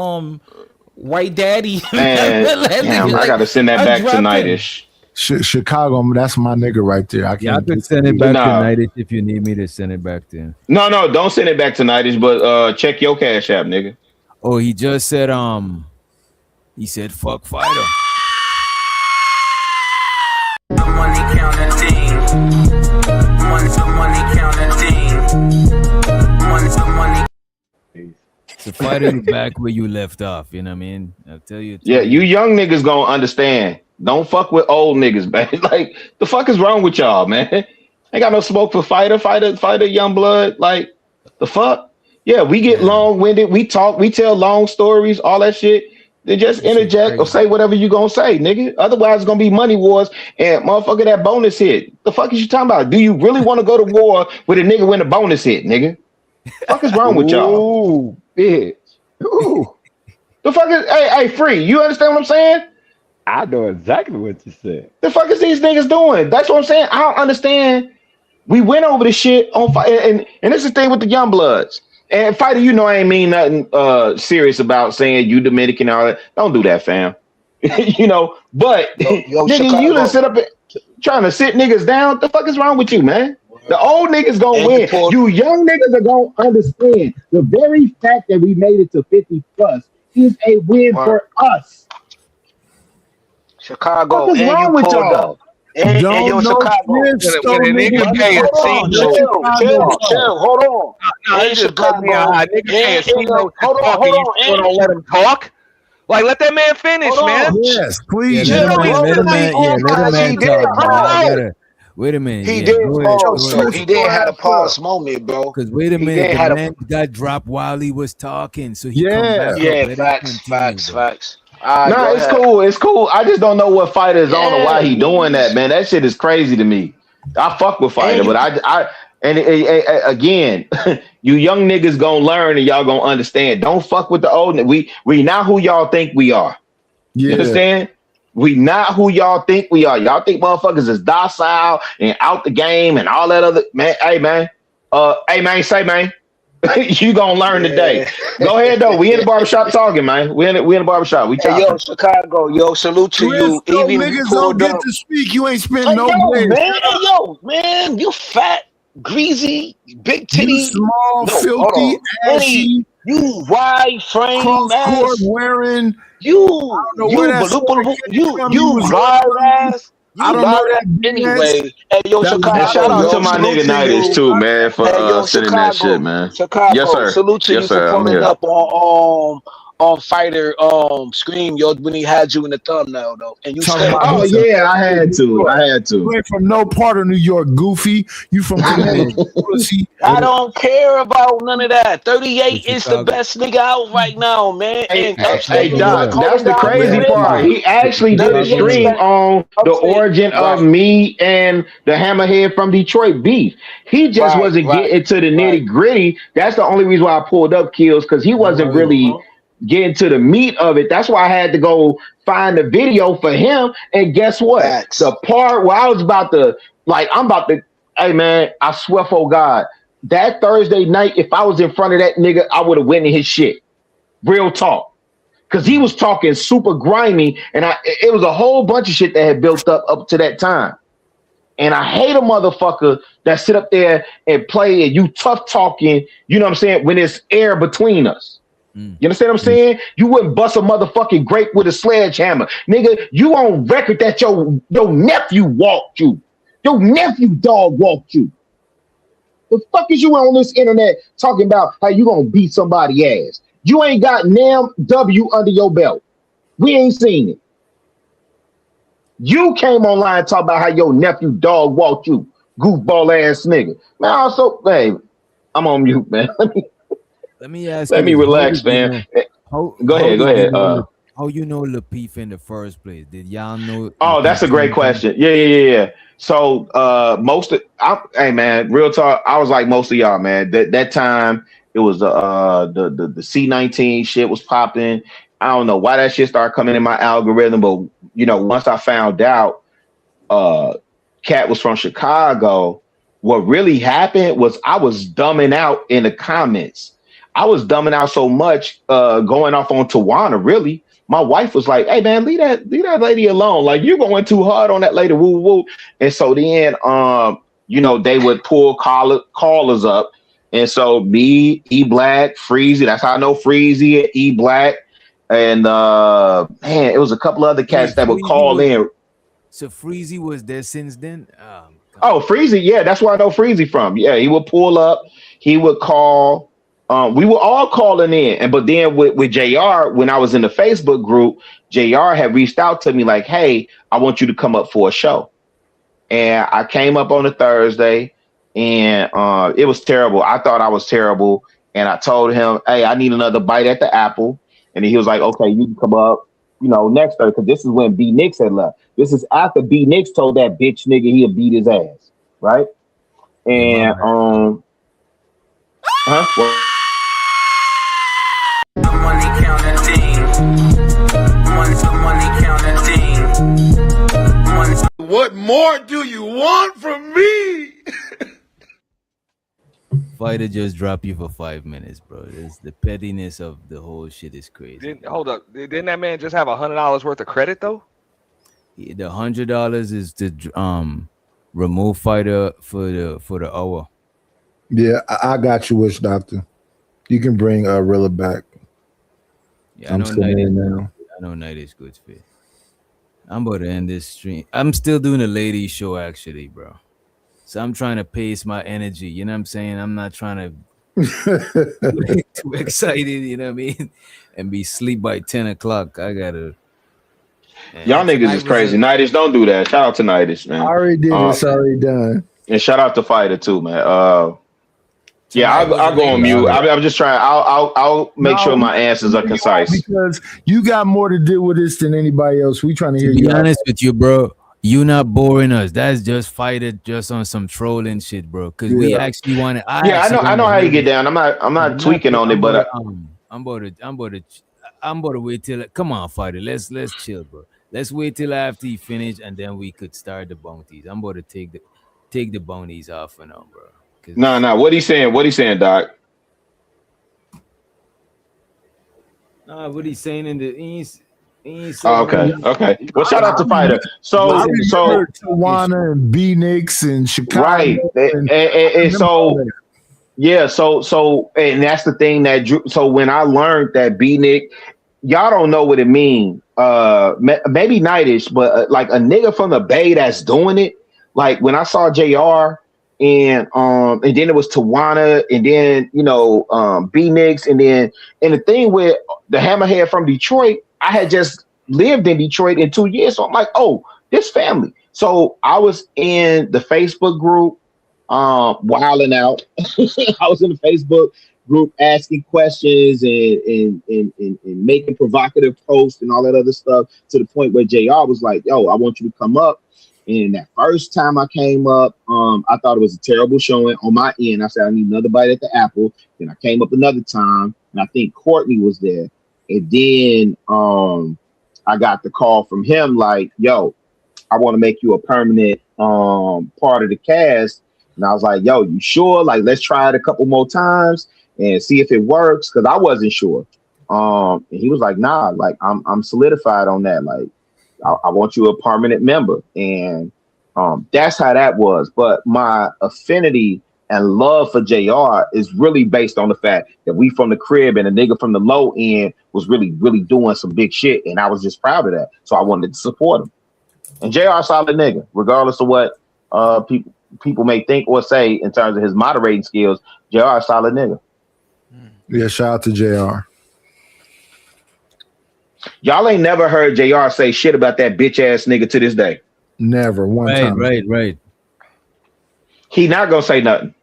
white daddy. Man, damn, I gotta send that back tonight-ish. Chicago, that's my nigga right there. I Yeah, I can't could send it back Nah. to Night Age if you need me to send it back to him. No, don't send it back tonight-ish, but check your cash app, nigga. Oh, he just said he said fuck Fighter. Money counting team. Money counting team. Money. So Fighter, you back where you left off. You know what I mean? I'll tell you. Yeah, you young niggas gonna understand. Don't fuck with old niggas, man. Like, the fuck is wrong with y'all, man? Ain't got no smoke for Fighter, young blood. Like, the fuck? Yeah, we get long-winded. We talk, we tell long stories, all that shit. Then just interject or say whatever you gonna say, nigga. Otherwise, it's gonna be money wars and motherfucker that bonus hit. The fuck is you talking about? Do you really want to go to war with a nigga when the bonus hit, nigga? The fuck is wrong with y'all? Ooh, bitch. Ooh. The fuck is hey, free? You understand what I'm saying? I know exactly what you said. The fuck is these niggas doing? That's what I'm saying. I don't understand. We went over this shit on and this is the thing with the young bloods. And Fighter, you know I ain't mean nothing serious about saying you Dominican and all that. Don't do that, fam. You know, but nigga, you done sit up trying to sit niggas down. The fuck is wrong with you, man? The old niggas gonna win. You young niggas are gonna understand. The very fact that we made it to 50 plus is a win for us. Chicago, What is and wrong you with pulled y'all? up. And you're Chicago. When a nigga pay a Chill, hold on. No, In it just cut me out. Nigga pay a Chicago. hold on. You don't let him talk. Like, let that man finish, man. Yes, please. Yeah, let him talk. Wait a minute. He yeah, did go ahead, pause. go ahead. He did have a pause moment, bro. Because wait a He minute, did the had a- man got dropped while he was talking, so he come back up. Yeah, Let him facts. continue, bro. Nah, it's cool. It's cool. I just don't know what Fighter is on or why he doing that, man. That shit is crazy to me. I fuck with Fighter, but again, you young niggas gonna learn and y'all gonna understand. Don't fuck with the old. We not who y'all think we are. You understand? We not who y'all think we are. Y'all think motherfuckers is docile and out the game and all that other man. Hey man, say man. You gonna learn today. Go ahead though. We in the barbershop talking, man. We in the barbershop. We talking. Hey, yo, Chicago, yo, salute to you. Even niggas don't get to speak. You ain't spent no yo, bread. man, hey, yo, man, you fat greasy, big You titty. small, No, hold filthy, on. Any ashy, you wide frame cross-court ass. wearing. You I don't know where that sword came from. You was live wearing. ass. I You don't know live ass. that BS. Anyway, hey yo, That was And not shout Chicago, a out yo, to my salute nigga to Nidus you. too, man, for Hey yo, sending that shit, Chicago, man. Yes, Chicago, sir. salute to Yes, you for sir. I'm pulling here. up on Fighter Scream, yo, when he had you in the thumbnail though, and you talking stand about Oh on he's it. from yeah, I upstate had New to. York. I had to. You ain't from no part of New York, goofy. You from Connecticut, pussy. I don't care about none of that. So 38 is the Chicago. best nigga out right now, man. Hey, And So upstate hey, New Chicago, York, Doc, look. call that's him the down there crazy part. crazy. He actually did a 38 stream stand on the upstate. origin of Right, me and the Hammerhead from Detroit beef. He just right, wasn't right, getting to the right. nitty gritty. That's the only reason why I pulled up Kills, because he wasn't Word. really getting to the meat of it. That's why I had to go find the video for him. And guess what? Facts. The part where I was about to, I'm about to, hey man, I swear for God, that Thursday night, if I was in front of that nigga, I would have went in his shit. Real talk. Because he was talking super grimy, and it was a whole bunch of shit that had built up to that time. And I hate a motherfucker that sit up there and play and you tough talking, you know what I'm saying, when there's air between us. You understand what I'm saying? You wouldn't bust a motherfucking grape with a sledgehammer. Nigga, you on record that your nephew walked you. Your nephew dog walked you. The fuck is you on this internet talking about how you gonna beat somebody ass? You ain't got NAM W under your belt. We ain't seen it. You came online talking about how your nephew dog walked you, goofball ass nigga. Man, also, hey, I'm on mute, man. Let me ask you Let me this: How relax, did you man. know? How Go how ahead, go did you ahead. know? How you know Lapeef in the first place? Did y'all know Oh, that's Lapeef a great something? question. Yeah. So, hey man, real talk. I was like most of y'all, man. That time it was the C19 shit was popping. I don't know why that shit started coming in my algorithm, but once I found out, Cat was from Chicago. What really happened was I was dumbing out in the comments. I was dumbing out so much, going off on Tawana. Really, my wife was like, "Hey man, leave that lady alone. Like you're going too hard on that lady." Woo woo. And so then, they would pull callers up, and so me, E Black, Freezy. That's how I know Freezy, E Black, and man, it was a couple other cats Wait, that would Freezy call was in. so Freezy was there since then. Oh, Freezy, yeah, that's where I know Freezy from. Yeah, he would pull up, he would call. We were all calling in, but then with JR, when I was in the Facebook group, JR had reached out to me like, "Hey, I want you to come up for a show." And I came up on a Thursday, and it was terrible. I thought I was terrible, and I told him, "Hey, I need another bite at the apple." And he was like, "Okay, you can come up, next Thursday," because this is when B Nix had left. This is after B Nix told that bitch nigga he'll beat his ass, right? Yeah, my And bad. Well, The money counting team. The money counting team. What more do you want from me? Fighter just drop you for 5 minutes, bro. The pettiness of the whole shit is crazy. Hold up. Didn't that man just have $100 worth of credit though? The $100 is to remove Fighter for the hour. Yeah, I got you, Wish Doctor. You can bring Rilla back. Yeah, I'm still in now. I know night is good fit. I'm about to end this stream. I'm still doing a ladies show actually, bro. So I'm trying to pace my energy. You know what I'm saying? I'm not trying to get too excited, you know what I mean? And be sleep by 10 o'clock. I gotta. y'all niggas is crazy. Nidus, don't do that. Shout out to Nidus, man. I already did. It's already done. And shout out to Fighter too, man. Yeah, Tonight was I'll a go on ladies' mute. show. I'm just trying. I'll make sure my answers are concise. Because you got more to do with this than anybody else. We trying to hear To be you. honest with you, bro, you not boring us. That's just Fighter just on some trolling shit, bro. Because we actually want to. I know how you get down. I'm not tweaking on it, but I'm about to wait till. Come on, Fighter. Let's chill, bro. Let's wait till after he finish, and then we could start the bounties. I'm about to take the bounties off for now, bro. no. What he saying? What he saying, Doc? What he's saying in the He ain't say Oh, nothing. okay. Well, shout out to Fighter. I So remember Tawana and B Nix and Chicago. right, And and so yeah, so and that's the thing that so when I learned that B Nick, y'all don't know what it means. Maybe nightish, but like a nigga from the Bay that's doing it. Like when I saw JR and then it was Tawana and then B Nix and the thing with the Hammerhead from Detroit, I had just lived in Detroit in 2 years, so I'm like, oh, this family. So I was in the Facebook group, wilding out. I was in the Facebook group asking questions and making provocative posts and all that other stuff to the point where JR was like, yo, I want you to come up. And that first time I came up, I thought it was a terrible showing on my end. I said, I need another bite at the apple. Then I came up another time, and I think Courtney was there. And then I got the call from him like, yo, I want to make you a permanent part of the cast. And I was like, yo, you sure? Like, let's try it a couple more times and see if it works. Cause I wasn't sure. And he was like, nah, like I'm solidified on that. Like, I want you a permanent member. And that's how that was. But my affinity and love for JR is really based on the fact that we from the crib and a nigga from the low end was really, really doing some big shit. And I was just proud of that. So I wanted to support him. And JR a solid nigga, regardless of what people may think or say in terms of his moderating skills. JR a solid nigga. Yeah, shout out to JR. Y'all ain't never heard JR say shit about that bitch ass nigga to this day. Never. One time. Right. He not gonna say nothing.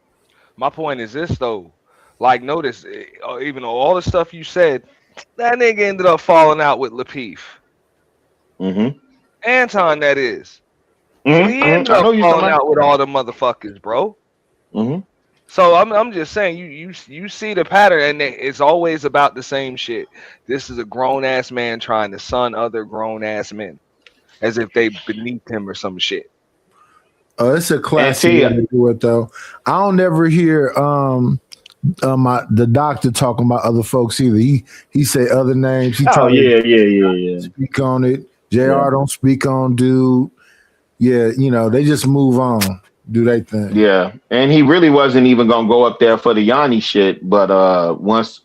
My point is this though, like notice, even though all the stuff you said, that nigga ended up falling out with Lapeef. Mm-hmm. Anton, that is. Mm-hmm. So he ended up falling out with all the motherfuckers, bro. Mm-hmm. So I'm just saying, you see the pattern, and it's always about the same shit. This is a grown ass man trying to son other grown ass men, as if they beneath him or some shit. Oh, it's a classic way to do it though. I don't ever hear the doctor talking about other folks either. He say other names. He yeah. Speak on it. JR don't speak on dude. Yeah, they just move on. Do they think? Yeah, and he really wasn't even gonna go up there for the Yanni shit, but once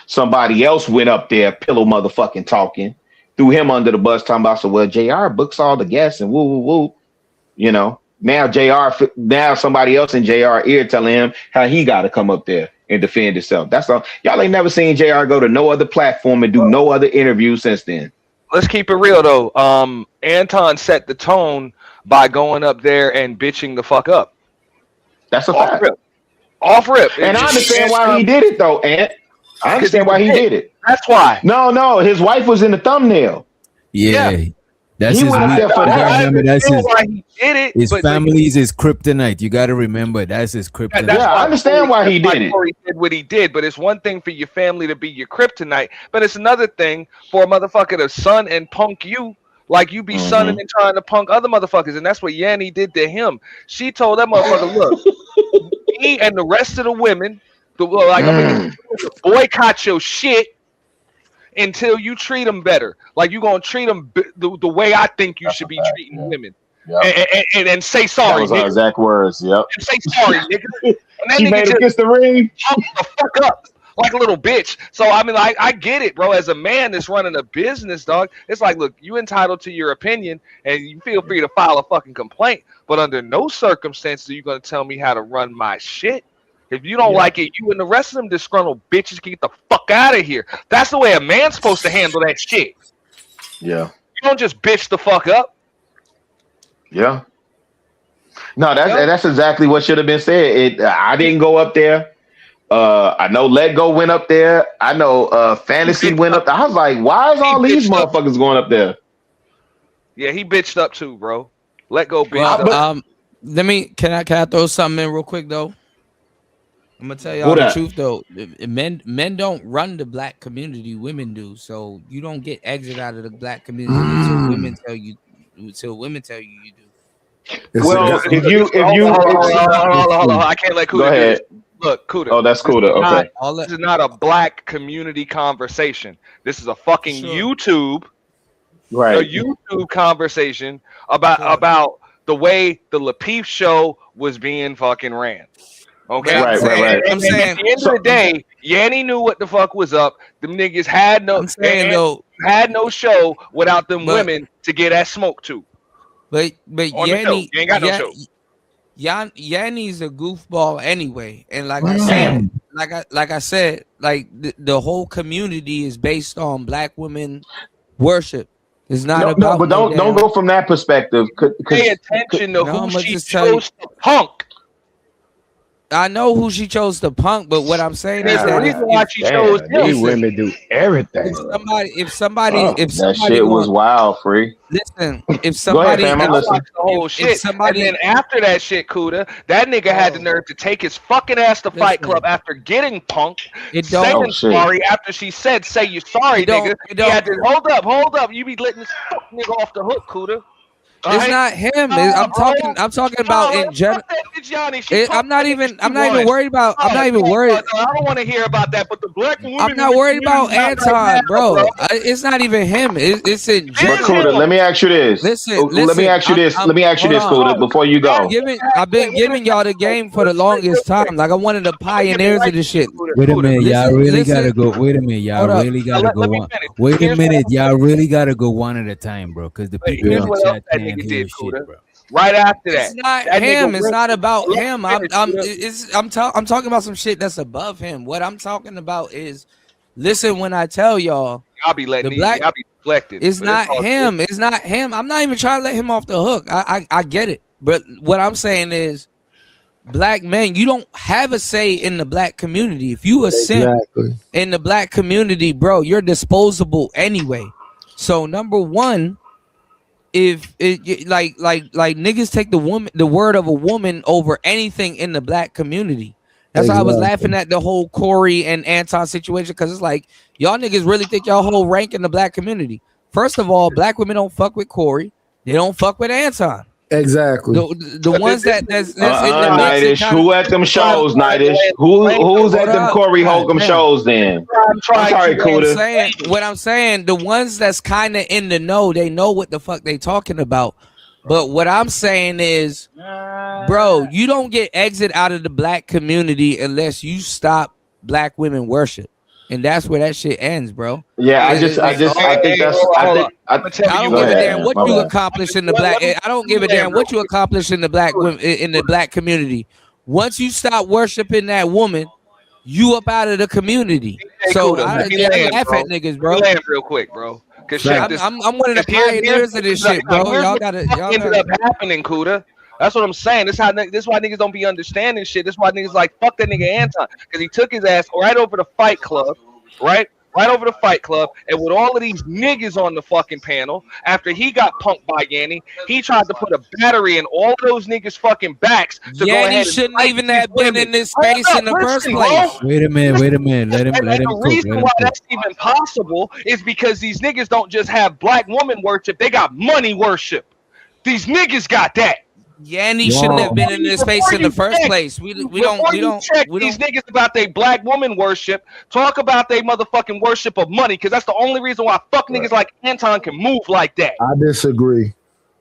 somebody else went up there, pillow motherfucking talking, threw him under the bus, talking about, so well, JR books all the guests and woo. Now somebody else in JR ear telling him how he got to come up there and defend himself. That's all. Y'all ain't never seen JR go to no other platform and do no other interview since then. Let's keep it real though. Anton set the tone by going up there and bitching the fuck up. That's a fact. Off rip. And I understand why he did it though, Ant. I understand why he did it. That's why. No, his wife was in the thumbnail. Yeah. That's he his. went up there for that. Remember, that's his. Why he did it, his family's his kryptonite. You got to remember that's his kryptonite. I understand why he did it. Corey did what he did, but it's one thing for your family to be your kryptonite, but it's another thing for a motherfucker to son and punk you like you be sonning and trying to punk other motherfuckers, and that's what Yanni did to him. She told that motherfucker, look, me and the rest of the women, boycott your shit until you treat them better. Like you gonna treat them the way I think you should be treating women. Yep. And say sorry. That was our exact words. Yep. And say sorry, nigga. And that she nigga made him kiss the ring. The fuck up like a little bitch. So I mean, I get it, bro. As a man that's running a business, dog, it's like, look, you entitled to your opinion, and you feel free to file a fucking complaint. But under no circumstances are you gonna tell me how to run my shit. If you don't like it, you and the rest of them disgruntled bitches can get the fuck out of here. That's the way a man's supposed to handle that shit. Yeah. You don't just bitch the fuck up. Yeah. No, that's exactly what should have been said. I didn't go up there. I know Let Go went up there. I know Fantasy went up there. I was like, why is all these motherfuckers going up there? Yeah, he bitched up too, bro. Let Go bitch up. Can I throw something in real quick though? I'm gonna tell y'all the truth though. Men don't run the black community, women do. So you don't get exit out of the black community until women tell you you do. Well, if you hold on. I can't let Kuda go ahead. Look, Kuda. Oh, that's Kuda. Okay. This is not a black community conversation. This is a fucking YouTube Right. a YouTube conversation about the way the Lapeef show was being fucking ran. Okay, Right. And at the end of the day, Yanni knew what the fuck was up. Them niggas had no show without them women to get that smoke to. But On the show. Yanni, You ain't got no show. Yanni's a goofball anyway, and like I said, like the whole community is based on black women worship. It's not about. No, but don't go from that perspective. Pay attention to who she chose to punk. I know who she chose to punk, but what I'm saying is There's a reason why she chose these women do everything. If somebody, that shit was wild, Free. Listen, if somebody, I watched the whole shit, somebody, and then after that shit, Kuda, that nigga had the nerve to take his fucking ass to Fight Club after getting punked, saying sorry after she said, "Say you sorry, nigga." He had to hold up. You be letting this fuck nigga off the hook, Kuda. It's not him. I'm talking about in general. I'm not even worried about. I'm not even worried. I don't want to hear about that. But the black woman. I'm not worried about Anton, bro. It's not even him. It's in general. But Kuda, let me ask you this. Listen, let me ask you this, Kuda, before you go. I've been giving y'all the game for the longest time. Like I'm one of the pioneers of this shit. Wait a minute, y'all really gotta go. Wait a minute, y'all really gotta go one. Wait a minute, y'all really gotta go one at a time, bro. Because the people in the chat can't hear shit, bro. Right after that, it's not him. It's not about him. I'm talking about some shit that's above him. What I'm talking about is, listen when I tell y'all. I'll be letting I'll be deflected. It's not him. It's not him. I'm not even trying to let him off the hook. I get it, but what I'm saying is, black men, you don't have a say in the black community. If you a simp in the black community, bro, you're disposable anyway. So number one. If it like niggas take the word of a woman over anything in the black community. That's why I was laughing at the whole Corey and Anton situation, because it's like y'all niggas really think y'all whole rank in the black community. First of all, black women don't fuck with Corey. They don't fuck with Anton. Exactly. The ones that's in the Nightish, who at them shows, Nightish? Who's at them Corey Holcomb shows then? I'm sorry, Kuda. What I'm saying, the ones that's kind of in the know, they know what the fuck they talking about. But what I'm saying is, bro, you don't get exit out of the black community unless you stop black women worship. And that's where that shit ends, bro. Yeah, I think that's. I don't give a damn what you accomplish in the black. I don't give a damn what you accomplish in the black in the black community. Once you stop worshiping that woman, you up out of the community. So I laugh at niggas, bro. Real quick, bro. I'm one of the pioneers of this shit, bro. Y'all ended up happening, Kuda. That's what I'm saying. This why niggas don't be understanding shit. This why niggas like fuck that nigga Anton, because he took his ass right over the Fight Club, right over the Fight Club, and with all of these niggas on the fucking panel, after he got punked by Yanni, he tried to put a battery in all of those niggas fucking backs. To Yanni shouldn't even have been in this space in the first place. Wait a minute. Let him the reason why that's even possible is because these niggas don't just have black woman worship; they got money worship. These niggas got that. Yanni shouldn't have been in this space in the first place. We don't check these niggas about they black woman worship. Talk about they motherfucking worship of money, because that's the only reason why fuck niggas like Anton can move like that. I disagree.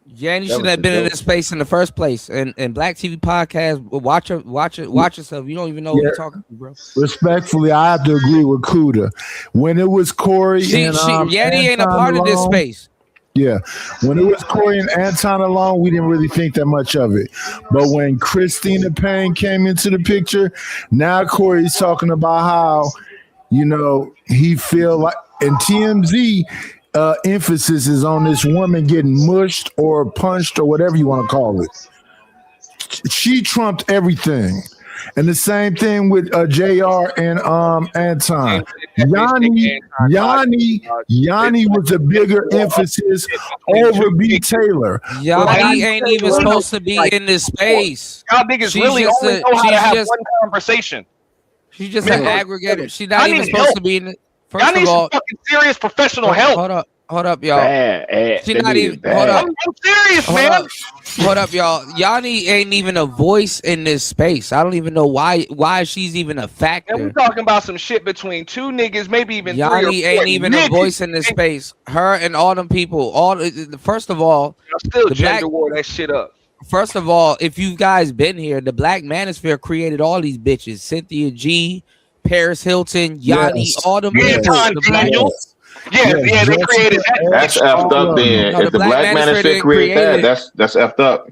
Yanni shouldn't have been in this space in the first place. And Black TV podcast, watch yourself. You don't even know what you're talking to, bro. Respectfully, I have to agree with Kuda. When it was Corey and Yanni ain't a part of this space. Yeah, when it was Corey and Anton alone, we didn't really think that much of it. But when Christina Payne came into the picture, now Corey's talking about how, he feel like, and TMZ emphasis is on this woman getting mushed or punched or whatever you want to call it. She trumped everything. And the same thing with JR and Anton. Yanni was a bigger emphasis over B. Taylor. Yanni ain't even supposed to be in this space. Y'all niggas really only know how to have one conversation. She's just an aggregator. She's not even supposed to be in it. First of all, fucking serious professional help. Hold Hold up, y'all. Bad. She That not nigga even. bad. Hold up. I'm serious, Hold man. up. Hold up, y'all. Yanni ain't even a voice in this space. I don't even know why she's even a And we factor. talking about some shit between two niggas, maybe even three or Yanni four ain't even a niggas. voice in this space. Her and all them people. First of all, I still the gender black. war that shit up. First of all, if you guys been here, the Black Manosphere created all these bitches: Cynthia G, Paris Hilton, Yanni, Yes. all them Yes. people. Anton The black. Daniels. Yes. Yeah, Yes. they Jessica created that. That's X, effed all up. of them. Then No, the if the Black Black Manosphere Manosphere didn't create create that, it. that's effed up.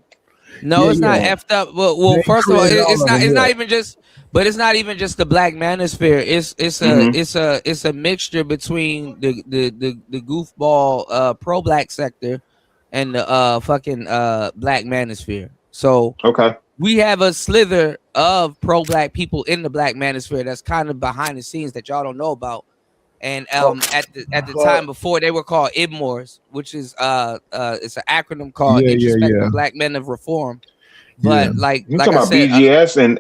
No, Yeah, it's not yeah. effed up. Well, They first of all, created all of them. it's Yeah. not even just, but it's not even just the Black Manosphere. It's a mixture between the goofball pro black sector and the fucking Black Manosphere. So Okay. we have a slither of pro black people in the Black Manosphere that's kind of behind the scenes that y'all don't know about. And at the time before, they were called IBMORs, which is it's an acronym called Yeah, yeah, Introspective yeah. Black Men of Reform. Yeah. But like You I talking about said, BGS and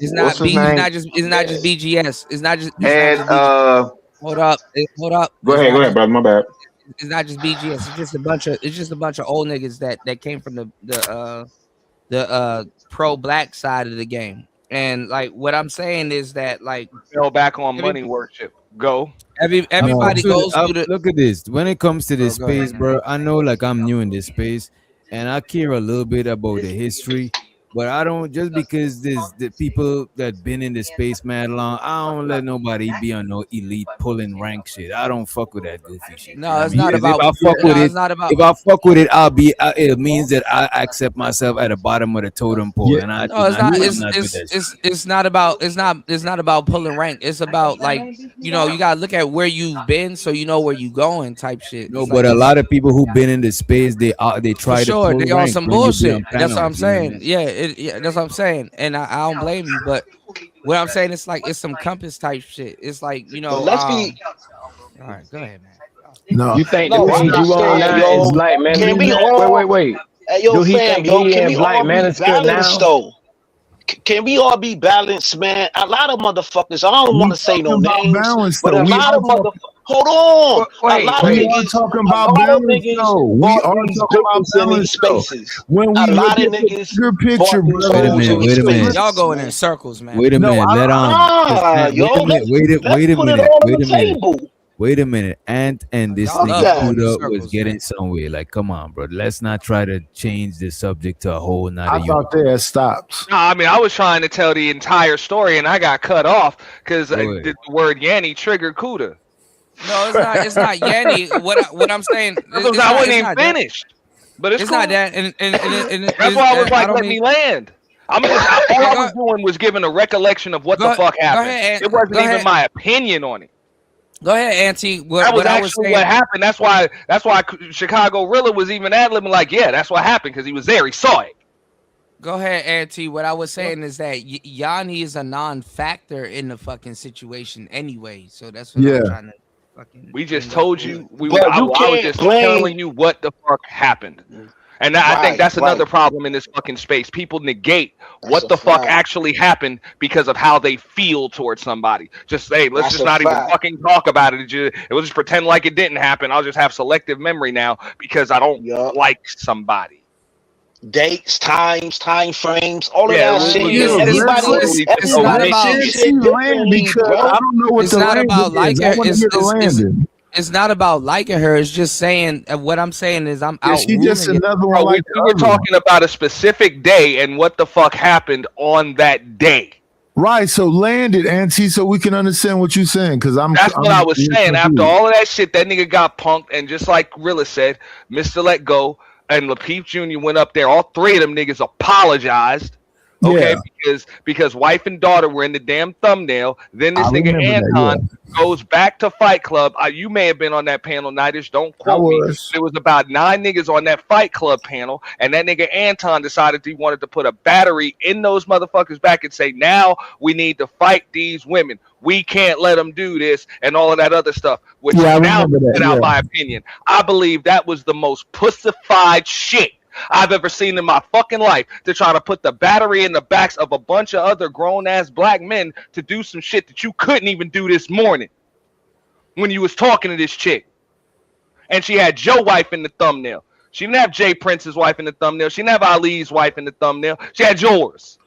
it's what's not his name? it's not just BGS. It's not just And BGS. Hold up. Hold up. go ahead, brother. My bad. It's not just BGS. It's just a bunch of old niggas that came from the pro black side of the game. And like what I'm saying is that like Fell back on money worship. Go. everybody goes through the look at this. When it comes to this go ahead, space, man. bro, I know like I'm new in this space, and I care a little bit about the history. But I don't just because there's the people that been in the space mad long. I don't let nobody be on no elite pulling rank shit. I don't fuck with that goofy shit. No, it's I mean? not 'Cause about. if I fuck with No, it, it's not about. if I fuck with it, I'll be. It means that I accept myself at the bottom of the totem pole, and I. No, it's not. I'm It's not with that shit. it's not about. It's not about pulling rank. It's about like you gotta look at where you've been so you know where you going type shit. No, It's but like a lot of people who've been in the space, they for try to sure pull they on rank some when you be bullshit. on That's what I'm panels. You know what I saying. mean? Yeah, that's what I'm saying. And I don't blame you, but what I'm saying it's like it's some compass type shit. It's like But let's be. All right, go ahead, man. No. You think the No, I'm page not you on saying, now is yo. Black Can we Manosphere? all? Wait. Hey, yo, Do he fam, think yo, he can in we Black all be Manosphere balanced now? though? Can we all be balanced, man? A lot of motherfuckers. I don't want We to say talking no about names, balance but though. a We lot are of talking. motherfuckers. Hold on. A Wait. lot of We are niggas. talking A about lot of balance niggas though. We bought are these talking about jokers in these balance though. spaces. When we A look lot of at the niggas bigger picture, bought these brother, Wait a hoes minute. in these Wait a minute. Y'all spaces, going in man. circles, man. Wait a no, minute. Let Yo, wait a minute. let's Wait a put it minute. all on Wait the a minute. table. Wait a minute. Ant and this Y'all nigga love going in Kuda was circles, getting man. somewhere. Like, come on, bro. Let's not try to change the subject to a whole nother I thought they had stopped. No, I mean, I was trying to tell the entire story and I got cut off because Go ahead. the word Yanni triggered Cuda. No, it's not. It's not Yanni. What I'm saying. Because It's I not. wasn't It's even not that. finished. But it's It's cool. not that. And That's why I was I like, don't let mean. me land. All I was doing was giving a recollection of what the fuck Go happened. ahead. It wasn't Go even ahead. my opinion on it. Go ahead, Auntie. That was What I was actually saying. what happened. That's why Chicago Rilla was even ad-libbing like, yeah, that's what happened because he was there. He saw it. Go ahead, Auntie. What I was saying is that Yanni is a non-factor in the fucking situation anyway. So that's what Yeah. I'm trying to fucking. We just told you. But I you was can't just blame. telling you what the fuck happened. And I think that's another problem in this fucking space. People negate what the fuck actually happened because of how they feel towards somebody. Just say, let's That's just a not even fact. fucking talk about it. We'll just pretend like it didn't happen. I'll just have selective memory now because I don't like somebody. Dates, times, time frames, all of Yeah, that shit. Yeah, It's not about. sees shit land differently, because bro. I don't know what It's the not land about is. liking. I want to hear the landing. It's not about liking her. It's just saying. What I'm saying is I'm out. Is she just another one Bro, like we were talking about a specific day and what the fuck happened on that day. Right, so land it, Auntie, so we can understand what you're saying. Because That's what I was saying. After all of that shit, that nigga got punked, and just like Rilla said, Mr. Let Go and Lapeef Jr. went up there. All three of them niggas apologized. Okay, because wife and daughter were in the damn thumbnail. Then this nigga Anton goes back to Fight Club. You may have been on that panel, Nightish. Don't quote me. There was about 9 niggas on that Fight Club panel, and that nigga Anton decided he wanted to put a battery in those motherfuckers back and say, now we need to fight these women. We can't let them do this and all of that other stuff. Which now, without my opinion, I believe that was the most pussified shit I've ever seen in my fucking life, to try to put the battery in the backs of a bunch of other grown-ass black men to do some shit that you couldn't even do this morning when you was talking to this chick. and she had Joe's wife in the thumbnail. She didn't have Jay Prince's wife in the thumbnail. She didn't have Ali's wife in the thumbnail. She had yours.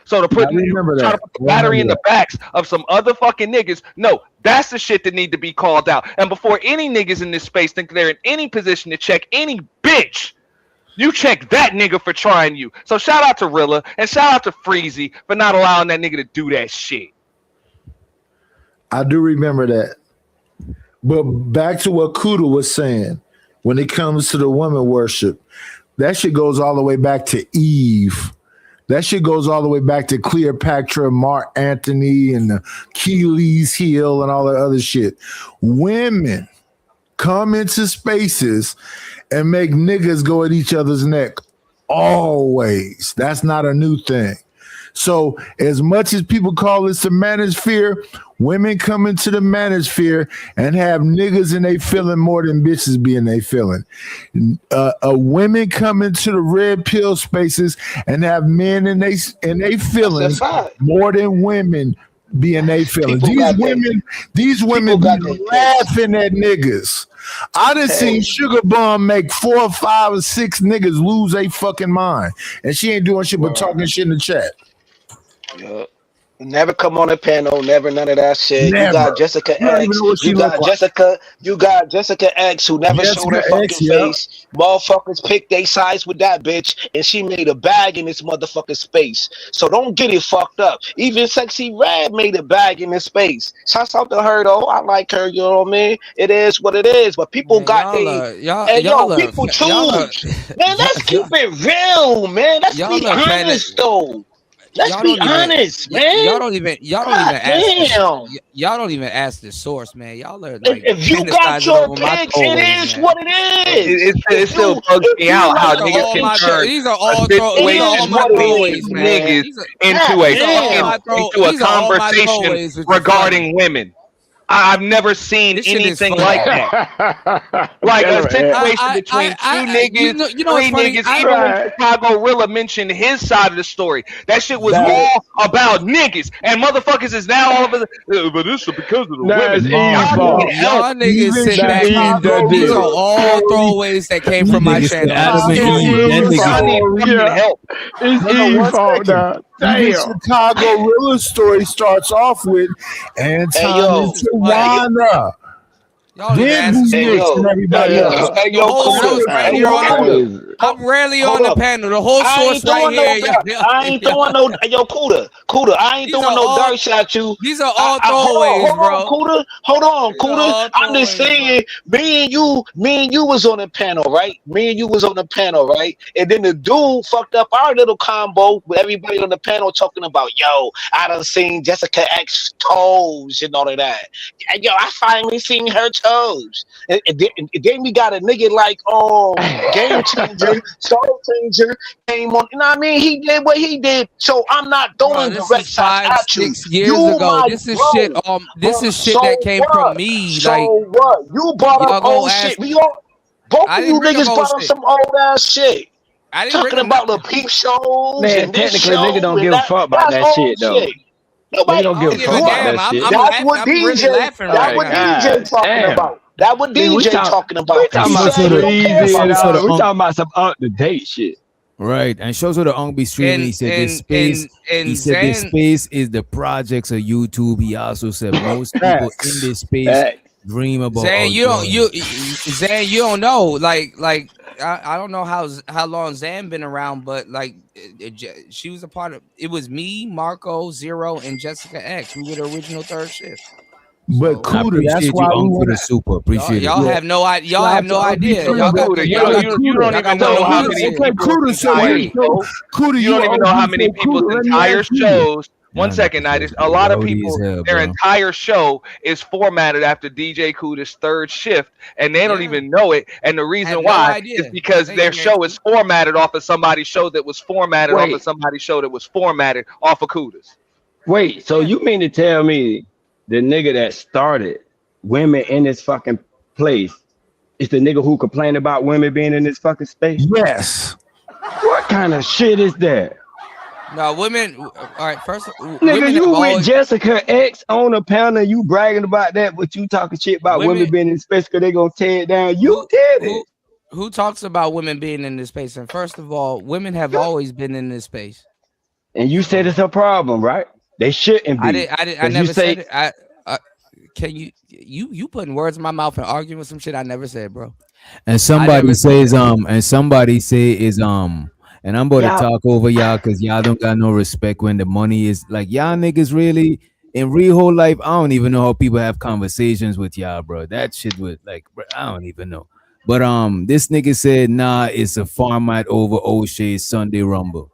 So to put, try to put the battery in the backs of some other fucking niggas, no, that's the shit that need to be called out. And before any niggas in this space think they're in any position to check any bitch, you check that nigga for trying you. So shout out to Rilla and shout out to Freezy for not allowing that nigga to do that shit. I do remember that. But back to what Kuda was saying, when it comes to the women worship, that shit goes all the way back to Eve. That shit goes all the way back to Cleopatra, Mark Antony, and Achilles heel and all that other shit. Women come into spaces and make niggas go at each other's neck. Always. That's not a new thing. So as much as people call this the manosphere, women come into the manosphere and have niggas in they feeling more than bitches be in they feeling. Women come into the red pill spaces and have men in they feeling more than women be in they feeling. These women be laughing at niggas. I done seen Sugar Bum make 4 or 5 or 6 niggas lose their fucking mind, and she ain't doing shit but talking shit in the chat. Yeah. Never come on a panel, never none of that shit. Never. You got Jessica X. You got Jessica X who never showed her fucking face. Motherfuckers picked they sides with that bitch, and she made a bag in this motherfucking space. So don't get it fucked up. Even Sexy Red made a bag in this space. Shouts out to her though. I like her, you know what I mean? It is what it is. But people got people choose. Man, let's keep it real, man. Let's be honest though. Let's be honest, man. Y'all don't even ask the source, man. Y'all are like, if you got your picks, it is what it is. It still bugs me out how niggas can turn these are all my throwaways, niggas into a conversation regarding women. I've never seen anything like that. Like a situation between two niggas, three niggas. Even when Chicago Rilla mentioned his side of the story, that shit was all about niggas. And motherfuckers is now all of it. But this is because of the women. Y'all niggas sit back. These are all throwaways that came from my channel. It's Eve's fault now. The Chicago Rilla story starts off with Anton and Tawana. Then everybody else. I'm rarely on the panel. The whole source right here. I ain't throwing no. Yo, Kuda. I ain't throwing no dirt at you. These are all throwaways, bro. Hold on, Kuda. I'm just saying, me and you was on the panel, right? And then the dude fucked up our little combo with everybody on the panel talking about, yo, I done seen Jessica X toes and all of that. Yo, I finally seen her toes. And then we got a nigga like Game Changer, Soul Changer came on. You know what I mean? He did what he did. So I'm not throwing direct shots at you. 6 years ago. This is shit. This is shit that came from me. So like what? You brought up old shit. Both of you niggas brought up some old ass shit. I didn't talking about the peep shows. Man, and this technically, show nigga don't give a fuck about that shit though. Nobody don't give a fuck about that shit. That's what DJ. That's what DJ talking about. That what DJ talking about. We talking about some up to date shit. Right, and shows what the Ong be streaming. He said this space. He said this space is the projects of YouTube. He also said most people in this space dream about. Zan, you don't know. Like I don't know how long Zan been around, but like she was a part of. It was me, Marco, Zero, and Jessica X. We were the original third shift. But Kuda, that's why we want to super appreciate y'all have no idea. Y'all have no idea. You don't even know how many people. You don't even know how many people's entire shows. One second, a lot of people, their entire show is formatted after DJ Kuda's third shift, and they don't even know it. And the reason why is because their show is formatted off of somebody's show that was formatted off of somebody's show that was formatted off of Kuda's. Wait, so you mean to tell me the nigga that started women in this fucking place is the nigga who complained about women being in this fucking space? Yes. What kind of shit is that? No, women. All right, first, Nigga, women you have with always Jessica X on a panel, you bragging about that, but you talking shit about women women being in space because they gonna tear it down. You did it. who talks about women being in this space. And first of all, women have always been in this space. And you said it's a problem, right? They shouldn't be. I never said it. Can you putting words in my mouth and arguing with some shit I never said, bro. And somebody says and I'm about to talk over y'all because y'all don't got no respect when the money is like y'all niggas really in real whole life. I don't even know how people have conversations with y'all, bro. That shit would like, bro, I don't even know. But this nigga said, nah, it's a format over O'Shea's Sunday Rumble.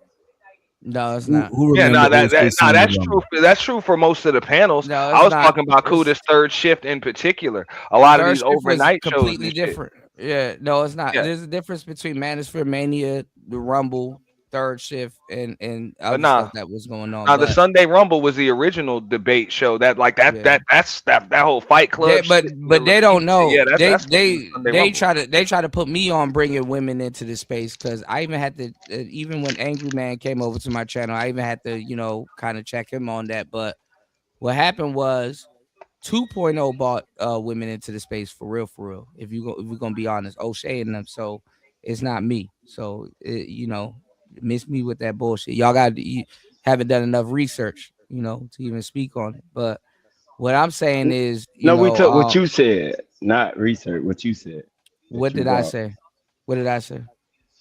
No, it's not. Who Yeah, remember that's true. That's true for most of the panels. No, I was not. talking about Kuda's third shift in particular. A lot of these overnight shows, completely different. Yeah, no, it's not. Yeah. There's a difference between Manosphere Mania, the Rumble, third shift, and other nah. stuff that was going on. Now the Sunday Rumble was the original debate show. That whole Fight Club. But they don't know. Yeah, they try to put me on bringing women into this space because I even had to even when Angry Man came over to my channel, I even had to kind of check him on that. But what happened was 2.0 brought women into the space for real. If we're gonna be honest, O'Shea and them. So it's not me. So miss me with that bullshit. Y'all haven't done enough research, to even speak on it. But what I'm saying is, we took what you said, not research. What you said. What did I say? What did I say?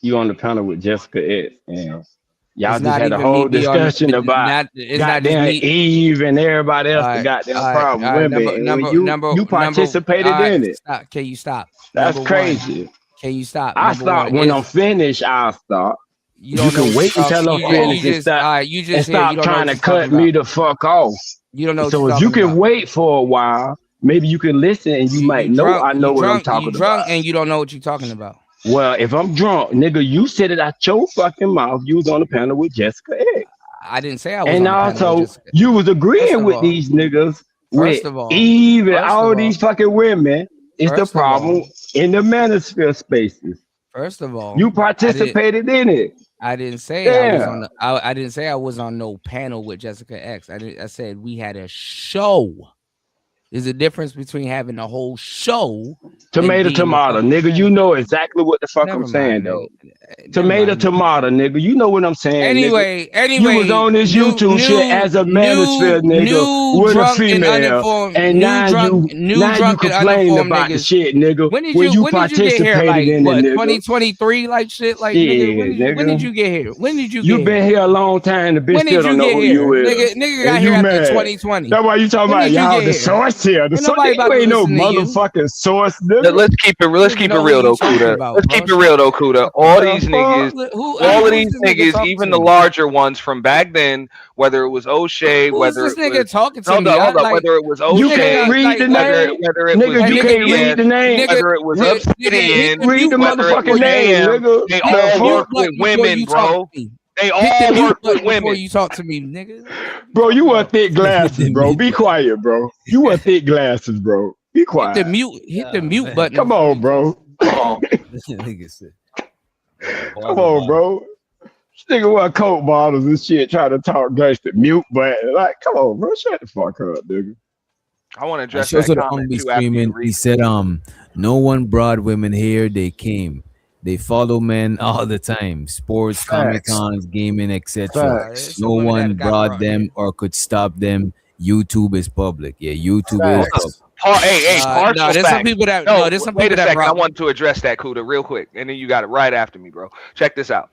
You on the panel with Jessica X, and y'all It's just had a whole discussion about goddamn Eve and everybody else the goddamn problem women. You participated in it. Stop. Can you stop? That's crazy. Can you stop? I start when I'm finished. I'll start. You can wait until I'm finished and stop trying to cut me the fuck off. You don't know. So if you can wait for a while, maybe you can listen and you might know I know what I'm talking about. Drunk and you don't know what you're talking about. Well, if I'm drunk, nigga, you said it out your fucking mouth. You was on the panel with Jessica X. I didn't say I was. And also, you was agreeing with these niggas with Eve and all these fucking women. It's the problem in the manosphere spaces. First of all, you participated in it. I didn't say I was on. I didn't say I was on no panel with Jessica X. I said we had a show. There's a difference between having a whole show. Tomato, nigga. You know exactly what the fuck I'm saying, though. Tomato, nigga. You know what I'm saying. Anyway, you was on this YouTube shit as a manosphere nigga with a female, and now you complain about the shit, nigga. When you participated in it, 2023, like shit, like nigga. When did you get here? When did you? You been here a long time. The bitch still don't know who you is. Nigga got here after 2020. That's why you talking about y'all the source here. The source ain't no motherfucking source, nigga. Let's keep it real though, Kuda. Let's keep it real though, Kuda. All these niggas, all of these niggas, even the larger ones from back then, whether it was O'Shea, whether this nigga talking to me, whether it was O'Shea, you can't read the name, whether it nigga. You can't read the name, whether it was Obsidian, read the motherfucking name, nigga. They all work with women, bro. They all work with women. Before you talk to me, nigga. Bro, you wear thick glasses, bro. Be quiet, bro. You wear thick glasses, bro. Be quiet. Hit the mute button. Come on, bro. Come on, bro. This nigga wear Coke bottles and shit, trying to talk gangster. Mute button. Like, come on, bro. Shut the fuck up, nigga. I want to address that comment too after you read. He said, no one brought women here. They came. They follow men all the time. Sports, Comic-Cons, gaming, etc. No one brought them or could stop them. YouTube is public. Yeah, YouTube is public. Partial there's facts. some people that there's some wait people a that second. I want to address that, Kuda, real quick, and then you got it right after me, bro. Check this out.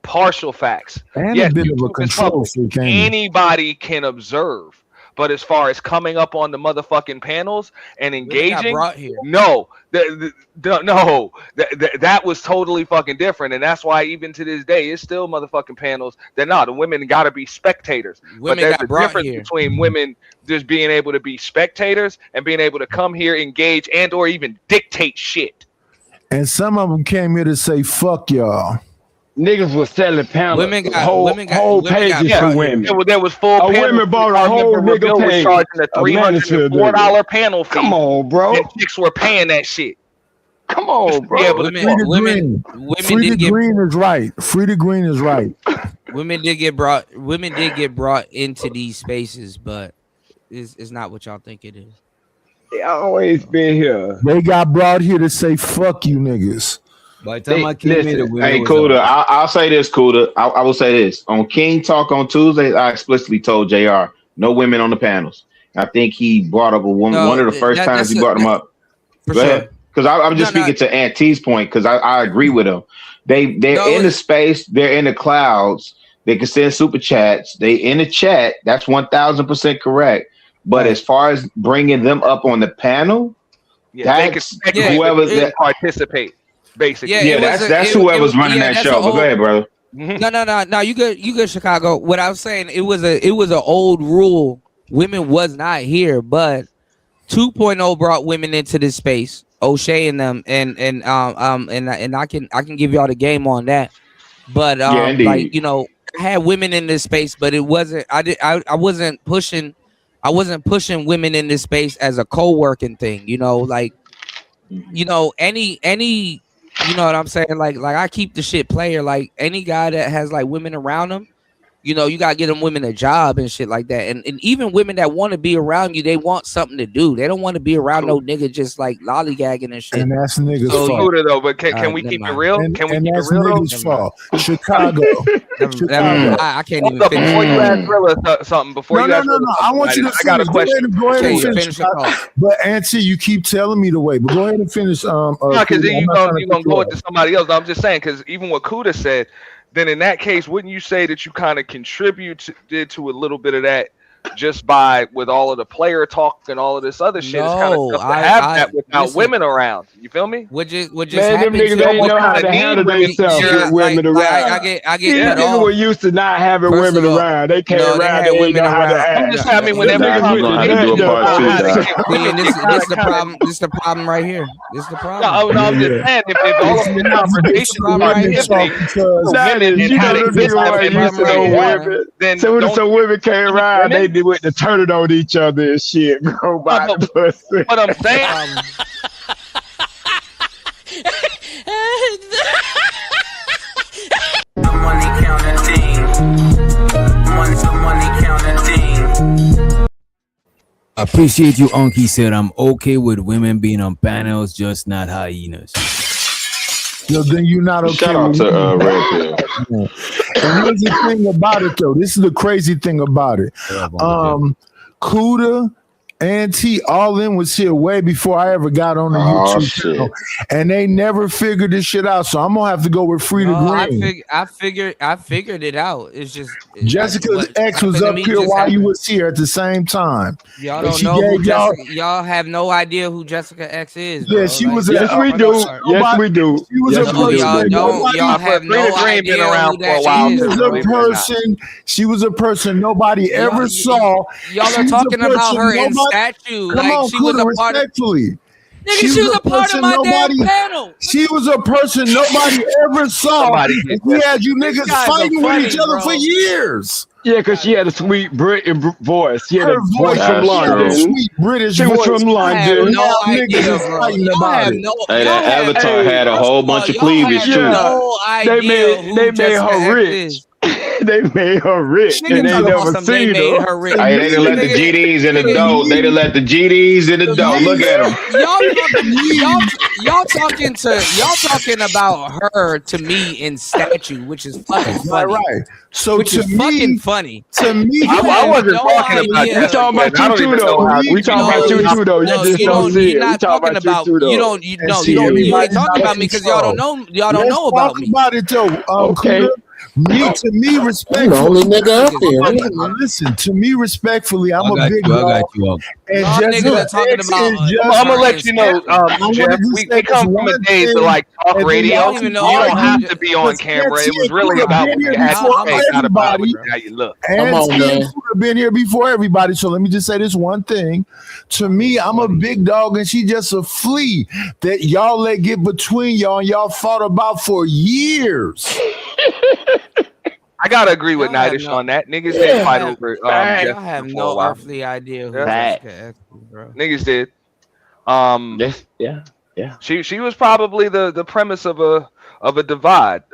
Partial facts. And yes, a bit of a control freak. Anybody can observe. But as far as coming up on the motherfucking panels and engaging, no, that was totally fucking different, and that's why even to this day, it's still motherfucking panels. They're not. The women got to be spectators. But there's a difference between women just being able to be spectators and being able to come here, engage, and or even dictate shit. And some of them came here to say, "Fuck y'all." Niggas was selling panels. Women got whole pages for women. There was full women bought a whole nigga page. Was charging a $304 panel fee. Come on, bro. And chicks were paying that shit. Come on, bro. Free the green is right. Free the green is right. women did get brought into these spaces, but it's not what y'all think it is. They always been here. They got brought here to say fuck you niggas. By the time I came here, the women Hey, was Kuda, out. I'll say this, Kuda. I will say this. On King Talk on Tuesday, I explicitly told JR, no women on the panels. I think he brought up a woman, No, one of the first times he brought them up. For Go sure. ahead. Because I'm just speaking to Aunt T's point, because I agree with him. They're in the space, they're in the clouds, they can send super chats, they in the chat, that's 1000% correct. But as far as bringing them up on the panel, they could whoever that participate, basically. That's whoever's running that show. But go ahead, brother. No. You good, Chicago. What I was saying, it was an old rule. Women was not here, but 2.0 brought women into this space. Oshay and them, and I can give y'all the game on that. But like, you know, I had women in this space, but it wasn't. I wasn't pushing. I wasn't pushing women in this space as a co-working thing. You know, like, you know, any. You know what I'm saying? Like I keep the shit player. Like any guy that has like women around him, you know, you gotta get them women a job and shit like that. And even women that want to be around you, they want something to do. They don't want to be around no nigga just like lollygagging and shit. And that's niggas' So fault. Though, but can we keep it real? Can we And keep it that's real? niggas' fault. Chicago. I can't even finish. Before you ask Rilla something, No. I want you to finish. I got a question. Go ahead and finish. But Auntie, you keep telling me to wait. But go ahead and finish. Because then you're gonna go into somebody else. I'm just saying, because even what Kuda said, then in that case, wouldn't you say that you kind of did to a little bit of that just by with all of the player talk and all of this other shit? It's kind of tough to have that without women around. You feel me? What just Man, them happened? niggas ain't know how to handle themselves with women around. I get These that niggas off. were used to not having First women of all, around. They came no, they around. had They ain't women know how to around. act. I'm just saying, when Them every niggas gonna have to do a part 2, See, and this is the problem. This is the problem right here. This is the problem. No, I'm just saying, if all of the conversations are women and how they get them, then so women came around. They went to turn it on each other and shit, bro. By the pussy. What I'm saying. The money counting thing. Money counting thing. I appreciate you, Unky said I'm okay with women being on panels, just not hyenas. So then you're not okay. Shout out to Red Pill. And here's the thing about it, though. This is the crazy thing about it. Kuda, Auntie, all in was here way before I ever got on the YouTube channel, and they never figured this shit out. So I'm gonna have to go with Free to Green. I figured it out. It's just Jessica's ex was up here while you was here at the same time. Y'all don't know who Jessica. Y'all have no idea who Jessica X is. Yeah, bro. she was. Yes, we do. Yes, we do. She was a person. Y'all don't. Y'all have no idea who that is. She was a person. She was a person nobody ever saw. Y'all are talking about her in statue. Come on, she was a part of. respectfully. Nigga, she was a part of my damn panel. She was a person nobody ever saw. And we had you niggas fighting with each other for years. Yeah, because she had a sweet British voice. She had a voice from London. Sweet British she was from London. No idea, fighting about it. Hey, that Avatar had a whole bunch of cleavage too. They made her rich. They made her rich, and they never seen her. Hey, they done let the GDs in the dough. They done let the GDs in the dough. Look at them. Y'all talking about her to me in statue, which is fucking funny. Right. So which is fucking funny. To me, I wasn't talking about that. We talking about you too, though. We talking about you too, though. You just don't see it. We talking about you too, though. You ain't talking about me because y'all don't know. Y'all don't know about me. About it though. Okay. To me, respectfully. I'm the only nigga up here. Listen, to me, respectfully, I'm a big dog. And niggas are talking about. I'm gonna let you know, Jeff. We come from a days of like talk radio. You don't have to be on camera. It was really about what you had to say, not about how you look. Come on, man. I've been here before everybody, so let me just say this one thing. To me, I'm a big dog, and she just a flea that y'all let get between y'all, and y'all fought about for years. I gotta agree with Nightish on that. Niggas didn't fight over. I have no earthly idea who Jessica X is, bro. Niggas did. Yeah. She was probably the premise of a divide.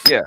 Yeah.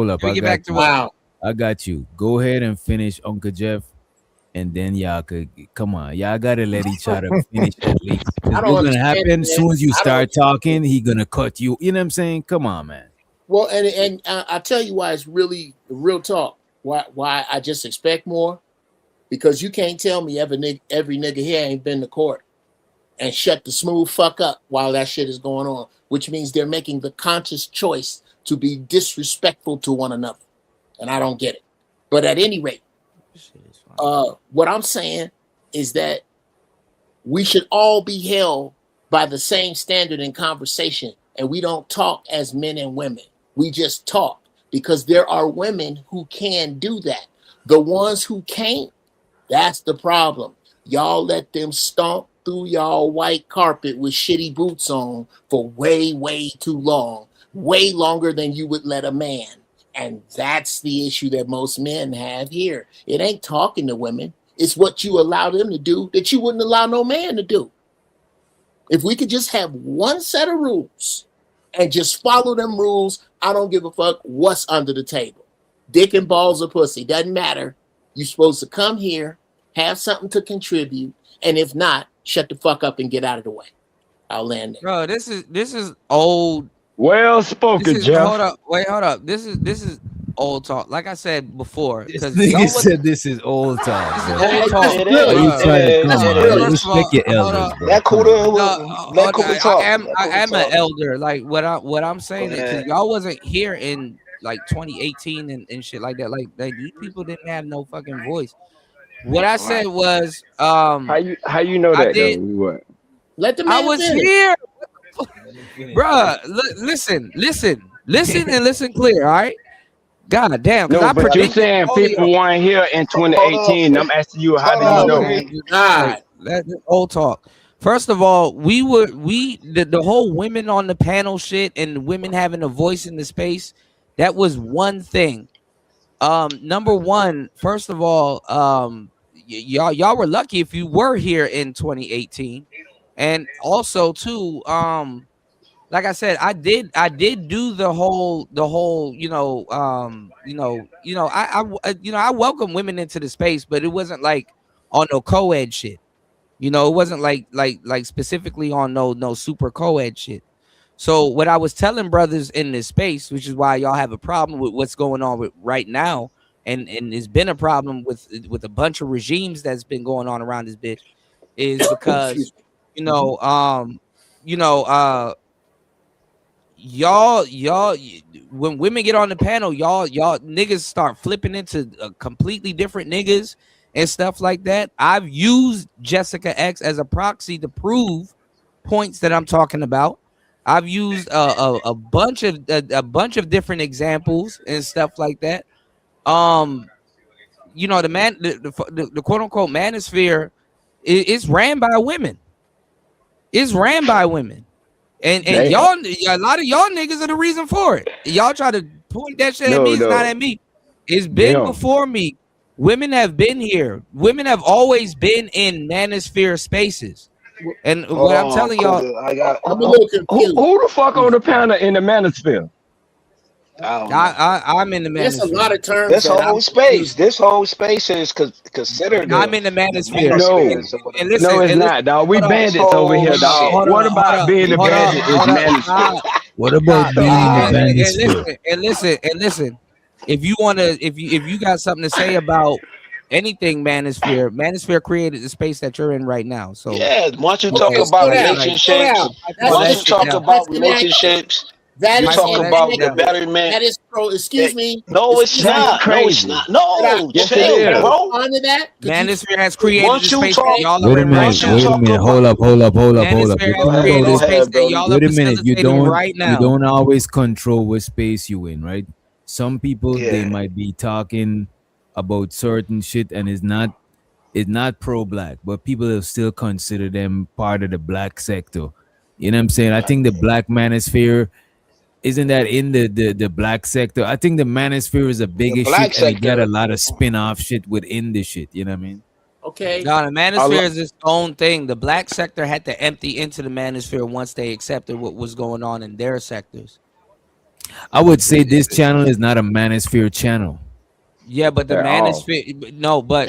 hold up. Let me I get back got to you. what. Wow. I got you. Go ahead and finish, Uncle Jeff. and then y'all could come on. Y'all gotta let each other finish at least. I Because don't what's gonna understand it, happen man. soon as you I don't start talking, he gonna cut you. You know what I'm saying? Come on, man. Well, and I tell you why it's really real talk. Why I just expect more, because you can't tell me every nigga here ain't been to court and shut the smooth fuck up while that shit is going on, which means they're making the conscious choice to be disrespectful to one another, and I don't get it. But at any rate, what I'm saying is that we should all be held by the same standard in conversation, and we don't talk as men and women. We just talk because there are women who can do that. The ones who can't, that's the problem. Y'all let them stomp through y'all white carpet with shitty boots on for way, way too long, way longer than you would let a man. And that's the issue that most men have here. It ain't talking to women. It's what you allow them to do that you wouldn't allow no man to do. If we could just have one set of rules and just follow them rules, I don't give a fuck what's under the table. Dick and balls or pussy, doesn't matter. You're supposed to come here, have something to contribute, and if not, shut the fuck up and get out of the way. I'll land there. Bro, this is old. Well spoken, Jeff. Hold up. This is old talk. Like I said before, because Nigga said this is old talk. This is bro. old talk. Are you trying to come on? Respect your elders, bro. That cool. Let Kobe talk. I am an elder. Like what I'm saying is, because y'all wasn't here in like 2018 and shit like that. Like these people didn't have no fucking voice. What I said was, how you know that though? What? Let the I man was finish. here, bruh. Listen, and listen clear. All right. God damn. No, I but you're saying people weren't here in 2018. I'm asking you, how do you know? God, that's old talk. First of all, the whole women on the panel shit and women having a voice in the space, that was one thing. Number one, first of all, y'all were lucky if you were here in 2018, and also too, like I said, I did do the whole, I welcome women into the space, but it wasn't like on no co-ed shit. It wasn't like specifically on no super co-ed shit. So what I was telling brothers in this space, which is why y'all have a problem with what's going on with right now, and it's been a problem with a bunch of regimes that's been going on around this bitch, is because y'all when women get on the panel, y'all niggas start flipping into completely different niggas and stuff like that. I've used Jessica X as a proxy to prove points that I'm talking about. I've used a bunch of different examples and stuff like that. The quote unquote manosphere is ran by women. It's ran by women. And y'all, a lot of y'all niggas are the reason for it. Y'all try to point that shit at me. It's not at me. It's been before me. Women have been here. Women have always been in manosphere spaces. And what I'm telling y'all, I'm a little confused. Who the fuck on the panel in the manosphere? I'm in the manosphere. There's a lot of terms. This whole space is considered. I'm in the manosphere. No, it's not, dog. We bandits over here, dog. What about being a bandit is manosphere? What about being in the manosphere? And listen. If you got something to say about anything manosphere created the space that you're in right now. So yeah, why don't you talk about relationships? Why don't you talk about relationships? That you is talk about the betterment. That is excuse me. No, it's not. No, it's not. No, yes, chill, it is. bro. Onto that. Manosphere has created the space that y'all Wait a minute. Hold up. Wait a minute. You don't always control what space you in, right? Some people they might be talking about certain shit and it's not pro-black, but people will still consider them part of the black sector. You know what I'm saying? I think the black manosphere isn't that in the black sector. I think the manosphere is a bigger shit and it got a lot of spin-off shit within the shit. You know what I mean? Okay. No, the manosphere is its own thing. The black sector had to empty into the manosphere once they accepted what was going on in their sectors. I would say this channel is not a manosphere channel. Yeah, but the manosphere, no, but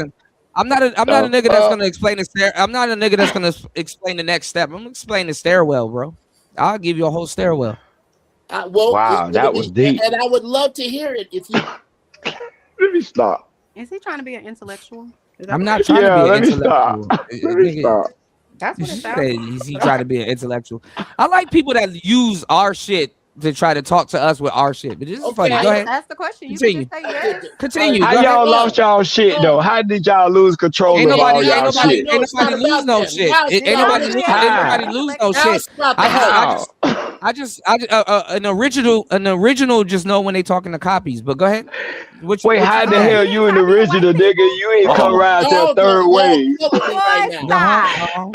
listen. I'm not a nigga that's gonna explain the stair. I'm not a nigga that's gonna explain the next step. I'm gonna explain the stairwell, bro. I'll give you a whole stairwell. Wow, that was deep. And I would love to hear it if you. Let me stop. Is he trying to be an intellectual? I'm not trying to be an intellectual. Let me stop. That's what it He sounds said like. he's trying to be an intellectual. I like people that use our shit to try to talk to us with our shit. But this is funny. I Go just ahead. asked the question. You Continue. can just say yes. Continue. How Go y'all ahead. lost y'all shit though? How did y'all lose control Ain't of all nobody, ain't y'all nobody, shit? ain't nobody lose no shit. Ain't nobody lose. Ain't nobody lose no shit. An original just know when they talking to copies. But go ahead. Wait, how the hell you an original nigga? You ain't come around to a third wave.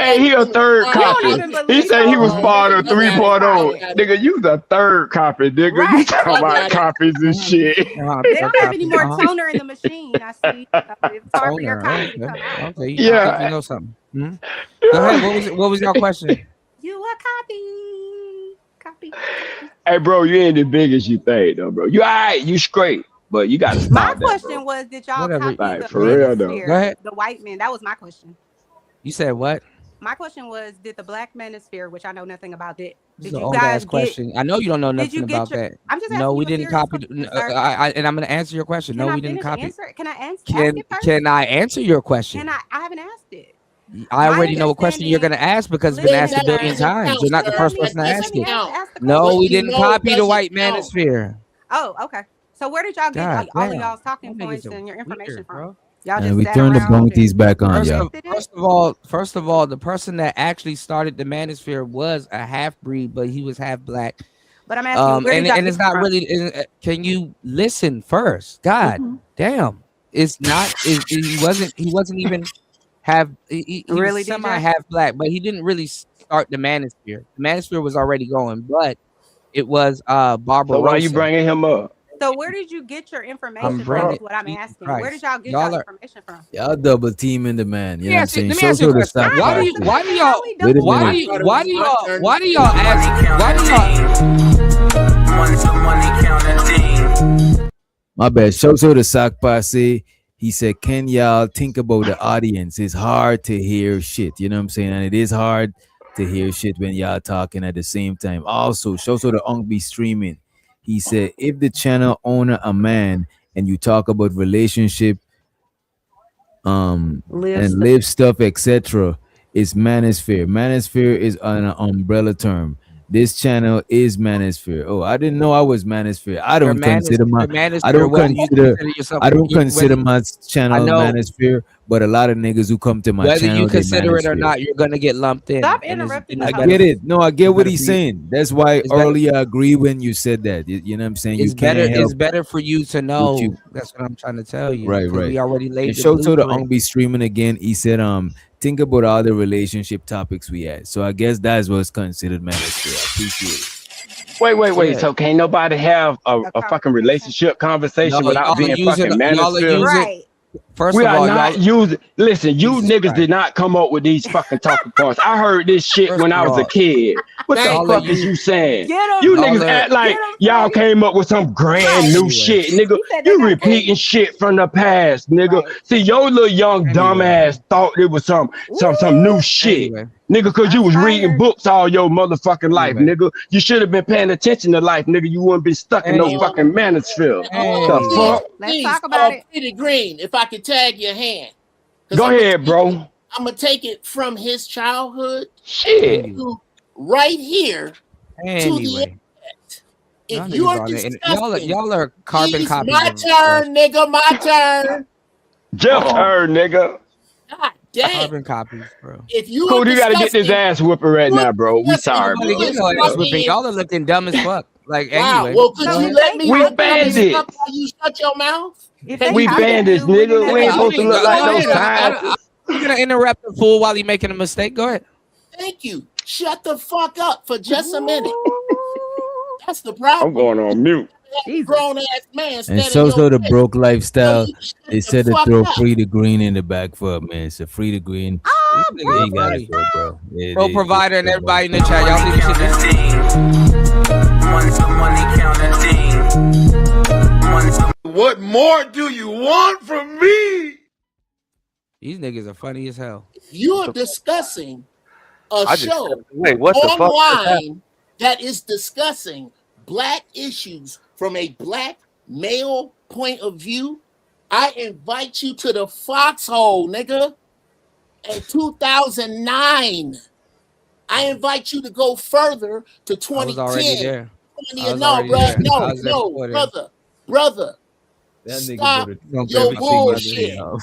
Hey, he a third copy. He said he was part of 3.0. Nigga, you the third copy, nigga. You talking about copies and shit. They don't have any more toner in the machine. I see. So it's hard for your copy to come out. Okay, you think you know something. Go ahead. What was your question? You a copy. Hey, bro, you ain't as big as you think, though, bro. You all right, you straight, but you gotta My stop that, question bro. was, did y'all Whatever. copy Like, the for real, though. manosphere, Go ahead. the white man? That was my question. You said what? My question was, did the black manosphere, which I know nothing about, did This is you an old guys ass question. I know you don't know Did you nothing get about your? that. I'm just No, asking we you a didn't serious copy. question, sir. And I'm gonna answer your question. Can No, I we didn't finish copy. answer it? Can I ask it first? Can I answer your question? Can I haven't asked it. I My already know what question you're gonna ask because it's been asked a Listen, billion sir. times. You're not the first person to Let ask me it. ask the No, question. we didn't copy the white manosphere. Oh, okay. So where did y'all get God all of damn. y'all's talking Y'all niggas points and your information weird, from? bro. Y'all And just we sat turn the around bunkies and back on, y'all. First of all, the person that actually started the manosphere was a half breed, but he was half black. But I'm asking, where did y'all and get it's not from? really. Can you listen first? God damn, it's not. He wasn't even half. He Really, was semi DJ? half black, but he didn't really start the manosphere. The manosphere was already going, but it was Barbarossa. So why you bringing him up? So where did you get your information from? Is what I'm asking. Where did y'all get Y'all y'all are- information from? Y'all double teaming the man. You know what I'm saying? Let me ask you a question. Why do y'all Wait a minute. My bad. Shoso the sock posse. He said, can y'all think about the audience? It's hard to hear shit. You know what I'm saying? And it is hard to hear shit when y'all talking at the same time. Also, Shoso the Unk be streaming. He said, if the channel owner a man and you talk about relationship, and live stuff, etc., it's manosphere. Manosphere is an umbrella term. This channel is manosphere. Oh, I didn't know I was manosphere. I don't consider my I don't consider my channel manosphere, but a lot of niggas who come to my Whether channel, you they consider it or manosphere. not, you're gonna get lumped in. Stop And interrupting it's I get it. No, I get what better he's for you. saying. That's why earlier I agree when you said that. You know what I'm saying? It's You can't better. help It's better for you to what know. you That's what I'm trying to tell you. right. We already And laid the show to the blueprint. be streaming again. He said, think about all the relationship topics we had. So I guess that's what's considered manosphere. I appreciate it. Wait. Yeah. So can't nobody have a fucking relationship conversation No, without being fucking manosphere? Right. First We of are all, not y'all. using. Listen, you Jesus niggas Christ. did not come up with these fucking talking points. I heard this shit First when of I was a all, kid. What the y'all fuck are is you saying? Get him. You Y'all niggas are- act like y'all came up with some grand new shit, nigga. He said they You got repeating shit from the past, nigga. See, your little young dumbass thought it was some new shit. Anyway. Nigga, cause you was reading books all your motherfucking life, Anyway. nigga. You should have been paying attention to life, nigga. You wouldn't be stuck in no fucking manosphere. The fuck? Let's talk about it. Pretty Green, if I could tag your hand. Go ahead, bro. I'm going to take it from his childhood Shit. to right here to the Anyway. internet. If Y'all you niggas are on the internet. discussing, Y'all are carbon please, copies. my turn, nigga, my turn. Jeff turn, nigga. God damn. Carbon copies, bro. If you Cool, are you gotta get this discussing, ass whooping right now, bro. We sorry, Nobody bro. getting no ass whipping. Y'all are looking dumb as fuck. Like wow, anyway. well, could you let me We look dumb as bandits. fuck while you shut your mouth? We bandits, nigga. We ain't supposed to look like no scientists. I'm gonna interrupt the fool while he making a mistake. Go ahead. Thank you. Shut the fuck up for just a minute. That's the problem. I'm going on mute. Grown ass man And standing so your the face. broke lifestyle, Shut they the said to fuck throw up. Free the Green in the back for man. So Free the Green. They ain't got it, bro. Bro provider and everybody in the chat. Y'all leave this shit down. What more do you want from me? These niggas are funny as hell. You are discussing a show Wait, what the fuck? online that is discussing black issues from a black male point of view. I invite you to the foxhole, nigga. In 2009, I invite you to go further to I was already 2010 there. funny or no, bro. Brother. That nigga Stop go to your every single bullshit. day, yo.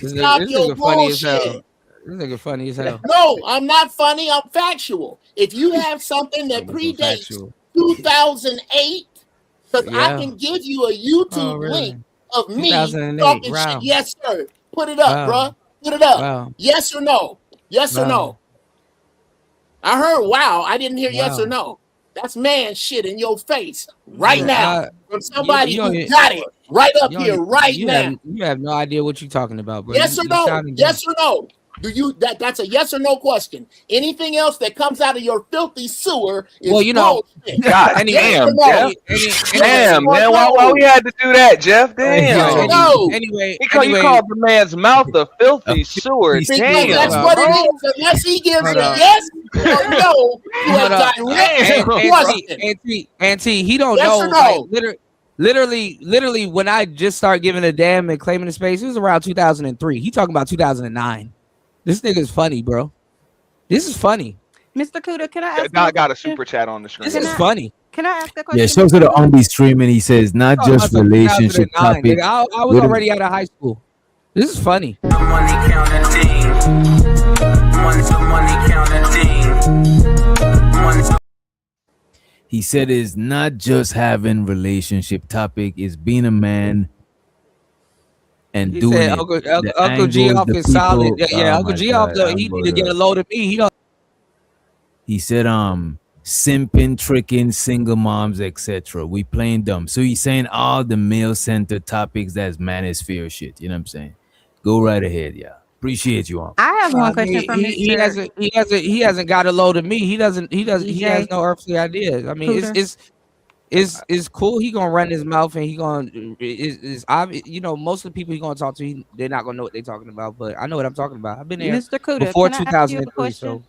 Stop your funny as hell. bullshit. This nigga funny as hell. No, I'm not funny. I'm factual. If you have something that predates 2008, because I can give you a YouTube link of me 2008, talking wow. shit. Yes, sir. Put it up, Wow. bro. Put it up. Wow. Yes or no? Yes or Wow. no? I heard wow. I didn't hear yes Wow. or no. That's man shit in your face right Yeah, now from somebody you who don't- got it right up you here don't- right you now. have no idea what you're talking about, bro. Yes or You no? sounding Yes or no? Do you that's a yes or no question. Anything else that comes out of your filthy sewer is Well, you know, bullshit. God Yes damn, or no? Jeff. Yes Damn, or man. Why no? we had to do that, Jeff? Damn. No. Anyway, You called the man's mouth a filthy sewer. Because Damn. that's what it is. Unless he gives Hold a on. yes or no to a Hold up. direct question. Auntie, he don't Yes know. or no? Like, literally, when I just started giving a damn and claiming the space, it was around 2003. He talking about 2009. This nigga's funny, bro. This is funny. Mr. Kuda, can I ask? I got a super chat on the screen. This is funny. Can I ask a question? Yeah, shows to the Ombi streaming. He says not Oh, just about relationship 2009, topic. nigga. I was Wait a already out of high school. This is funny. The money counting team. Money counting team. Money. He said it's not just having relationship topic, it's being a man and He doing said it. Uncle The G angles, off the is solid. people- Yeah, oh Uncle my G off. God, He need to get a unbelievable. load of me. He don't. He said simping, tricking, single moms, etc. We playing dumb. So he's saying all the male centered topics that's manosphere shit. You know what I'm saying? Go right ahead, yeah. Appreciate you all. I have one question He, from he Mr. he hasn't got a load of me. He has DJ. no earthly ideas. I mean, Cooter. it's cool. He gonna run his mouth and he gonna is obvious. You know, most of the people he gonna talk to, they're not gonna know what they're talking about. But I know what I'm talking about. I've been there Mr. Kuda, before can I ask you a 2003. question?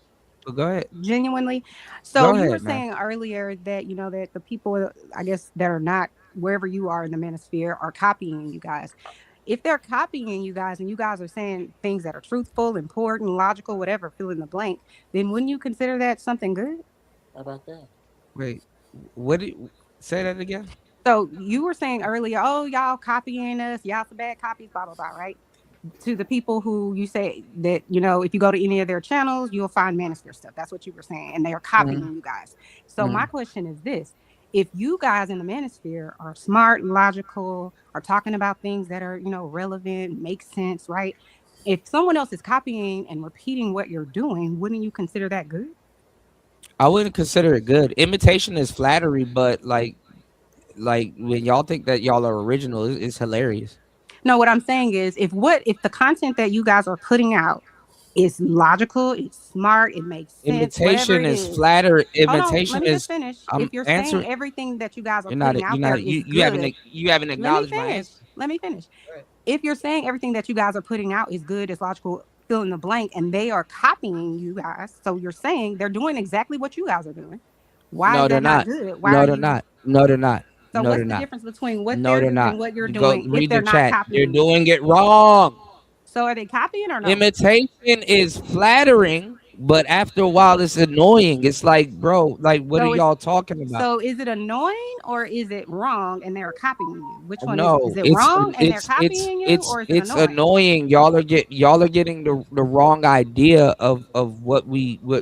So go ahead. Genuinely. Go So you ahead, were man. saying earlier that that the people, I guess, that are not wherever you are in the manosphere are copying you guys. If they're copying you guys and you guys are saying things that are truthful, important, logical, whatever, fill in the blank, then wouldn't you consider that something good? How about that? Wait, what did say that again? So you were saying earlier, oh, y'all copying us, y'all some bad copies, blah, blah, blah, right? To the people who you say that, if you go to any of their channels, you'll find manosphere stuff. That's what you were saying. And they are copying you guys. So my question is this. If you guys in the manosphere are smart, logical, are talking about things that are, relevant, make sense, right? If someone else is copying and repeating what you're doing, wouldn't you consider that good? I wouldn't consider it good. Imitation is flattery, but like when y'all think that y'all are original, it's hilarious. No, what I'm saying is if the content that you guys are putting out is logical, it's smart, it makes sense. Imitation is flattery. Hold on, Imitation let me is. just finish. I'm If you're answering. saying everything that you guys are You're not. putting out You're there not. is You good, haven't acknowledged my answer. Let me finish. If you're saying everything that you guys are putting out is good, is logical, fill in the blank, and they are copying you guys, so you're saying they're doing exactly what you guys are doing. Why No, is they're that not not. good? Why No, are they're you? not. No, they're not. So No, what's they're the not. difference between what No, they're they're doing not. and what you're Go doing if read they're the not chat. copying? You're doing it wrong. So are they copying or no? Imitation is flattering, but after a while, it's annoying. It's like, bro, like, what So are y'all talking about? So is it annoying or is it wrong and they're copying you? Which one No, is it? Is it wrong and they're copying you, or is it it's annoying? annoying. Y'all are getting the wrong idea of what we've But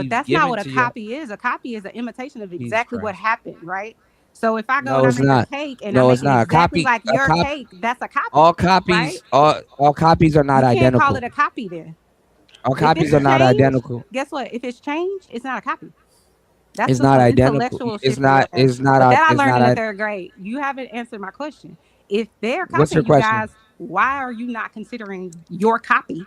that's given not what a to you. copy is. A copy is an imitation of Jesus exactly what Christ. happened, right? So if I go No, and I it's make a not. cake and No, I it's make it not. exactly like A your cop- cake, that's a copy. All right? copies, all copies are not You can't identical. call it a copy then. All If copies it's are not changed, identical. guess what? If it's changed, it's not a copy. That's It's some not identical. intellectual It's shit not. right there. It's not. But that I It's learned not. in the third grade. You haven't answered my question. If they're What's your copying you question? guys, why are you not considering your copy?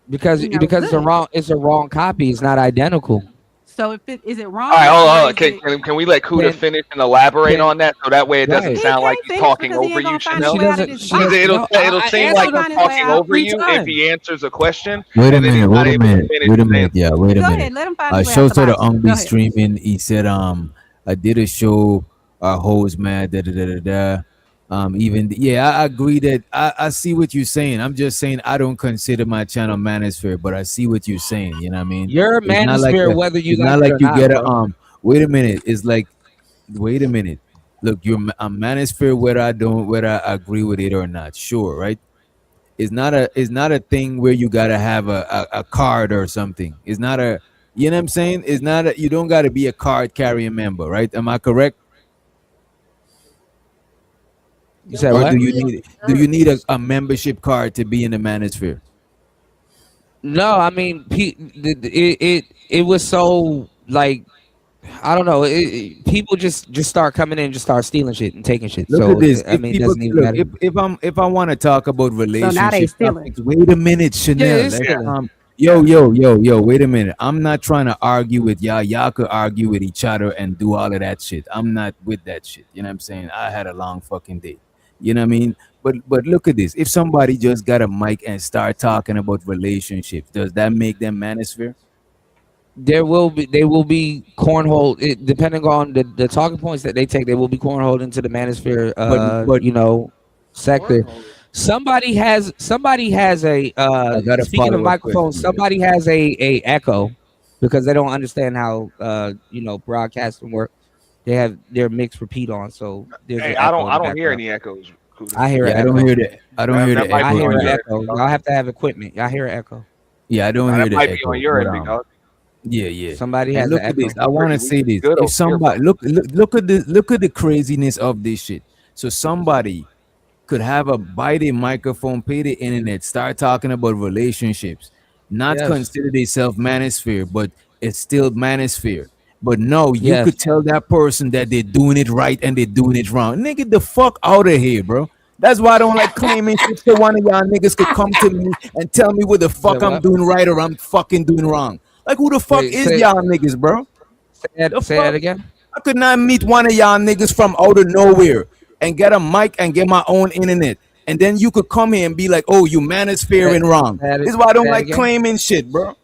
Because it's good? a wrong copy. It's not identical. So is it wrong? All right, hold or on. is it- Can we let Kuda Can- finish and elaborate can- on that so that way it doesn't Right. He sound like can't he's finish talking because he over ain't you, gonna find Chanel? his way out of this She box. doesn't. No, It'll I seem answered like the he's Find his way talking out. over you if time. he answers a question. Wait a and then he's minute, not wait a able to minute, finish wait a his minute, answer. yeah, wait a Go minute. ahead, let him find his way out Show the to the box. Go Ungby ahead. streaming. He said, I did a show, host man, da da da da da. I agree that I see what you're saying. I'm just saying I don't consider my channel manosphere, but I see what you're saying. You know what I mean? You're a It's not like manosphere whether you it's like not it like or you not, get bro. a wait a minute. It's like Wait a minute. Look, a manosphere whether I agree with it or not. Sure, right? It's not a thing where you gotta have a card or something. It's not a you know what I'm saying? It's not a you don't gotta be a card carrying member, right? Am I correct? You said Or what? do you need a membership card to be in the manosphere? No, I mean, it was so like I don't know. People just start coming in and just start stealing shit and taking shit. Look at So this. I If mean, it people doesn't even look, matter. if I want to talk about So now they relationship stealing. topics, wait a minute, Yeah, Chanel. it's Let's stealing. yo. Wait a minute. I'm not trying to argue with y'all. Y'all could argue with each other and do all of that shit. I'm not with that shit. You know what I'm saying? I had a long fucking day. You know what I mean? But look at this. If somebody just got a mic and start talking about relationships, does that make them manosphere? They will be cornhole depending on the talking points that they take. They will be cornholed into the manosphere. But Sector. Somebody has a I got a speaking of follow up microphones. question. Somebody has a echo because they don't understand how broadcasting work. They have their mix repeat on, so there's Hey, an I echo don't in the I don't hear background. any echoes, Kuda. I hear an Yeah, I don't echo. hear the That might I be echo hear on an your either. end, echo. big Y'all dog. have to have equipment. Y'all hear an echo. Yeah, I don't Now, hear that the might be on echo. your But end, big dog. yeah. Somebody And has an look at this. echo. I want to We say this. good If over here, bro. somebody look at the craziness of this shit. So somebody could have a buy the microphone, pay the internet, start talking about relationships, not Yes. consider themselves manosphere, but it's still manosphere. But no, you Yes. could tell that person that they're doing it right and they're doing it wrong. Nigga, the fuck out of here, bro. That's why I don't like claiming shit. So one of y'all niggas could come to me and tell me what the You said fuck I'm what? doing right or I'm fucking doing wrong. Like who the fuck Wait, is say y'all niggas, bro? The say that fuck? again. I could not meet one of y'all niggas from out of nowhere and get a mic and get my own internet. And then you could come here and be like, oh, you manosphere and wrong. This is why I don't Say that like again. claiming shit, bro.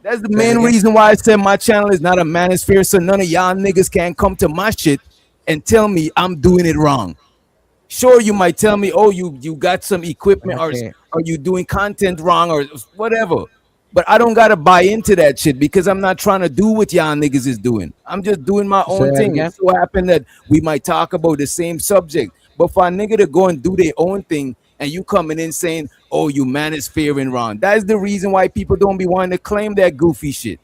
That's the Say that main again. reason why I said my channel is not a manosphere, so none of y'all niggas can come to my shit and tell me I'm doing it wrong. Sure, you might tell me, oh, you got some equipment I or can't. you doing content wrong or whatever. But I don't gotta buy into that shit because I'm not trying to do what y'all niggas is doing. I'm just doing my Say own that thing. It again. so happened that we might talk about the same subject. But for a nigga to go and do their own thing and you coming in saying, oh, you manosphere wrong. That's the reason why people don't be wanting to claim that goofy shit.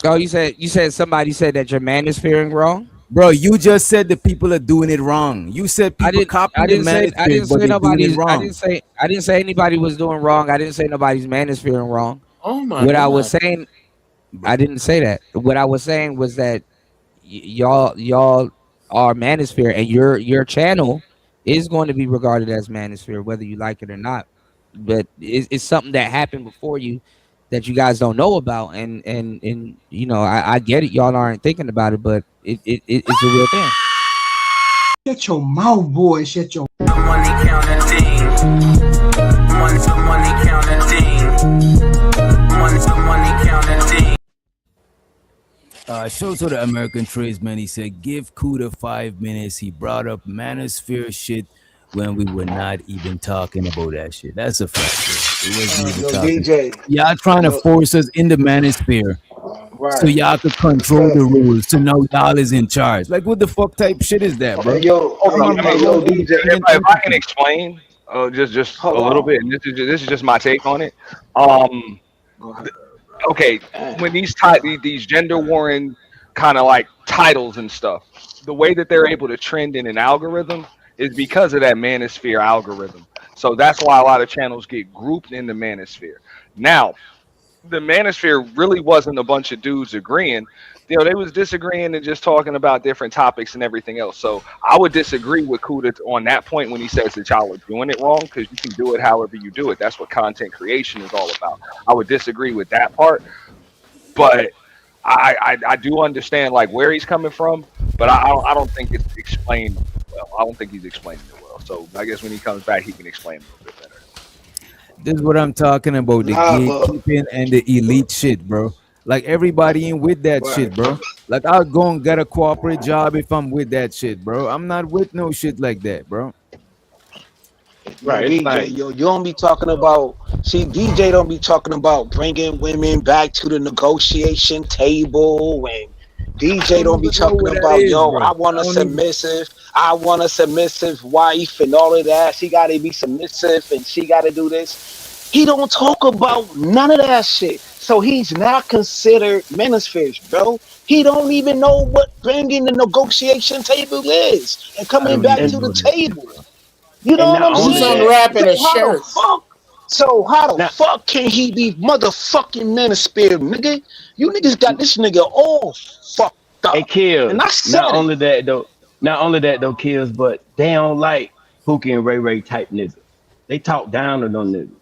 Oh, you said somebody said that your man is fearing wrong. Bro, you just said the people are doing it wrong. You said people copy the manosphere, but they're doing it wrong. I didn't say anybody was doing wrong. I didn't say nobody's man is fearing wrong. Oh my What I was God. saying, I didn't say that. What I was saying was that y'all are manosphere, and your channel is going to be regarded as manosphere, whether you like it or not. But it's something that happened before you that you guys don't know about, and I get it. Y'all aren't thinking about it, but it's a real thing. Shut your mouth, boy. Shut your. Money counting team. Money counting team. Money counting team. Show to the American tradesman. He said, give Kuda 5 minutes. He brought up manosphere shit when we were not even talking about that shit. That's a fact. It wasn't even Yo, talking. DJ. Y'all trying to force us in the manosphere so Right. y'all could control the rules. So now y'all is in charge. Like, what the fuck type shit is that, bro? Yo, Hold Come on, on, let me, bro. DJ. if I can explain, just a Hold little on. bit, and this is just my take on it. Um, okay, when these gender warring kind of like titles and stuff, the way that they're able to trend in an algorithm is because of that manosphere algorithm. So that's why a lot of channels get grouped in the manosphere. Now, the manosphere really wasn't a bunch of dudes agreeing. They was disagreeing and just talking about different topics and everything else. So I would disagree with Kuda on that point when he says that y'all are doing it wrong, because you can do it however you do it. That's what content creation is all about. I would disagree with that part, but I do understand like where he's coming from, but I don't think it's explained well. I don't think he's explaining it well. So I guess when he comes back, he can explain it a little bit better. This is what I'm talking about. The Nah, but gatekeeping and the elite shit, bro. Like everybody in with that shit, right. bro. Like I'll go and get a corporate job if I'm with that shit, bro. I'm not with no shit like that, bro. Yo, Right. It's DJ, like you don't be talking about. See, DJ don't be talking about bringing women back to the negotiation table and DJ don't be even know talking what that about, is, yo, bro. I want I a don't even. submissive wife and all of that. She gotta be submissive and she gotta do this. He don't talk about none of that shit. So he's not considered manosphere, bro. He don't even know what bringing the negotiation table is and I coming don't back even to And the know that shit, table. bro. You know and what not I'm only He's saying? that, unwrapping a How the shirt. fuck? So how the not fuck can he be motherfucking manosphere, nigga? You niggas got this nigga all fucked up. it kills. And I said it. Not only that though kills, but they don't like Pookie and Ray Ray type niggas. They talk down to them niggas.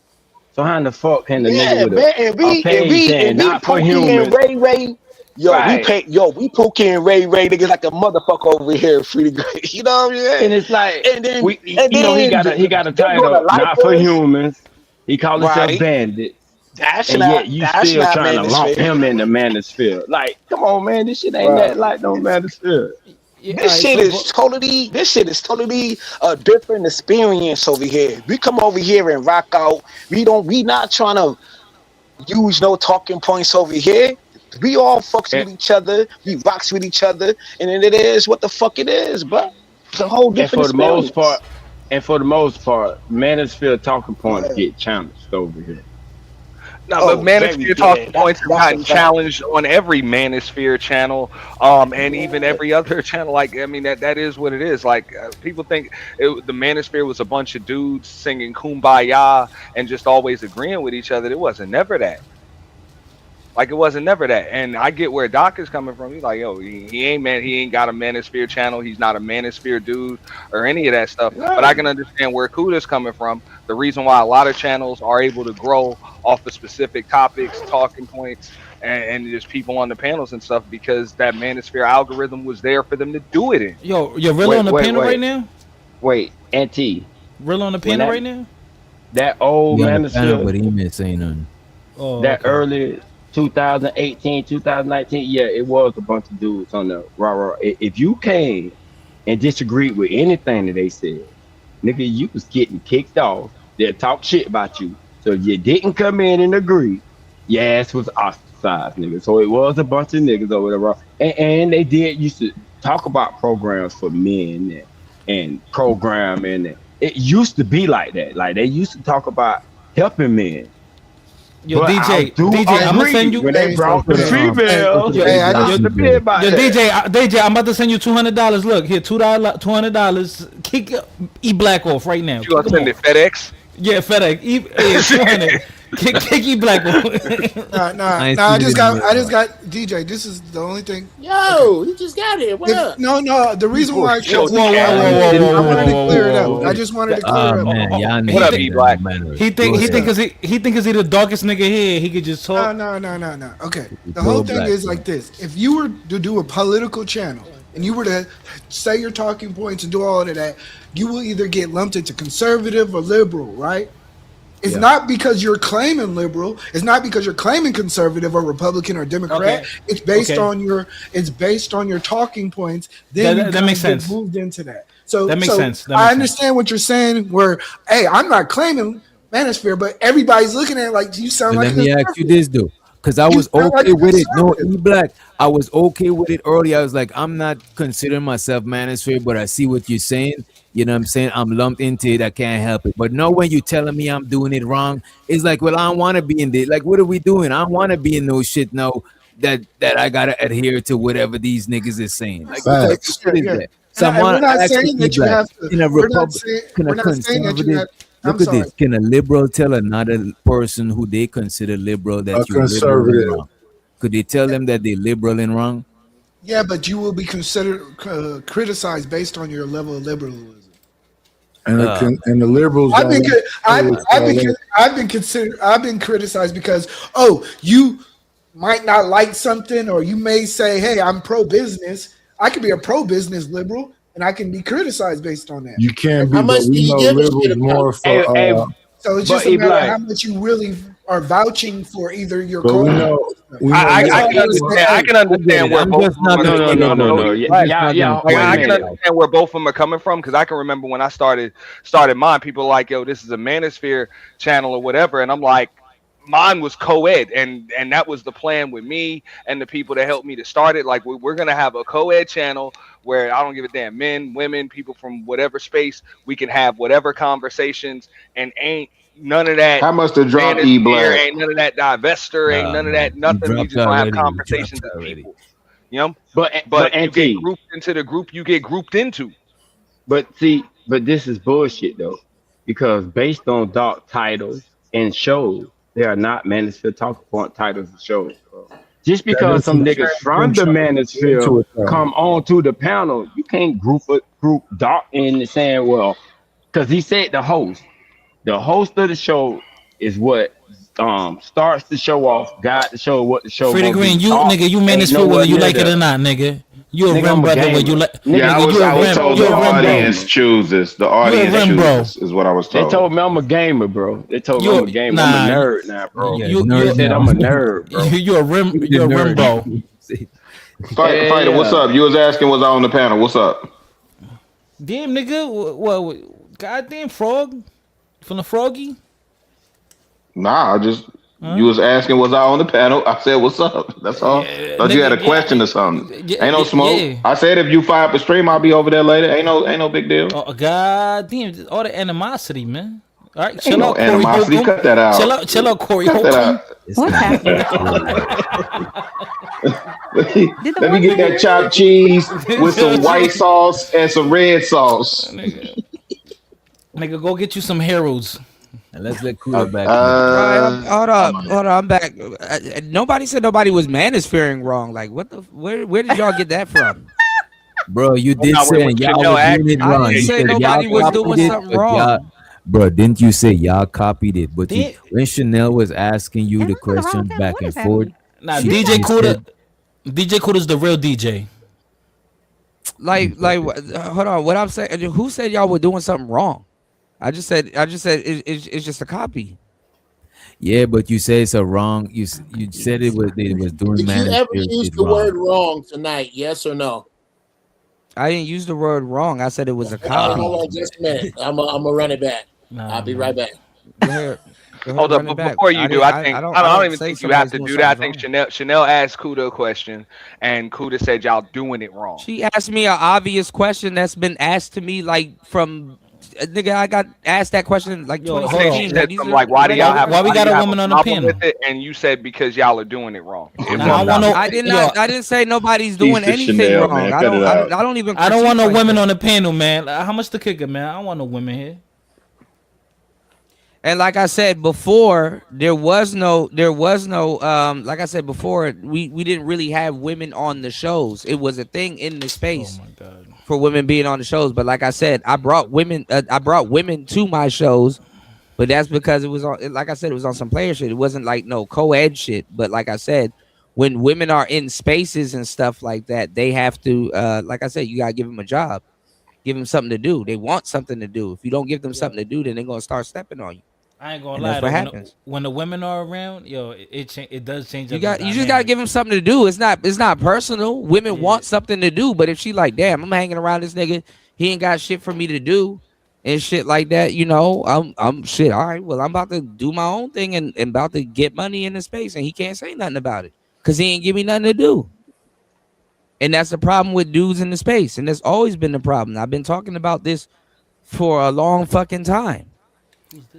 So how in the fuck can the nigga Yeah, with man. And a we and page we saying and we not for Pookie and humans, Ray Ray. right? We Pookie and Ray niggas like a motherfucker over here, pretty great. You know what I'm saying? And it's like And then we, and you know, then he got a they gonna title like not for us, humans. He called himself right? bandits, and yet you That's still not trying to lump manosphere. him in the manosphere. Like, come on, man, this shit ain't Right. that like no manosphere. Yeah, all right. This shit is totally a different experience over here. We come over here and rock out. We not trying to use no talking points over here. We all fucks And, with each other. We rocks with each other, and then it is what the fuck it is, bro. It's a whole and different for the most part, experience. manosphere talking Go points ahead. get challenged over here. No, but Oh, very Manosphere yeah. talking points have That's a gotten fact. challenged on every Manosphere channel, and even every other channel. Like, I mean, that is what it is. Like, people think the Manosphere was a bunch of dudes singing "Kumbaya" and just always agreeing with each other. It wasn't never that. Like, it wasn't never that. And I get where Doc is coming from. He's like, yo, he ain't got a Manosphere channel. He's not a Manosphere dude or any of that stuff. But I Right. can understand where Kuda's coming from. The reason why a lot of channels are able to grow off of specific topics, talking points, and just people on the panels and stuff, because that Manosphere algorithm was there for them to do it in. Yo, you're really Wait, on the wait, panel right wait, now? wait. Auntie, Really on the when panel right now? that old He on the panel, manosphere, but he ain't saying nothing. Oh, that okay. early 2018, 2019, yeah, it was a bunch of dudes on the raw. If you came and disagreed with anything that they said, nigga, you was getting kicked off. They'll talk shit about you. So if you didn't come in and agree, your ass was ostracized, nigga. So it was a bunch of niggas over there. And they did used to talk about programs for men and programming. It used to be like that. Like they used to talk about helping men. Yo, But I do DJ, I'm gonna send agree you. when they So brought for the the females, Yo, it black used to be people, about yo, that. DJ, I'm about to send you $200. Look here, $200. Kick E Black off right now. You Kick gonna him send it off. FedEx? Yeah, FedEx. Yeah, 200. Kick E Black off. I ain't I seen it just in a got, minute. DJ. This is the only thing. Okay. Yo, he just got here. What If up? no, the You reason for why, sure because Whoa, whoa, he whoa, I asked. wanted, whoa, I whoa, wanted to whoa, clear it whoa, up. whoa, I whoa. just wanted to clear Ah it up. man, y'all What niggas up, ain't E got no Black? manners. He Go think ahead. because he think because he the darkest nigga here, he could just talk. No. Okay. The whole Joe thing Black. is like this. If you were to do a political channel and you were to say your talking points and do all of that, you will either get lumped into conservative or liberal, right? It's Yeah. not because you're claiming liberal. It's not because you're claiming conservative or Republican or Democrat. Okay. It's based Okay. on your talking points. Then you That kind makes of get sense. moved into that. So That makes sense. That I makes sense. understand what you're saying. Where hey, I'm not claiming manosphere, but everybody's looking at it like you sound But like let a me ask you conservative. this though, because I You was sound like okay a with it. No, conservative. E Black, I was okay with it earlier. I was like, I'm not considering myself manosphere, but I see what you're saying. You know what I'm saying? I'm lumped into it. I can't help it. But now when you're telling me I'm doing it wrong, it's like, well, I don't want to be in this. Like, what are we doing? I don't want to be in no shit now that I gotta adhere to whatever these niggas is saying. Like, what type of Facts. shit is Yeah. that? So I And we're want not to ask you, saying E that you Black, have to. in a can We're a not saying that you conservative have. I'm look at sorry. this? Can a liberal tell another person who they consider liberal A that you're liberal and conservative. wrong? Could they tell them that they're liberal and wrong? Yeah, but you will be considered criticized based on your level of liberalism. And the liberals I've don't been, like co- I've, to I've fall been, in. co- I've been considered, I've been criticized because, you might not like something, or you may say, hey, I'm pro-business. I could be a pro-business liberal, and I can be criticized based on that. You can How be, but much do we you know give a shit liberals about? more Hey, hey, for So it's just but a if matter of how like, much you really are vouching for either your but we cause. know That's I all can I want to understand. say. I Hey, can I get understand it. where I'm both of just them not are gonna coming kill from. it Though, though. E yeah, Black. I'm just yeah, not gonna yeah. Like, Wait call a I it can minute. out. understand where both of them are coming from, because I can remember when I started mine, people like, yo, this is a Manosphere channel or whatever, and I'm like, mine was co-ed, and that was the plan with me and the people that helped me to start it. Like we're gonna have a co-ed channel where I don't give a damn, men, women, people from whatever space, we can have whatever conversations, and ain't none of that How much to drop E manosphere, Black? ain't none of that divester, ain't none of that You nothing. We dropped just gonna have already. You dropped conversations as already. people, you know. But But you get Auntie, grouped into the group you get grouped into. but this is bullshit though, because based on dark titles and shows, they are not manosphere talking point titles and shows, bro. Just That because is some some niggas shit from the into manosphere it though. come onto the panel, you can't group dark in the saying, well, because he said the host. The host of the show is what starts the show off, guide the show, what the show Freddie gonna be. Green, you Dark nigga, you ain't manosphere nowhere whether you near like it or there. not, nigga. You a Nigga, rim I'm a brother whether you gamer. like. Yeah, Nigga, I was told you the a rim bro. audience chooses. The You a audience rim bro. chooses is what I was They told. told me I'm a gamer, bro. They told me I'm a gamer. I'm a Nah. nerd now, bro. Yeah, You They nerd said now. I'm a nerd, bro. you a rim You the you a rim nerd. bro. Yeah, Fighter, what's yeah. up? You was asking was I on the panel. What's up? Damn nigga, what goddamn frog from the froggy? Nah, you was asking was I on the panel. I said what's up. That's all. Thought you had a question or something. Ain't no smoke. Yeah. I said if you fire up the stream, I'll be over there later. Ain't no big deal. Oh goddamn, all the animosity, man. All right, Ain't chill no out, Corey animosity. Holcomb. Cut that out. Chill out, Corey Cut that Holcomb. out. What's happening? Let me get that chopped cheese with some white sauce and some red sauce. Nigga, go get you some heroes. And let's let Cooler back. Hold up, I'm back. Nobody said nobody was manosphering wrong. Like, what the? Where did y'all get that from? Bro, you did no, say when y'all Chanel was asked- doing it I wrong. didn't You say said nobody y'all was copied doing it, something but wrong. Bro, didn't you say y'all copied it? But Did- when Chanel was asking you Am the I on the wrong questions channel? back What and is forth, happening? Nah, she DJ Kuda. said- DJ Kuda's the real DJ. Like, hold on. What I'm saying? Who said y'all were doing something wrong? I just said it's just a copy. yeah, but you say it's a wrong. You said it was doing Did you ever manosphere use shit the wrong. word wrong tonight? Yes or no? I didn't use the word wrong. I said it was a Okay, copy. hold on just a minute. I'm gonna run it back. I'll be right back. Go ahead. Hold up, but before you do, I don't even say think you have somebody's to doing do that. I something think wrong. Chanel asked Kuda a question, and Kuda said y'all doing it wrong. She asked me an obvious question that's been asked to me like from nigga. I got asked that question like Yo, hold on. 2016. She said These something are like, "Why do y'all regular have Why we got do a you have woman on the problem panel? with it?" And you said because y'all are doing it wrong. Nah, I want no. I did yo, not. I didn't say nobody's doing Piece of anything Chanel, wrong. man. I Cut don't. it I out. don't. I don't even. I don't want no critique like women that. on the panel, man. How much the kicker, man? I don't want no women here. And like I said before, there was no like I said before, we didn't really have women on the shows. It was a thing in the space for women being on the shows. But like I said, I brought women to my shows, but that's because it was on, like I said, it was on some player shit. It wasn't like no co-ed shit. But like I said, when women are in spaces and stuff like that, they have to like I said, you gotta give them a job, give them something to do. They want something to do. If you don't give them something to do, then they're gonna start stepping on you. I ain't gonna And lie. that's what Though, happens. when the women are around, yo, it does change. You just gotta give them something to do. It's not personal. Women want something to do, but if she like, damn, I'm hanging around this nigga, he ain't got shit for me to do, and shit like that, you know, I'm shit. All right, well, I'm about to do my own thing and about to get money in the space, and he can't say nothing about it because he ain't give me nothing to do. And that's the problem with dudes in the space, and that's always been the problem. I've been talking about this for a long fucking time.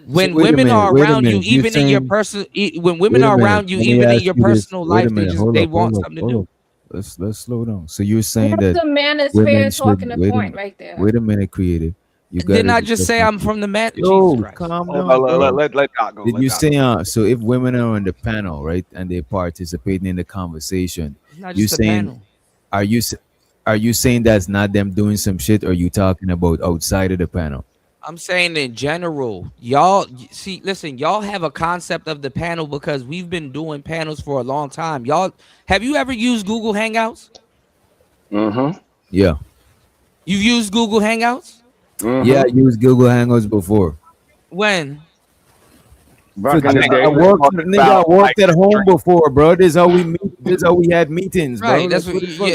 When Wait a women minute, are wait a around you, minute. You even in your saying- person, when women Wait a are minute. around you, Let me even in ask your you this. personal Wait a life, minute. they want something to do. Let's slow down. So you're saying What's that the manosphere women talking should to wait point a, right there? wait a minute, creative. You got Didn't I just say I'm from the man? Jesus Christ. calm Hold down, on, bro. let Doc go. Did Let you Doc say go. so if women are on the panel, right, and they're participating in the conversation, It's not you just a saying panel. are you are you saying that's not them doing some shit, or are you talking about outside of the panel? I'm saying in general, y'all see, listen, y'all have a concept of the panel because we've been doing panels for a long time. Y'all, have you ever used Google Hangouts? Mm-hmm. Yeah. You've used Google Hangouts? Yeah, I used Google Hangouts before. When? Back in the I day. worked, nigga, I worked at home before, bro. This is how we meet. This is how we had meetings, bro. Right, that's Like, what the fuck?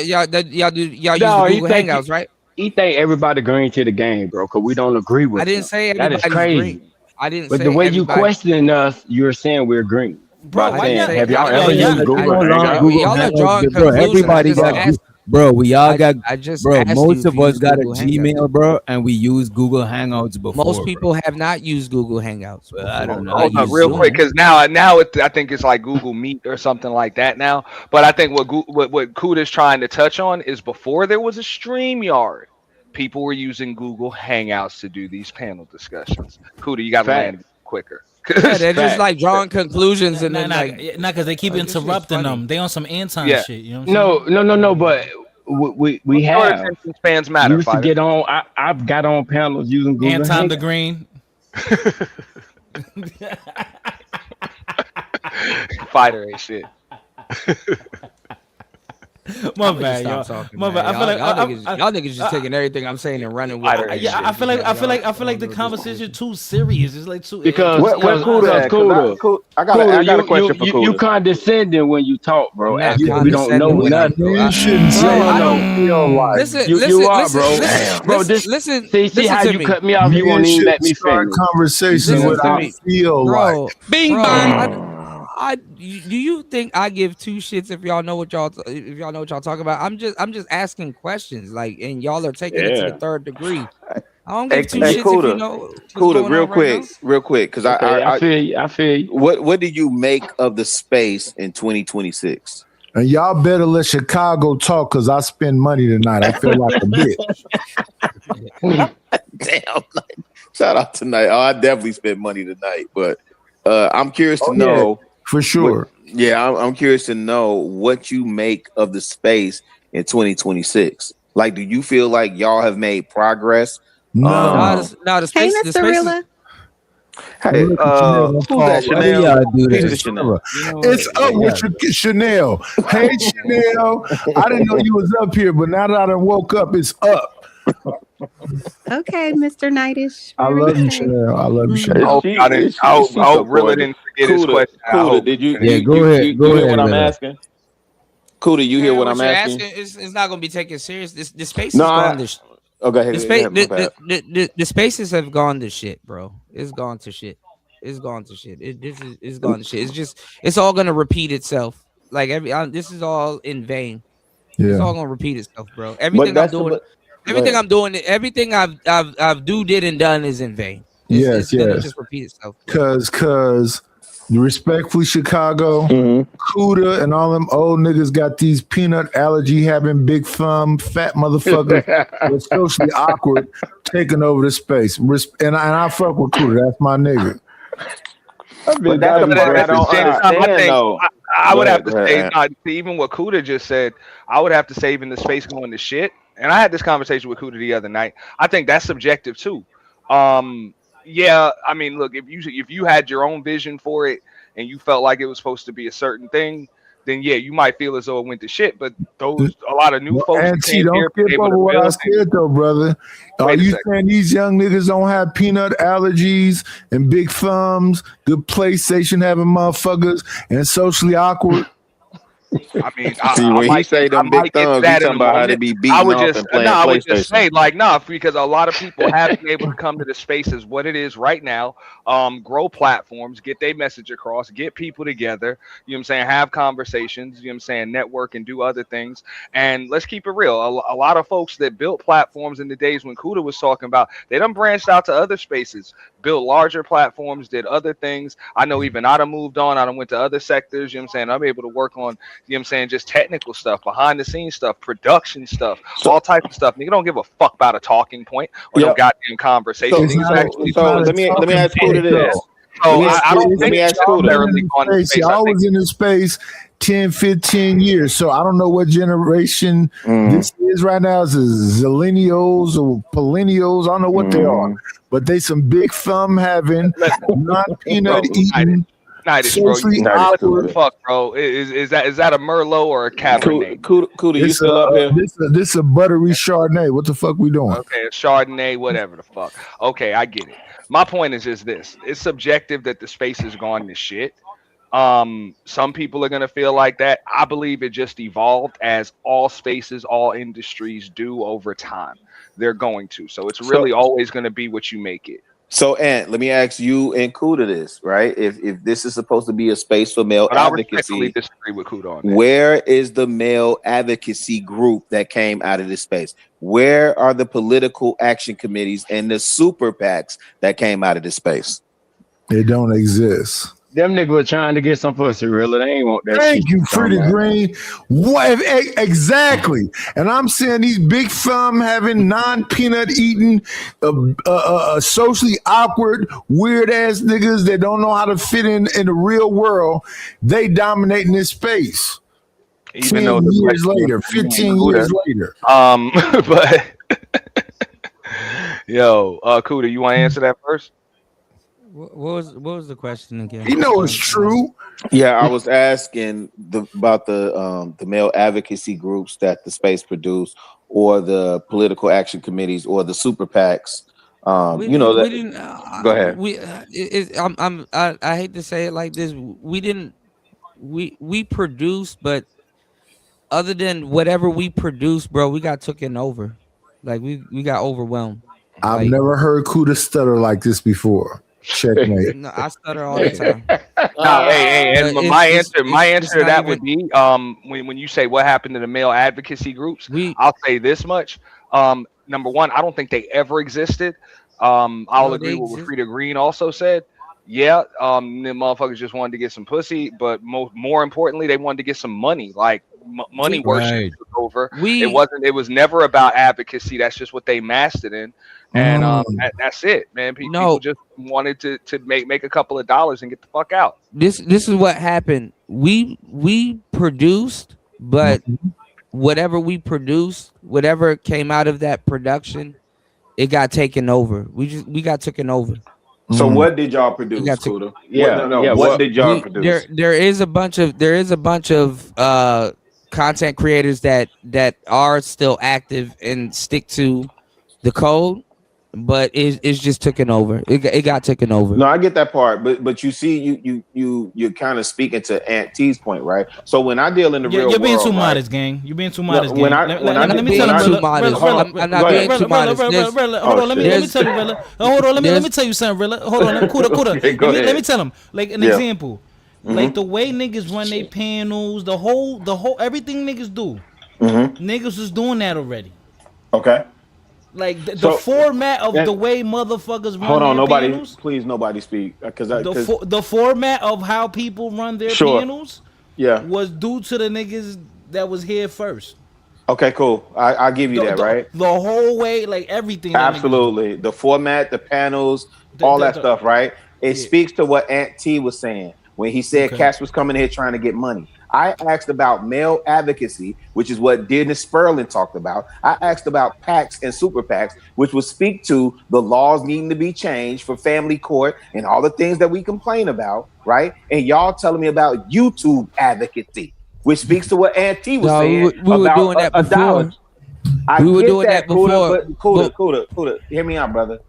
y'all use the No, Google Hangouts, right? he think everybody green to the game, bro, because we don't agree I with didn't him. say That is everybody's crazy. green. I didn't But say the way you everybody. questioning us, you're saying we're green. Bro, By why saying, y'all? have y'all I ever know used y'all. Google Hold on, Hangouts? Google Y'all are Hangouts, drawing bro. conclusions. I Everybody just got, asked. bro. We all got, I just bro. asked you Most if of you us use got a Google Hangouts. Gmail, bro, and we use Google Hangouts Most before, bro. people have not used Google Hangouts Well, I don't before. know. They I Hold up, use use real quick, Zoom. because I think it's like Google Meet or something like that now. But I think what Kuda's trying to touch on is before there was a StreamYard, people were using Google Hangouts to do these panel discussions. Kuda, you got to land Facts. quicker. Yeah, they're just Facts. like drawing conclusions and Nah, then nah, like, nah, because they keep this shit's interrupting funny. them. They on some Anton Yeah. shit. You know what I'm saying? No. But we Short have. attention spans We matter, used to fighter. get on. I've got on panels using Google Anton the Hangouts. Green. Fighter ain't shit. My I'm gonna just bad, stop y'all. talking, My man. bad. I feel like y'all niggas just taking everything I'm saying and running with it. Fighter And ain't yeah, shit. I feel like Y'all I feel like the don't know this conversation bullshit. too serious. It's like too Because What because Cuda because at? Cause Kuda, I Kuda, got a you question for you you Cuda. condescending when you talk, bro. I'm not As if Yeah, we don't know condescending when I'm nothing. you shouldn't bro. say No, I no, don't no. feel like. You are, bro. Damn. Bro, this see how listen to you me, cut me off. You Men won't even should let me start finish. You see conversations what I'm listen to without saying? me, feel like. bro. Bing Bro, bang. do you think I give two shits if y'all know what y'all talking about? I'm just asking questions, like, and y'all are taking it to the Yeah. third degree. I don't Hey, give two hey, shits if you Cuda, know what's Cuda, going on right now. real quick, because Okay, I feel you. I feel you. what do you make of the space in 2026? And y'all better let Chicago talk because I spend money tonight. I feel like a bitch. Damn, shout out tonight. Oh, I definitely spent money tonight, but I'm curious to Oh, yeah, know for sure. I'm curious to know what you make of the space in 2026. Like, do you feel like y'all have made progress? No. The Hey, space, the Mr. space is. Rilla. Hey, Look at Chanel gonna who's fall that? right Why do Chanel? y'all do Peace that? to Chanel. You know It's what? up with Chanel. Hey, Chanel. I didn't know you was up here, but now that I done woke up, it's up. Okay, Mr. Nightish. I Whatever love you you, say. Chanel. I love you, Mm. I Chanel. hope y'all didn't. I hope Rilla supportive. didn't forget his question. I Cuda, hope. did you Yeah, you go you ahead. you, Go you hear ahead, what I'm Rilla. asking? Cuda, you hear Man, what what I'm you're asking? asking is not gonna be taken serious. The space No, has gone to go ahead. the Go space ahead. My bad. the spaces have gone to shit, bro. It's gone to shit. It's gone to shit. It's gone to shit. It's all gonna repeat itself. Like this is all in vain. It's Yeah. all gonna repeat itself, bro. But that's the. Go Everything ahead. I'm doing, everything I've did and done is in vain. It's Yes, gonna yes. just repeat itself, bro. Cause respectfully, Chicago, Mm-hmm. Cuda and all them old niggas got these peanut allergy having big thumb fat motherfuckers that's socially awkward taking over the space. And I fuck with Cuda. That's my nigga. But that's the But part at I the don't same time, I understand, think though. I Go would have ahead. to Go ahead. say, Ant. not even what Kuda just said, I would have to say, even the space going to shit. And I had this conversation with Kuda the other night. I think that's subjective too. Yeah, I mean, look, if you had your own vision for it and you felt like it was supposed to be a certain thing, then yeah, you might feel as though it went to shit. But a lot of new Well, folks that Auntie, came don't here, skip been able over to what I build. said though, brother. Are Wait a you second. saying these young niggas don't have peanut allergies and big thumbs, good PlayStation having motherfuckers, and socially awkward? I mean, See, when he say I them big might get to thumbs, he that in talking a about how they moment. be beating off and playing I would just PlayStation. say, like, nah, because a lot of people have been able to come to the space as what it is right now, grow platforms, get their message across, get people together, you know what I'm saying, have conversations, you know what I'm saying, network and do other things. And let's keep it real. A lot of folks that built platforms in the days when Kuda was talking about, they done branched out to other spaces, built larger platforms, did other things. I know even I done moved on, I done went to other sectors, you know what I'm saying, I'm able to work on, you know what I'm saying, just technical stuff, behind the scenes stuff, production stuff, all types of stuff. Nigga don't give a fuck about a talking point or no Yep. goddamn conversation. So, Niggas so, actually so doing let me ask shit. Kuda Yeah. this. So I don't Let think me ask y'all Kuda. necessarily gone to space. I I think was in this space 10, 15 years. So I don't know what generation this is right now. Is it zillennials or millennials? I don't know what they are. But they some big thumb having, not peanut eating. Nightish, bro. socially You awkward. fuck, bro. Is that a Merlot or a Cabernet? Kuda, you It's still up here? This a buttery Chardonnay. What the fuck we doing? Okay, a Chardonnay, whatever the fuck. Okay, I get it. My point is just this: it's subjective that the space has gone to shit. Some people are gonna feel like that. I believe it just evolved as all spaces, all industries do over time. They're going to. So it's really always gonna be what you make it. So, Ant, let me ask you and Kuda this, right? If this is supposed to be a space for male But I respectfully advocacy, disagree with Kuda on that. where is the male advocacy group that came out of this space? Where are the political action committees and the super PACs that came out of this space? It don't exist. Them niggas were trying to get some pussy, really. They ain't want that Thank shit. you, Freddie Green. What exactly? And I'm saying these big firm having non-peanut eating, socially awkward, weird ass niggas that don't know how to fit in the real world. They dominate in this space. Even 10 though the years question later, was 15 Kuda. years later. But yo, Kuda, you want to answer that first? What was the question again? You know it's true. Yeah, I was asking about the male advocacy groups that the space produced, or the political action committees, or the super PACs. We Go didn't. ahead. I hate to say it like this. We didn't. We produced, but other than whatever we produced, bro, we got taken over. Like we got overwhelmed. I've never heard Kuda stutter like this before. Checkmate. No, I stutter all the time. No, hey, and But my it's answer to not that even- would be when you say what happened to the male advocacy groups, I'll say this much. Number one, I don't think they ever existed. I'll agree with what Frida Green also said. Yeah, the motherfuckers just wanted to get some pussy, but more importantly, they wanted to get some money. Like money worship took over. It was never about advocacy. That's just what they mastered in. And that's it, man. People just wanted to make a couple of dollars and get the fuck out. This is what happened. We produced, but whatever we produced, whatever came out of that production, it got taken over. We got taken over. So what did y'all produce, Kuda? What did y'all produce? There is a bunch of content creators that are still active and stick to the code, but it's just taken over. It got taken over. No, I get that part, but you see, you're kind of speaking to Aunt T's point, right? So when I deal in the real world, you're being too right? modest, gang. You're being too modest, gang. When I let me tell you, I'm not being too modest. Hold on, let me tell you, Rilla. Hold on, let me tell you something, Rilla. Hold on, Kuda. Let me tell him, like an example. Like the way niggas run their panels, the whole everything niggas do. Niggas was doing that already. Okay. Like the format of the way motherfuckers run Hold on, their nobody, panels. please, nobody speak, because The format of how people run their panels, was due to the niggas that was here first. Okay, cool. I'll give you that, right? The whole way, like everything. Absolutely. The format, the panels, all that stuff, right? It speaks to what Aunt T was saying when he said Cass was coming here trying to get money. I asked about male advocacy, which is what Dennis Sperling talked about. I asked about PACs and super PACs, which would speak to the laws needing to be changed for family court and all the things that we complain about, right? And y'all telling me about YouTube advocacy, which speaks to what Aunt T was saying we were about doing that before. $1. I We were get doing that before. Kuda, hear me out, brother.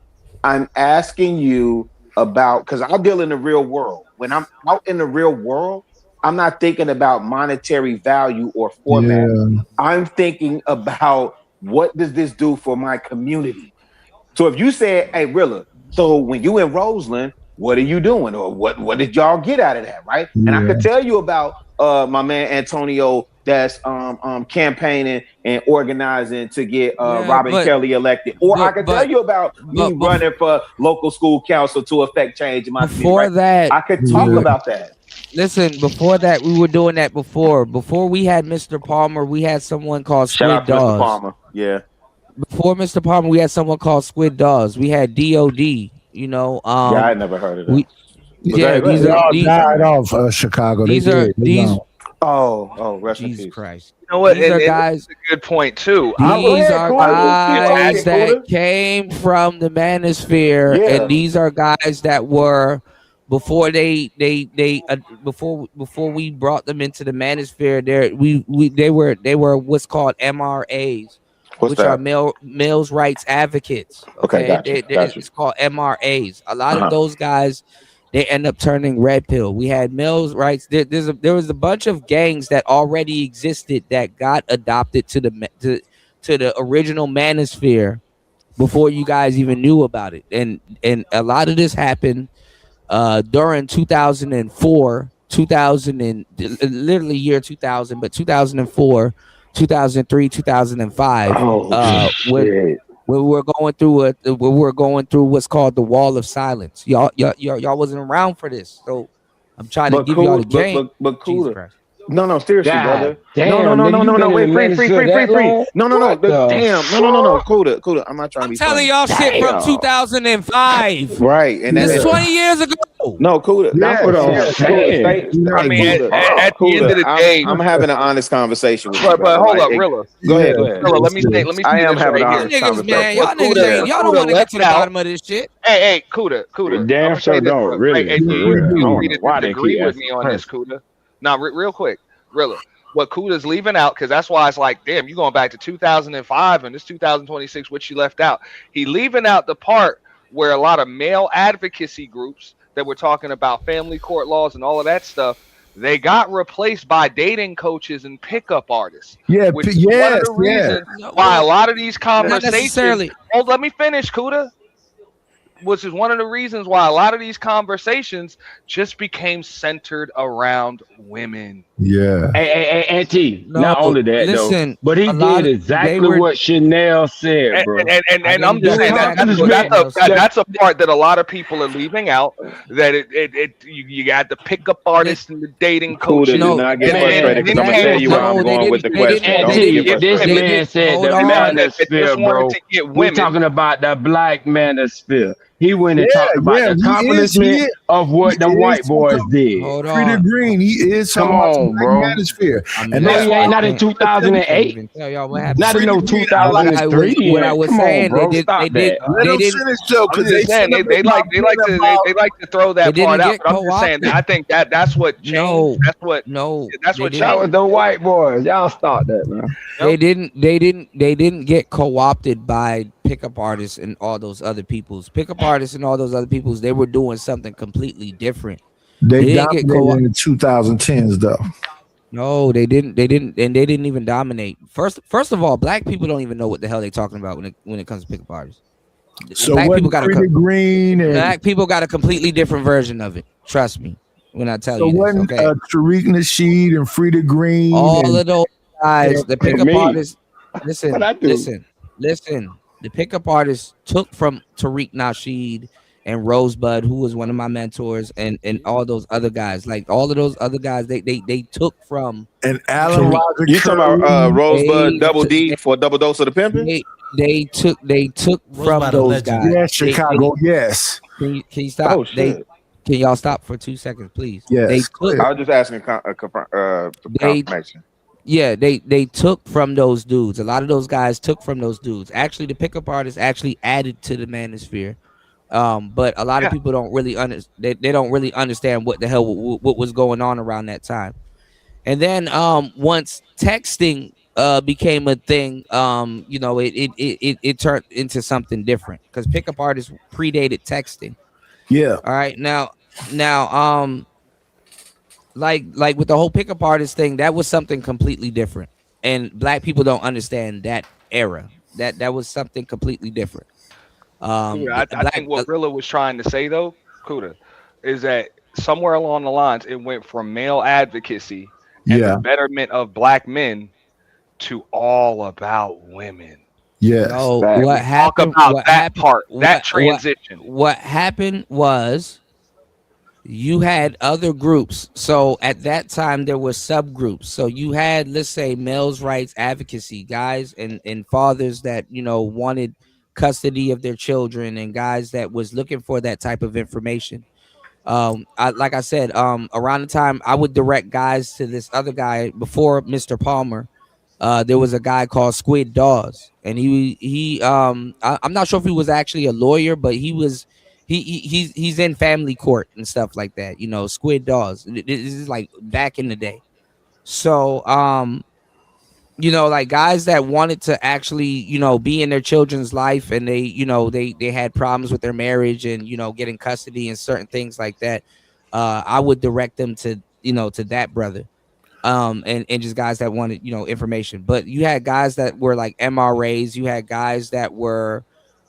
I'm asking you about, because I deal in the real world. When I'm out in the real world, I'm not thinking about monetary value or format. Yeah. I'm thinking about what does this do for my community? So if you said, hey, Rilla, so when you in Roseland, what are you doing? Or what did y'all get out of that, right? And I could tell you about my man Antonio that's campaigning and organizing to get Robin Kelly elected. Or I could tell you about me running for local school council to affect change in my community. That, I could talk about that. Listen, before that, we were doing that before. Before we had Mr. Palmer, we had someone called Shout out Squid to Mr. Dawes. Palmer. Yeah. Before Mr. Palmer, we had someone called Squid Dawes. We had DOD. You know, yeah, I never heard of that. These died off Chicago. These they did. Rest in Jesus peace. Christ. You know what? These are guys. That's a good point too. These are guys that came from the manosphere, and these are guys that were before before we brought them into the manosphere. They were what's called MRAs, which are males rights advocates. Okay, gotcha. It's called MRAs. A lot of those guys, they end up turning red pill. We had males rights. There was a bunch of gangs that already existed that got adopted to the original manosphere before you guys even knew about it. And a lot of this happened during 2004, 2000 and literally year 2000, but 2004, 2003, 2005. When we're going through what's called the wall of silence. Y'all wasn't around for this, so I'm trying to give y'all the game. But Jesus cooler. Christ. No, seriously, God brother. damn, nigga, you been Wait, in the free. ministry that long? No. What the Damn. No. Cooler. I'm not trying to be Telling funny. y'all shit from Damn. 2005. Right. And This that's 20 years ago. No, Cooler. That's what I'm saying. I mean, at the end of the day, I'm having an honest conversation with you, but brother. hold Like, up, Rilla. Go ahead. Rilla, let me say I am this having right an here. honest Niggas, man, conversation. y'all niggas ain't, y'all don't want to get to the bottom of this shit. Hey, Kuda. Damn I'm gonna sure say this, don't, really. Hey, For you real. I don't agree know why to they disagree keep with asking me on this, questions. Kuda. Now, real quick, Rilla. What Kuda's leaving out, because that's why it's like, damn, you going back to 2005 and this 2026, what you left out. He leaving out the part where a lot of male advocacy groups that were talking about family court laws and all of that stuff, they got replaced by dating coaches and pickup artists. Yeah, which is one of the reasons why a lot of these conversations. necessarily. Oh, let me finish, Kuda. Which is one of the reasons why a lot of these conversations just became centered around women. Yeah. Hey, Auntie, No, not only that, listen, though, but he a lot did of- exactly they were- what Chanel said, bro. And I'm just saying that's a part that a lot of people are leaving out. That you got the pickup artists and the dating coaches. Kuda, do not get frustrated because I'm gonna tell you where I'm going with the question. Don't get This frustrated. man said the manosphere, bro. We're talking about the black manosphere. He went and talked about the accomplishment of what the white boys did. Hold Free to on. Green. He is Come talking about on, the bro. black manosphere. And no, he ain't not in 2008. Tell y'all what happened. Not in no 2003. What I was Come saying, on, bro. they Stop did. that. They didn't. Finish though, I'm just saying they like to throw that They part didn't out. get But I'm just saying co-opted. I think that's what changed. No, that's what they changed. That was the white boys. Y'all stop that, man. They didn't get co-opted by pickup artists and all those other peoples. Pickup artists and all those other peoples, they were doing something completely different. They didn't get dominated in the 2010s though. No, they didn't, and they didn't even dominate. First of all, black people don't even know what the hell they're talking about when it comes to pickup artists. So Black what people got Free to Green and black people got a completely different version of it. Trust me when I tell so you this. wasn't Okay, Tariq Nasheed and Free to Green all and, of those guys, the pickup me. artists. Listen, What I do? listen. The pickup artists took from Tariq Nasheed and Rosebud, who was one of my mentors, and all those other guys. Like all of those other guys, they took from and Alan Tariq. Roger You talking about Curry. Rosebud Double D for a double dose of the pimping? They took from Rosebud a those legend. guys. Yes, Chicago. Yes. Can you stop? Oh, shit. Can y'all stop for 2 seconds, please? Yes. They Go took. ahead. I was just asking confirmation. Yeah, they took from those dudes. A lot of those guys took from those dudes. Actually, the pickup artists actually added to the manosphere. But a lot of people don't really they don't really understand what the hell what was going on around that time. And then once texting became a thing, it turned into something different because pickup artists predated texting. Yeah. All right, now like with the whole pickup artist thing, that was something completely different, and black people don't understand that era. That was something completely different. Kuda, I think what Rilla was trying to say though, Kuda, is that somewhere along the lines it went from male advocacy and the betterment of black men to all about women. Yes. No, what happened? Talk about what that happened, part, that what- transition. What happened was you had other groups. So at that time there were subgroups. So you had, let's say, males' rights advocacy guys and fathers that wanted custody of their children, and guys that was looking for that type of information. Like I said, around the time I would direct guys to this other guy before Mr. Palmer. There was a guy called Squid Dawes, and I'm not sure if he was actually a lawyer, but he's in family court and stuff like that. Squid Dawes. This is like back in the day. So like guys that wanted to actually be in their children's life, and they had problems with their marriage and getting custody and certain things like that. I would direct them to to that brother. And just guys that wanted information. But you had guys that were like MRAs. You had guys that were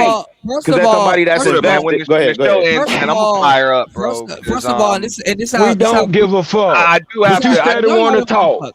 all, Because that's somebody that's Hold up, man. invested. Go ahead. When the show ends, man, I'm gonna fire up, bro. First of all, and this We don't give a fuck. I do have But you to. said want to talk.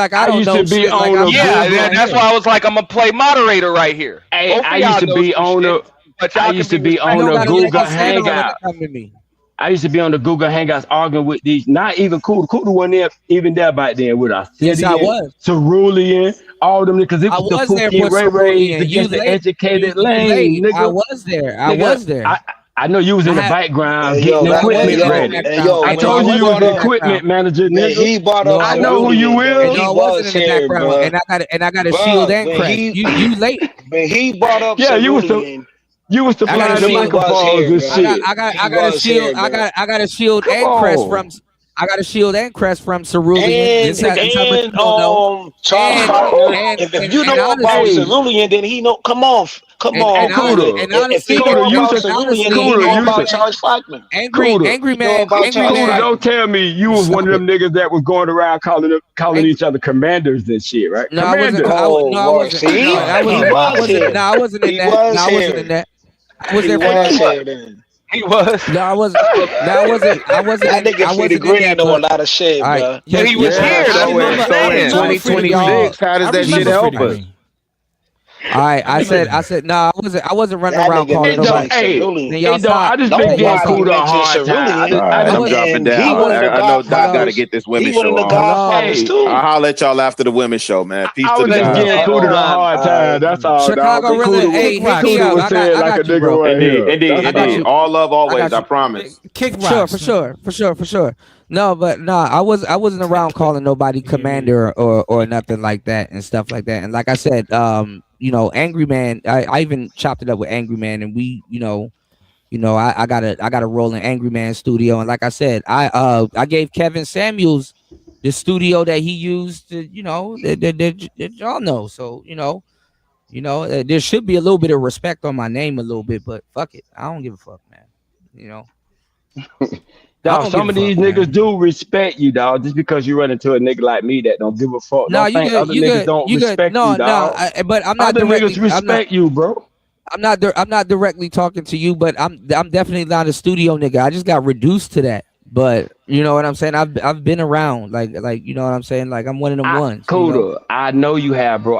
like I don't used know to be shit. Like on I'm the Yeah, Google. that's why I was like, I'm gonna play moderator right here. Hey, Both I of used y'all to know be some on shit, the. but I y'all used can to be be on you the don't respectful. gotta let Google us stand on when Hangout. it come to me. I used to be on the Google Hangouts arguing with these, not even cool. Cool wasn't there, even there back then with Yes, I Arcedian, was. Cerulean, all them because it I was the was there Pookie for and Ray Rays Cerulean. You against the late. educated You late. lane, I nigga. was there. I Nigga, was there. I know you was in I the had background Hey getting yo, no, I when wasn't equipment in the ready. background. I when No, I told you he you wasn't was brought in the the up equipment background. manager, when nigga. he brought No, up I I know who wasn't. you Cerulean, man, will. No, he I wasn't was in the here, background. bro. And I got a shield Bruh, and crest. You late. when he brought up Yeah, you was the Cerulean, You was supplying the microphones and shit. I got a shield. I got a shield and crest from. I got a shield and crest from Cerulean. And Charles Faulkner. If you know about Cerulean, then he know. Come on, Cuda. If he know about Cerulean, then he know about Charles Faulkner. Angry man. Cuda, don't tell me you was one of them niggas that was going around calling each other commanders and shit, right? No, I wasn't. I wasn't in that. I was there for He was. No, I wasn't. That nigga Freddie Green know a lot of shit, bro. Yeah, he was here. So in 2026, how does that shit help us? All right, I said, no, I wasn't running around calling nobody. Hey, I just been getting Cuda a hard time. I'm dropping down. I know Doc got to get this women's show on. I'll holler at y'all after the women's show, man. Peace to the just getting Cuda a hard time. That's all. Chicago really. Hey, Cuda was saying like a nigga right here. Indeed. All love always. I promise. Kick rocks. For sure. No, but I wasn't around calling nobody commander or nothing like that and stuff like that. And like I said, Angry Man, I even chopped it up with Angry Man, and we, I got a role in Angry Man studio. And like I said, I gave Kevin Samuels the studio that he used to, that y'all know. So, there should be a little bit of respect on my name a little bit, but fuck it. I don't give a fuck, man. Dog, some of these niggas do respect you, dog, just because you run into a nigga like me that don't give a fuck. No, other niggas don't respect you, dog. But I'm not other niggas respect you, bro. I'm not directly talking to you, but I'm definitely not a studio nigga. I just got reduced to that. But you know what I'm saying? I've been around, like you know what I'm saying? Like I'm one of them ones. Cuda, I know you have, bro.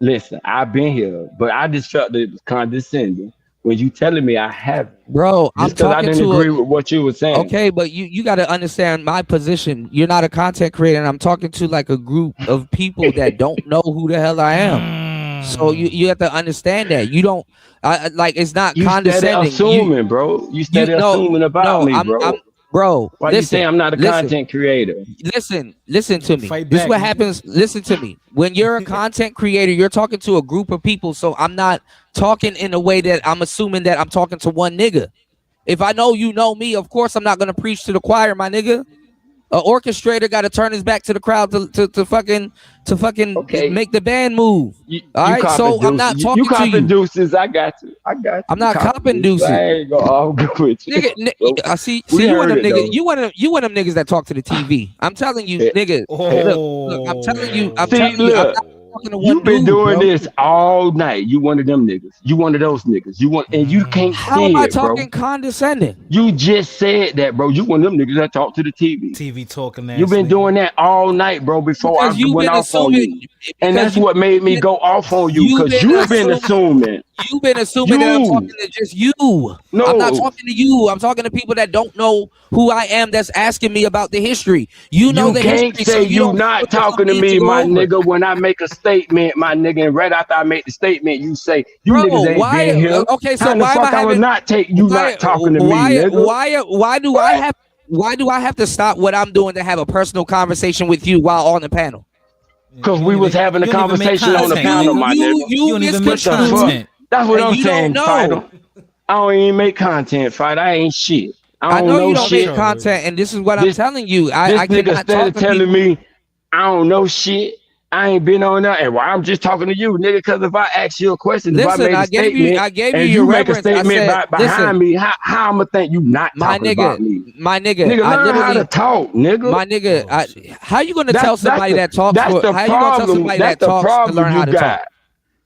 Listen, I've been here, but I just felt that it was condescending when you telling me I haven't. Bro, I'm talking I didn't agree with what you were saying. Okay, but you got to understand my position. You're not a content creator, and I'm talking to like a group of people that don't know who the hell I am. So you have to understand that. You don't it's not condescending. Assuming, bro. You started assuming about me, bro. Bro, why you say I'm not a content creator? Listen to me. This is what happens. Listen to me. When you're a content creator, you're talking to a group of people. So I'm not talking in a way that I'm assuming that I'm talking to one nigga. If I know you know me, of course I'm not gonna preach to the choir, my nigga. An orchestrator got to turn his back to the crowd to fucking make the band move. All right, so I'm not talking to you. You deuces. I got you. I'm not copping deuces. I ain't gonna argue with you. Nigga, I see you one of them niggas. You one of them niggas that talk to the TV. I'm telling you, nigga. Look, I'm telling you. I'm telling you. You've been doing this all night. You one of them niggas. You one of those niggas. And you can't say it, bro. How am I talking condescending? You just said that, bro. You one of them niggas that talk to the TV. TV talking. You've been doing that all night, bro. Before I went off on you, and that's what made me go off on you because you've been assuming. You've been assuming that I'm talking to just you. No, I'm not talking to you. I'm talking to people that don't know who I am. That's asking me about the history. You know the history. You can't say you not talking to me, my nigga. When I make a statement, my nigga, and right after I make the statement, you say you niggas ain't been here. Okay, so how the why fuck am I having, not take you not talking to me, nigga? Why do I have to stop what I'm doing to have a personal conversation with you while on the panel? Because we was having a conversation on the panel, my nigga. You misconstrued. That's what I'm saying, Fighter. I don't even make content, Fighter. I ain't shit. I know you don't make content, and this is what I'm telling you. I nigga started telling me I don't know shit. I ain't been on that, and why I'm just talking to you, nigga. Because if I ask you a question, listen, if I gave you your make reference. A statement behind me, how I'm gonna think you not talking about me? My nigga, learn how to talk, nigga. My nigga, how you gonna tell somebody that talks? How you gonna tell somebody that talks to learn how to talk?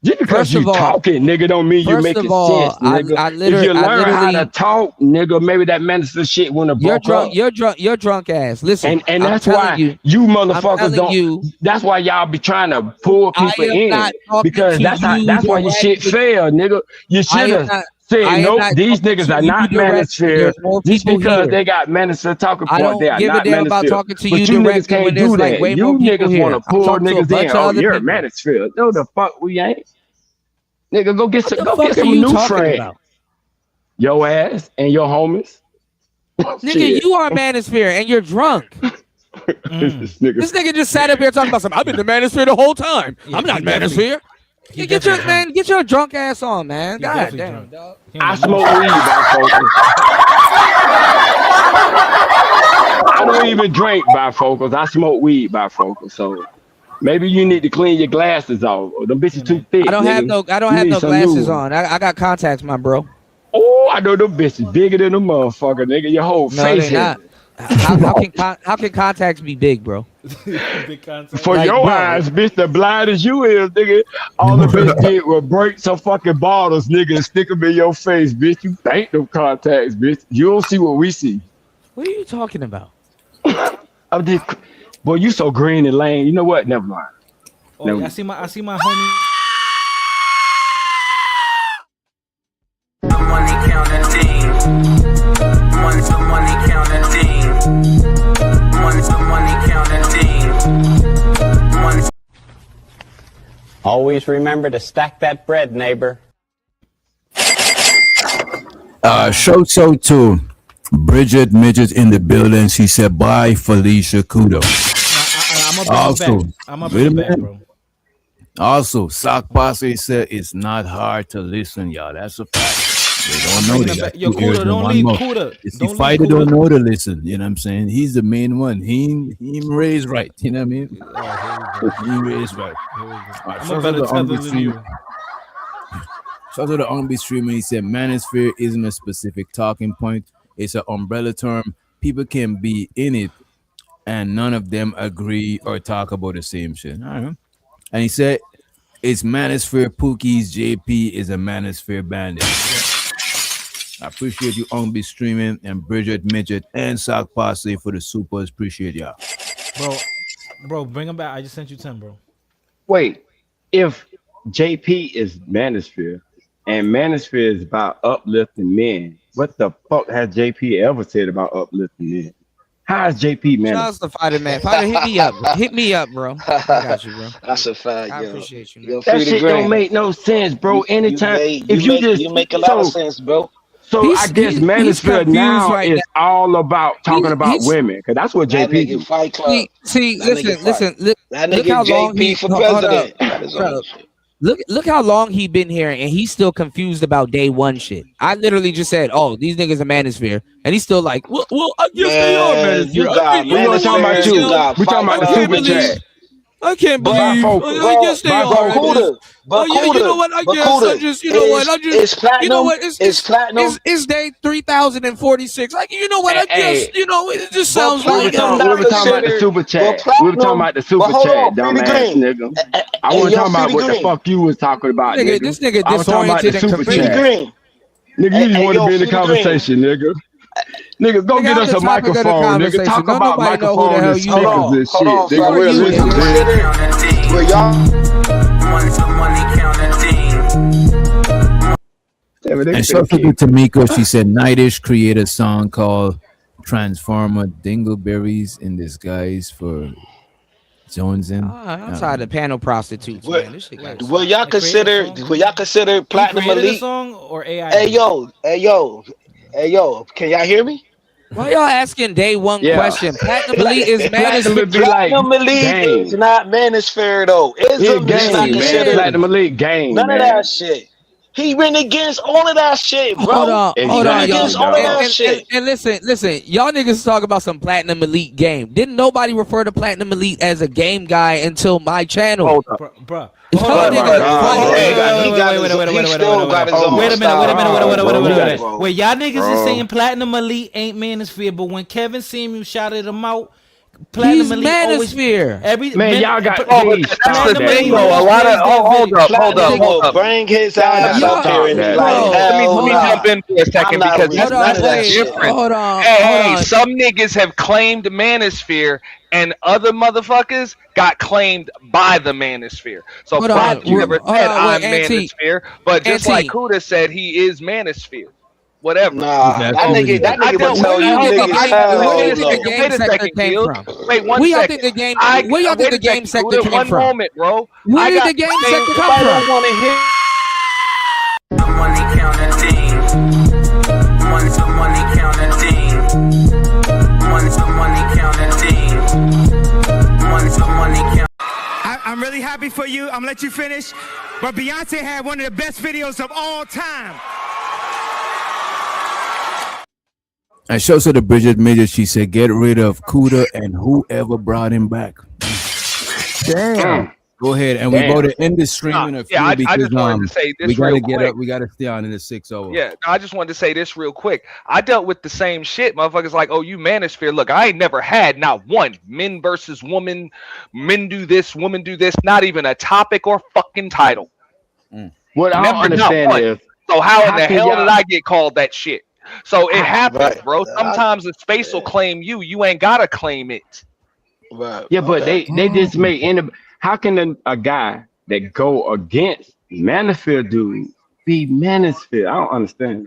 Just because you talking, nigga, don't mean you making sense, nigga. If you learn how to talk, nigga, maybe that minister shit wouldn't have broke up. You're drunk ass. Listen, and that's why you motherfuckers don't. That's why y'all be trying to pull people in because that's why your shit fail, nigga. You should have said nope. These niggas are not manosphere. Just because they got manosphere talking point, they are not manosphere. But you niggas can't do that. You niggas want to pull niggas in. Oh, you're a manosphere. No, the fuck we ain't. Nigga, go get some new friends. Your ass and your homies. Nigga, you are a manosphere and you're drunk. This nigga just sat up here talking about something. I've been the manosphere the whole time. I'm not manosphere. Get your drunk ass on, man. God damn, dog. I smoke weed, bifocals. I don't even drink bifocals. I smoke weed bifocals. So maybe you need to clean your glasses off. Them bitches too thick. I don't have no glasses on. I got contacts, my bro. Oh, I know them bitches bigger than a motherfucker, nigga. Your whole face. Not. How can contacts be big, bro? Big contact. For Like, your bro. eyes, bitch, the blind as you is, nigga. All the bitch did was break some fucking bottles, nigga, and stick them in your face, bitch. You paint them contacts, bitch. You don't see what we see. What are you talking about? I'm just, boy, you so green and lame. You know what? Never mind. Oh, yeah, I see my homie. Money counting team. Money counting team. Money counting team. Always remember to stack that bread, neighbor. Shouts out to Bridget Midget in the building. She said, bye, Felicia Kudo. I'm gonna bring it back, bro. Also, Sock Posse said it's not hard to listen, y'all. That's a fact. They don't know that. Yo, Kuda, don't leave Kuda. It's the fighter don't know to listen. You know what I'm saying? He's the main one. He raised right. You know what I mean? He raised right. I'm a better tether than you. Shout out to the R&B streamer. He said, manosphere isn't a specific talking point. It's an umbrella term. People can be in it, and none of them agree or talk about the same shit. All right. And he said, it's manosphere Pookie's JP is a manosphere bandit. I appreciate you R&B streaming and Bridget Midget and Sock Posse for the supers. Appreciate y'all. Bro, bring him back. I just sent you 10, bro. Wait, if JP is manosphere and manosphere is about uplifting men, what the fuck has JP ever said about uplifting men? How is JP manosphere? Shout out to Fighter, man. Fighter, hit me up. Hit me up, bro. I got you, bro. That's a fact, I yo. appreciate you, Yo, man. free That the shit green. don't make no sense, bro. Anytime you make a lot of sense, bro. So I guess manosphere now right is all about talking about women, because that's what That JP nigga do. Fight Club. See, That nigga listen. That Look nigga how long JP he for hold up. president. That is all shit. Look how long he been here, and he's still confused about day one shit. I literally just said, "Oh, these niggas are manosphere," and he's still like, "Well, I guess they are manosphere." You got We gonna talk about you. We talking about the super chat. I can't believe. I guess they are. But you know what? I guess I just, you know what? I just, it's platinum. you know what? It's platinum. It's day 3046. Like, you know what? I guess, you know, it just sounds We were like. talking about the super chat. We were talking about the super chat, dumbass nigga. I wasn't talking about what the fuck you was talking about, nigga. This nigga I was talking about the disoriented and super chat. Nigga, you just want to be in the conversation, nigga. Nigga, go get us a microphone, nigga. Talk about microphone and speakers and shit. Nigga, we'll listen, man. Money counting team. And shout out to Tamika. She said, Nightish created a song called Transformer Dingleberries in Disguise for Jonesing. I'm tired of panel prostitutes, man. This shit got Will y'all consider Platinum Created a Elite? song or AI? Hey yo, can y'all hear me? Why y'all asking day one question? Platinum Elite is manosphere. Platinum Elite is not manosphere though. Ism is not considered. Platinum Elite game. None of that shit. He went against all of that shit, bro. Hold on, Against all of that shit. And listen, y'all niggas talk about some Platinum Elite game. Didn't nobody refer to Platinum Elite as a game guy until my channel? Hold up, bro. Wait a minute. Wait, y'all niggas is saying Platinum Elite ain't manosphere, but when Kevin Samuel shouted him out, Platinum Elite manosphere. Man, y'all got That's the thing, though. A lot of hold up. Bring his ass up here and be like, let me jump in for a second because that's different. Hey, some niggas have claimed manosphere and other motherfuckers got claimed by the manosphere. So Bob never said I'm manosphere, but just like Kuda said, he is manosphere. Whatever. Nah, that nigga would tell you niggas. Wait a second, Field. Wait one second. Where y'all think the game sector came from? One moment, bro. Where did the game sector come from? Money counting team. Money counting team. Money counting team. Money counting. I'm really really happy for you. I'm gonna let you finish. But Beyonce had one of the best videos of all time. And shows her the Bridget Major. She said, "Get rid of Cuda and whoever brought him back." Damn. Go ahead, and we're going to end the stream in a few I because just wanted to say this we gotta real get quick. up. We gotta stay on in the 6 hour. Yeah, I just wanted to say this real quick. I dealt with the same shit. Motherfuckers like, oh, you manosphere. Look, I ain't never had not one men versus woman, men do this, women do this, not even a topic or fucking title. What I don't understand is, so how in the can hell y'all- did I get called that shit? So it happens, Right. bro. Sometimes the space will claim you. You ain't gotta claim it. Right. Yeah, but they just made any. How can a guy that go against Manosphere dude be Manosphere? I don't understand.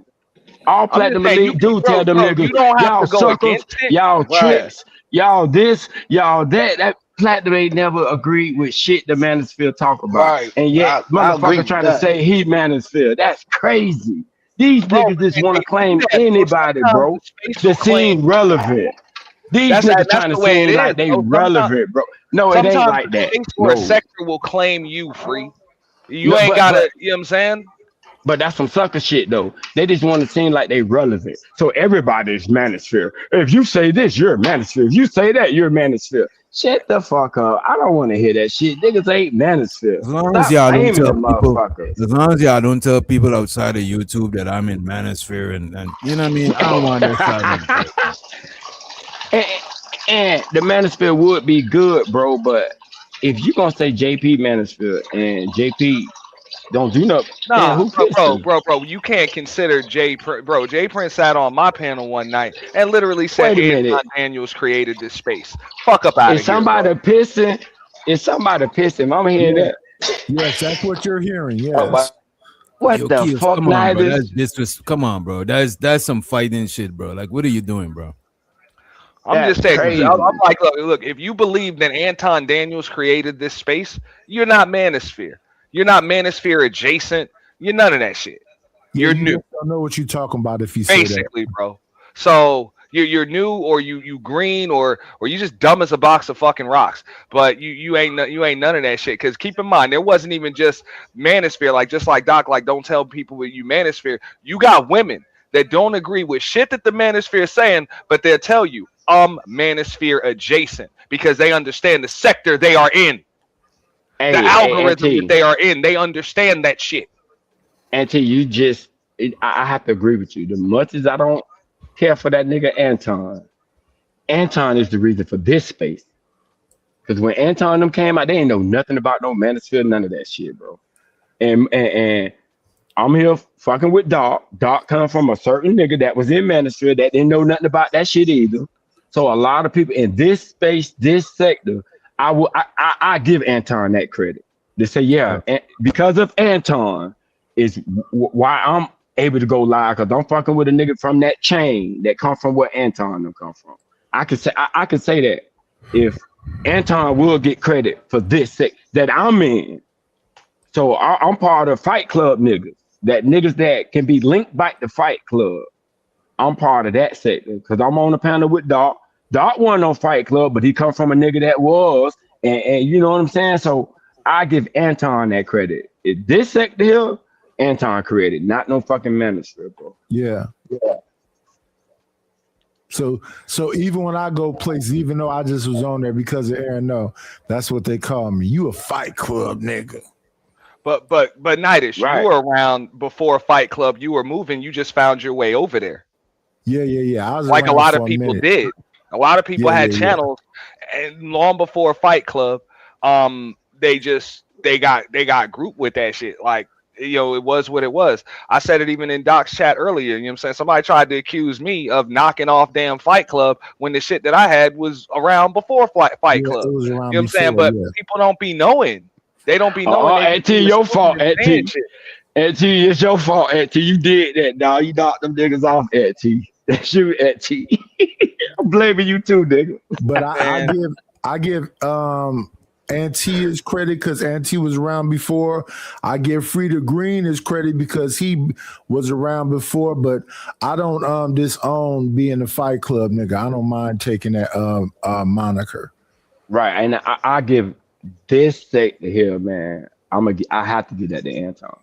All Platinum Elite do tell them niggas, you don't have y'all to go suckers, against it. y'all Right. tricks, y'all this, y'all that. That Platinum ain't never agreed with shit the Manosphere talk about, Right. and yet I agree motherfucker with trying to that. say he Manosphere. That's crazy. These niggas just want to claim that, bro. anybody, bro, space to will claim seem relevant. These That's niggas trying the to way it seem like is, they bro. relevant, bro. No, it ain't Sometimes like the that. space or a No. sector will claim you free. You No, ain't gotta, you know what I'm saying? But that's some sucker shit though. They just want to seem like they relevant. So everybody's Manosphere. If you say this, you're a Manosphere. If you say that, you're a Manosphere. Shut the fuck up. I don't want to hear that shit. Niggas ain't Manosphere. As long Stop as y'all don't blaming tell them people, motherfuckers. as long as y'all don't tell people outside of YouTube that I'm in Manosphere and you know what I mean, I don't want their side of it. And the Manosphere would be good, bro. But if you gonna say JP Manosphere and JP don't do nothing, then Nah, who pissing? bro, you can't consider Jay Prince sat on my panel one night and literally said Wait a minute. Anton Daniels created this space. Fuck up out Is of here, somebody bro. pissing? Is somebody pissing? I'm hearing that. Yes, that's what you're hearing. Yes. What Yo, the Keith, fuck, come on, bro. Nidus? Come on, bro. That's some fighting shit, bro. Like, what are you doing, bro? I'm That's just saying, crazy. I'm like, look, if you believe that Anton Daniels created this space, you're not Manosphere. You're not Manosphere adjacent. You're none of that shit. Yeah, You're you new, just don't know what you're talking about if you say that. basically, bro. So you're new, or you green, or you just dumb as a box of fucking rocks. But you ain't none of that shit. Because keep in mind, there wasn't even just Manosphere. Like just like Doc, like don't tell people that you Manosphere. You got women that don't agree with shit that the Manosphere is saying, but they'll tell you Manosphere adjacent because they understand the sector they are in, the algorithm that they are in. They understand that shit. Auntie, I have to agree with you. The much as I don't care for that nigga Anton is the reason for this space. Because when Anton and them came out, they ain't know nothing about no Manosphere, none of that shit, bro. And I'm here fucking with Doc. Doc come from a certain nigga that was in Manosphere that didn't know nothing about that shit either. So a lot of people in this space, this sector, I give Anton that credit. They say, yeah, because of Anton is why I'm able to go live, because I'm fucking with a nigga from that chain that come from where Anton them come from. I can say that if Anton will get credit for this sect that I'm in. So I'm part of Fight Club niggas. That niggas that can be linked back to Fight Club. I'm part of that sector because I'm on the panel with Doc. Doc wasn't on Fight Club, but he come from a nigga that was, and you know what I'm saying. So I give Anton that credit. If this sector here, Anton created, not no fucking Manosphere, bro. Yeah. So even when I go places, even though I just was on there because of Aaron, no, that's what they call me. You a Fight Club nigga. But Nidus, Right. you were around before Fight Club. You were moving. You just found your way over there. Yeah. I was Like a around lot for of a people minute. did. A lot of people Yeah, had yeah. channels, and long before Fight Club, they got grouped with that shit. Like, you know, it was what it was. I said it even in Doc's chat earlier. You know what I'm saying? Somebody tried to accuse me of knocking off damn Fight Club when the shit that I had was around before Fight Club. It was You around know what I'm saying? before, But yeah. people don't be knowing. They don't be knowing. They Auntie, be your fault, assuming and saying Auntie. shit. Auntie, it's your fault, Auntie. You did that, dog. You knocked them niggas off, Auntie. That's you, Auntie. I'm blaming you too, nigga. But I give Auntie his credit because Auntie was around before. I give Frida Green his credit because he was around before. But I don't disown being a Fight Club nigga. I don't mind taking that moniker. Right, and I give this sector here, man, I have to get that to Anton.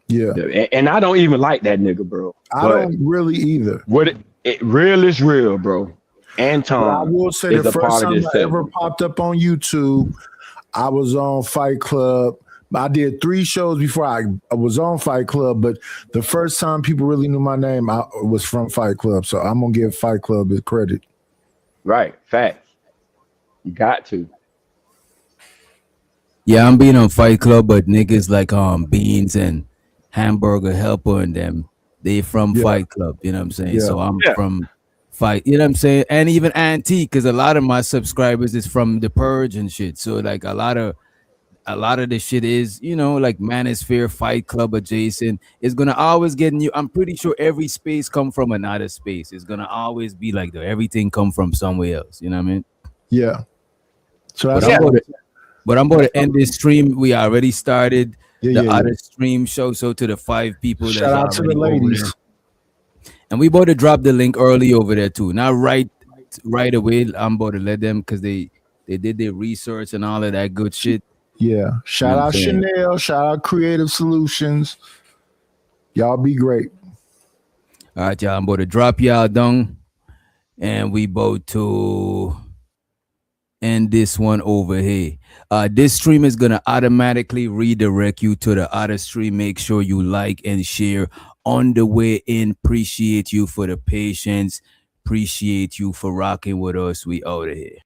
Yeah. And I don't even like that nigga, bro. I don't really either. What it real is real, bro. Anton. But I will say is the a first part of time this I ever segment. popped up on YouTube, I was on Fight Club. I did 3 shows before I was on Fight Club, but the first time people really knew my name, I was from Fight Club. So I'm gonna give Fight Club his credit. Right, facts. You got to. Yeah, I'm being on Fight Club, but niggas like Beans and Hamburger Helper and them, they from Fight Club. You know what I'm saying? So I'm from Fight. You know what I'm saying? And even Antique, because a lot of my subscribers is from The Purge and shit. So like a lot of the shit is, you know, like Manosphere, Fight Club adjacent. It's gonna always get new. I'm pretty sure every space come from another space. It's gonna always be like that. Everything come from somewhere else. You know what I mean? Yeah. So that's but I'm about to end this stream. We already started the yeah. other stream show. So to the 5 people Shout out to the ladies. and we about to drop the link early over there too. Not right away. I'm about to let them because they did their research and all of that good shit. Yeah. Shout out Chanel. Shout out Creative Solutions. Y'all be great. All right, y'all. I'm about to drop y'all down. And we about to end this one over here. This stream is going to automatically redirect you to the other stream. Make sure you like and share on the way in. Appreciate you for the patience. Appreciate you for rocking with us. We out of here.